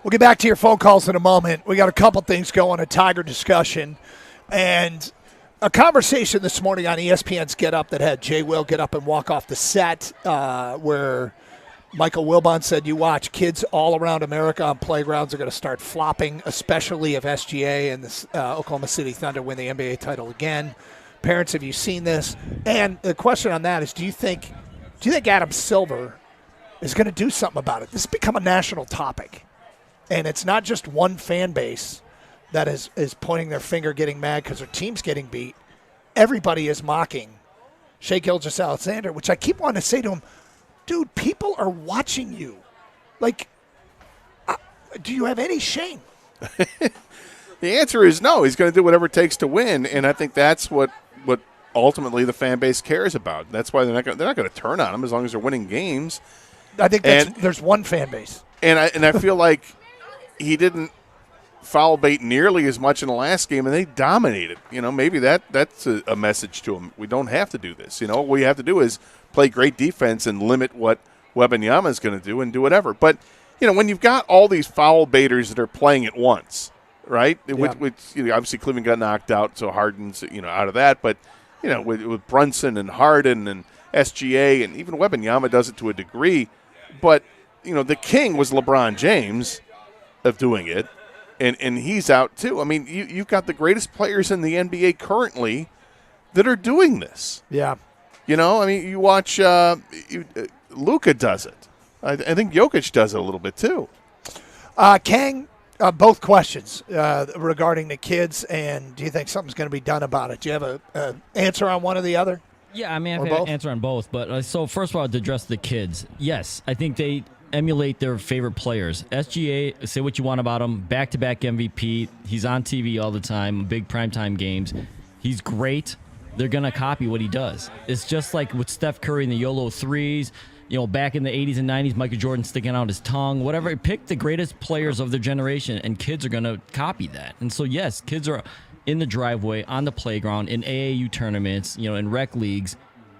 We'll get back to your phone calls in a moment. We got a couple things going, a Tiger discussion. And a conversation this morning on ESPN's Get Up that had Jay Will get up and walk off the set where Michael Wilbon said, you watch, kids all around America on playgrounds are going to start flopping, especially if SGA and the Oklahoma City Thunder win the NBA title again. Parents, have you seen this? And the question on that is, do you think Adam Silver is going to do something about it? This has become a national topic, and it's not just one fan base that is pointing their finger, getting mad because their team's getting beat. Everybody is mocking Shai Gilgeous-Alexander, which I keep wanting to say to him, dude, people are watching you. Like, do you have any shame? The answer is no. He's going to do whatever it takes to win, and I think that's what ultimately the fan base cares about. That's why they're not going to turn on him as long as they're winning games. I think there's one fan base. And I feel like he didn't foul bait nearly as much in the last game, and they dominated. Maybe that's a message to him. We don't have to do this. What we have to do is play great defense and limit what Wembanyama is going to do and do whatever. But, when you've got all these foul baiters that are playing at once, right? Yeah. Which obviously Cleveland got knocked out, so Harden's out of that. But, with Brunson and Harden and SGA and even Wembanyama does it to a degree. But, the king was LeBron James of doing it. And he's out too. I mean, you've got the greatest players in the NBA currently that are doing this. Yeah. You watch Luka does it. I think Jokic does it a little bit too. Kang, both questions regarding the kids, and do you think something's going to be done about it? Do you have an answer on one or the other? Yeah, I mean, I have an answer on both. But so first of all, to address the kids, yes, I think they emulate their favorite players. SGA, say what you want about him, back-to-back MVP. He's on TV all the time, big primetime games. He's great. They're going to copy what he does. It's just like with Steph Curry and the YOLO threes, back in the 80s and 90s, Michael Jordan sticking out his tongue, whatever. Pick the greatest players of their generation, and kids are going to copy that. And so, yes, kids are in the driveway, on the playground, in AAU tournaments, in rec leagues.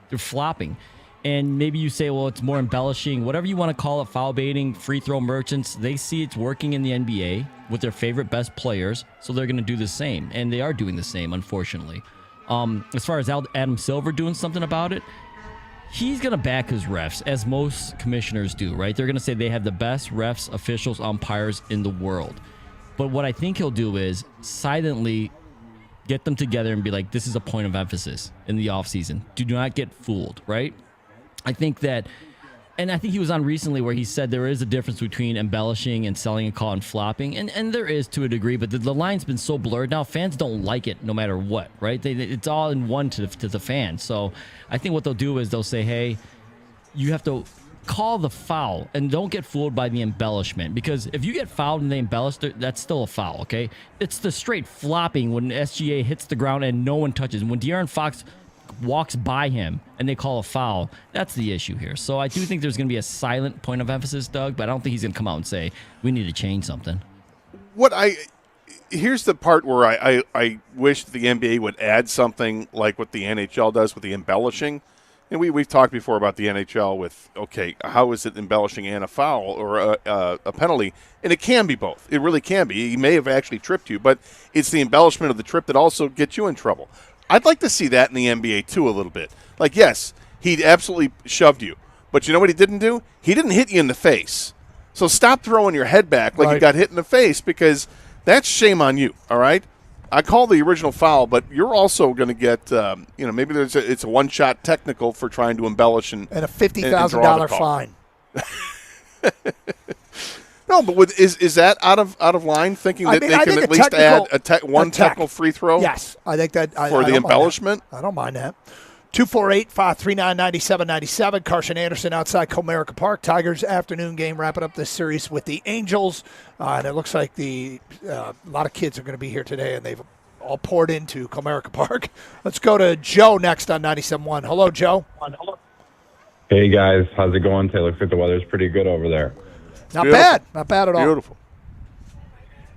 They're flopping. And maybe you say, well, it's more embellishing, whatever you want to call it, foul baiting, free throw merchants. They see it's working in the NBA with their favorite best players, so they're going to do the same. And they are doing the same, unfortunately. As far as Adam Silver doing something about it, he's going to back his refs, as most commissioners do, right? They're going to say they have the best refs, officials, umpires in the world. But what I think he'll do is silently get them together and be like, this is a point of emphasis in the offseason. Do not get fooled, right? I think that, and I think he was on recently where he said there is a difference between embellishing and selling a call and flopping, and there is to a degree, but the line's been so blurred now, fans don't like it no matter what, right? It's all in one to the fans. So I think what they'll do is they'll say, hey, you have to call the foul and don't get fooled by the embellishment, because if you get fouled and they embellish, that's still a foul, okay? It's the straight flopping when SGA hits the ground and no one touches. When De'Aaron Fox walks by him and they call a foul, that's the issue here. So I do think there's going to be a silent point of emphasis, Doug, but I don't think he's going to come out and say we need to change something. Here's the part where I wish the NBA would add something like what the NHL does with the embellishing. And we've talked before about the NHL with, okay, how is it embellishing and a foul or a penalty? And it can be both. It really can be. He may have actually tripped you, but it's the embellishment of the trip that also gets you in trouble. I'd like to see that in the NBA, too, a little bit. Like, yes, he absolutely shoved you. But you know what he didn't do? He didn't hit you in the face. So stop throwing your head back like you got hit in the face, because that's shame on you, all right? I call the original foul, but you're also going to get, maybe it's a one-shot technical for trying to embellish and a $50,000 fine. No, but is that out of line? Thinking that they can at least add one technical free throw? Yes, I think that for the embellishment. I don't mind that. 248-539-9797. Carson Anderson outside Comerica Park. Tigers afternoon game wrapping up this series with the Angels, and it looks like a lot of kids are going to be here today, and they've all poured into Comerica Park. Let's go to Joe next on 97.1. Hello, Joe. Hey guys, how's it going today? Looks like the weather's pretty good over there. Not bad at all. Beautiful.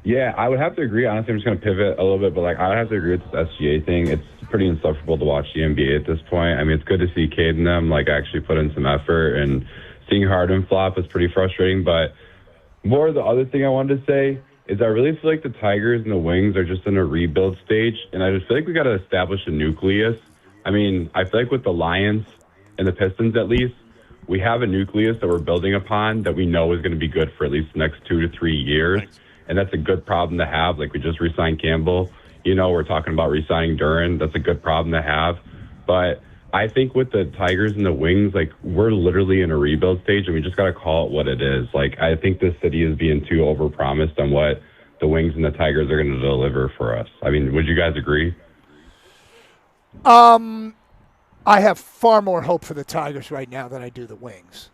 Yeah, I would have to agree. Honestly, I'm just going to pivot a little bit, but I would have to agree with this SGA thing. It's pretty insufferable to watch the NBA at this point. I mean, it's good to see Cade and them actually put in some effort, and seeing Harden flop is pretty frustrating. But more the other thing I wanted to say is I really feel like the Tigers and the Wings are just in a rebuild stage, and I just feel like we got to establish a nucleus. I mean, I feel like with the Lions and the Pistons, at least, we have a nucleus that we're building upon that we know is going to be good for at least the next 2 to 3 years, and that's a good problem to have. Like, we just re-signed Campbell. You know, we're talking about re-signing Duran. That's a good problem to have. But I think with the Tigers and the Wings, like, we're literally in a rebuild stage, and we just got to call it what it is. Like, I think this city is being too overpromised on what the Wings and the Tigers are going to deliver for us. I mean, would you guys agree? I have far more hope for the Tigers right now than I do the Wings.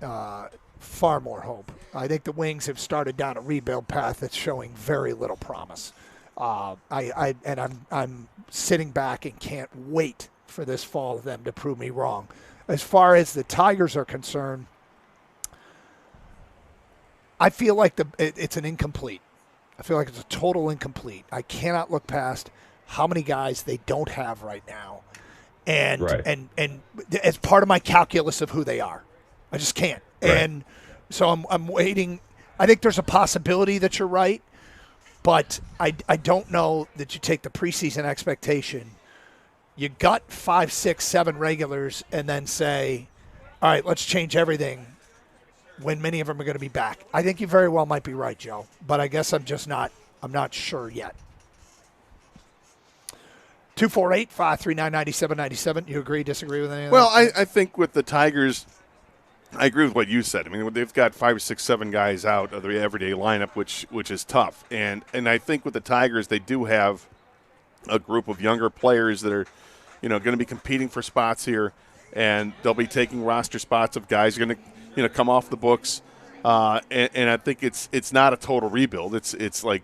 Far more hope. I think the Wings have started down a rebuild path that's showing very little promise. I'm sitting back and can't wait for this fall of them to prove me wrong. As far as the Tigers are concerned, I feel like it's an incomplete. I feel like it's a total incomplete. I cannot look past how many guys they don't have right now. And as part of my calculus of who they are. I just can't. Right. And so I'm waiting. I think there's a possibility that you're right, but I don't know that you take the preseason expectation. You gut 5, 6, 7 regulars and then say, all right, let's change everything when many of them are going to be back. I think you very well might be right, Joe, but I guess I'm not sure yet. 248-539-9797. You agree, disagree with anything? Well, I think with the Tigers, I agree with what you said. I mean, they've got 5, 6, 7 guys out of the everyday lineup, which is tough. And I think with the Tigers, they do have a group of younger players that are, going to be competing for spots here, and they'll be taking roster spots of guys who are going to, come off the books. And I think it's not a total rebuild. It's like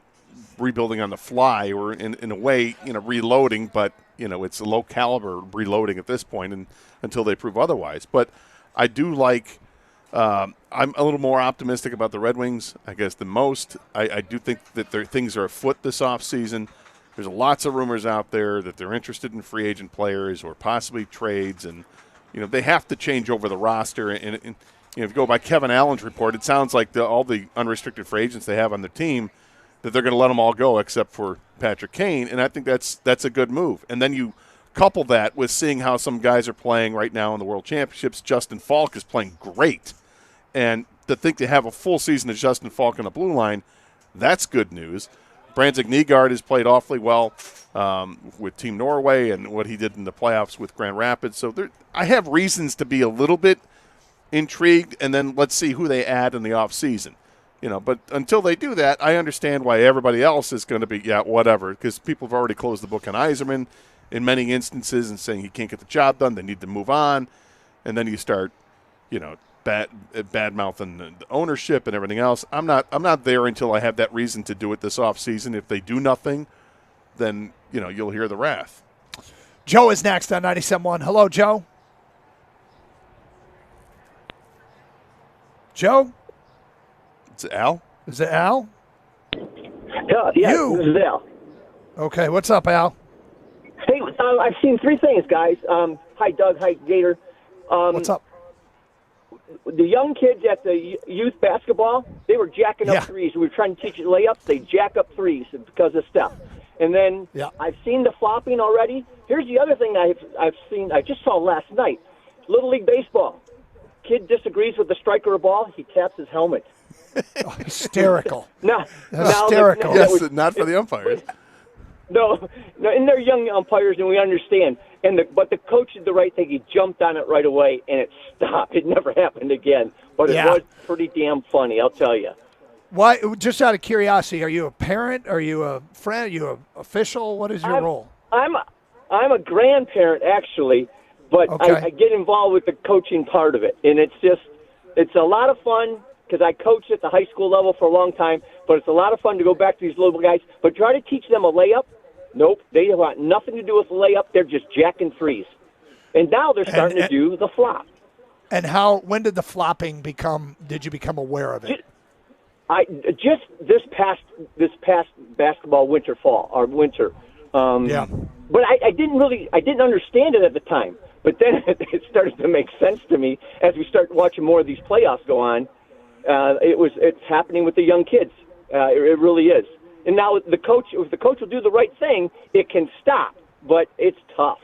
rebuilding on the fly, or in a way, reloading, but it's a low caliber reloading at this point, and until they prove otherwise. But I do like. I'm a little more optimistic about the Red Wings, I guess, than most. I do think that things are afoot this offseason. There's lots of rumors out there that they're interested in free agent players or possibly trades, and they have to change over the roster. And if you go by Kevin Allen's report, it sounds like all the unrestricted free agents they have on their team, that they're going to let them all go except for Patrick Kane, and I think that's a good move. And then you couple that with seeing how some guys are playing right now in the World Championships. Justin Falk is playing great, and to think they have a full season of Justin Falk on the blue line, that's good news. Brandon Nygaard has played awfully well with Team Norway and what he did in the playoffs with Grand Rapids. So I have reasons to be a little bit intrigued, and then let's see who they add in the offseason. But until they do that, I understand why everybody else is going to be, whatever, because people have already closed the book on Yzerman in many instances and saying he can't get the job done, they need to move on, and then you start, bad-mouthing the ownership and everything else. I'm not there until I have that reason to do it this offseason. If they do nothing, then, you'll hear the wrath. Joe is next on 97.1. Hello, Joe. Joe? Is it Al? Is it Al? Yeah, this is Al. Okay, what's up, Al? Hey, I've seen 3 things, guys. Hi, Doug. Hi, Gator. What's up? The young kids at the youth basketball, they were jacking up threes. We were trying to teach layups. They jack up threes because of Steph. And then I've seen the flopping already. Here's the other thing I've seen. I just saw last night. Little League Baseball. Kid disagrees with the striker of ball. He taps his helmet. Hysterical. Hysterical. Yes, not for the umpires. No, and they're young umpires, and we understand. But the coach did the right thing. He jumped on it right away, and it stopped. It never happened again. But it was pretty damn funny, I'll tell you. Why? Just out of curiosity, are you a parent? Are you a friend? Are you an official? What is your role? I'm a grandparent, actually, but I get involved with the coaching part of it, and it's a lot of fun. Because I coached at the high school level for a long time, but it's a lot of fun to go back to these little guys. But try to teach them a layup. Nope, they want nothing to do with the layup. They're just jacking threes. And now they're starting to do the flop. And when did the flopping did you become aware of it? Just this past basketball winter. But I didn't understand it at the time. But then it started to make sense to me as we start watching more of these playoffs go on. It's happening with the young kids, It really is. And now if the coach will do the right thing, it can stop, but it's tough.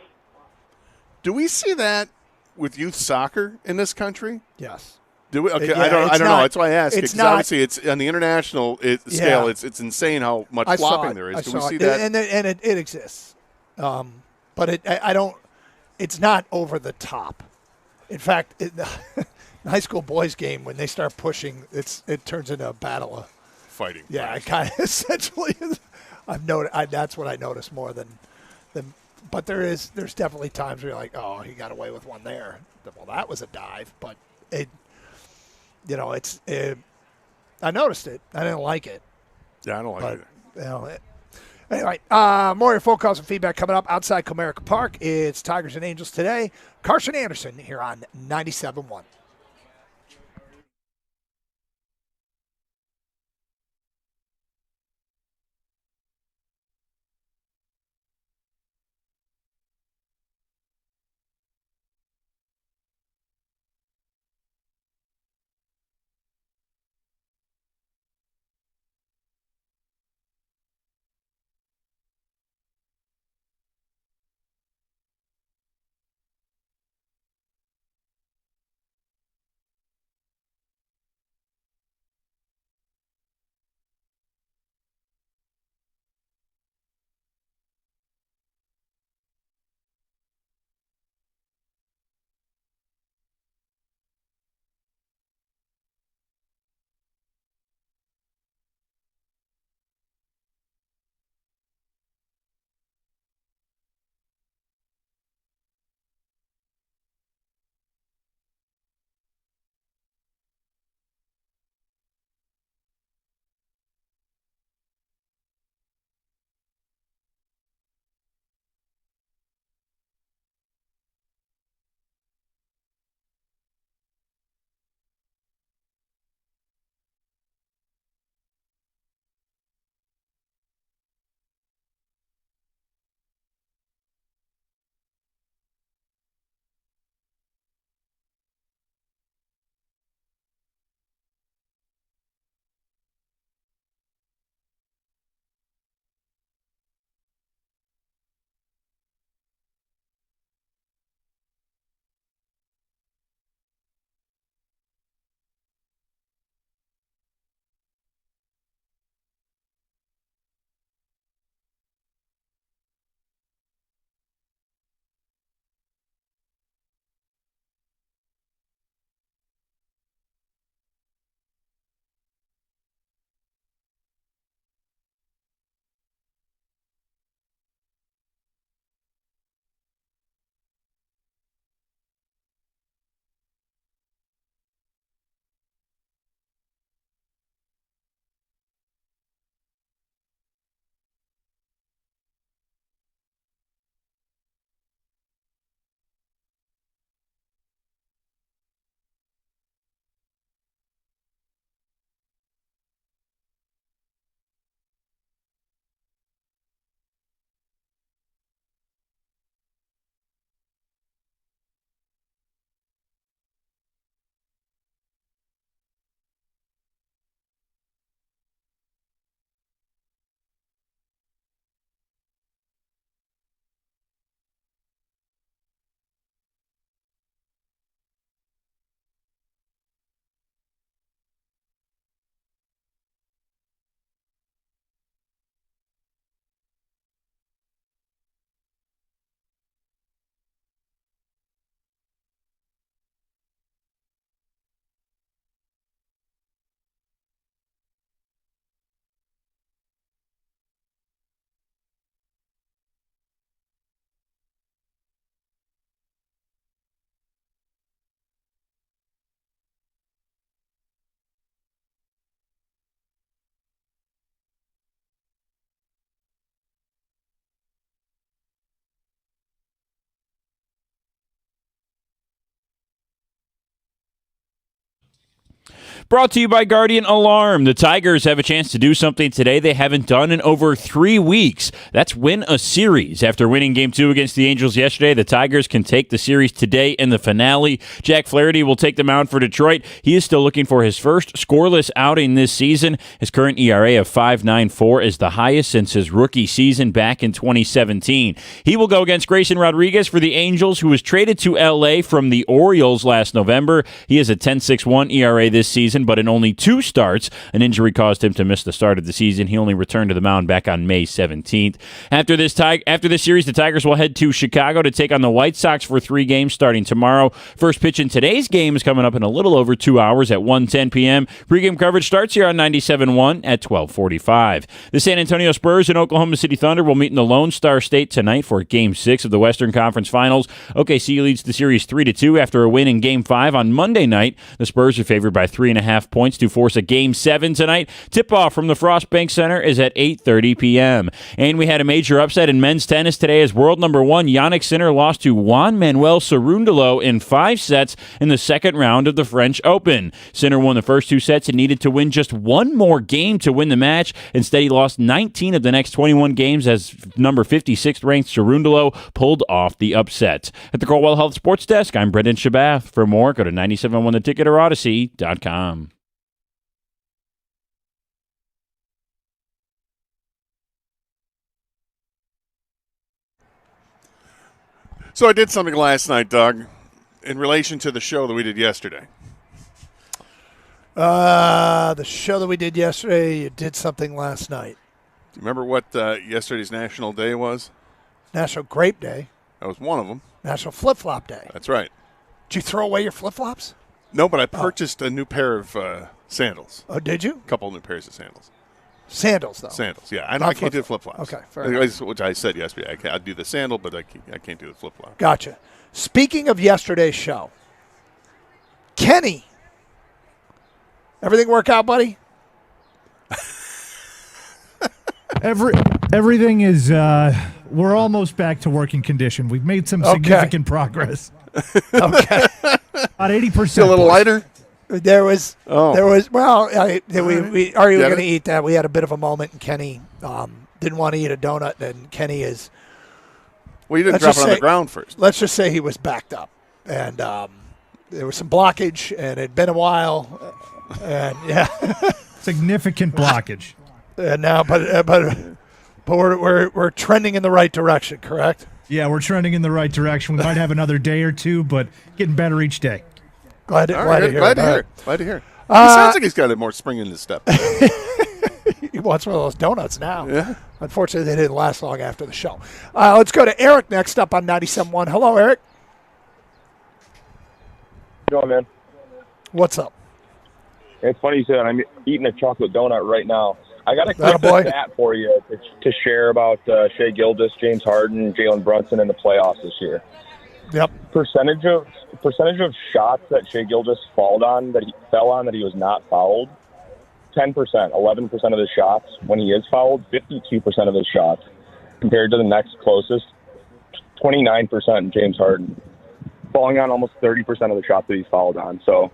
Do we see that with youth soccer in this country? Yes. Do we? Okay, Yeah, I don't know. That's why I asked. It's Because not. obviously, it's on the international scale. It's insane how much I saw flopping it. there I is. Do we saw see it. that? And it exists, but I don't. It's not over the top. In fact, the high school boys game when they start pushing, it turns into a battle of fighting. Yeah, it kind of essentially is. I've noticed. That's what I notice more than. But there's definitely times where you're like, oh, he got away with one there. Well, that was a dive, but it. I noticed it. I didn't like it. Yeah, I don't like it. Anyway, more of your phone calls and feedback coming up outside Comerica Park. It's Tigers and Angels today. Carson Anderson here on 97.1. Brought to you by Guardian Alarm. The Tigers have a chance to do something today they haven't done in over 3 weeks. That's win a series. After winning Game 2 against the Angels yesterday, the Tigers can take the series today in the finale. Jack Flaherty will take the mound for Detroit. He is still looking for his first scoreless outing this season. His current ERA of 5.94 is the highest since his rookie season back in 2017. He will go against Grayson Rodriguez for the Angels, who was traded to L.A. from the Orioles last November. He has a 10.61 ERA this season, but in only 2 starts. An injury caused him to miss the start of the season. He only returned to the mound back on May 17th. After this series, the Tigers will head to Chicago to take on the White Sox for 3 games starting tomorrow. First pitch in today's game is coming up in a little over 2 hours at 1:10 p.m. Pre-game coverage starts here on 97.1 at 12:45. The San Antonio Spurs and Oklahoma City Thunder will meet in the Lone Star State tonight for Game 6 of the Western Conference Finals. OKC leads the series 3-2 after a win in Game 5 on Monday night. The Spurs are favored by 3.5 points to force a Game 7 tonight. Tip-off from the Frost Bank Center is at 8:30 p.m. And we had a major upset in men's tennis today as world number 1 Jannik Sinner lost to Juan Manuel Cerundolo in 5 sets in the second round of the French Open. Sinner won the first 2 sets and needed to win just 1 more game to win the match. Instead, he lost 19 of the next 21 games as number 56th ranked Cerundolo pulled off the upset. At the Colwell Health Sports Desk, I'm Brendan Shabath. For more, go to 971theticket or Odyssey.com. So I did something last night, Doug, in relation to the show that we did yesterday. The show that we did yesterday, you did something last night. Do you remember what yesterday's National Day was? National Grape Day. That was one of them. National Flip-Flop Day. That's right. Did you throw away your flip-flops? No, but I purchased a new pair of sandals. Oh, did you? A couple new pairs of sandals. Sandals, though. Sandals, yeah. I can't do the flip-flops. Okay, fair enough. Which I said yesterday. I'd do the sandal, but I can't do the flip-flop. Gotcha. Speaking of yesterday's show, Kenny, everything work out, buddy? Everything is, we're almost back to working condition. We've made some significant progress. Okay. About 80%. Still a little lighter? Well, we are you going to eat that? We had a bit of a moment, and Kenny didn't want to eat a donut, and Kenny is. Well, you didn't drop it on the ground first. Let's just say he was backed up, and there was some blockage, and it'd been a while, and yeah, significant blockage. And now, but we're trending in the right direction, correct? Yeah, we're trending in the right direction. We might have another day or two, but getting better each day. Glad to hear. Glad to hear. He sounds like he's got a more spring in his step. He wants one of those donuts now. Yeah. Unfortunately, they didn't last long after the show. Let's go to Eric next up on 97.1. Hello, Eric. How you doing, man? What's up? It's funny you said I'm eating a chocolate donut right now. I got a quick stat for you to share about Shea Gilgeous, James Harden, Jalen Brunson in the playoffs this year. Yep. Percentage of shots that Shea Gilgeous fell on that he was not fouled, 10%, 11% of the shots. When he is fouled, 52% of his shots. Compared to the next closest, 29% James Harden, falling on almost 30% of the shots that he's fouled on. So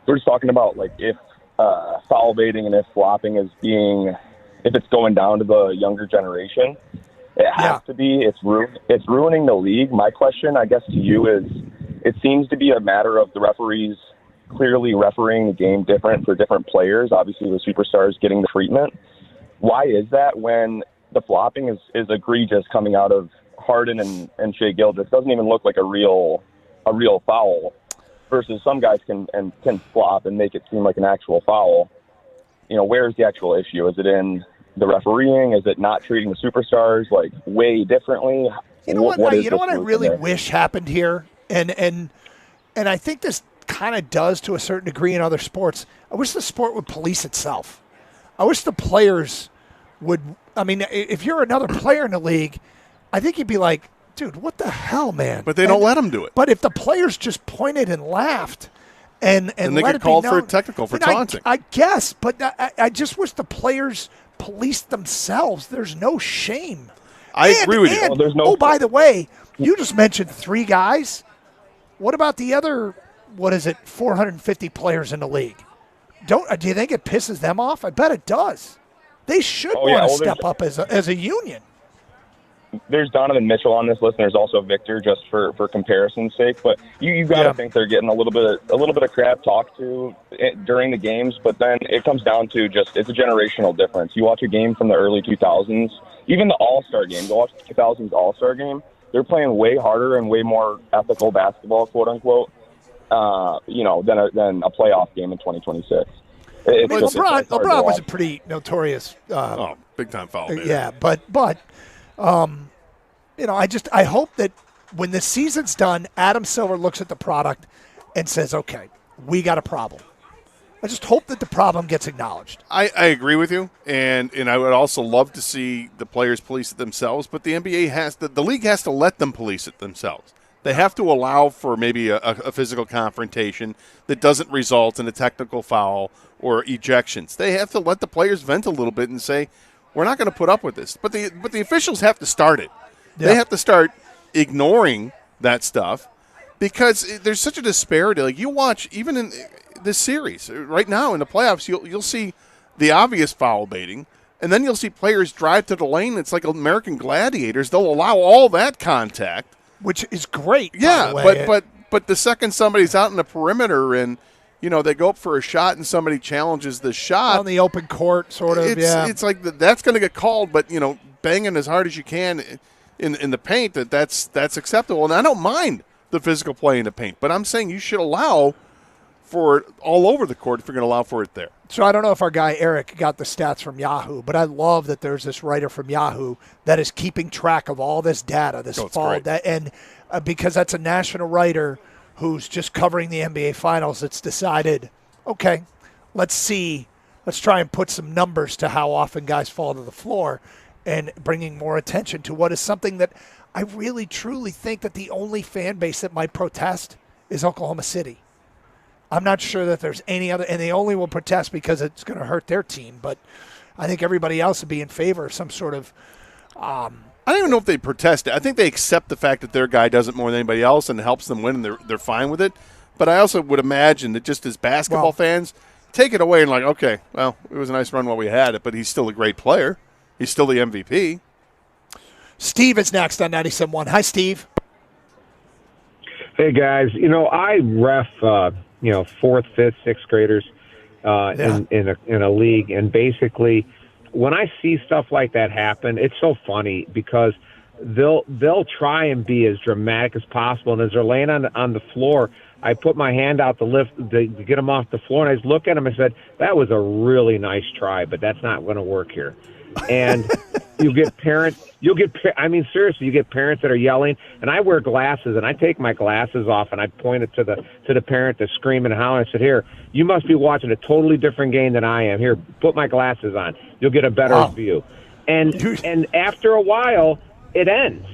we're just talking about like if foul baiting and if flopping is if it's going down to the younger generation. It has to be. It's ruining the league. My question, I guess, to you is, it seems to be a matter of the referees clearly refereeing the game different for different players. Obviously, the superstars getting the treatment. Why is that when the flopping is egregious coming out of Harden and Shea Gilgeous? It doesn't even look like a real foul. Versus some guys can flop and make it seem like an actual foul. You know, where's the actual issue? Is it in the refereeing? Is it not treating the superstars like way differently? You know what I really wish happened here, and I think this kind of does to a certain degree in other sports. I wish the sport would police itself. I wish the players would. I mean, if you're another player in the league, I think you'd be like, dude, what the hell, man? But they don't let them do it. But if the players just pointed and laughed and then they let get it called be for a known, technical for then taunting. I guess, but I just wish the players policed themselves. There's no shame. I agree with you. And, Well, there's no- oh, by the way, you just mentioned 3 guys. What about the other, 450 players in the league? Do you think it pisses them off? I bet it does. They should want to step up as a union. There's Donovan Mitchell on this list, and there's also Victor, just for comparison's sake. But you got to think they're getting a little bit of crap talked to during the games. But then it comes down to just it's a generational difference. You watch a game from the early 2000s, even the All-Star game. Go watch the 2000s All-Star game. They're playing way harder and way more ethical basketball, quote unquote. Than a playoff game in 2026. LeBron was a pretty notorious. Big time foul. Man. Yeah, but I hope that when the season's done, Adam Silver looks at the product and says, "Okay, we got a problem." I just hope that the problem gets acknowledged. I agree with you, and I would also love to see the players police it themselves. But the NBA the league has to let them police it themselves. They have to allow for maybe a physical confrontation that doesn't result in a technical foul or ejections. They have to let the players vent a little bit and say, we're not going to put up with this. But the officials have to start it. Yeah. They have to start ignoring that stuff because there's such a disparity. Like you watch, even in this series, right now in the playoffs, you'll see the obvious foul baiting, and then you'll see players drive to the lane. It's like American Gladiators. They'll allow all that contact. Which is great. Yeah, but the second somebody's out in the perimeter and they go up for a shot and somebody challenges the shot on the open court, sort of. It's like that's going to get called. But banging as hard as you can in the paint that's acceptable. And I don't mind the physical play in the paint, but I'm saying you should allow for it all over the court if you're going to allow for it there. So I don't know if our guy Eric got the stats from Yahoo, but I love that there's this writer from Yahoo that is keeping track of all this data, because that's a national writer who's just covering the NBA Finals that's decided, okay, let's try and put some numbers to how often guys fall to the floor and bringing more attention to what is something that I really, truly think that the only fan base that might protest is Oklahoma City. I'm not sure that there's any other, and they only will protest because it's going to hurt their team. But I think everybody else would be in favor of some sort of. I don't even know if they protest it. I think they accept the fact that their guy does it more than anybody else and helps them win, and they're fine with it. But I also would imagine that just as basketball fans, take it away and like, okay, well, it was a nice run while we had it, but he's still a great player. He's still the MVP. Steve is next on 97.1. Hi, Steve. Hey, guys. I ref. 4th, 5th, 6th graders in a league. And basically, when I see stuff like that happen, it's so funny because they'll try and be as dramatic as possible. And as they're laying on the floor, I put my hand out to get them off the floor. And I just look at them and said, that was a really nice try, but that's not going to work here. And you get parents that are yelling, and I wear glasses, and I take my glasses off, and I point it to the parent that's screaming and howling. I said, here, you must be watching a totally different game than I am. Here, put my glasses on. You'll get a better view. And after a while, it ends.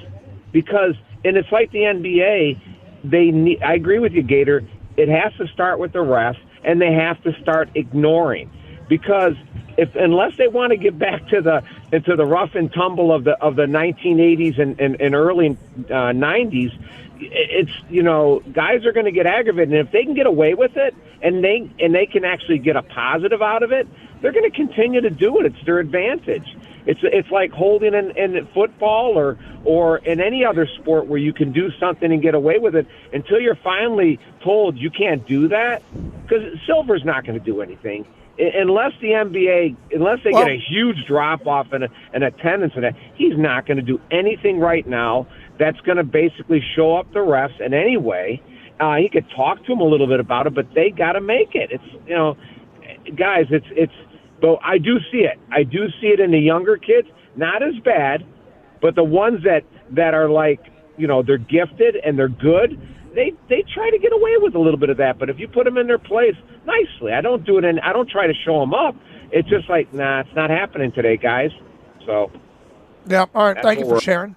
And it's like the NBA, I agree with you, Gator, it has to start with the refs, and they have to start ignoring. Because unless they want to get back into the rough and tumble of the 1980s and early 90s, it's guys are going to get aggravated, and if they can get away with it and they can actually get a positive out of it, they're going to continue to do it. It's their advantage. It's like holding in football or in any other sport where you can do something and get away with it until you're finally told you can't do that, because Silver's not going to do anything. Unless the NBA, get a huge drop-off in attendance, and he's not going to do anything right now that's going to basically show up the refs in any way. He could talk to them a little bit about it, but they got to make it. Guys, but I do see it. I do see it in the younger kids. Not as bad, but the ones that are like, they're gifted and they're good, they try to get away with a little bit of that. But if you put them in their place nicely, I don't try to show them up. It's just like, nah, it's not happening today, guys. So, yeah, all right. Thank you for sharing.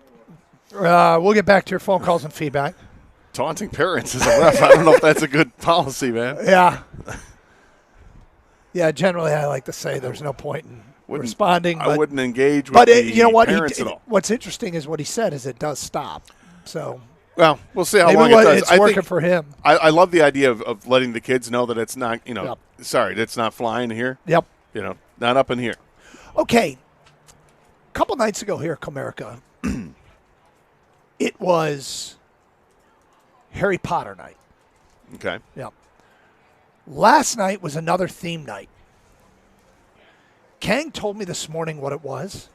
We'll get back to your phone calls and feedback. Taunting parents as a ref, I don't know if that's a good policy, man. Yeah. Yeah, generally I like to say there's no point in responding. I wouldn't engage with parents at all. What's interesting is what he said is it does stop. So. Well, we'll see how long it does. It's working for him. I love the idea of letting the kids know that it's not, sorry, that's not flying here. Yep. Not up in here. Okay. A couple nights ago here at Comerica, it was Harry Potter night. Okay. Yep. Last night was another theme night. Kang told me this morning what it was.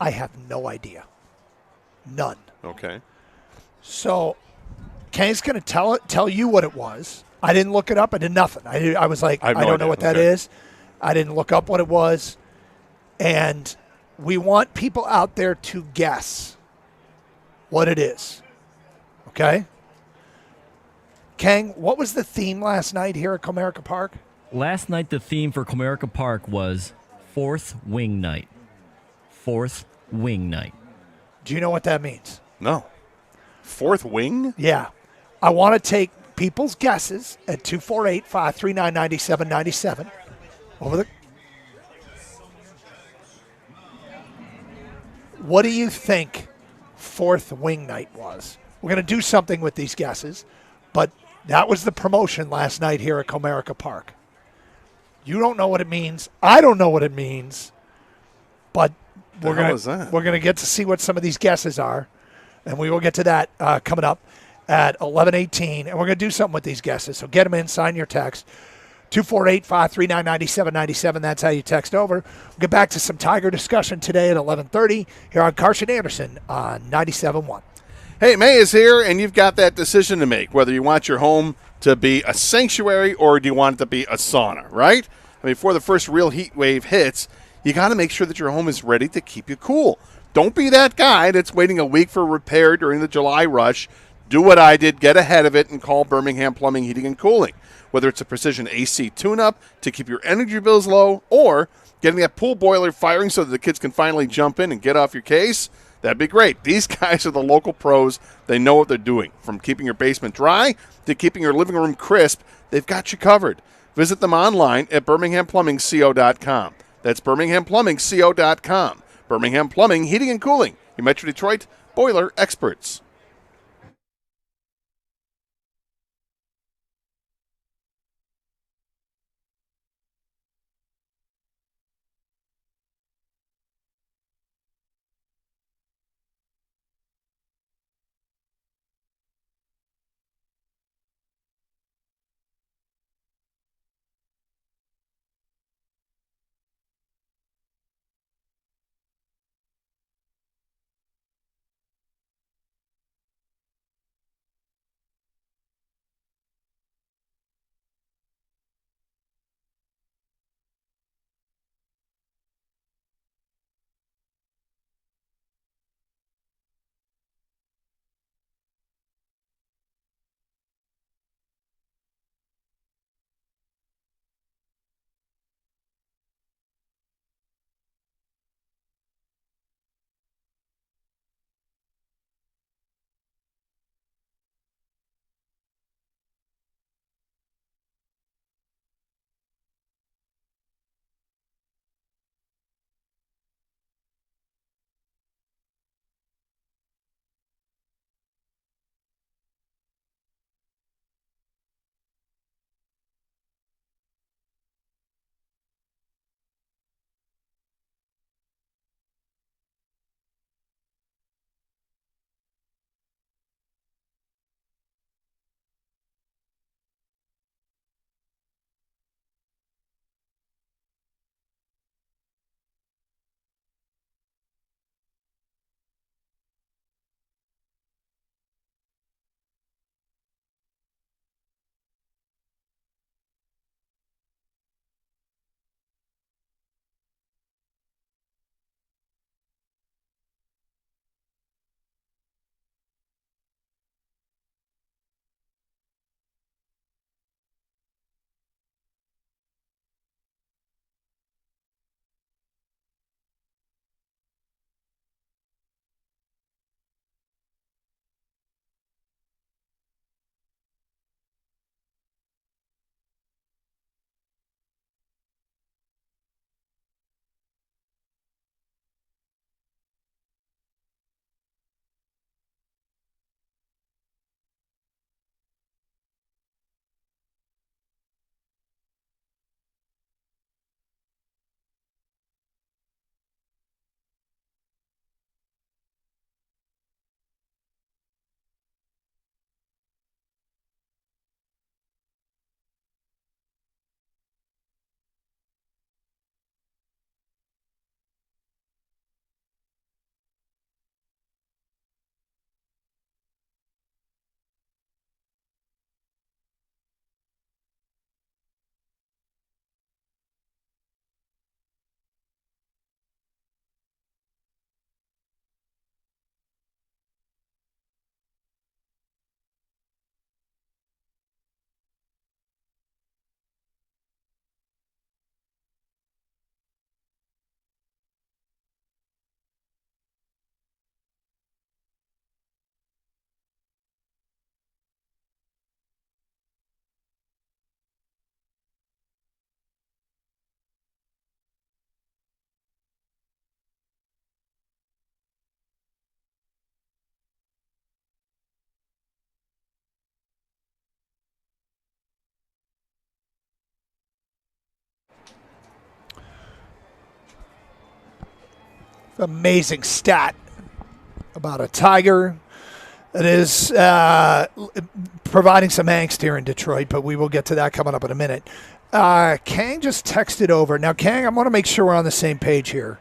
I have no idea. None. Okay. So Kang's going to tell you what it was. I didn't look it up. I did nothing. I was like, I don't know what that is. I didn't look up what it was. And we want people out there to guess what it is. Okay? Kang, what was the theme last night here at Comerica Park? Last night, the theme for Comerica Park was Fourth Wing Night. Fourth Wing Night. Do you know what that means? No. Fourth wing? Yeah. I want to take people's guesses at 248-539-9797. What do you think Fourth Wing Night was? We're going to do something with these guesses, but that was the promotion last night here at Comerica Park. You don't know what it means. I don't know what it means, but we're going to get to see what some of these guesses are, and we will get to that coming up at 11:18, and we're going to do something with these guesses. So get them in, sign your text. 248-539-9797. That's how you text over. We'll get back to some Tiger discussion today at 11:30 here on Carson Anderson on 97.1. Hey, May is here, and you've got that decision to make, whether you want your home to be a sanctuary or do you want it to be a sauna, right? I mean, before the first real heat wave hits, you got to make sure that your home is ready to keep you cool. Don't be that guy that's waiting a week for repair during the July rush. Do what I did, get ahead of it, and call Birmingham Plumbing, Heating, and Cooling. Whether it's a precision AC tune-up to keep your energy bills low or getting that pool boiler firing so that the kids can finally jump in and get off your case, that'd be great. These guys are the local pros. They know what they're doing. From keeping your basement dry to keeping your living room crisp, they've got you covered. Visit them online at birminghamplumbingco.com. That's birminghamplumbingco.com. Birmingham Plumbing, Heating, and Cooling. Your Metro Detroit boiler experts. amazing stat about a Tiger that is providing some angst here in Detroit, but we will get to that coming up in a minute. Kang just texted over. Now, Kang, I want to make sure we're on the same page here.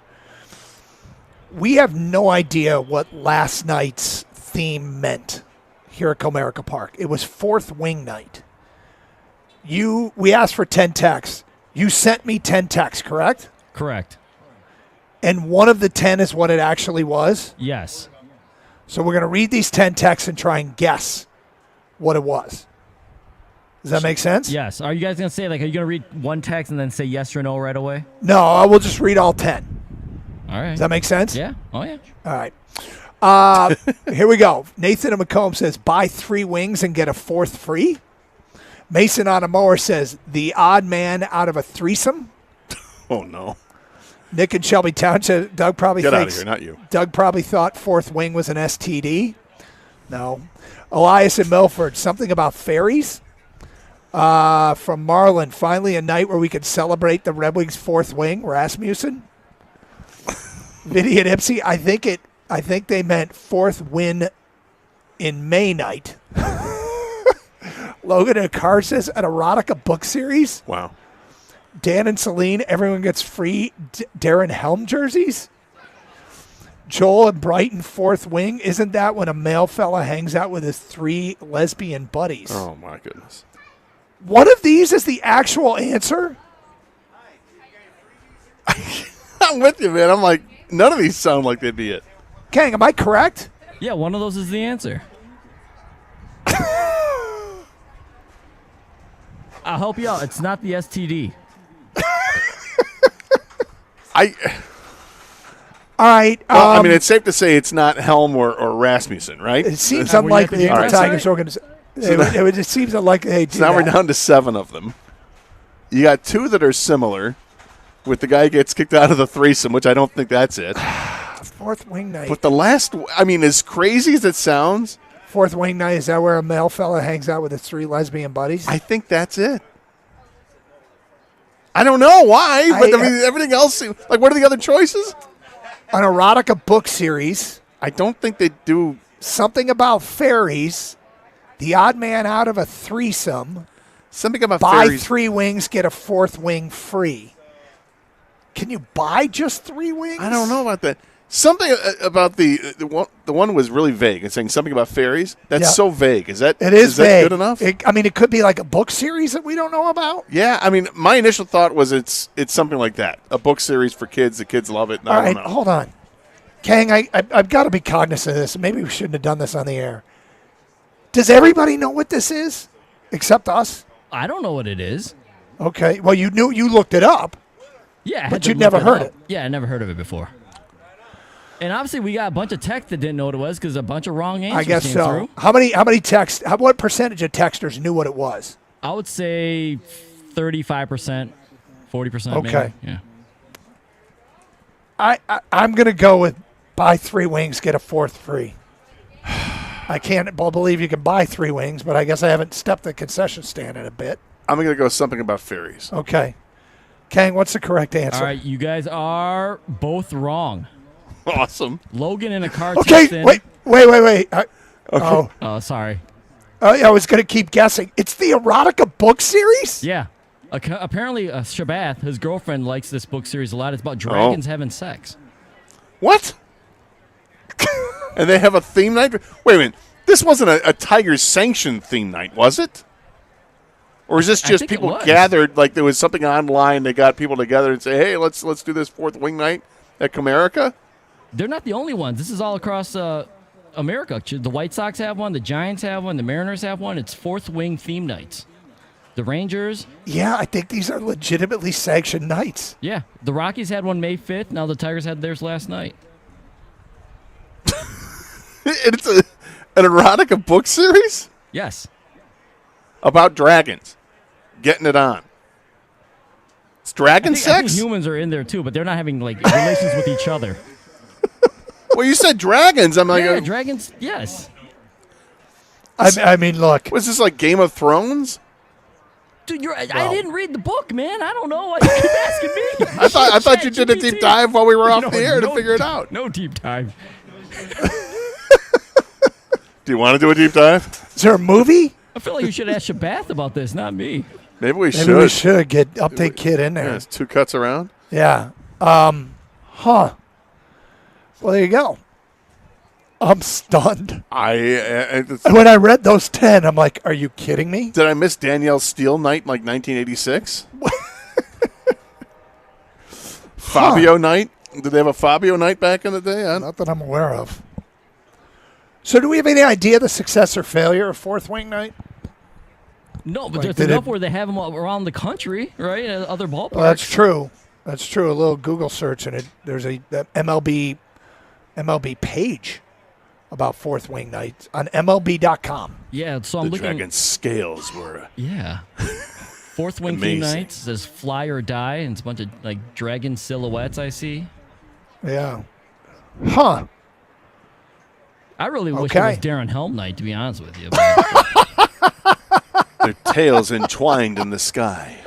We have no idea what last night's theme meant here at Comerica Park. It was Fourth Wing Night. We asked for 10 texts. You sent me 10 texts, correct? Correct. And one of the 10 is what it actually was? Yes. So we're going to read these 10 texts and try and guess what it was. Does that make sense? Yes. Are you guys going to say, are you going to read one text and then say yes or no right away? No, I will just read all 10. All right. Does that make sense? Yeah. Oh, yeah. All right. Here we go. Nathan in Macomb says, buy 3 wings and get a 4th free. Mason on a mower says, the odd man out of a threesome. Oh, no. Nick in Shelby Township, Doug probably Get out of thinks, here, not you. Doug probably thought 4th wing was an STD. No. Elias in Milford, something about fairies. From Marlon, finally a night where we could celebrate the Red Wings' 4th wing, Rasmussen. Vinny and Ipsy, I think they meant 4th win in May night. Logan and Carr says an erotica book series. Wow. Dan and Celine, everyone gets free Darren Helm jerseys. Joel and Brighton, 4th wing. Isn't that when a male fella hangs out with his 3 lesbian buddies? Oh, my goodness. One of these is the actual answer? I'm with you, man. I'm like, none of these sound like they'd be it. Kang, am I correct? Yeah, one of those is the answer. I'll help you out. It's not the STD. All right. Well, I mean, it's safe to say it's not Helm or Rasmussen, right? It seems unlikely the Tigers organization. It seems unlikely they do So now we're that. down to 7 of them. You got 2 that are similar, with the guy who gets kicked out of the threesome, which I don't think that's it. 4th wing night. But the last, I mean, as crazy as it sounds, 4th wing night, is that where a male fella hangs out with his 3 lesbian buddies? I think that's it. I don't know why, but I mean, everything else, like, what are the other choices? An erotica book series. I don't think they do. Something about fairies. The odd man out of a threesome. Something about buy fairies. 3 wings, get a 4th wing free. Can you buy just 3 wings? I don't know about that. Something about the one was really vague. It's saying something about fairies. That's so vague. Is that it is vague. That good enough? It could be like a book series that we don't know about. Yeah, I mean, my initial thought was it's something like that. A book series for kids. The kids love it. And All I right, don't know. hold on. Kang, I've got to be cognizant of this. Maybe we shouldn't have done this on the air. Does everybody know what this is except us? I don't know what it is. Okay. Well, you looked it up. Yeah, I had but to you'd look never heard up. it. Yeah, I never heard of it before. And obviously, we got a bunch of texts that didn't know what it was because a bunch of wrong answers I guess came so. through. How many texts? What percentage of texters knew what it was? I would say 35%, 40%. Okay. Maybe. Yeah. I'm going to go with buy 3 wings, get a 4th free. I can't believe you can buy 3 wings, but I guess I haven't stepped the concession stand in a bit. I'm going to go something about fairies. Okay. Kang, what's the correct answer? All right, you guys are both wrong. Awesome. Logan in a car. Okay, texted- wait. Oh, sorry. I was going to keep guessing. It's the erotica book series? Yeah. Apparently, Shabath, his girlfriend, likes this book series a lot. It's about dragons having sex. What? And they have a theme night? Wait a minute. This wasn't a Tigers sanctioned theme night, was it? Or is this I just think it people was. gathered, like there was something online, they got people together and say, hey, let's do this 4th wing night at Comerica? They're not the only ones. This is all across America. The White Sox have one. The Giants have one. The Mariners have one. It's 4th wing theme nights. The Rangers. Yeah, I think these are legitimately sanctioned nights. Yeah. The Rockies had one May 5th. Now the Tigers had theirs last night. It's an erotica book series? Yes. About dragons. Getting it on. It's dragon I sex? think humans are in there too, but they're not having like relations with each other. Well, you said dragons. I'm like, Yeah, dragons, yes. I mean, look. Was this like Game of Thrones? Dude, I didn't read the book, man. I don't know. You keep asking me. I thought you did a deep dive while we were off the air to figure it out. No deep dive. Do you want to do a deep dive? Is there a movie? I feel like you should ask Shabath about this, not me. Maybe we should. Maybe we should get Update Kid in there. Yeah, it's 2 cuts around. Yeah. Well, there you go. I'm stunned. When I read those 10, I'm like, are you kidding me? Did I miss Danielle Steele night in like 1986? Fabio night? Did they have a Fabio night back in the day? Not that I'm aware of. So do we have any idea the success or failure of Fourth Wing Night? No, but Like, there's enough where they have them around the country, right? At other ballparks. Well, that's true. That's true. A little Google search and there's a MLB page about Fourth Wing Night on MLB.com. Yeah, so I'm the looking. dragon scales were. Yeah. Fourth Wing King Nights says fly or die, and it's a bunch of like dragon silhouettes I see. Yeah. Huh. I really wish it was Darren Helm night, to be honest with you. Their tails entwined in the sky.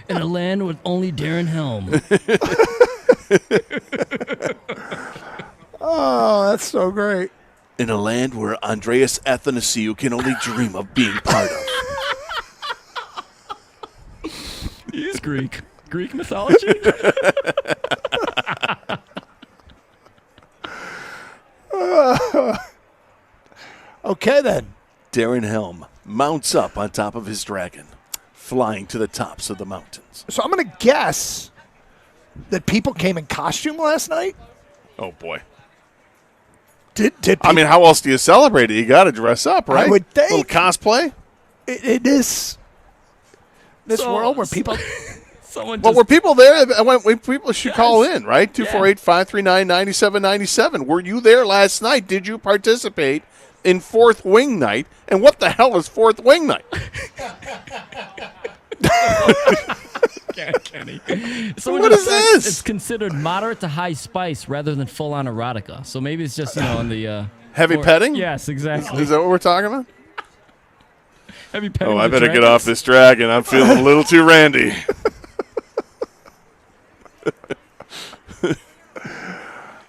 In a land with only Darren Helm. Oh, that's so great. In a land where Andreas Athanasiou can only dream of being part of. He's Greek. Greek mythology? Okay, then. Darren Helm mounts up on top of his dragon, flying to the tops of the mountains. So I'm going to guess that people came in costume last night. Oh, boy. Did I mean, how else do you celebrate it? You got to dress up, right? I would think. A little cosplay? It is this world where people... Were people there? People should call in, right? 248-539-9797. Were you there last night? Did you participate in Fourth Wing Night? And what the hell is Fourth Wing Night? Kenny. What is this? It's considered moderate to high spice rather than full-on erotica. So maybe it's just, in the... Heavy petting? Yes, exactly. Is that what we're talking about? Heavy petting. Oh, I with better get dragons. off this dragon. I'm feeling a little too randy.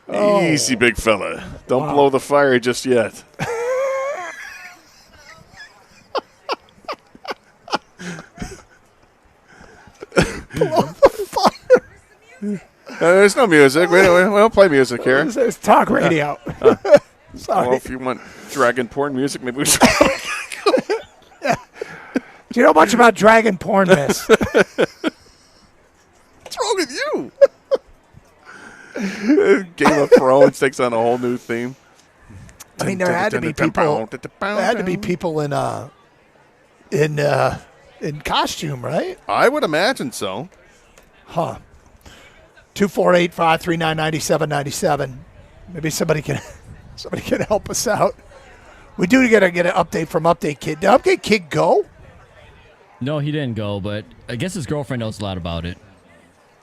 Easy, big fella. Don't blow the fire just yet. Blow the fire. There's no music. We don't play music here. It's talk radio. Sorry. Well, if you want dragon porn music, maybe we should. Do you know much about dragon porn, miss? What's wrong with you? Game of Thrones takes on a whole new theme. I mean, there had to be people. There had to be people in costume, right? I would imagine so. Huh. 248-539-9797. Maybe somebody can help us out. We do get an update from Update Kid. Did Update Kid go? No, he didn't go, but I guess his girlfriend knows a lot about it.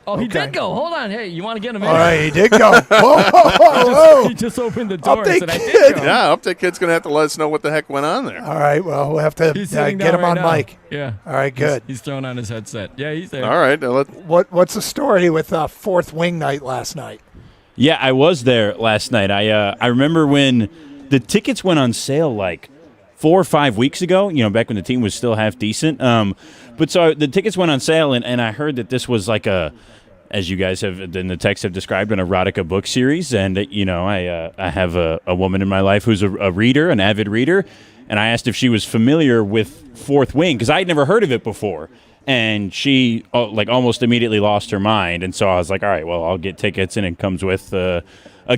Oh, he did go. Hold on. Hey, you want to get him in? All right, he did go. Whoa. He just opened the door Update and said, I Kid. did go. Yeah, Update Kid's going to have to let us know what the heck went on there. All right, well, we'll have to He's get sitting him down on right now. mic. Yeah. All right, good. He's throwing on his headset. Yeah, he's there. All right. What's the story with Fourth Wing Night last night? Yeah, I was there last night. I remember when the tickets went on sale like 4 or 5 weeks ago, back when the team was still half decent. But so the tickets went on sale, and I heard that this was like as you guys have in the text have described, an erotica book series. And, I have a woman in my life who's a reader, an avid reader. And I asked if she was familiar with Fourth Wing because I'd never heard of it before. And she almost immediately lost her mind. And so I was like, all right, well, I'll get tickets. And it comes with a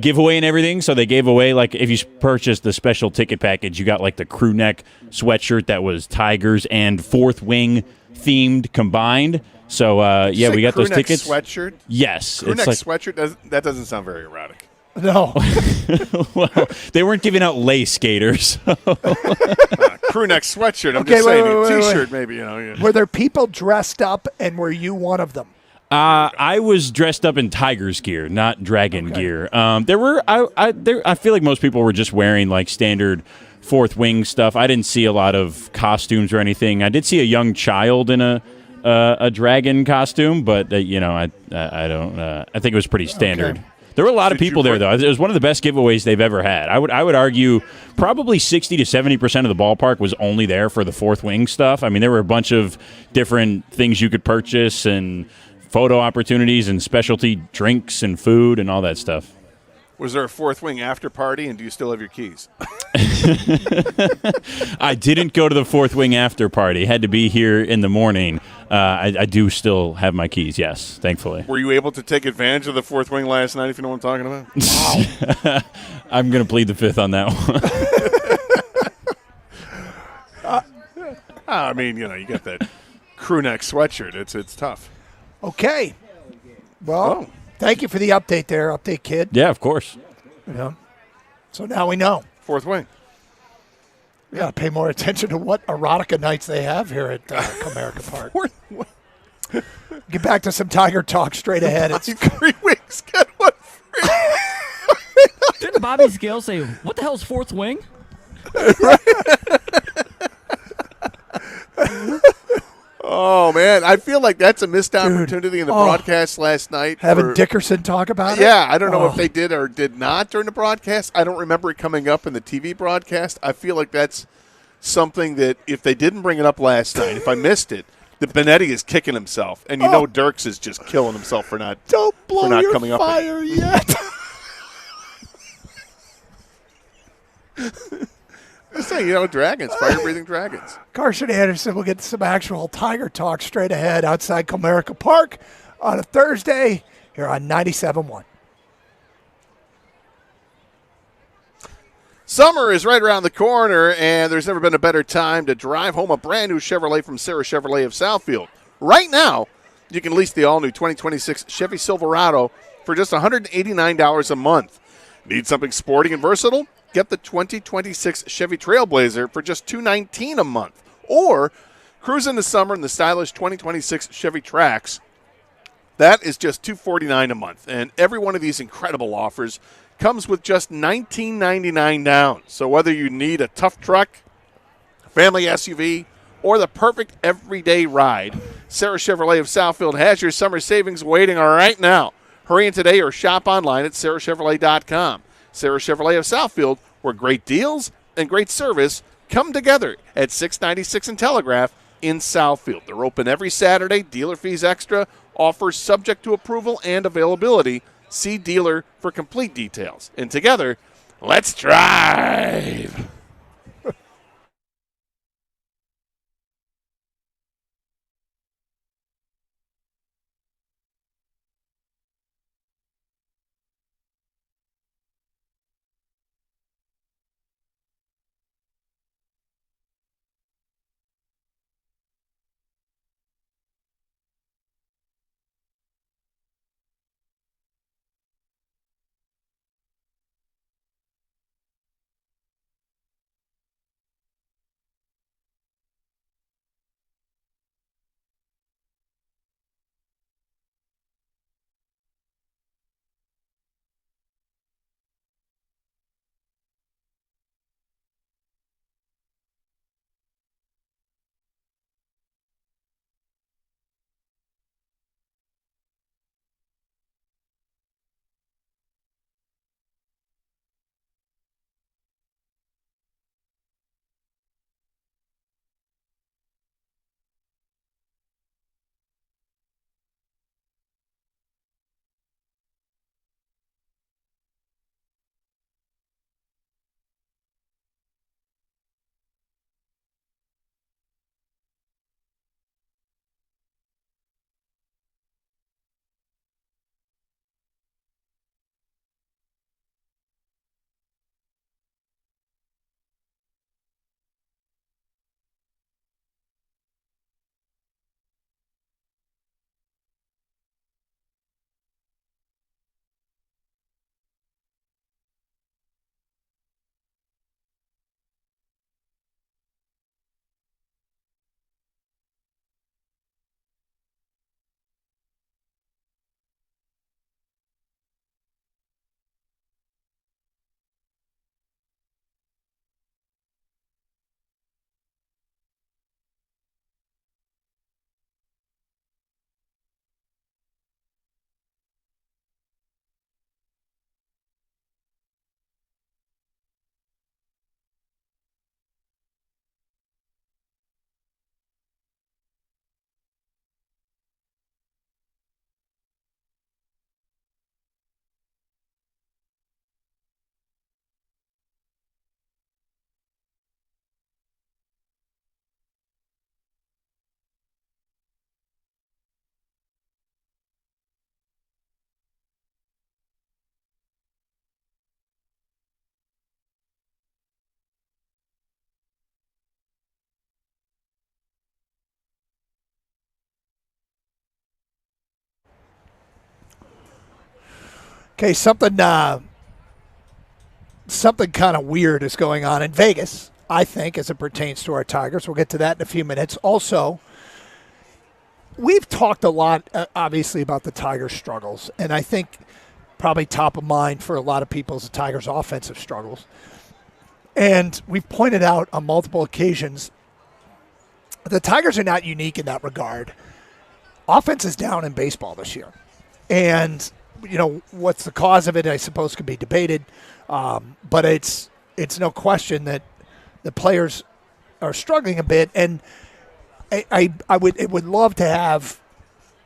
giveaway and everything. So they gave away, if you purchased the special ticket package, you got the crew neck sweatshirt that was Tigers and Fourth Wing themed combined. So, we got those tickets. Sweatshirt? Yes. Crew neck sweatshirt? That doesn't sound very erotic. No. Well, they weren't giving out lace gators. Crew neck sweatshirt. I'm just saying. T-shirt, maybe. Were there people dressed up, and were you one of them? I was dressed up in Tigers gear, not Dragon gear. There were. I feel like most people were just wearing standard fourth wing stuff. I didn't see a lot of costumes or anything. I did see a young child in a dragon costume, but I don't. I think it was pretty standard. Okay. There were a lot of people there, though. It was one of the best giveaways they've ever had. I would argue probably 60 to 70% of the ballpark was only there for the fourth wing stuff. I mean, there were a bunch of different things you could purchase and photo opportunities and specialty drinks and food and all that stuff. Was there a fourth wing after party, and do you still have your keys? I didn't go to the fourth wing after party. Had to be here in the morning. I do still have my keys, yes, thankfully. Were you able to take advantage of the fourth wing last night, if you know what I'm talking about? Wow. I'm going to plead the fifth on that one. I mean, you got that crew neck sweatshirt. It's tough. Okay. Well, thank you for the update there, Update Kid. Yeah, of course. Yeah. So now we know. Fourth wing. We got to pay more attention to what erotica nights they have here at Comerica Park. Get back to some Tiger talk straight ahead. It's 3 wings, get one free. Didn't Bobby Scale say, what the hell's fourth wing? Oh, man. I feel like that's a missed opportunity in the broadcast last night. Having Dickerson talk about it? Yeah, I don't know if they did or did not during the broadcast. I don't remember it coming up in the TV broadcast. I feel like that's something that if they didn't bring it up last night, if I missed it, the Benetti is kicking himself. And you know Dirks is just killing himself for not, don't blow for not your coming fire up. yet. Just saying, dragons, fire-breathing dragons. Carson Anderson will get some actual Tiger talk straight ahead outside Comerica Park on a Thursday here on 97.1. Summer is right around the corner, and there's never been a better time to drive home a brand new Chevrolet from Sarah Chevrolet of Southfield. Right now, you can lease the all-new 2026 Chevy Silverado for just $189 a month. Need something sporty and versatile? Get the 2026 Chevy Trailblazer for just $219 a month. Or cruise in the summer in the stylish 2026 Chevy Trax. That is just $249 a month. And every one of these incredible offers comes with just $19.99 down. So whether you need a tough truck, family SUV, or the perfect everyday ride, Sarah Chevrolet of Southfield has your summer savings waiting right now. Hurry in today or shop online at sarahchevrolet.com. Sarah Chevrolet of Southfield, where great deals and great service come together at 696 and Telegraph in Southfield. They're open every Saturday. Dealer fees extra. Offers subject to approval and availability. See dealer for complete details. And together, let's drive. Okay, something kind of weird is going on in Vegas, I think, as it pertains to our Tigers. We'll get to that in a few minutes. Also, we've talked a lot, obviously, about the Tigers' struggles, and I think probably top of mind for a lot of people is the Tigers' offensive struggles. And we've pointed out on multiple occasions the Tigers are not unique in that regard. Offense is down in baseball this year. And, what's the cause of it, I suppose, could be debated. But it's no question that the players are struggling a bit. And I would love to have,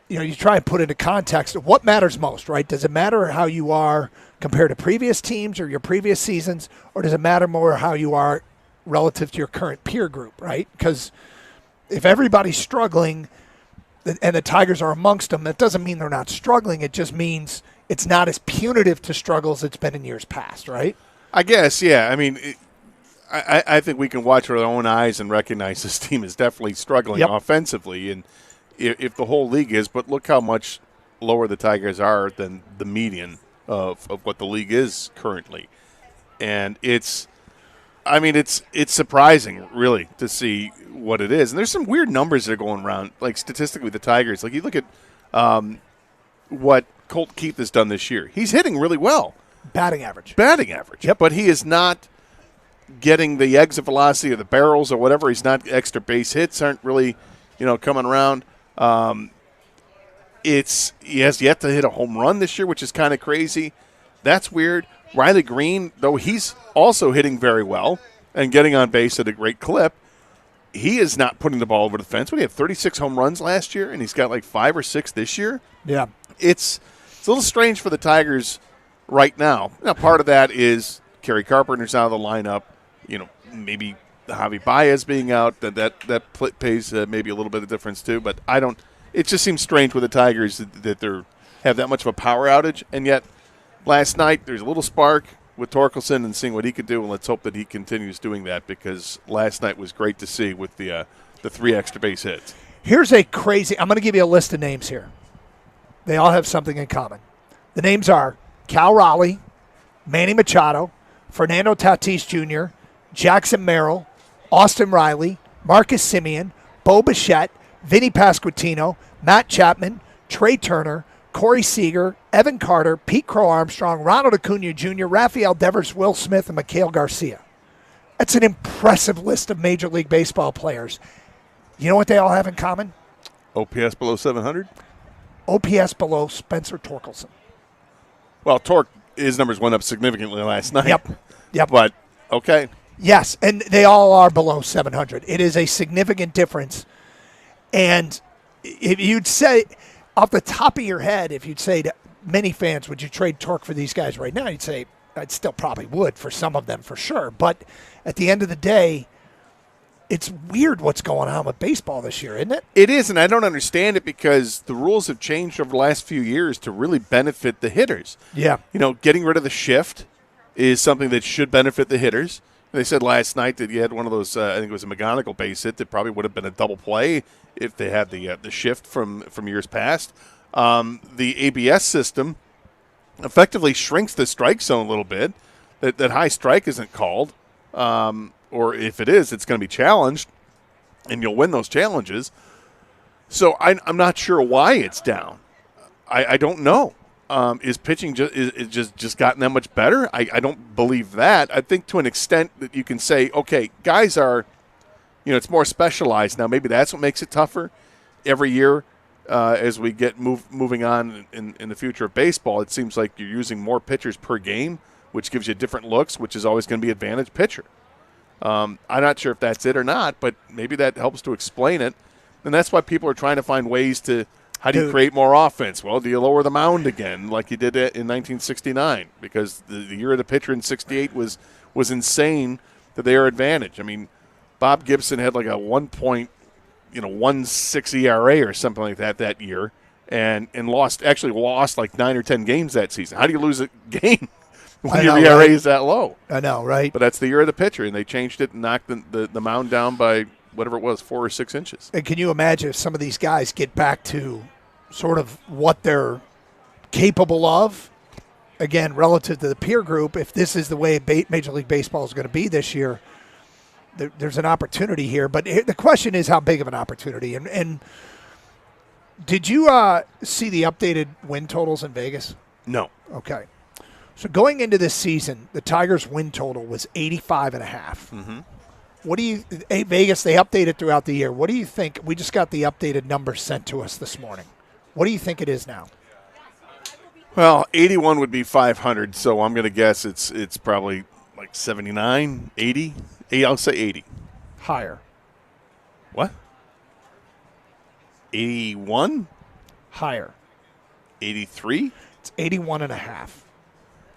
you try and put into context of what matters most, right? Does it matter how you are compared to previous teams or your previous seasons, or does it matter more how you are relative to your current peer group, right? Because if everybody's struggling and the Tigers are amongst them, that doesn't mean they're not struggling. It just means it's not as punitive to struggle as it's been in years past, right? I guess, yeah. I mean, I think we can watch with our own eyes and recognize this team is definitely struggling offensively, and if the whole league is, but look how much lower the Tigers are than the median of what the league is currently. And it's surprising, really, to see what it is. And there's some weird numbers that are going around, like statistically with the Tigers. Like you look at what Colt Keith has done this year. He's hitting really well. Batting average. Yep. But he is not getting the exit velocity or the barrels or whatever. He's not extra base hits aren't really, coming around. He has yet to hit a home run this year, which is kind of crazy. That's weird. Riley Green, though he's also hitting very well and getting on base at a great clip, he is not putting the ball over the fence. We had 36 home runs last year, and he's got like 5 or 6 this year. Yeah. It's a little strange for the Tigers right now. Now, part of that is Kerry Carpenter's out of the lineup. Maybe Javi Baez being out, that plays maybe a little bit of difference too. But it just seems strange with the Tigers that they have that much of a power outage, and yet last night there's a little spark with Torkelson and seeing what he could do, and let's hope that he continues doing that, because last night was great to see with the 3 extra base hits. Here's I'm going to give you a list of names here. They all have something in common. The names are Cal Raleigh, Manny Machado, Fernando Tatis Jr., Jackson Merrill, Austin Riley, Marcus Semien, Bo Bichette, Vinny Pasquantino, Matt Chapman, Trey Turner, Corey Seager, Evan Carter, Pete Crow Armstrong, Ronald Acuna Jr., Rafael Devers, Will Smith, and Mikhail Garcia. That's an impressive list of Major League Baseball players. You know what they all have in common? OPS below 700? OPS below Spencer Torkelson. Well, his numbers went up significantly last night. Yep. But, okay. Yes, and they all are below 700. It is a significant difference. And if you'd say, off the top of your head, if you'd say to many fans, would you trade Torque for these guys right now? You'd say, I'd still probably would for some of them for sure. But at the end of the day, it's weird what's going on with baseball this year, isn't it? It is, and I don't understand it because the rules have changed over the last few years to really benefit the hitters. Yeah. Getting rid of the shift is something that should benefit the hitters. They said last night that you had one of those, I think it was a McGonigal base hit that probably would have been a double play if they had the shift from years past. The ABS system effectively shrinks the strike zone a little bit. That high strike isn't called, or if it is, it's going to be challenged, and you'll win those challenges. So I'm not sure why it's down. I don't know. Is pitching just gotten that much better? I don't believe that. I think to an extent that you can say, okay, guys are, it's more specialized now. Maybe that's what makes it tougher every year as we get moving on in the future of baseball. It seems like you're using more pitchers per game, which gives you different looks, which is always going to be advantage pitcher. I'm not sure if that's it or not, but maybe that helps to explain it. And that's why people are trying to find ways to, how do you create more offense? Well, do you lower the mound again like you did in 1969? Because the year of the pitcher in 68 was insane to their advantage. I mean, Bob Gibson had like a 1.16 ERA or something like that year, and lost like 9 or 10 games that season. How do you lose a game when your ERA is that low? I know, right? But that's the year of the pitcher, and they changed it and knocked the mound down by whatever it was, 4 or 6 inches. And can you imagine if some of these guys get back to sort of what they're capable of? again, relative to the peer group, if this is the way Major League Baseball is going to be this year, there's an opportunity here. But the question is how big of an opportunity. And did you see the updated win totals in Vegas? No. Okay. So going into this season, the Tigers' win total was 85.5. Mm-hmm. What do you Vegas? They update it throughout the year. What do you think? We just got the updated numbers sent to us this morning. What do you think it is now? Well, 81 would be 500, so I'm going to guess it's probably like 79, 80. I'll say 80. Higher. What? 81? Higher. 83? It's 81.5.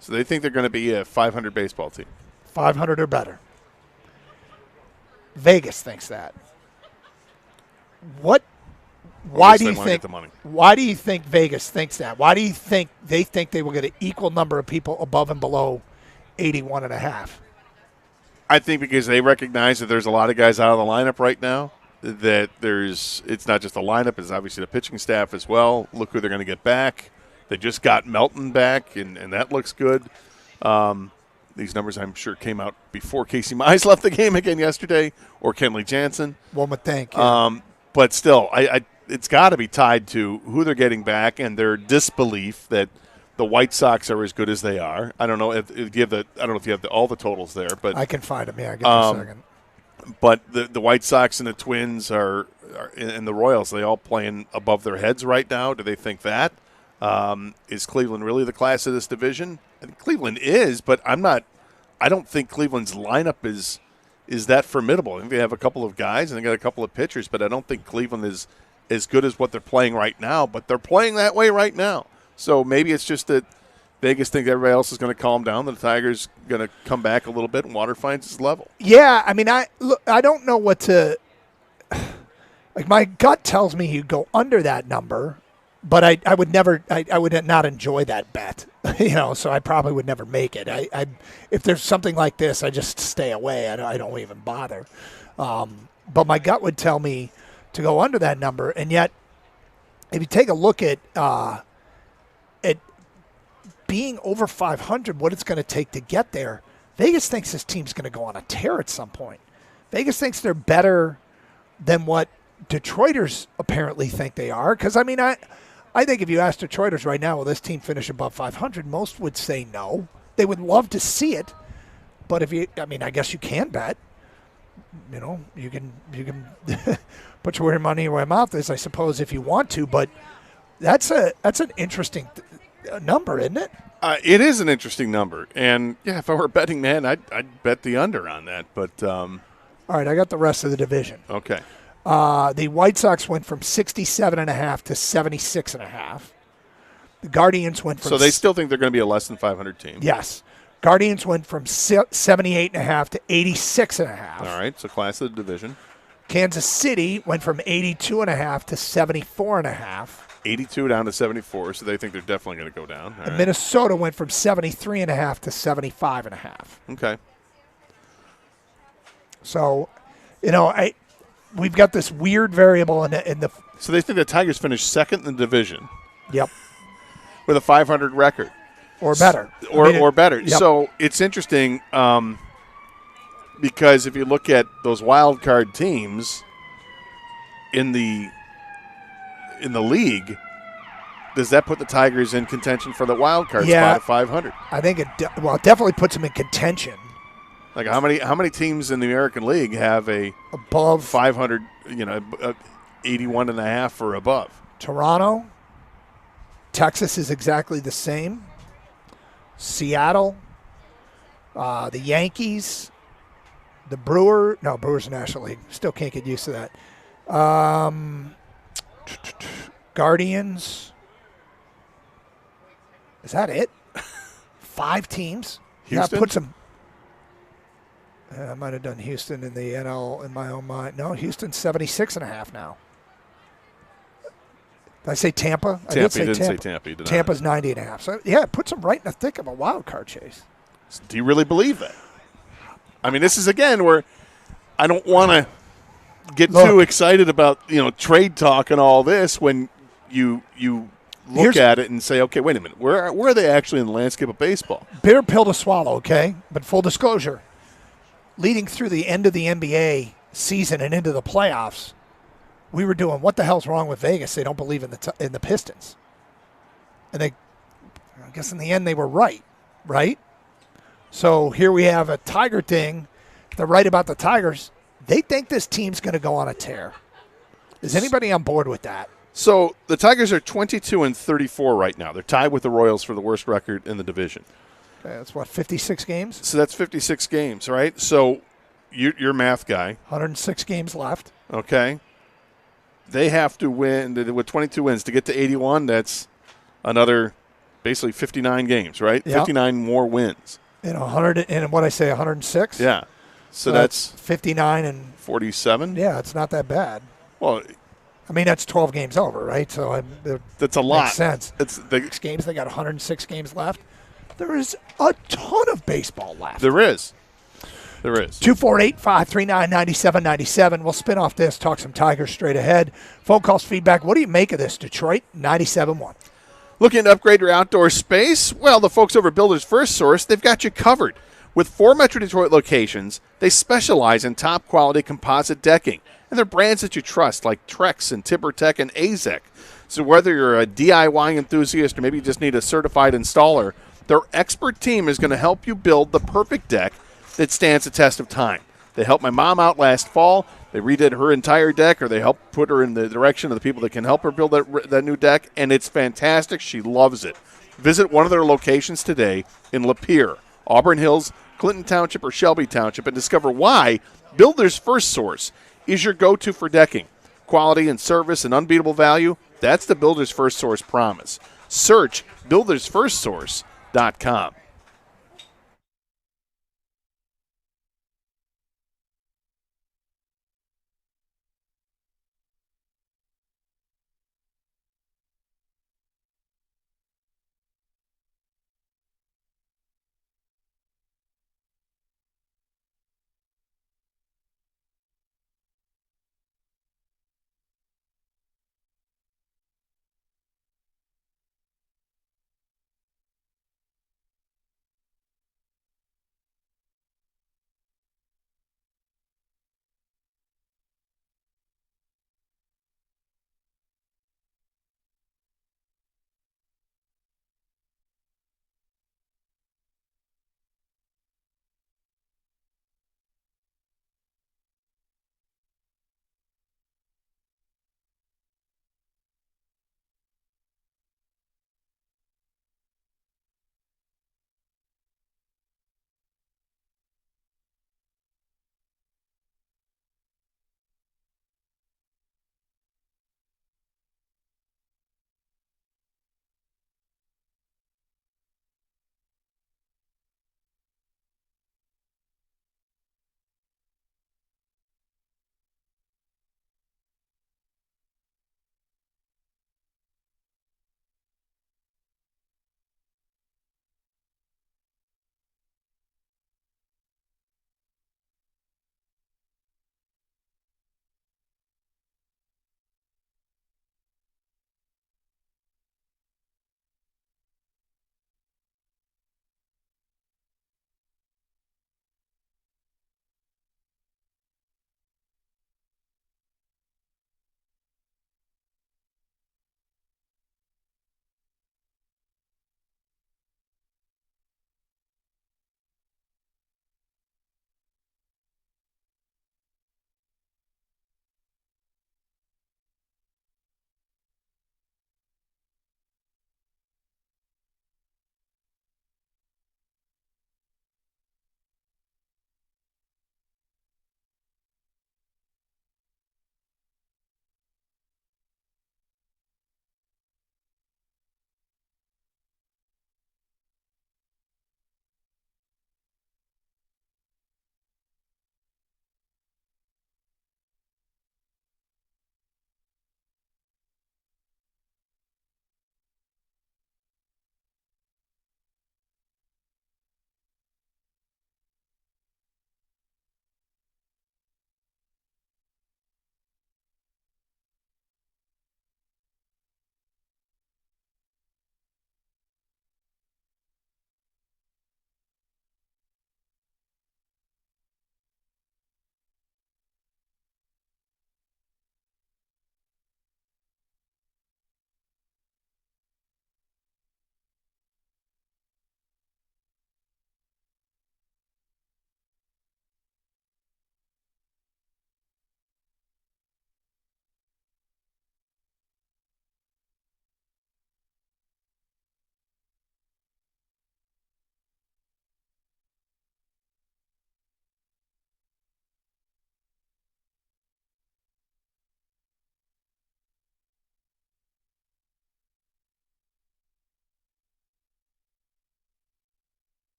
So they think they're going to be a 500 baseball team. 500 or better. Vegas thinks that. Why do you think the money? Why do you think Vegas thinks that? Why do you think they will get an equal number of people above and below 81.5? I think because they recognize that there's a lot of guys out of the lineup right now. That it's not just the lineup, it's obviously the pitching staff as well. Look who they're going to get back. They just got Melton back, and that looks good. These numbers, I'm sure, came out before Casey Mize left the game again yesterday, or Kenley Jansen. One would think. Yeah. But still, it's got to be tied to who they're getting back and their disbelief that the White Sox are as good as they are. I don't know if you have all the totals there, but I can find them. Yeah, give me a second. But the White Sox and the Twins are and the Royals, are they all playing above their heads right now? Do they think that? Is Cleveland really the class of this division? I think Cleveland is, but I don't think Cleveland's lineup is that formidable. I think they have a couple of guys and they got a couple of pitchers, but I don't think Cleveland is as good as what they're playing right now. But they're playing that way right now. So maybe it's just that Vegas thinks everybody else is going to calm down, that the Tigers going to come back a little bit, and Water finds his level. Yeah, I mean, I don't know what to – like my gut tells me you go under that number, but I would never – I would not enjoy that bet, so I probably would never make it. If there's something like this, I just stay away. I don't even bother. But my gut would tell me to go under that number, and yet if you take a look at being over 500, what it's going to take to get there, Vegas thinks this team's going to go on a tear at some point. Vegas thinks they're better than what Detroiters apparently think they are. Because, I mean, I think if you ask Detroiters right now, will this team finish above 500, most would say no. They would love to see it. But I guess you can bet. You can put your money where your mouth is, I suppose, if you want to. But that's an interesting number, isn't it? It is an interesting number, and yeah, if I were a betting man, I'd bet the under on that. But all right, I got the rest of the division. Okay. The White Sox went from 67.5 to 76.5. The Guardians went from so they still think they're going to be a less than 500 team. Yes. Guardians went from 78.5 to 86.5. All right, so class of the division. Kansas City went from 82.5 to 74.5. 82 down to 74, so they think they're definitely going to go down. And Minnesota went from 73.5 to 75.5. Okay. So, we've got this weird variable in the. So they think the Tigers finished second in the division. Yep. With a 500 record. Or better. Or better. Yep. So it's interesting because if you look at those wild card teams in the league, does that put the Tigers in contention for the wild card spot at 500? I think it definitely puts them in contention. Like how many teams in the American League have a above 500, 81.5 or above? Toronto, Texas is exactly the same. Seattle, the Yankees, the Brewers National League. Still can't get used to that. Guardians. Is that it? 5 teams? Houston? That puts them. I might have done Houston in the NL in my own mind. No, Houston's 76.5 now. Did I say Tampa? I did say Tampa. Tampa's 90.5. So, yeah, it puts them right in the thick of a wild card chase. Do you really believe that? I mean, this is, again, where I don't want to get too excited about, trade talk and all this when you look at it and say, okay, wait a minute, where are they actually in the landscape of baseball? Bitter pill to swallow, okay? But full disclosure, leading through the end of the NBA season and into the playoffs, we were doing, what the hell's wrong with Vegas? They don't believe in the Pistons. And I guess in the end they were right? So here we have a Tiger thing. They're right about the Tigers. They think this team's going to go on a tear. Is anybody on board with that? So the Tigers are 22-34 right now. They're tied with the Royals for the worst record in the division. Okay, that's what, 56 games? So that's 56 games, right? So you're a math guy. 106 games left. Okay. They have to win with 22 wins to get to 81. That's another basically 59 games, right? Yep. 59 more wins. And 100 and what I say 106? Yeah. So that's 59 and 47. Yeah, it's not that bad. Well, I mean that's 12 games over, right? So that's a lot. Makes sense. It's the 6 games. They got 106 games left. There is a ton of baseball left. There is. 248-539-9797. We'll spin off this, talk some Tigers straight ahead. Phone calls, feedback. What do you make of this, Detroit 97-1? Looking to upgrade your outdoor space? Well, the folks over at Builders First Source, they've got you covered. With 4 Metro Detroit locations, they specialize in top-quality composite decking. And they're brands that you trust, like Trex and TimberTech and AZEK. So whether you're a DIY enthusiast or maybe you just need a certified installer, their expert team is going to help you build the perfect deck that stands the test of time. They helped my mom out last fall. They redid her entire deck, or they helped put her in the direction of the people that can help her build that new deck, and it's fantastic. She loves it. Visit one of their locations today in Lapeer, Auburn Hills, Clinton Township, or Shelby Township, and discover why Builders First Source is your go-to for decking. Quality and service and unbeatable value, that's the Builders First Source promise. Search buildersfirstsource.com.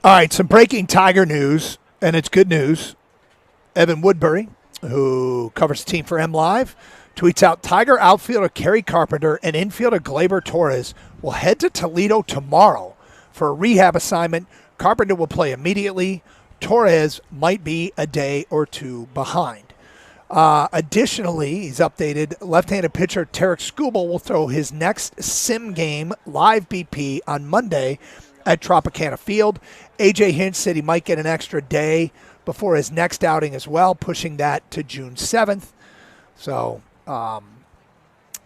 All right, some breaking Tiger news, and it's good news. Evan Woodbury, who covers the team for MLive, tweets out Tiger outfielder Kerry Carpenter and infielder Gleyber Torres will head to Toledo tomorrow for a rehab assignment. Carpenter will play immediately. Torres might be a day or two behind. Additionally, he's updated, left-handed pitcher Tarek Skubal will throw his next sim game live BP on Monday at Tropicana Field. A.J. Hinch said he might get an extra day before his next outing as well, pushing that to June 7th. So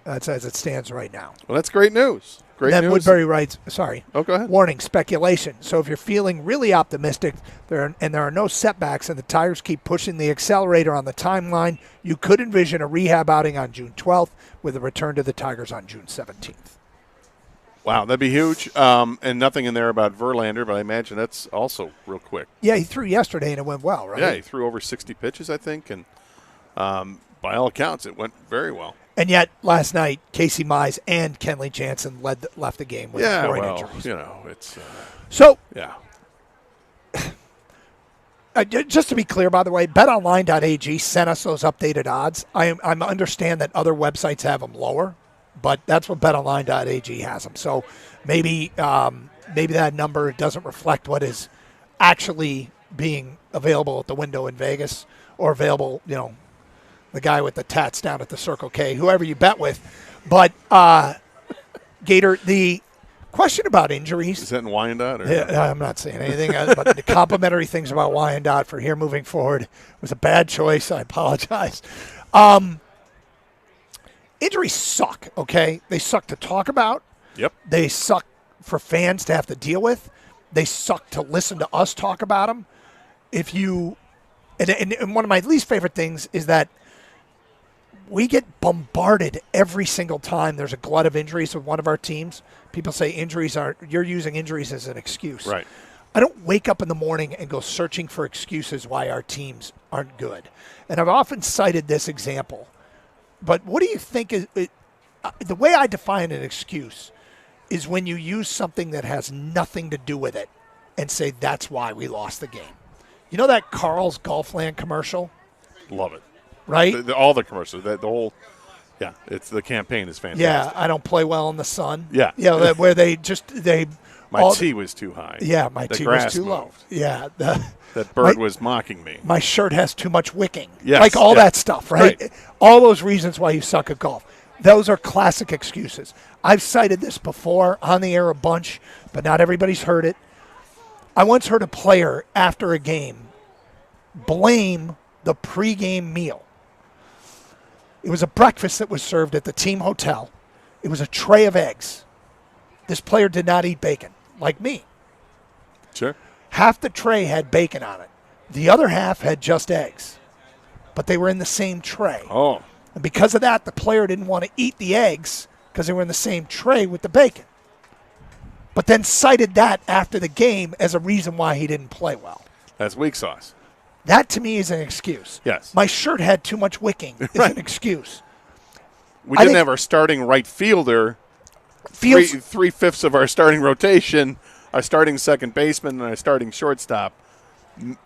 that's as it stands right now. Well, that's great news. Great then news. Woodbury writes, sorry. Oh, go ahead. Warning, speculation. So if you're feeling really optimistic there are no setbacks and the Tigers keep pushing the accelerator on the timeline, you could envision a rehab outing on June 12th with a return to the Tigers on June 17th. Wow, that'd be huge. And nothing in there about Verlander, but I imagine that's also real quick. Yeah, he threw yesterday and it went well, right? Yeah, he threw over 60 pitches, I think, and by all accounts, it went very well. And yet, last night, Casey Mize and Kenley Jansen left the game with groin injuries. It's so. Yeah. Just to be clear, by the way, BetOnline.ag sent us those updated odds. I understand that other websites have them lower, but that's what BetOnline.ag has them. So maybe that number doesn't reflect what is actually being available at the window in Vegas or available, the guy with the tats down at the Circle K, whoever you bet with. But, Gator, the question about injuries. Is that in Wyandotte? Or? Yeah, I'm not saying anything, but the complimentary things about Wyandotte for here moving forward was a bad choice. I apologize. Injuries suck, okay? They suck to talk about. Yep. They suck for fans to have to deal with. They suck to listen to us talk about them. And one of my least favorite things is that we get bombarded every single time there's a glut of injuries with one of our teams. People say you're using injuries as an excuse. Right. I don't wake up in the morning and go searching for excuses why our teams aren't good. And I've often cited this example. But what do you think is the way I define an excuse is when you use something that has nothing to do with it and say that's why we lost the game. You know that Carl's Golfland commercial? Love it. Right? All the commercials, the whole, it's the campaign is fantastic. Yeah, I don't play well in the sun. Yeah. Yeah, where they. My tee was too high. Yeah, my the tee grass was too low. moved. Yeah. That bird was mocking me. My shirt has too much wicking. Yes, like all that stuff, right? Right? All those reasons why you suck at golf. Those are classic excuses. I've cited this before on the air a bunch, but not everybody's heard it. I once heard a player after a game blame the pregame meal. It was a breakfast that was served at the team hotel. It was a tray of eggs. This player did not eat bacon, like me. Sure. Half the tray had bacon on it. The other half had just eggs. But they were in the same tray. Oh. And because of that, the player didn't want to eat the eggs because they were in the same tray with the bacon. But then cited that after the game as a reason why he didn't play well. That's weak sauce. That, to me, is an excuse. Yes. My shirt had too much wicking is an excuse. We didn't have our starting right fielder. Three-fifths of our starting rotation, our starting second baseman, and our starting shortstop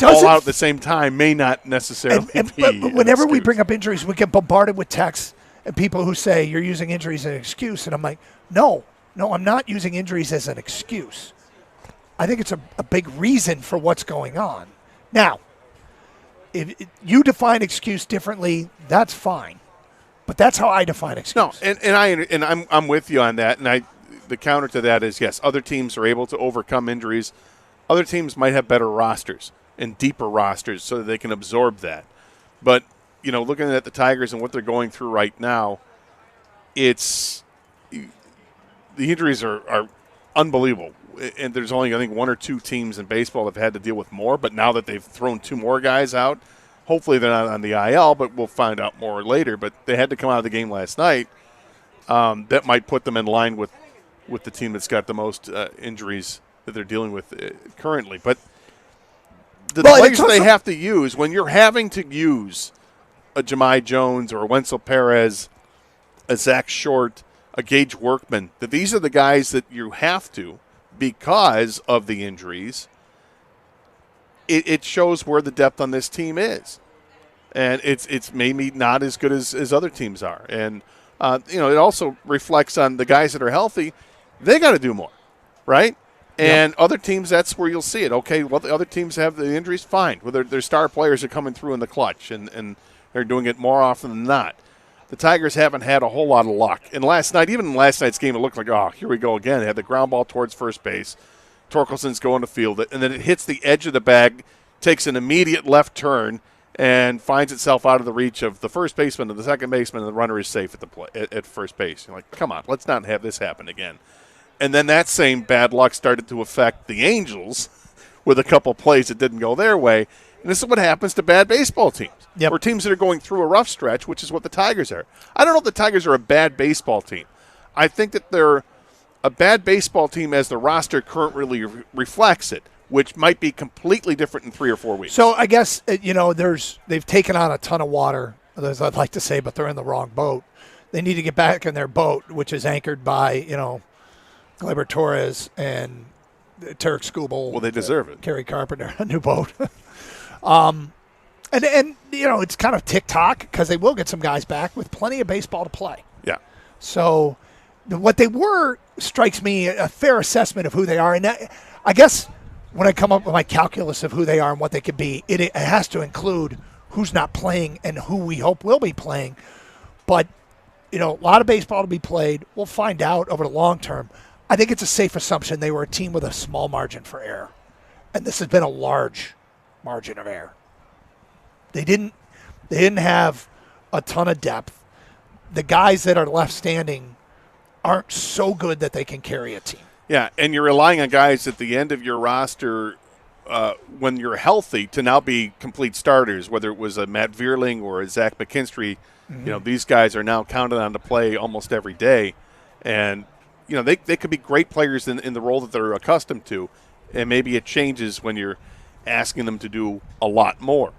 all out at the same time may not necessarily be but whenever we bring up injuries, we get bombarded with texts and people who say, you're using injuries as an excuse. And I'm like, no, I'm not using injuries as an excuse. I think it's a big reason for what's going on. Now, if you define excuse differently, that's fine. But that's how I define excuse. No, and I'm with you on that. And the counter to that is, yes, other teams are able to overcome injuries. Other teams might have better rosters and deeper rosters so that they can absorb that. But, looking at the Tigers and what they're going through right now, the injuries are unbelievable. And there's only, I think, one or two teams in baseball that have had to deal with more. But now that they've thrown two more guys out, hopefully they're not on the IL, but we'll find out more later. But they had to come out of the game last night. That might put them in line with the team that's got the most injuries that they're dealing with currently. But the players they have to use, when you're having to use a Jahmai Jones or a Wenzel Perez, a Zach Short, a Gage Workman, that these are the guys that you have to because of the injuries. it shows where the depth on this team is. And it's maybe not as good as other teams are. And, it also reflects on the guys that are healthy. They got to do more, right? And other teams, that's where you'll see it. Okay, well, the other teams have the injuries, fine. Well, their star players are coming through in the clutch, and they're doing it more often than not. The Tigers haven't had a whole lot of luck. And even in last night's game, it looked like, oh, here we go again. They had the ground ball towards first base. Torkelson's going to field it, and then it hits the edge of the bag, takes an immediate left turn, and finds itself out of the reach of the first baseman and the second baseman, and the runner is safe at first base. You're like, come on, let's not have this happen again. And then that same bad luck started to affect the Angels with a couple plays that didn't go their way. And this is what happens to bad baseball teams, or teams that are going through a rough stretch, which is what the Tigers are. I don't know if the Tigers are a bad baseball team. I think that they're a bad baseball team as the roster currently reflects it, which might be completely different in 3 or 4 weeks. So I guess, they've taken on a ton of water, as I'd like to say, but they're in the wrong boat. They need to get back in their boat, which is anchored by, Gleyber Torres and Tarek Skubal. Well, they deserve it. Kerry Carpenter, a new boat. And it's kind of tick-tock because they will get some guys back with plenty of baseball to play. Yeah. So what they were strikes me a fair assessment of who they are. And I guess when I come up with my calculus of who they are and what they could be, it has to include who's not playing and who we hope will be playing. But, a lot of baseball to be played. We'll find out over the long term. I think it's a safe assumption they were a team with a small margin for error. And this has been a large margin of error. They didn't have a ton of depth. The guys that are left standing aren't so good that they can carry a team. Yeah, and you're relying on guys at the end of your roster when you're healthy to now be complete starters, whether it was a Matt Vierling or a Zach McKinstry. Mm-hmm. These guys are now counted on to play almost every day. And, they could be great players in the role that they're accustomed to. And maybe it changes when you're asking them to do a lot more.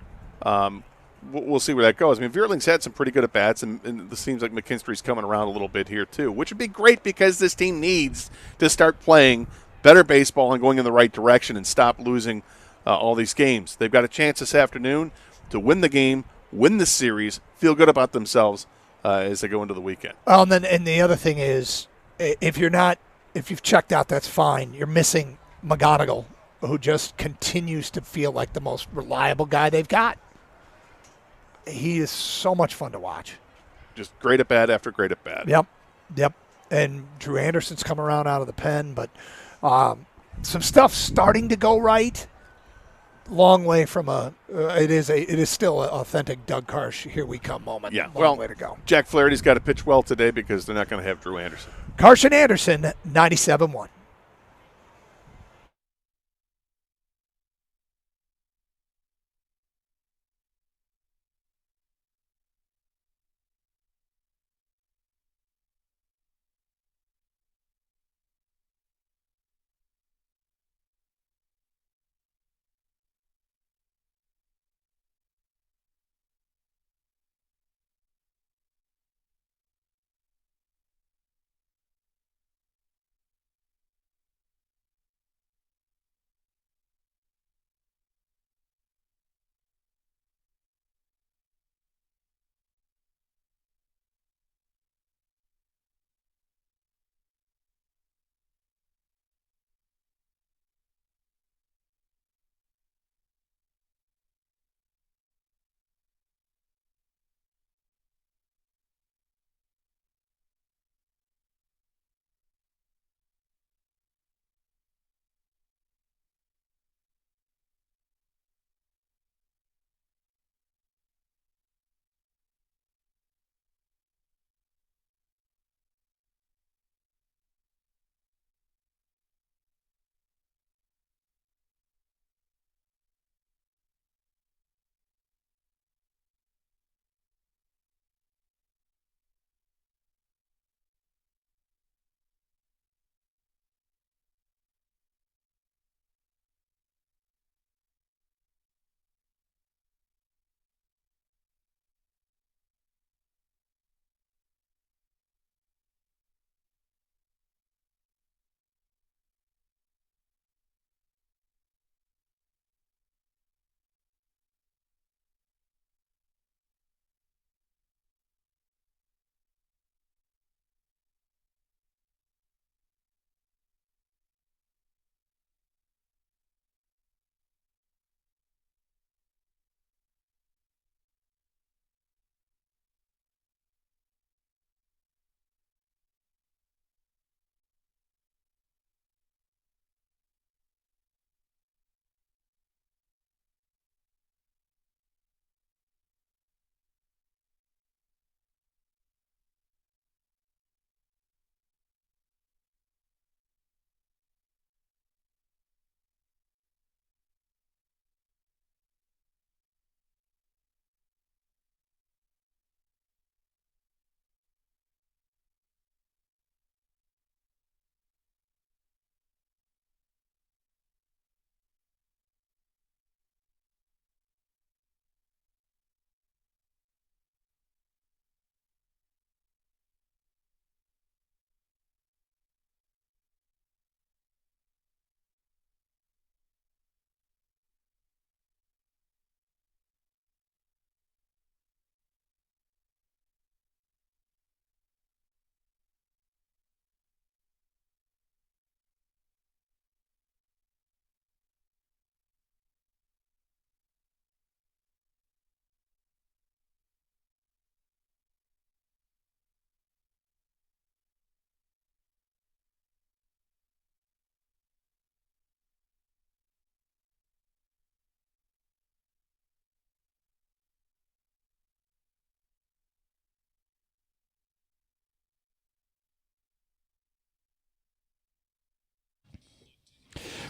We'll see where that goes. I mean, Vierling's had some pretty good at-bats, and it seems like McKinstry's coming around a little bit here too, which would be great because this team needs to start playing better baseball and going in the right direction and stop losing all these games. They've got a chance this afternoon to win the game, win the series, feel good about themselves as they go into the weekend. Well, and the other thing is, if you've checked out, that's fine. You're missing McGonigal, who just continues to feel like the most reliable guy they've got. He is so much fun to watch. Just great at bat after great at bat. Yep. And Drew Anderson's come around out of the pen, but some stuff starting to go right. Long way from it is still an authentic Doug Karsh, here we come moment. Yeah, long way to go. Jack Flaherty's got to pitch well today because they're not going to have Drew Anderson. Karsh and Anderson, 97-1.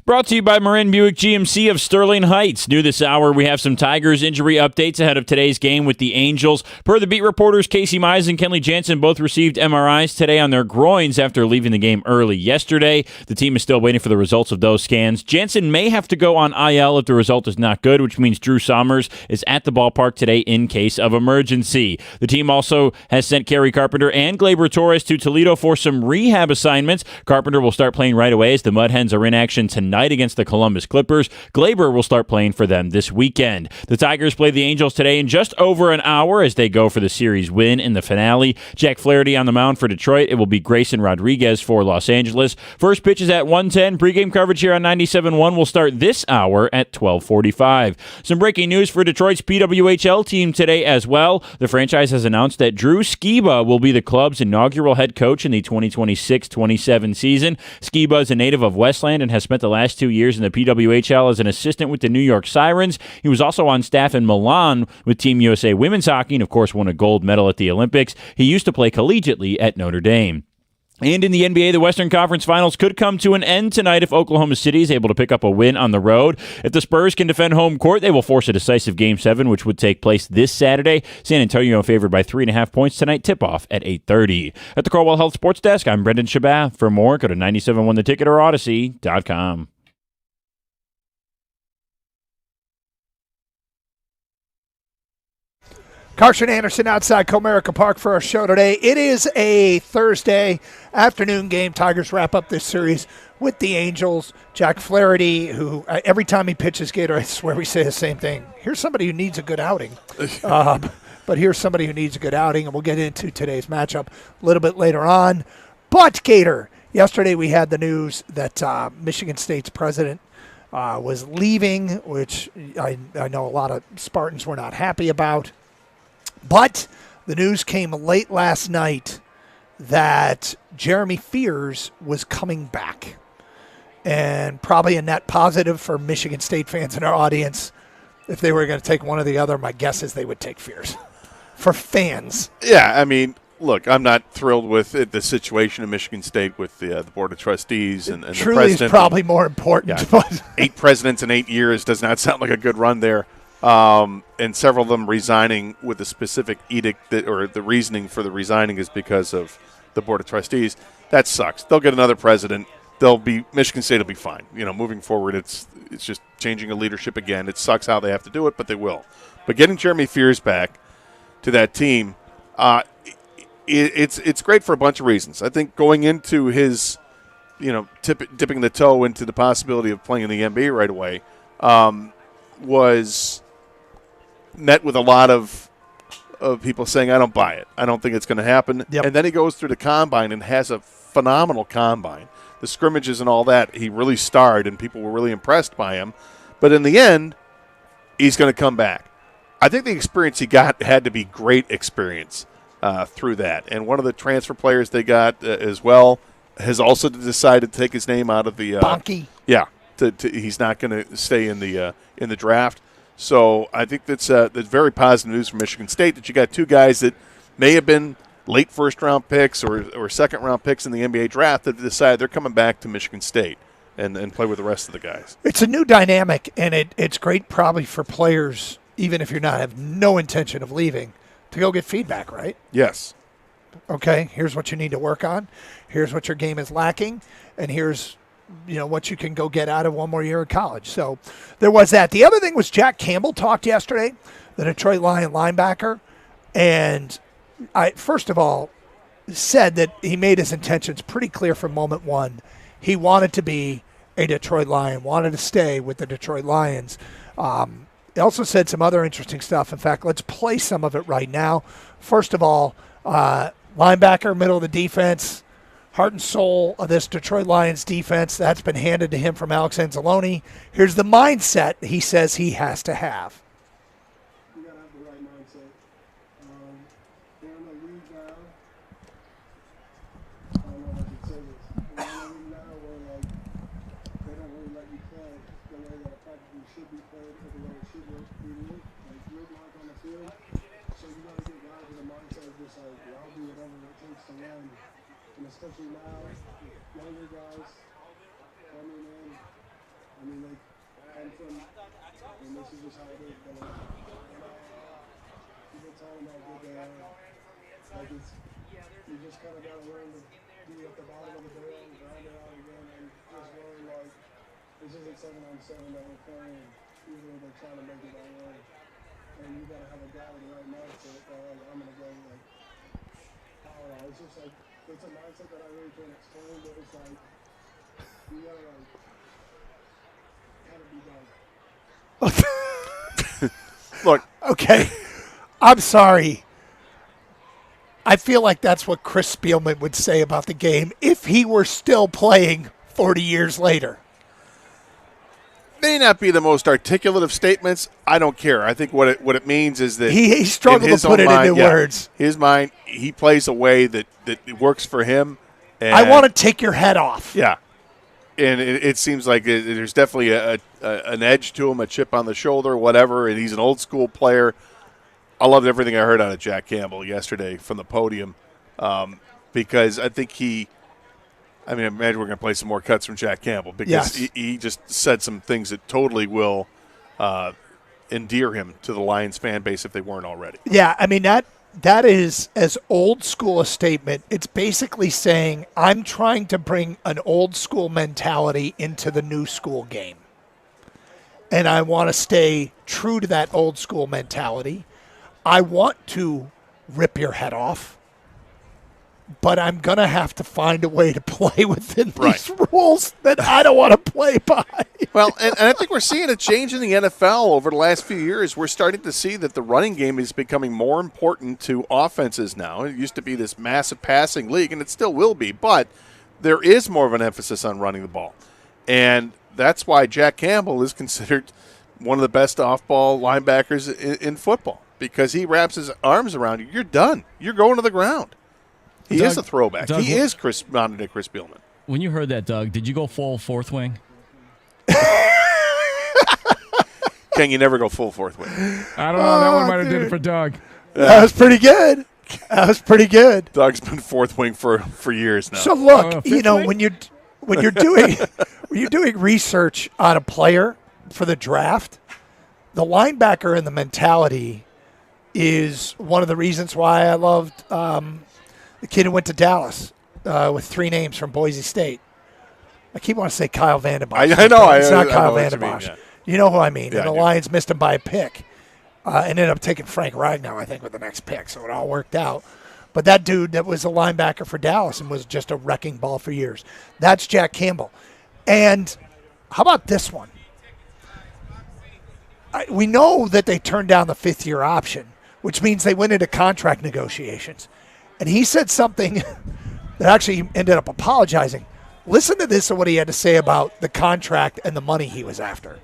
Brought to you by Marin Buick GMC of Sterling Heights. New this hour, we have some Tigers injury updates ahead of today's game with the Angels. Per the beat reporters, Casey Mize and Kenley Jansen both received MRIs today on their groins after leaving the game early yesterday. The team is still waiting for the results of those scans. Jansen may have to go on IL if the result is not good, which means Drew Sommers is at the ballpark today in case of emergency. The team also has sent Kerry Carpenter and Gleyber Torres to Toledo for some rehab assignments. Carpenter will start playing right away as the Mud Hens are in action tonight against the Columbus Clippers. Gleyber will start playing for them this weekend. The Tigers play the Angels today in just over an hour as they go for the series win in the finale. Jack Flaherty on the mound for Detroit. It will be Grayson Rodriguez for Los Angeles. First pitch is at 1:10. Pregame coverage here on 97.1 will start this hour at 12:45. Some breaking news for Detroit's PWHL team today as well. The franchise has announced that Drew Skiba will be the club's inaugural head coach in the 2026-27 season. Skiba is a native of Westland and has spent the last 2 years in the PWHL as an assistant with the New York Sirens. He was also on staff in Milan with Team USA Women's Hockey and, of course, won a gold medal at the Olympics. He used to play collegiately at Notre Dame. And in the NBA, the Western Conference Finals could come to an end tonight if Oklahoma City is able to pick up a win on the road. If the Spurs can defend home court, they will force a decisive Game 7, which would take place this Saturday. San Antonio favored by 3.5 points tonight. Tip-off at 8:30. At the Corwell Health Sports Desk, I'm Brendan Shabat. For more, go to 971theticket or Odyssey.com. Carson Anderson outside Comerica Park for our show today. It is a Thursday afternoon game. Tigers wrap up this series with the Angels. Jack Flaherty, who every time he pitches Gator, I swear we say the same thing. Here's somebody who needs a good outing. But here's somebody who needs a good outing, and we'll get into today's matchup a little bit later on. But, Gator, yesterday we had the news that Michigan State's president was leaving, which I know a lot of Spartans were not happy about. But the news came late last night that Jeremy Fears was coming back. And probably a net positive for Michigan State fans in our audience. If they were going to take one or the other, my guess is they would take Fears. For fans. Yeah, I mean, look, I'm not thrilled with the situation in Michigan State with the Board of Trustees and the truly president. Is probably more important. Yeah, 8 presidents in 8 years does not sound like a good run there. And several of them resigning with a specific edict or the reasoning for the resigning is because of the Board of Trustees. That sucks. They'll get another president. Michigan State will be fine. Moving forward, it's just changing a leadership again. It sucks how they have to do it, but they will. But getting Jeremy Fears back to that team, it's great for a bunch of reasons. I think going into his, dipping the toe into the possibility of playing in the NBA right away, was met with a lot of people saying, I don't buy it. I don't think it's going to happen. Yep. And then he goes through the combine and has a phenomenal combine. The scrimmages and all that, he really starred, and people were really impressed by him. But in the end, he's going to come back. I think the experience he got had to be great experience through that. And one of the transfer players they got as well has also decided to take his name out of the Bonky. Yeah, he's not going to stay in the draft. So I think that's very positive news for Michigan State that you got 2 guys that may have been late first-round picks or second-round picks in the NBA draft that decided they're coming back to Michigan State and play with the rest of the guys. It's a new dynamic, and it's great probably for players, even if have no intention of leaving, to go get feedback, right? Yes. Okay, here's what you need to work on. Here's what your game is lacking, and here's what you can go get out of one more year of college. So there was that. The other thing was Jack Campbell talked yesterday, the Detroit Lion linebacker, and I first of all said that he made his intentions pretty clear from moment one. He wanted to be a Detroit Lion, wanted to stay with the Detroit Lions. He also said some other interesting stuff. In fact, let's play some of it right now. First of all, linebacker, middle of the defense, heart and soul of this Detroit Lions defense. That's been handed to him from Alex Anzalone. Here's the mindset he says he has to have. You got to have the right mindset. They're in the league now. I don't know if I can say this. They're in the league now where they don't really let you play the way that it practically should be played or the way it should be moved. You're not on the field. So you got to get guys with a mindset of just I'll do whatever it takes to win. And especially now, younger guys coming in, mean, like, I'm from, and this is just how it is, but people tell them how good they are. Like, it's, you just kind of got to learn to be at the bottom of the barrel and grind it out again and just learn, like, this isn't 7-on-7 that we're playing, either they're trying to make it our own. And you got to have a guy with the right mindset, like, I'm going to go, like, I don't know, it's just like, it's a mindset that I really can't explain, but it's like, you gotta like, be done. Look. Okay. I'm sorry. I feel like that's what Chris Spielman would say about the game if he were still playing 40 years later. May not be the most articulate of statements. I don't care. I think what it means is that he struggled to put it into words. His mind, he plays a way that it works for him. And I want to take your head off. Yeah, and it seems like there's definitely an edge to him, a chip on the shoulder, whatever. And he's an old school player. I loved everything I heard out of Jack Campbell yesterday from the podium, because I think I imagine we're going to play some more cuts from Jack Campbell because he just said some things that totally will endear him to the Lions fan base if they weren't already. Yeah, I mean, that is as old school a statement. It's basically saying I'm trying to bring an old school mentality into the new school game. And I want to stay true to that old school mentality. I want to rip your head off. But I'm going to have to find a way to play within these rules that I don't want to play by. Well, and I think we're seeing a change in the NFL over the last few years. We're starting to see that the running game is becoming more important to offenses now. It used to be this massive passing league, and it still will be, but there is more of an emphasis on running the ball. And that's why Jack Campbell is considered one of the best off-ball linebackers in football, because he wraps his arms around you. You're done. You're going to the ground. He is a throwback. He is modern day Chris Spielman. When you heard that, Doug, did you go full fourth wing? Can you never go full fourth wing? I don't know. That one might have did it for Doug. That was pretty good. Doug's been fourth wing for years now. So look, when you're doing research on a player for the draft, the linebacker and the mentality is one of the reasons why I loved the kid who went to Dallas with 3 names from Boise State. I keep wanting to say Kyle Vandenbosch. I know. It's not I Kyle know what you Vandenbosch. mean, You know who I mean. Yeah, And the Lions missed him by a pick. Ended up taking Frank Ragnow, I think, with the next pick. So it all worked out. But that dude that was a linebacker for Dallas and was just a wrecking ball for years. That's Jack Campbell. And how about this one? We know that they turned down the 5th-year option, which means they went into contract negotiations. And he said something that actually ended up apologizing. Listen to this and what he had to say about the contract and the money he was after.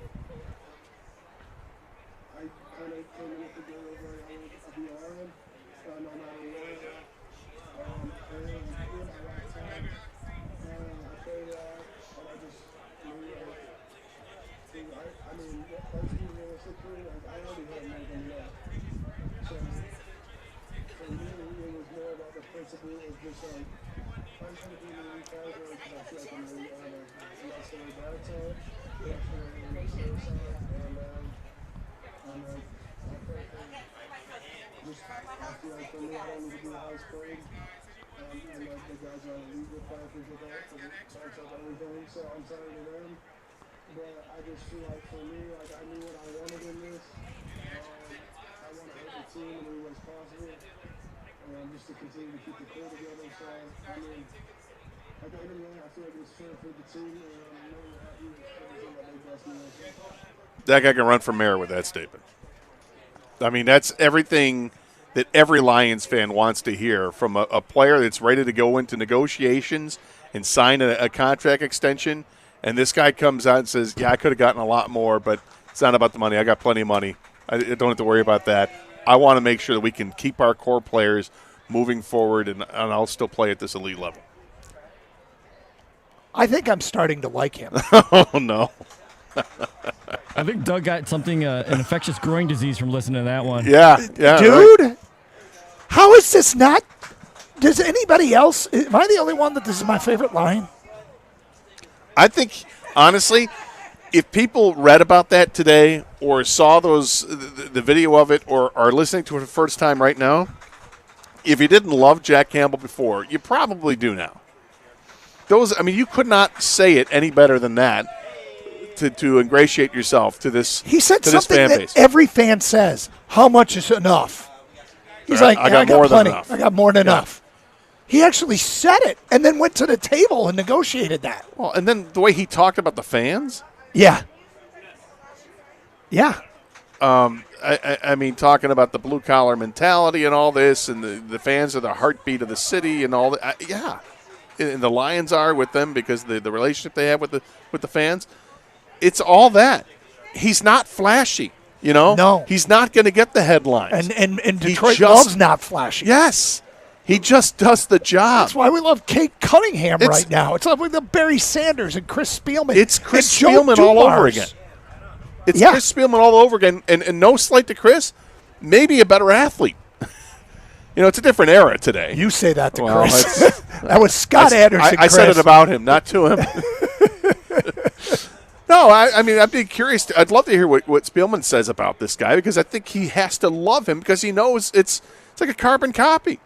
So I'm sorry to them, but I just feel like for me, like I knew what I wanted in this. I want to help the team in any way possible, just to continue to keep the core together. So I mean, at the end of the day, I feel like it's fair for the team, and I'm really happy with everything that they blessed me with. That guy can run for mayor with that statement. I mean, that's everything that every Lions fan wants to hear from a player that's ready to go into negotiations and sign a contract extension, and this guy comes out and says, yeah, I could have gotten a lot more, but it's not about the money. I got plenty of money. I don't have to worry about that. I want to make sure that we can keep our core players moving forward, and I'll still play at this elite level. I think I'm starting to like him. Oh, no. I think Doug got something, an infectious growing disease from listening to that one. Yeah. Dude, right. How is this not? Does anybody else? Am I the only one that this is my favorite line? I think, honestly, if people read about that today or saw the video of it or are listening to it for the first time right now, if you didn't love Jack Campbell before, you probably do now. You could not say it any better than that to ingratiate yourself to this. He said to this something fan that base. every fan says. How much is enough? He's I like, got more than plenty. enough. I got more than enough. He actually said it and then went to the table and negotiated that. Well, and then the way he talked about the fans. Yeah. Yeah. I mean, talking about the blue collar mentality and all this, and the fans are the heartbeat of the city and all that. Yeah, and the Lions are with them because the relationship they have with the fans. It's all that. He's not flashy, No, he's not going to get the headlines. And Detroit loves not flashy. Yes, he just does the job. That's why we love Kate Cunningham right now. It's like with the Barry Sanders and Chris Spielman. It's Chris and Joe Spielman all over Dumars. again. It's Chris Spielman all over again, and no slight to Chris, maybe a better athlete. It's a different era today. You say that to Chris. That was Scott Anderson. I said it about him, not to him. No, I'd be curious. I'd love to hear what Spielman says about this guy because I think he has to love him because he knows it's like a carbon copy,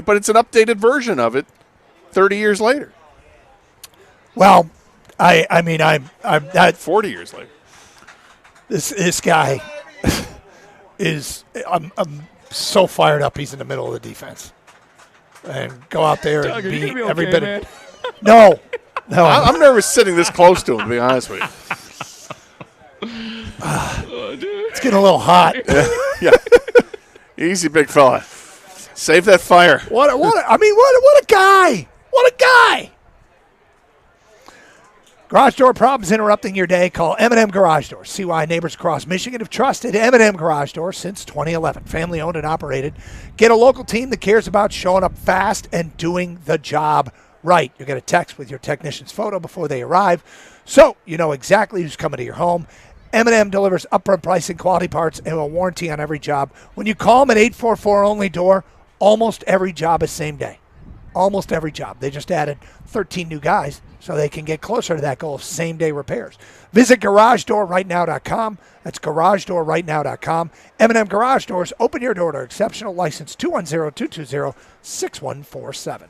but it's an updated version of it 30 years later. Well, I'm 40 years later. This guy is I'm so fired up. He's in the middle of the defense and go out there Doug, and are you beat gonna be every okay, bit. man? No. I'm nervous sitting this close to him, to be honest with you. It's getting a little hot. Yeah. Easy, big fella. Save that fire. What a guy. What a guy. Garage door problems interrupting your day? Call M&M Garage Doors. See why neighbors across Michigan have trusted M&M Garage Doors since 2011. Family owned and operated. Get a local team that cares about showing up fast and doing the job right. You'll get a text with your technician's photo before they arrive, so you know exactly who's coming to your home. M&M delivers upfront pricing, quality parts, and a warranty on every job. When you call them at 844-ONLY-DOOR, almost every job is same day. Almost every job. They just added 13 new guys so they can get closer to that goal of same-day repairs. Visit GarageDoorRightNow.com. That's GarageDoorRightNow.com. M&M Garage Doors. Open your door to exceptional license 210-220-6147.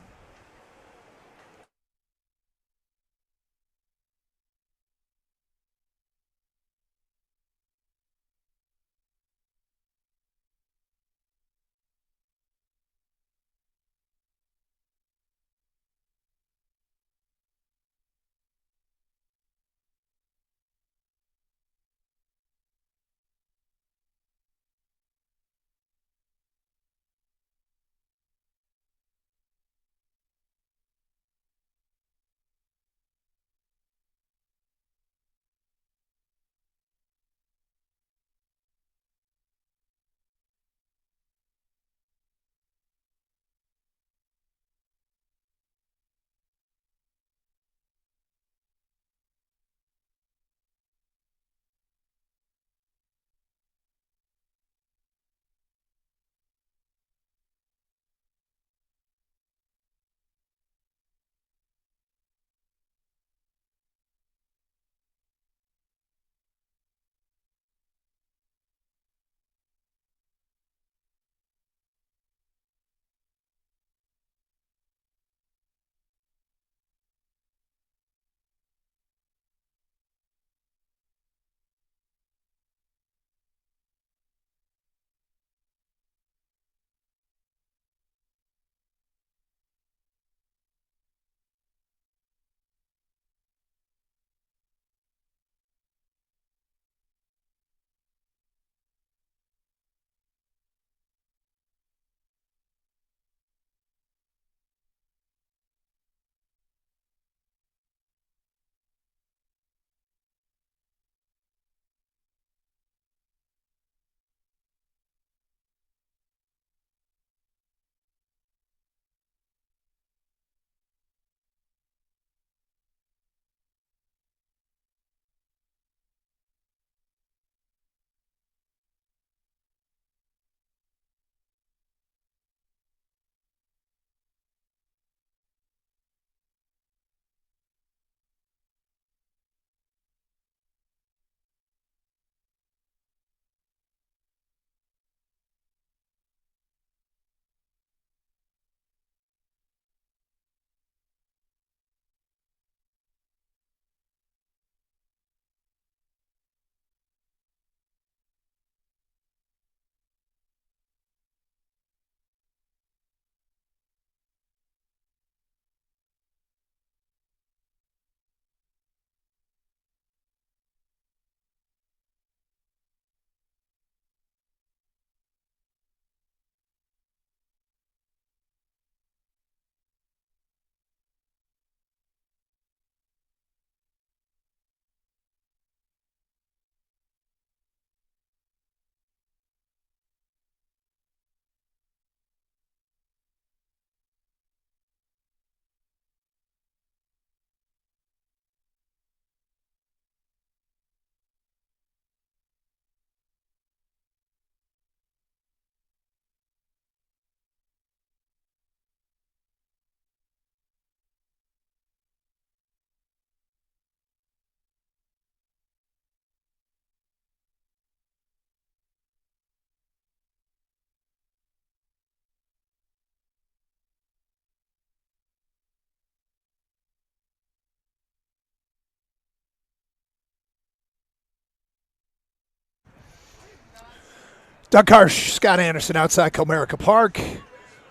Doug Harsh, Scott Anderson outside Comerica Park.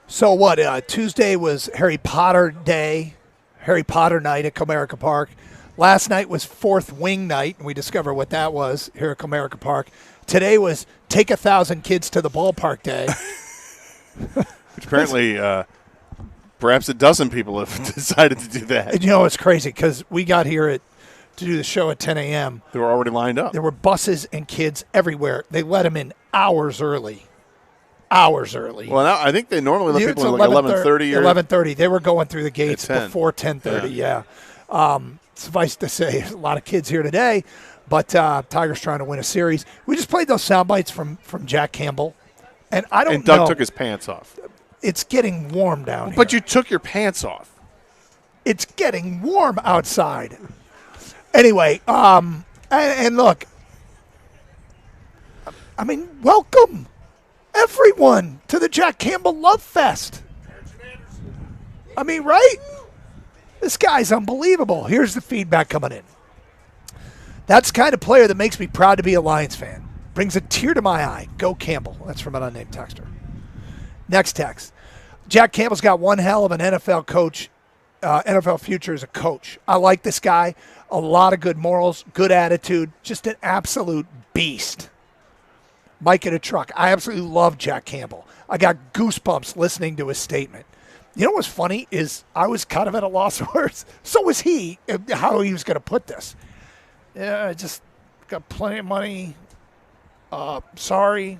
So what? Tuesday was Harry Potter Day, Harry Potter night at Comerica Park. Last night was Fourth Wing night, and we discovered what that was here at Comerica Park. Today was Take 1,000 Kids to the Ballpark Day. Which apparently, perhaps a dozen people have decided to do that. And it's crazy because we got here to do the show at 10 a.m. They were already lined up. There were buses and kids everywhere. They let them in hours early. Hours early. Well, now I think they normally let people in like 11:30 or 11:30. They were going through the gates before 10:30. Yeah. Suffice to say, a lot of kids here today, but Tigers trying to win a series. We just played those sound bites from Jack Campbell, and I don't know. And Doug took his pants off. It's getting warm down here. But you took your pants off. It's getting warm outside. Anyway, and look, I mean, welcome everyone to the Jack Campbell Love Fest. I mean, right? This guy's unbelievable. Here's the feedback coming in. That's the kind of player that makes me proud to be a Lions fan. Brings a tear to my eye. Go Campbell. That's from an unnamed texter. Next text. Jack Campbell's got one hell of an NFL coach, NFL future as a coach. I like this guy. A lot of good morals, good attitude, just an absolute beast. Mike in a truck. I absolutely love Jack Campbell. I got goosebumps listening to his statement. You know what's funny is I was kind of at a loss of words. So was he, how he was going to put this. Yeah, I just got plenty of money. Sorry.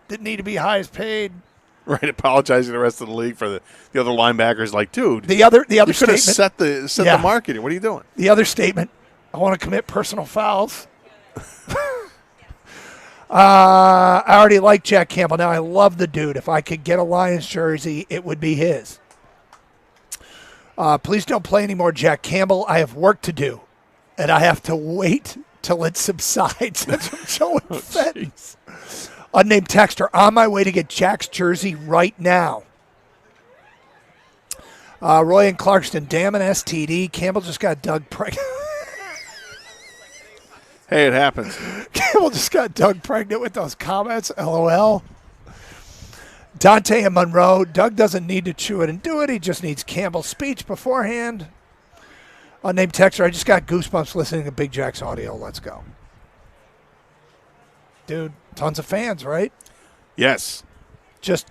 Didn't need to be highest paid. Right, apologizing to the rest of the league for the other linebackers. Like, dude, the other you could have statement, set the marketing. What are you doing? The other statement, I want to commit personal fouls. I already like Jack Campbell. Now I love the dude. If I could get a Lions jersey, it would be his. Please don't play any more Jack Campbell. I have work to do, and I have to wait till it subsides. That's from Joe and Fenton. Unnamed texter, on my way to get Jack's jersey right now. Roy and Clarkston, damn an STD. Campbell just got Doug pregnant. Hey, it happens. Campbell just got Doug pregnant with those comments. LOL. Dante and Monroe. Doug doesn't need to chew it and do it. He just needs Campbell's speech beforehand. Unnamed texter, I just got goosebumps listening to Big Jack's audio. Let's go. Dude, tons of fans, right? Yes.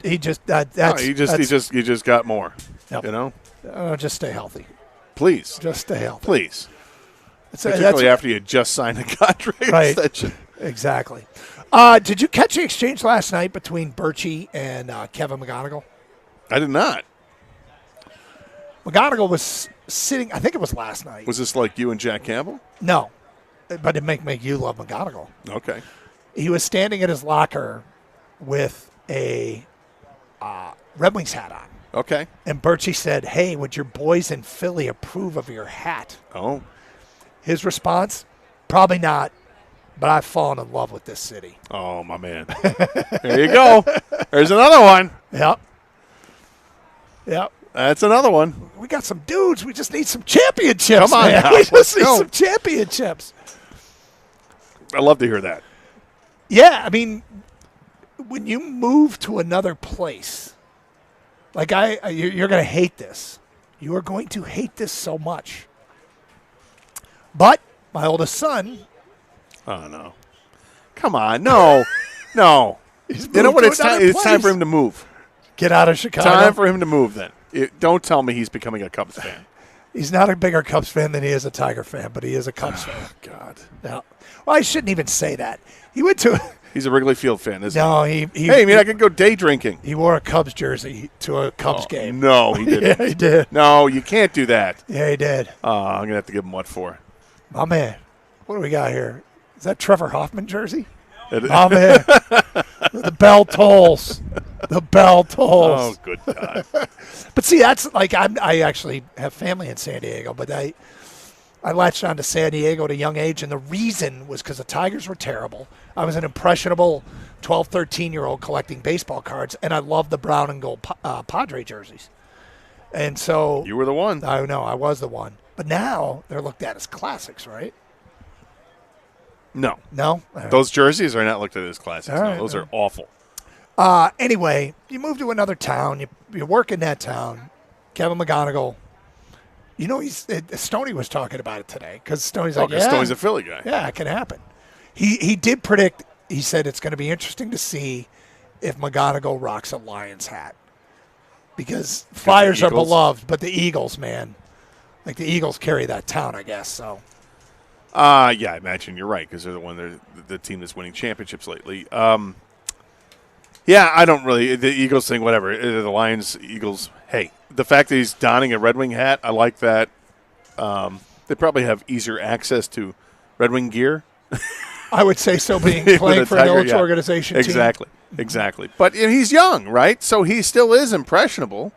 He just got more. Yep. You know? Just stay healthy. Please. Just stay healthy. Please. Particularly after you just signed a contract extension. Exactly. Did you catch the exchange last night between Birchie and Kevin McGonigal? I did not. McGonigal was sitting, I think it was last night. Was this like you and Jack Campbell? No, but it make you love McGonigal. Okay. He was standing at his locker with a Red Wings hat on. Okay. And Birchie said, hey, would your boys in Philly approve of your hat? Oh. His response, probably not, but I've fallen in love with this city. Oh, my man. There you go. There's another one. Yep. That's another one. We got some dudes. We just need some championships. Come on man. now. We just Let's need go. some championships. I love to hear that. Yeah, I mean, when you move to another place, like you're going to hate this. You are going to hate this so much. But my oldest son. Oh, no. Come on. No. No. You know what? It's time for him to move. Get out of Chicago. Time for him to move then. Don't tell me he's becoming a Cubs fan. He's not a bigger Cubs fan than he is a Tiger fan, but he is a Cubs fan. God. No. Well, I shouldn't even say that. He went to. He's a Wrigley Field fan, isn't he? No, he. Hey, I could go day drinking. He wore a Cubs jersey to a Cubs game. No, he didn't. Yeah, he did. No, you can't do that. Yeah, he did. I'm gonna have to give him what for. My man, what do we got here? Is that Trevor Hoffman jersey? My man, the bell tolls. The bell tolls. Oh, good God. But see, that's like I actually have family in San Diego, but I latched on to San Diego at a young age, and the reason was because the Tigers were terrible. I was an impressionable 12, 13-year-old collecting baseball cards, and I loved the brown and gold Padre jerseys. And so you were the one. I know, I was the one. But now they're looked at as classics, right? No. No? All right. Those jerseys are not looked at as classics. All No, right, those all are awful. Anyway, you move to another town. You work in that town. Kevin McGonigal. You know, Stoney was talking about it today because Stoney's like, yeah, Stoney's a Philly guy. Yeah, it can happen. He did predict. He said it's going to be interesting to see if McGonigal rocks a Lions hat because Flyers are Eagles? beloved, but the Eagles, man, like the Eagles carry that town, I guess. So, Yeah, I imagine you're right because they're the team that's winning championships lately. Yeah, I don't really the Eagles thing. Whatever the Lions, Eagles. Hey, the fact that he's donning a Red Wing hat, I like that. They probably have easier access to Red Wing gear. I would say so. Playing for an Illich organization, exactly. But he's young, right? So he still is impressionable.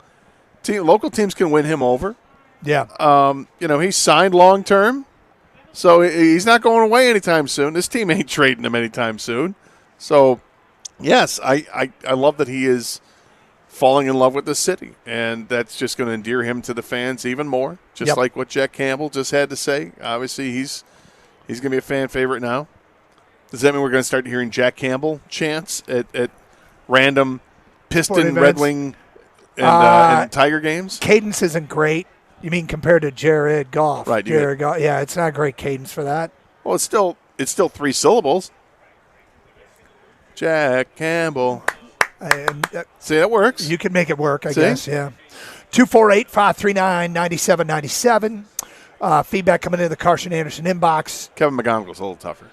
Local teams can win him over. Yeah. He's signed long term, so he's not going away anytime soon. This team ain't trading him anytime soon. So, yes, I love that he is falling in love with the city, and that's just going to endear him to the fans even more. Just like what Jack Campbell just had to say. Obviously, he's going to be a fan favorite now. Does that mean we're going to start hearing Jack Campbell chants at random Piston, Red Wing, and Tiger games? Cadence isn't great. You mean compared to Jared Goff? Right. Jared Goff. Yeah, it's not great cadence for that. Well, it's still 3 syllables. Jack Campbell. See, that works. You can make it work, I guess. Yeah. 248-539-9797. Feedback coming into the Carson Anderson inbox. Kevin McGonigal's a little tougher.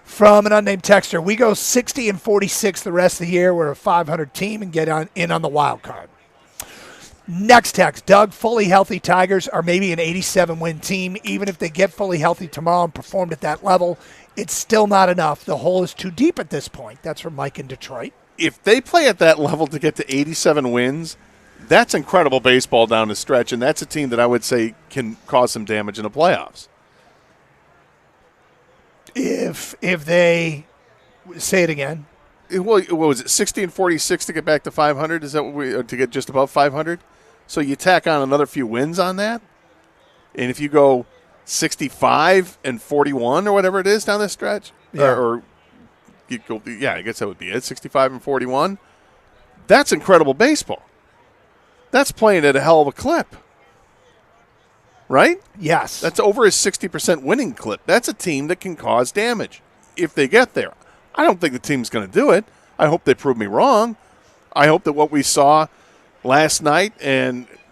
From an unnamed texter, we go 60-46 the rest of the year. We're a 500 team and get in on the wild card. Next text, Doug, fully healthy Tigers are maybe an 87-win team. Even if they get fully healthy tomorrow and performed at that level, it's still not enough. The hole is too deep at this point. That's from Mike in Detroit. If they play at that level to get to 87 wins, that's incredible baseball down the stretch, and that's a team that I would say can cause some damage in the playoffs. If they say it again, what was it? 60-46 to get back to 500. Is that to get just above 500? So you tack on another few wins on that, and if you go 65-41 or whatever it is down this stretch, or you go, I guess that would be it. 65-41. That's incredible baseball. That's playing at a hell of a clip. Right? Yes. That's over a 60% winning clip. That's a team that can cause damage if they get there. I don't think the team's going to do it. I hope they prove me wrong. I hope that what we saw last night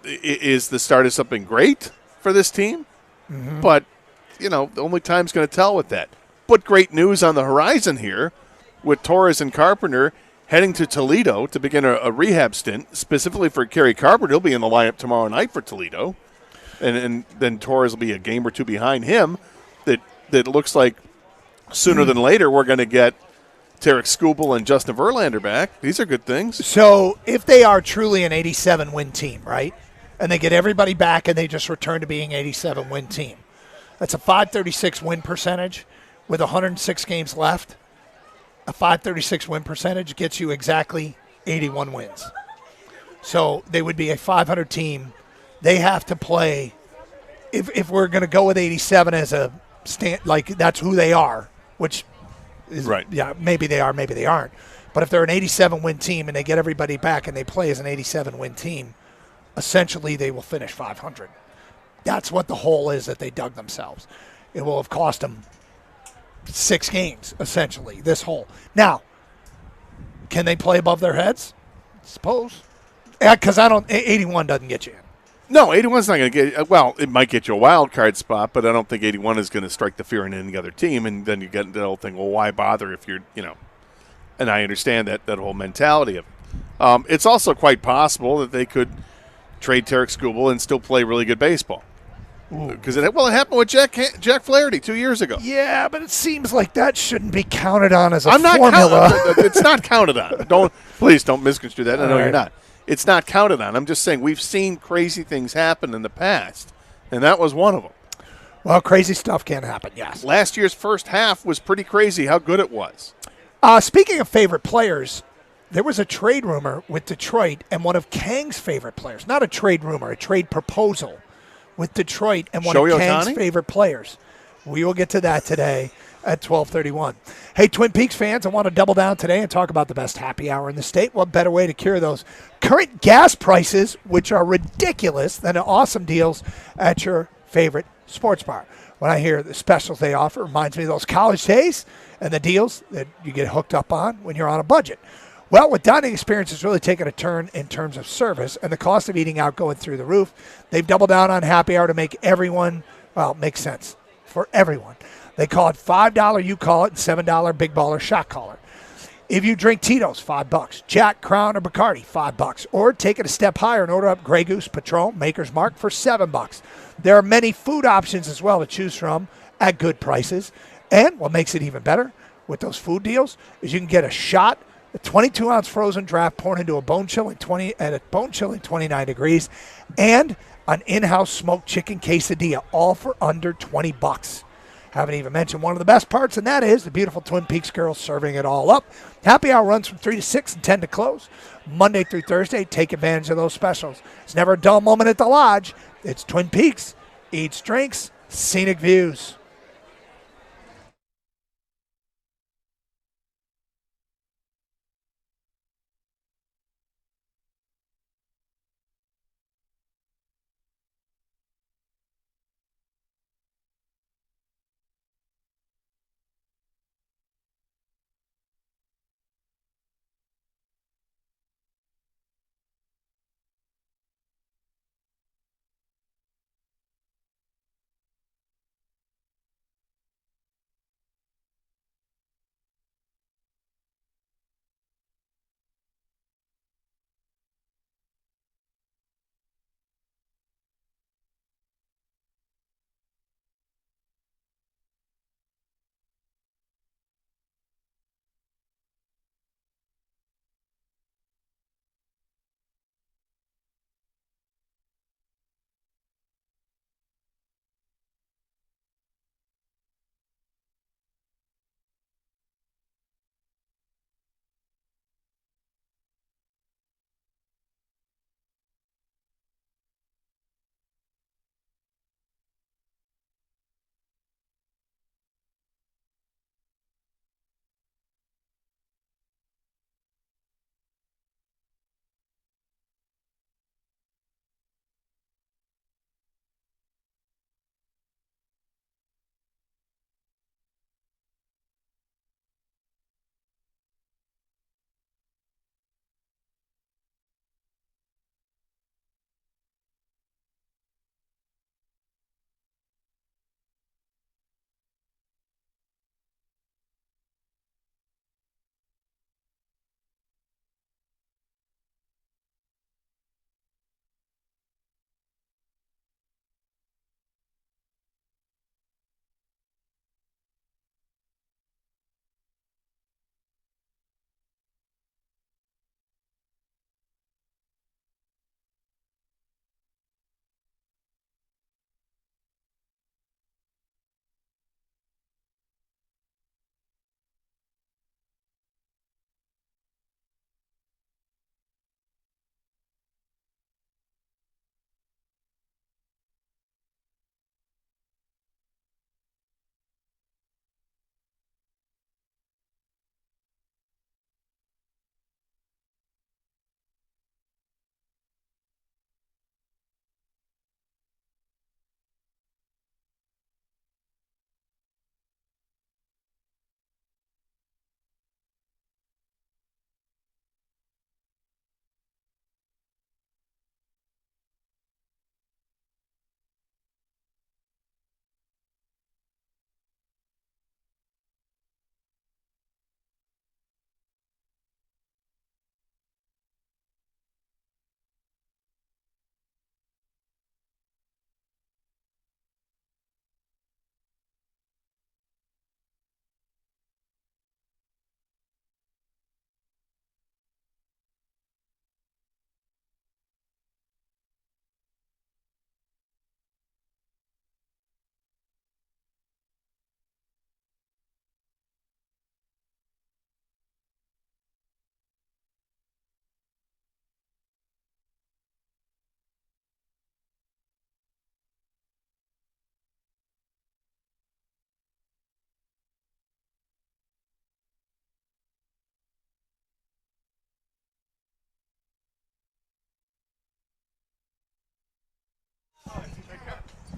is the start of something great for this team. Mm-hmm. But, only time's going to tell with that. But great news on the horizon here with Torres and Carpenter heading to Toledo to begin a rehab stint, specifically for Kerry Carpenter. He'll be in the lineup tomorrow night for Toledo. And then Torres will be a game or two behind him. That looks like sooner than later we're going to get Tarek Skubal and Justin Verlander back. These are good things. So if they are truly an 87-win team, right, and they get everybody back and they just return to being an 87-win team, that's a 536 win percentage with 106 games left. A 536 win percentage gets you exactly 81 wins. So they would be a 500 team. They have to play, if we're going to go with 87 as a stand, like that's who they are, which is, right. Yeah, maybe they are, maybe they aren't. But if they're an 87-win team and they get everybody back and they play as an 87-win team, essentially they will finish 500. That's what the hole is that they dug themselves. It will have cost them 6 games, essentially, this hole. Now, can they play above their heads? I suppose. Because 81 doesn't get you in. No, 81's not going to get – well, it might get you a wild card spot, but I don't think 81 is going to strike the fear in any other team. And then you get into the whole thing, well, why bother if you're, and I understand that whole mentality of it. It's also quite possible that they could trade Tarek Skubal and still play really good baseball. Because it happened with Jack Flaherty 2 years ago. Yeah, but it seems like that shouldn't be counted on as a formula. It's not counted on. Please don't misconstrue that. I know you're not. It's not counted on. I'm just saying we've seen crazy things happen in the past, and that was one of them. Well, crazy stuff can happen, yes. Last year's first half was pretty crazy how good it was. Speaking of favorite players, there was a trade rumor with Detroit and one of Kang's favorite players. Not a trade rumor, a trade proposal with Detroit and one of Kang's favorite players. We will get to that today at 12:31. Hey, Twin Peaks fans, I want to double down today and talk about the best happy hour in the state. What better way to cure those current gas prices, which are ridiculous, than awesome deals at your favorite sports bar? When I hear the specials they offer, it reminds me of those college days and the deals that you get hooked up on when you're on a budget. Well, with dining experience has really taken a turn in terms of service and the cost of eating out going through the roof. They've doubled down on happy hour to make everyone, make sense for everyone. They call it $5 you call it and $7 Big Baller Shot Caller. If you drink Tito's, $5. Jack, Crown, or Bacardi, $5. Or take it a step higher and order up Grey Goose, Patron, Maker's Mark for $7. There are many food options as well to choose from at good prices. And what makes it even better with those food deals is you can get a shot, a 22-ounce frozen draft poured into a bone chilling 29 degrees, and an in-house smoked chicken quesadilla, all for under $20. Haven't even mentioned one of the best parts, and that is the beautiful Twin Peaks girls serving it all up. Happy hour runs from 3 to 6 and 10 to close. Monday through Thursday, take advantage of those specials. It's never a dull moment at the Lodge. It's Twin Peaks. Eats, drinks, scenic views.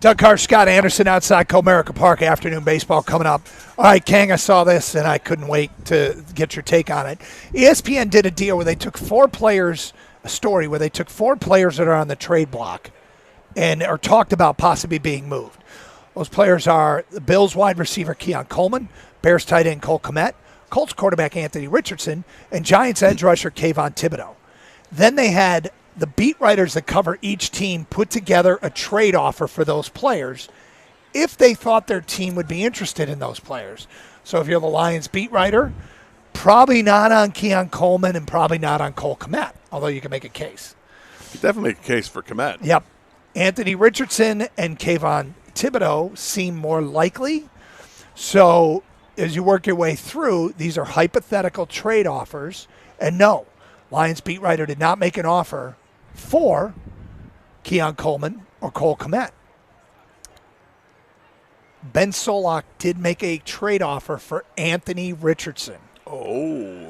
Doug Carr, Scott Anderson outside Comerica Park. Afternoon baseball coming up. All right, Kang, I saw this and I couldn't wait to get your take on it. ESPN did a deal where they took 4 players, a story where they took 4 players that are on the trade block and are talked about possibly being moved. Those players are the Bills wide receiver Keon Coleman, Bears tight end Cole Kmet, Colts quarterback Anthony Richardson, and Giants edge rusher Kayvon Thibodeau. Then they had the beat writers that cover each team put together a trade offer for those players if they thought their team would be interested in those players. So if you're the Lions beat writer, probably not on Keon Coleman and probably not on Cole Kmet, although you can make a case. You definitely make a case for Kmet. Yep. Anthony Richardson and Kayvon Thibodeau seem more likely. So as you work your way through, these are hypothetical trade offers. And no, Lions beat writer did not make an offer for Keon Coleman or Cole Kmet. Ben Solak did make a trade offer for Anthony Richardson. Oh.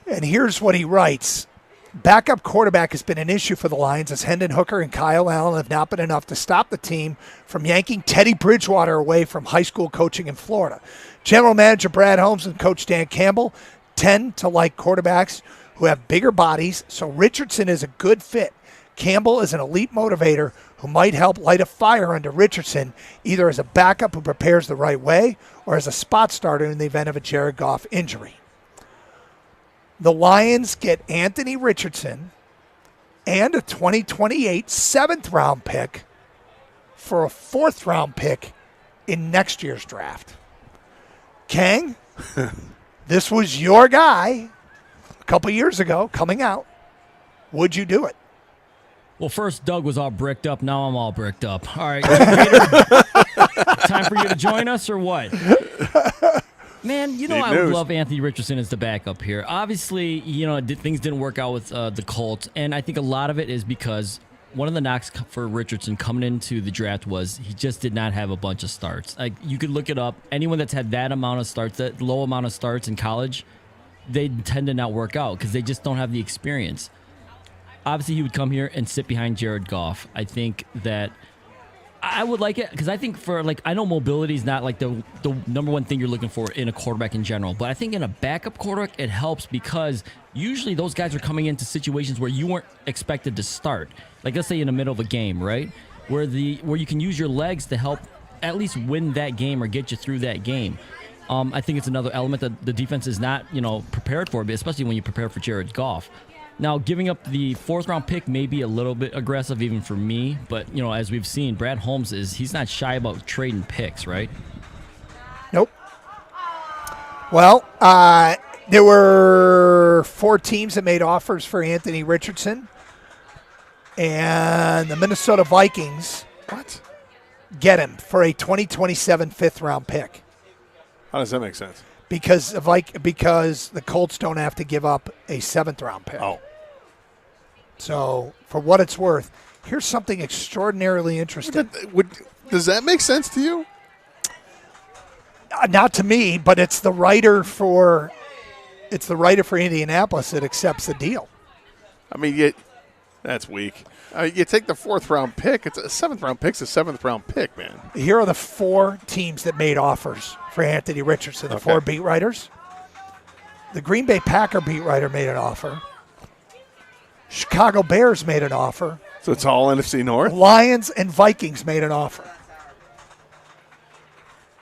And here's what he writes. Backup quarterback has been an issue for the Lions as Hendon Hooker and Kyle Allen have not been enough to stop the team from yanking Teddy Bridgewater away from high school coaching in Florida. General Manager Brad Holmes and Coach Dan Campbell tend to like quarterbacks who have bigger bodies, so Richardson is a good fit. Campbell is an elite motivator who might help light a fire under Richardson, either as a backup who prepares the right way or as a spot starter in the event of a Jared Goff injury. The Lions get Anthony Richardson and a 2028 7th-round pick for a 4th-round pick in next year's draft. Kang, this was your guy a couple years ago coming out. Would you do it? Well, first, Doug was all bricked up. Now I'm all bricked up. All right. Time for you to join us or what? Man, you know I would love Anthony Richardson as the backup here. Obviously, things didn't work out with the Colts, and I think a lot of it is because one of the knocks for Richardson coming into the draft was he just did not have a bunch of starts. Like, you could look it up. Anyone that's had that amount of starts, that low amount of starts in college, they tend to not work out because they just don't have the experience. Obviously, he would come here and sit behind Jared Goff. I think that I would like it because I think I know mobility is not like the number one thing you're looking for in a quarterback in general, but I think in a backup quarterback, it helps because usually those guys are coming into situations where you weren't expected to start. Like, let's say in the middle of a game, right? Where you can use your legs to help at least win that game or get you through that game. I think it's another element that the defense is not, prepared for, especially when you prepare for Jared Goff. Now, giving up the 4th-round pick may be a little bit aggressive even for me, but, as we've seen, Brad Holmes he's not shy about trading picks, right? Nope. Well, there were 4 teams that made offers for Anthony Richardson, and the Minnesota Vikings get him for a 2027 5th-round pick. How does that make sense? Because the Colts don't have to give up a 7th-round pick. Oh. So, for what it's worth, here's something extraordinarily interesting. Does that make sense to you? Not to me, but it's the writer for Indianapolis that accepts the deal. I mean, that's weak. You take the 4th-round pick. It's a 7th-round pick's a 7th-round pick, man. Here are the 4 teams that made offers for Anthony Richardson, the 4 beat writers. The Green Bay Packer beat writer made an offer. Chicago Bears made an offer. So it's all NFC North? Lions and Vikings made an offer.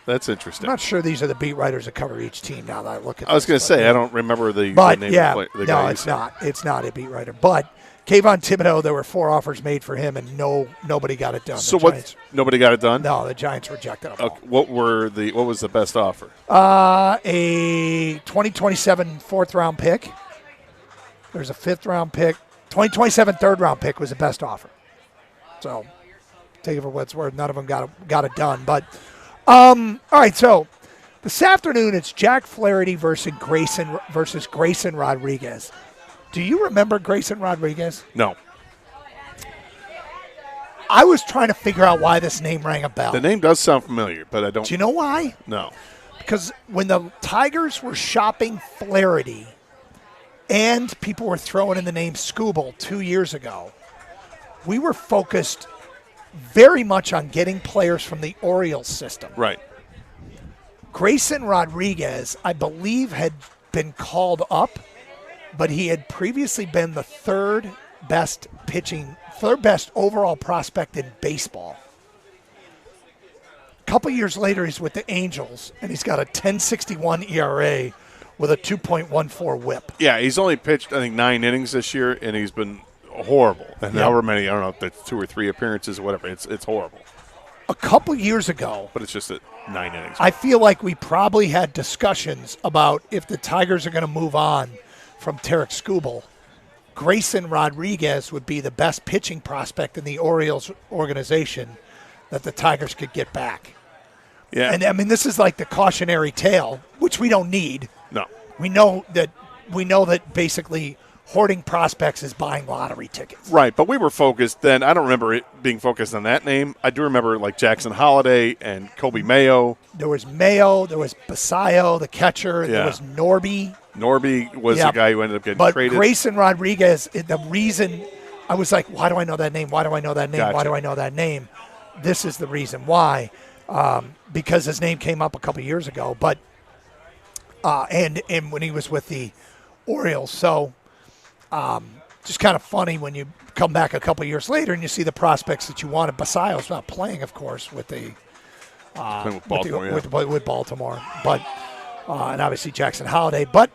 That's interesting. I'm not sure these are the beat writers that cover each team now that I look at I was going to say, I don't remember the name of the guy. No, it's not. It's not a beat writer. But Kayvon Thibodeau, there were 4 offers made for him, and nobody got it done. So nobody got it done? No, the Giants rejected them all. What was the best offer? A 2027 4th-round pick. There's a 5th-round pick. 2027 3rd-round pick was the best offer. So take it for what it's worth. None of them got it done. But all right, so this afternoon it's Jack Flaherty versus Grayson Rodriguez. Do you remember Grayson Rodriguez? No. I was trying to figure out why this name rang a bell. The name does sound familiar, but I don't. Do you know why? No. Because when the Tigers were shopping Flaherty and people were throwing in the name Skubal 2 years ago, we were focused very much on getting players from the Orioles system. Right. Grayson Rodriguez, I believe, had been called up, but he had previously been the third best overall prospect in baseball. A couple years later, he's with the Angels, and he's got a 10.61 ERA with a 2.14 whip. Yeah, he's only pitched, I think, 9 innings this year, and he's been horrible. And however many, I don't know if that's 2 or 3 appearances or whatever, it's horrible. A couple years ago, but it's just at 9 innings. I feel like we probably had discussions about if the Tigers are going to move on from Tarek Skubal, Grayson Rodriguez would be the best pitching prospect in the Orioles organization that the Tigers could get back. Yeah. And I mean, this is like the cautionary tale, which we don't need. No. We know that basically hoarding prospects is buying lottery tickets. Right, but we were focused then. I don't remember it being focused on that name. I do remember like Jackson Holliday and Kobe Mayo. There was Mayo. There was Basayo, the catcher. There was Norby. Norby was the guy who ended up getting traded. But Grayson Rodriguez, the reason I was like, why do I know that name? Why do I know that name? Gotcha. Why do I know that name? This is the reason why. Because his name came up a couple years ago, but and when he was with the Orioles. So just kind of funny when you come back a couple years later and you see the prospects that you wanted. Basayo's not playing, of course, with the with Baltimore, with Baltimore, but and obviously Jackson Holliday. But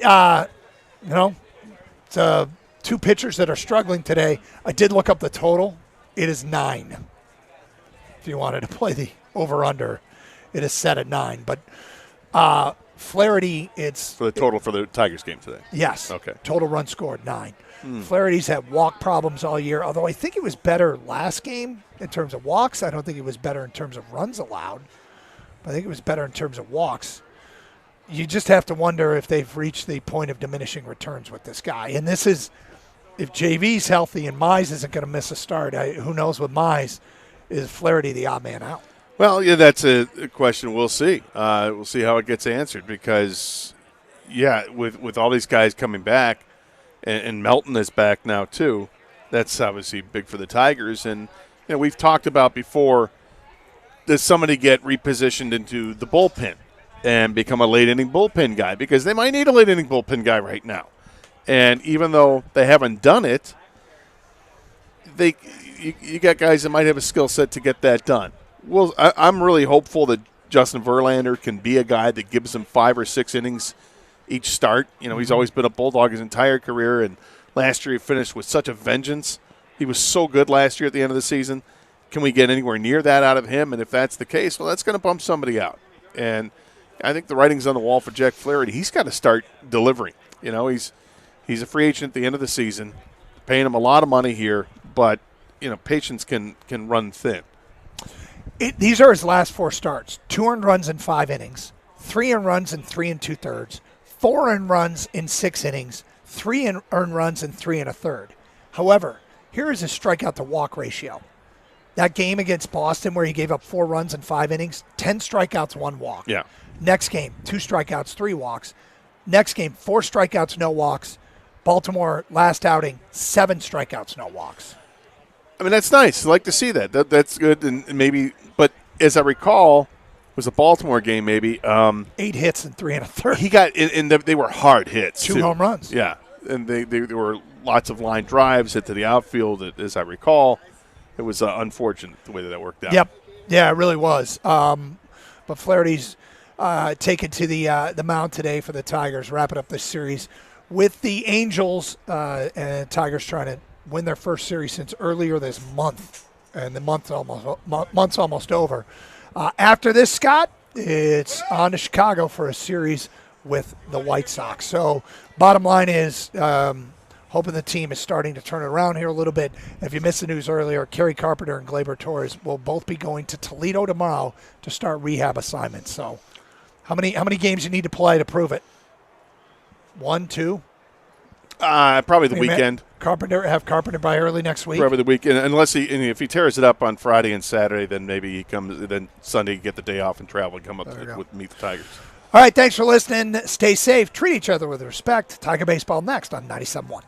it's 2 pitchers that are struggling today. I did look up the total. It is 9. If you wanted to play the over/under, it is set at 9. But Flaherty, it's for the total for the Tigers game today. Yes. Okay. Total runs scored 9. Flaherty's had walk problems all year, although I think it was better last game in terms of walks. I don't think it was better in terms of runs allowed. But I think it was better in terms of walks. You just have to wonder if they've reached the point of diminishing returns with this guy. And this is, if JV's healthy and Mize isn't going to miss a start, who knows with Mize, is Flaherty the odd man out? Well, yeah, that's a question we'll see. We'll see how it gets answered because, with all these guys coming back, and Melton is back now too, that's obviously big for the Tigers. And we've talked about before, does somebody get repositioned into the bullpen and become a late-inning bullpen guy? Because they might need a late-inning bullpen guy right now. And even though they haven't done it, you got guys that might have a skill set to get that done. Well, I'm really hopeful that Justin Verlander can be a guy that gives them 5 or 6 innings each start. He's always been a Bulldog his entire career, and last year he finished with such a vengeance. He was so good last year at the end of the season. Can we get anywhere near that out of him? And if that's the case, well, that's going to bump somebody out. And I think the writing's on the wall for Jack Flaherty. He's got to start delivering. He's a free agent at the end of the season, paying him a lot of money here, but patience can run thin. These are his last 4 starts: 2 earned runs in 5 innings, 3 earned runs in 3 2/3, 4 earned runs in 6 innings, 3 earned runs in 3 1/3. However, here is his strikeout to walk ratio. That game against Boston where he gave up 4 runs in 5 innings, 10 strikeouts, 1 walk. Yeah. Next game, 2 strikeouts, 3 walks. Next game, 4 strikeouts, no walks. Baltimore, last outing, 7 strikeouts, no walks. I mean, that's nice. I like to see that. That's good. And maybe, but as I recall, it was a Baltimore game maybe. 8 hits in 3 1/3. He got, and they were hard hits. 2 too. home runs. Yeah. And there were lots of line drives hit to the outfield, as I recall. It was unfortunate the way that worked out. Yep. Yeah, it really was. But Flaherty's taken to the mound today for the Tigers, wrapping up this series with the Angels, and Tigers trying to win their first series since earlier this month, and the month's almost over. After this, Scott, it's on to Chicago for a series with the White Sox. So bottom line is hoping the team is starting to turn it around here a little bit. If you missed the news earlier, Kerry Carpenter and Gleyber Torres will both be going to Toledo tomorrow to start rehab assignments. So how many games you need to play to prove it? 1, 2? Probably the weekend. Have Carpenter by early next week. Probably the weekend, unless if he tears it up on Friday and Saturday, then maybe he comes. Then Sunday, get the day off and travel and come up meet the Tigers. All right, thanks for listening. Stay safe. Treat each other with respect. Tiger Baseball next on 97.1.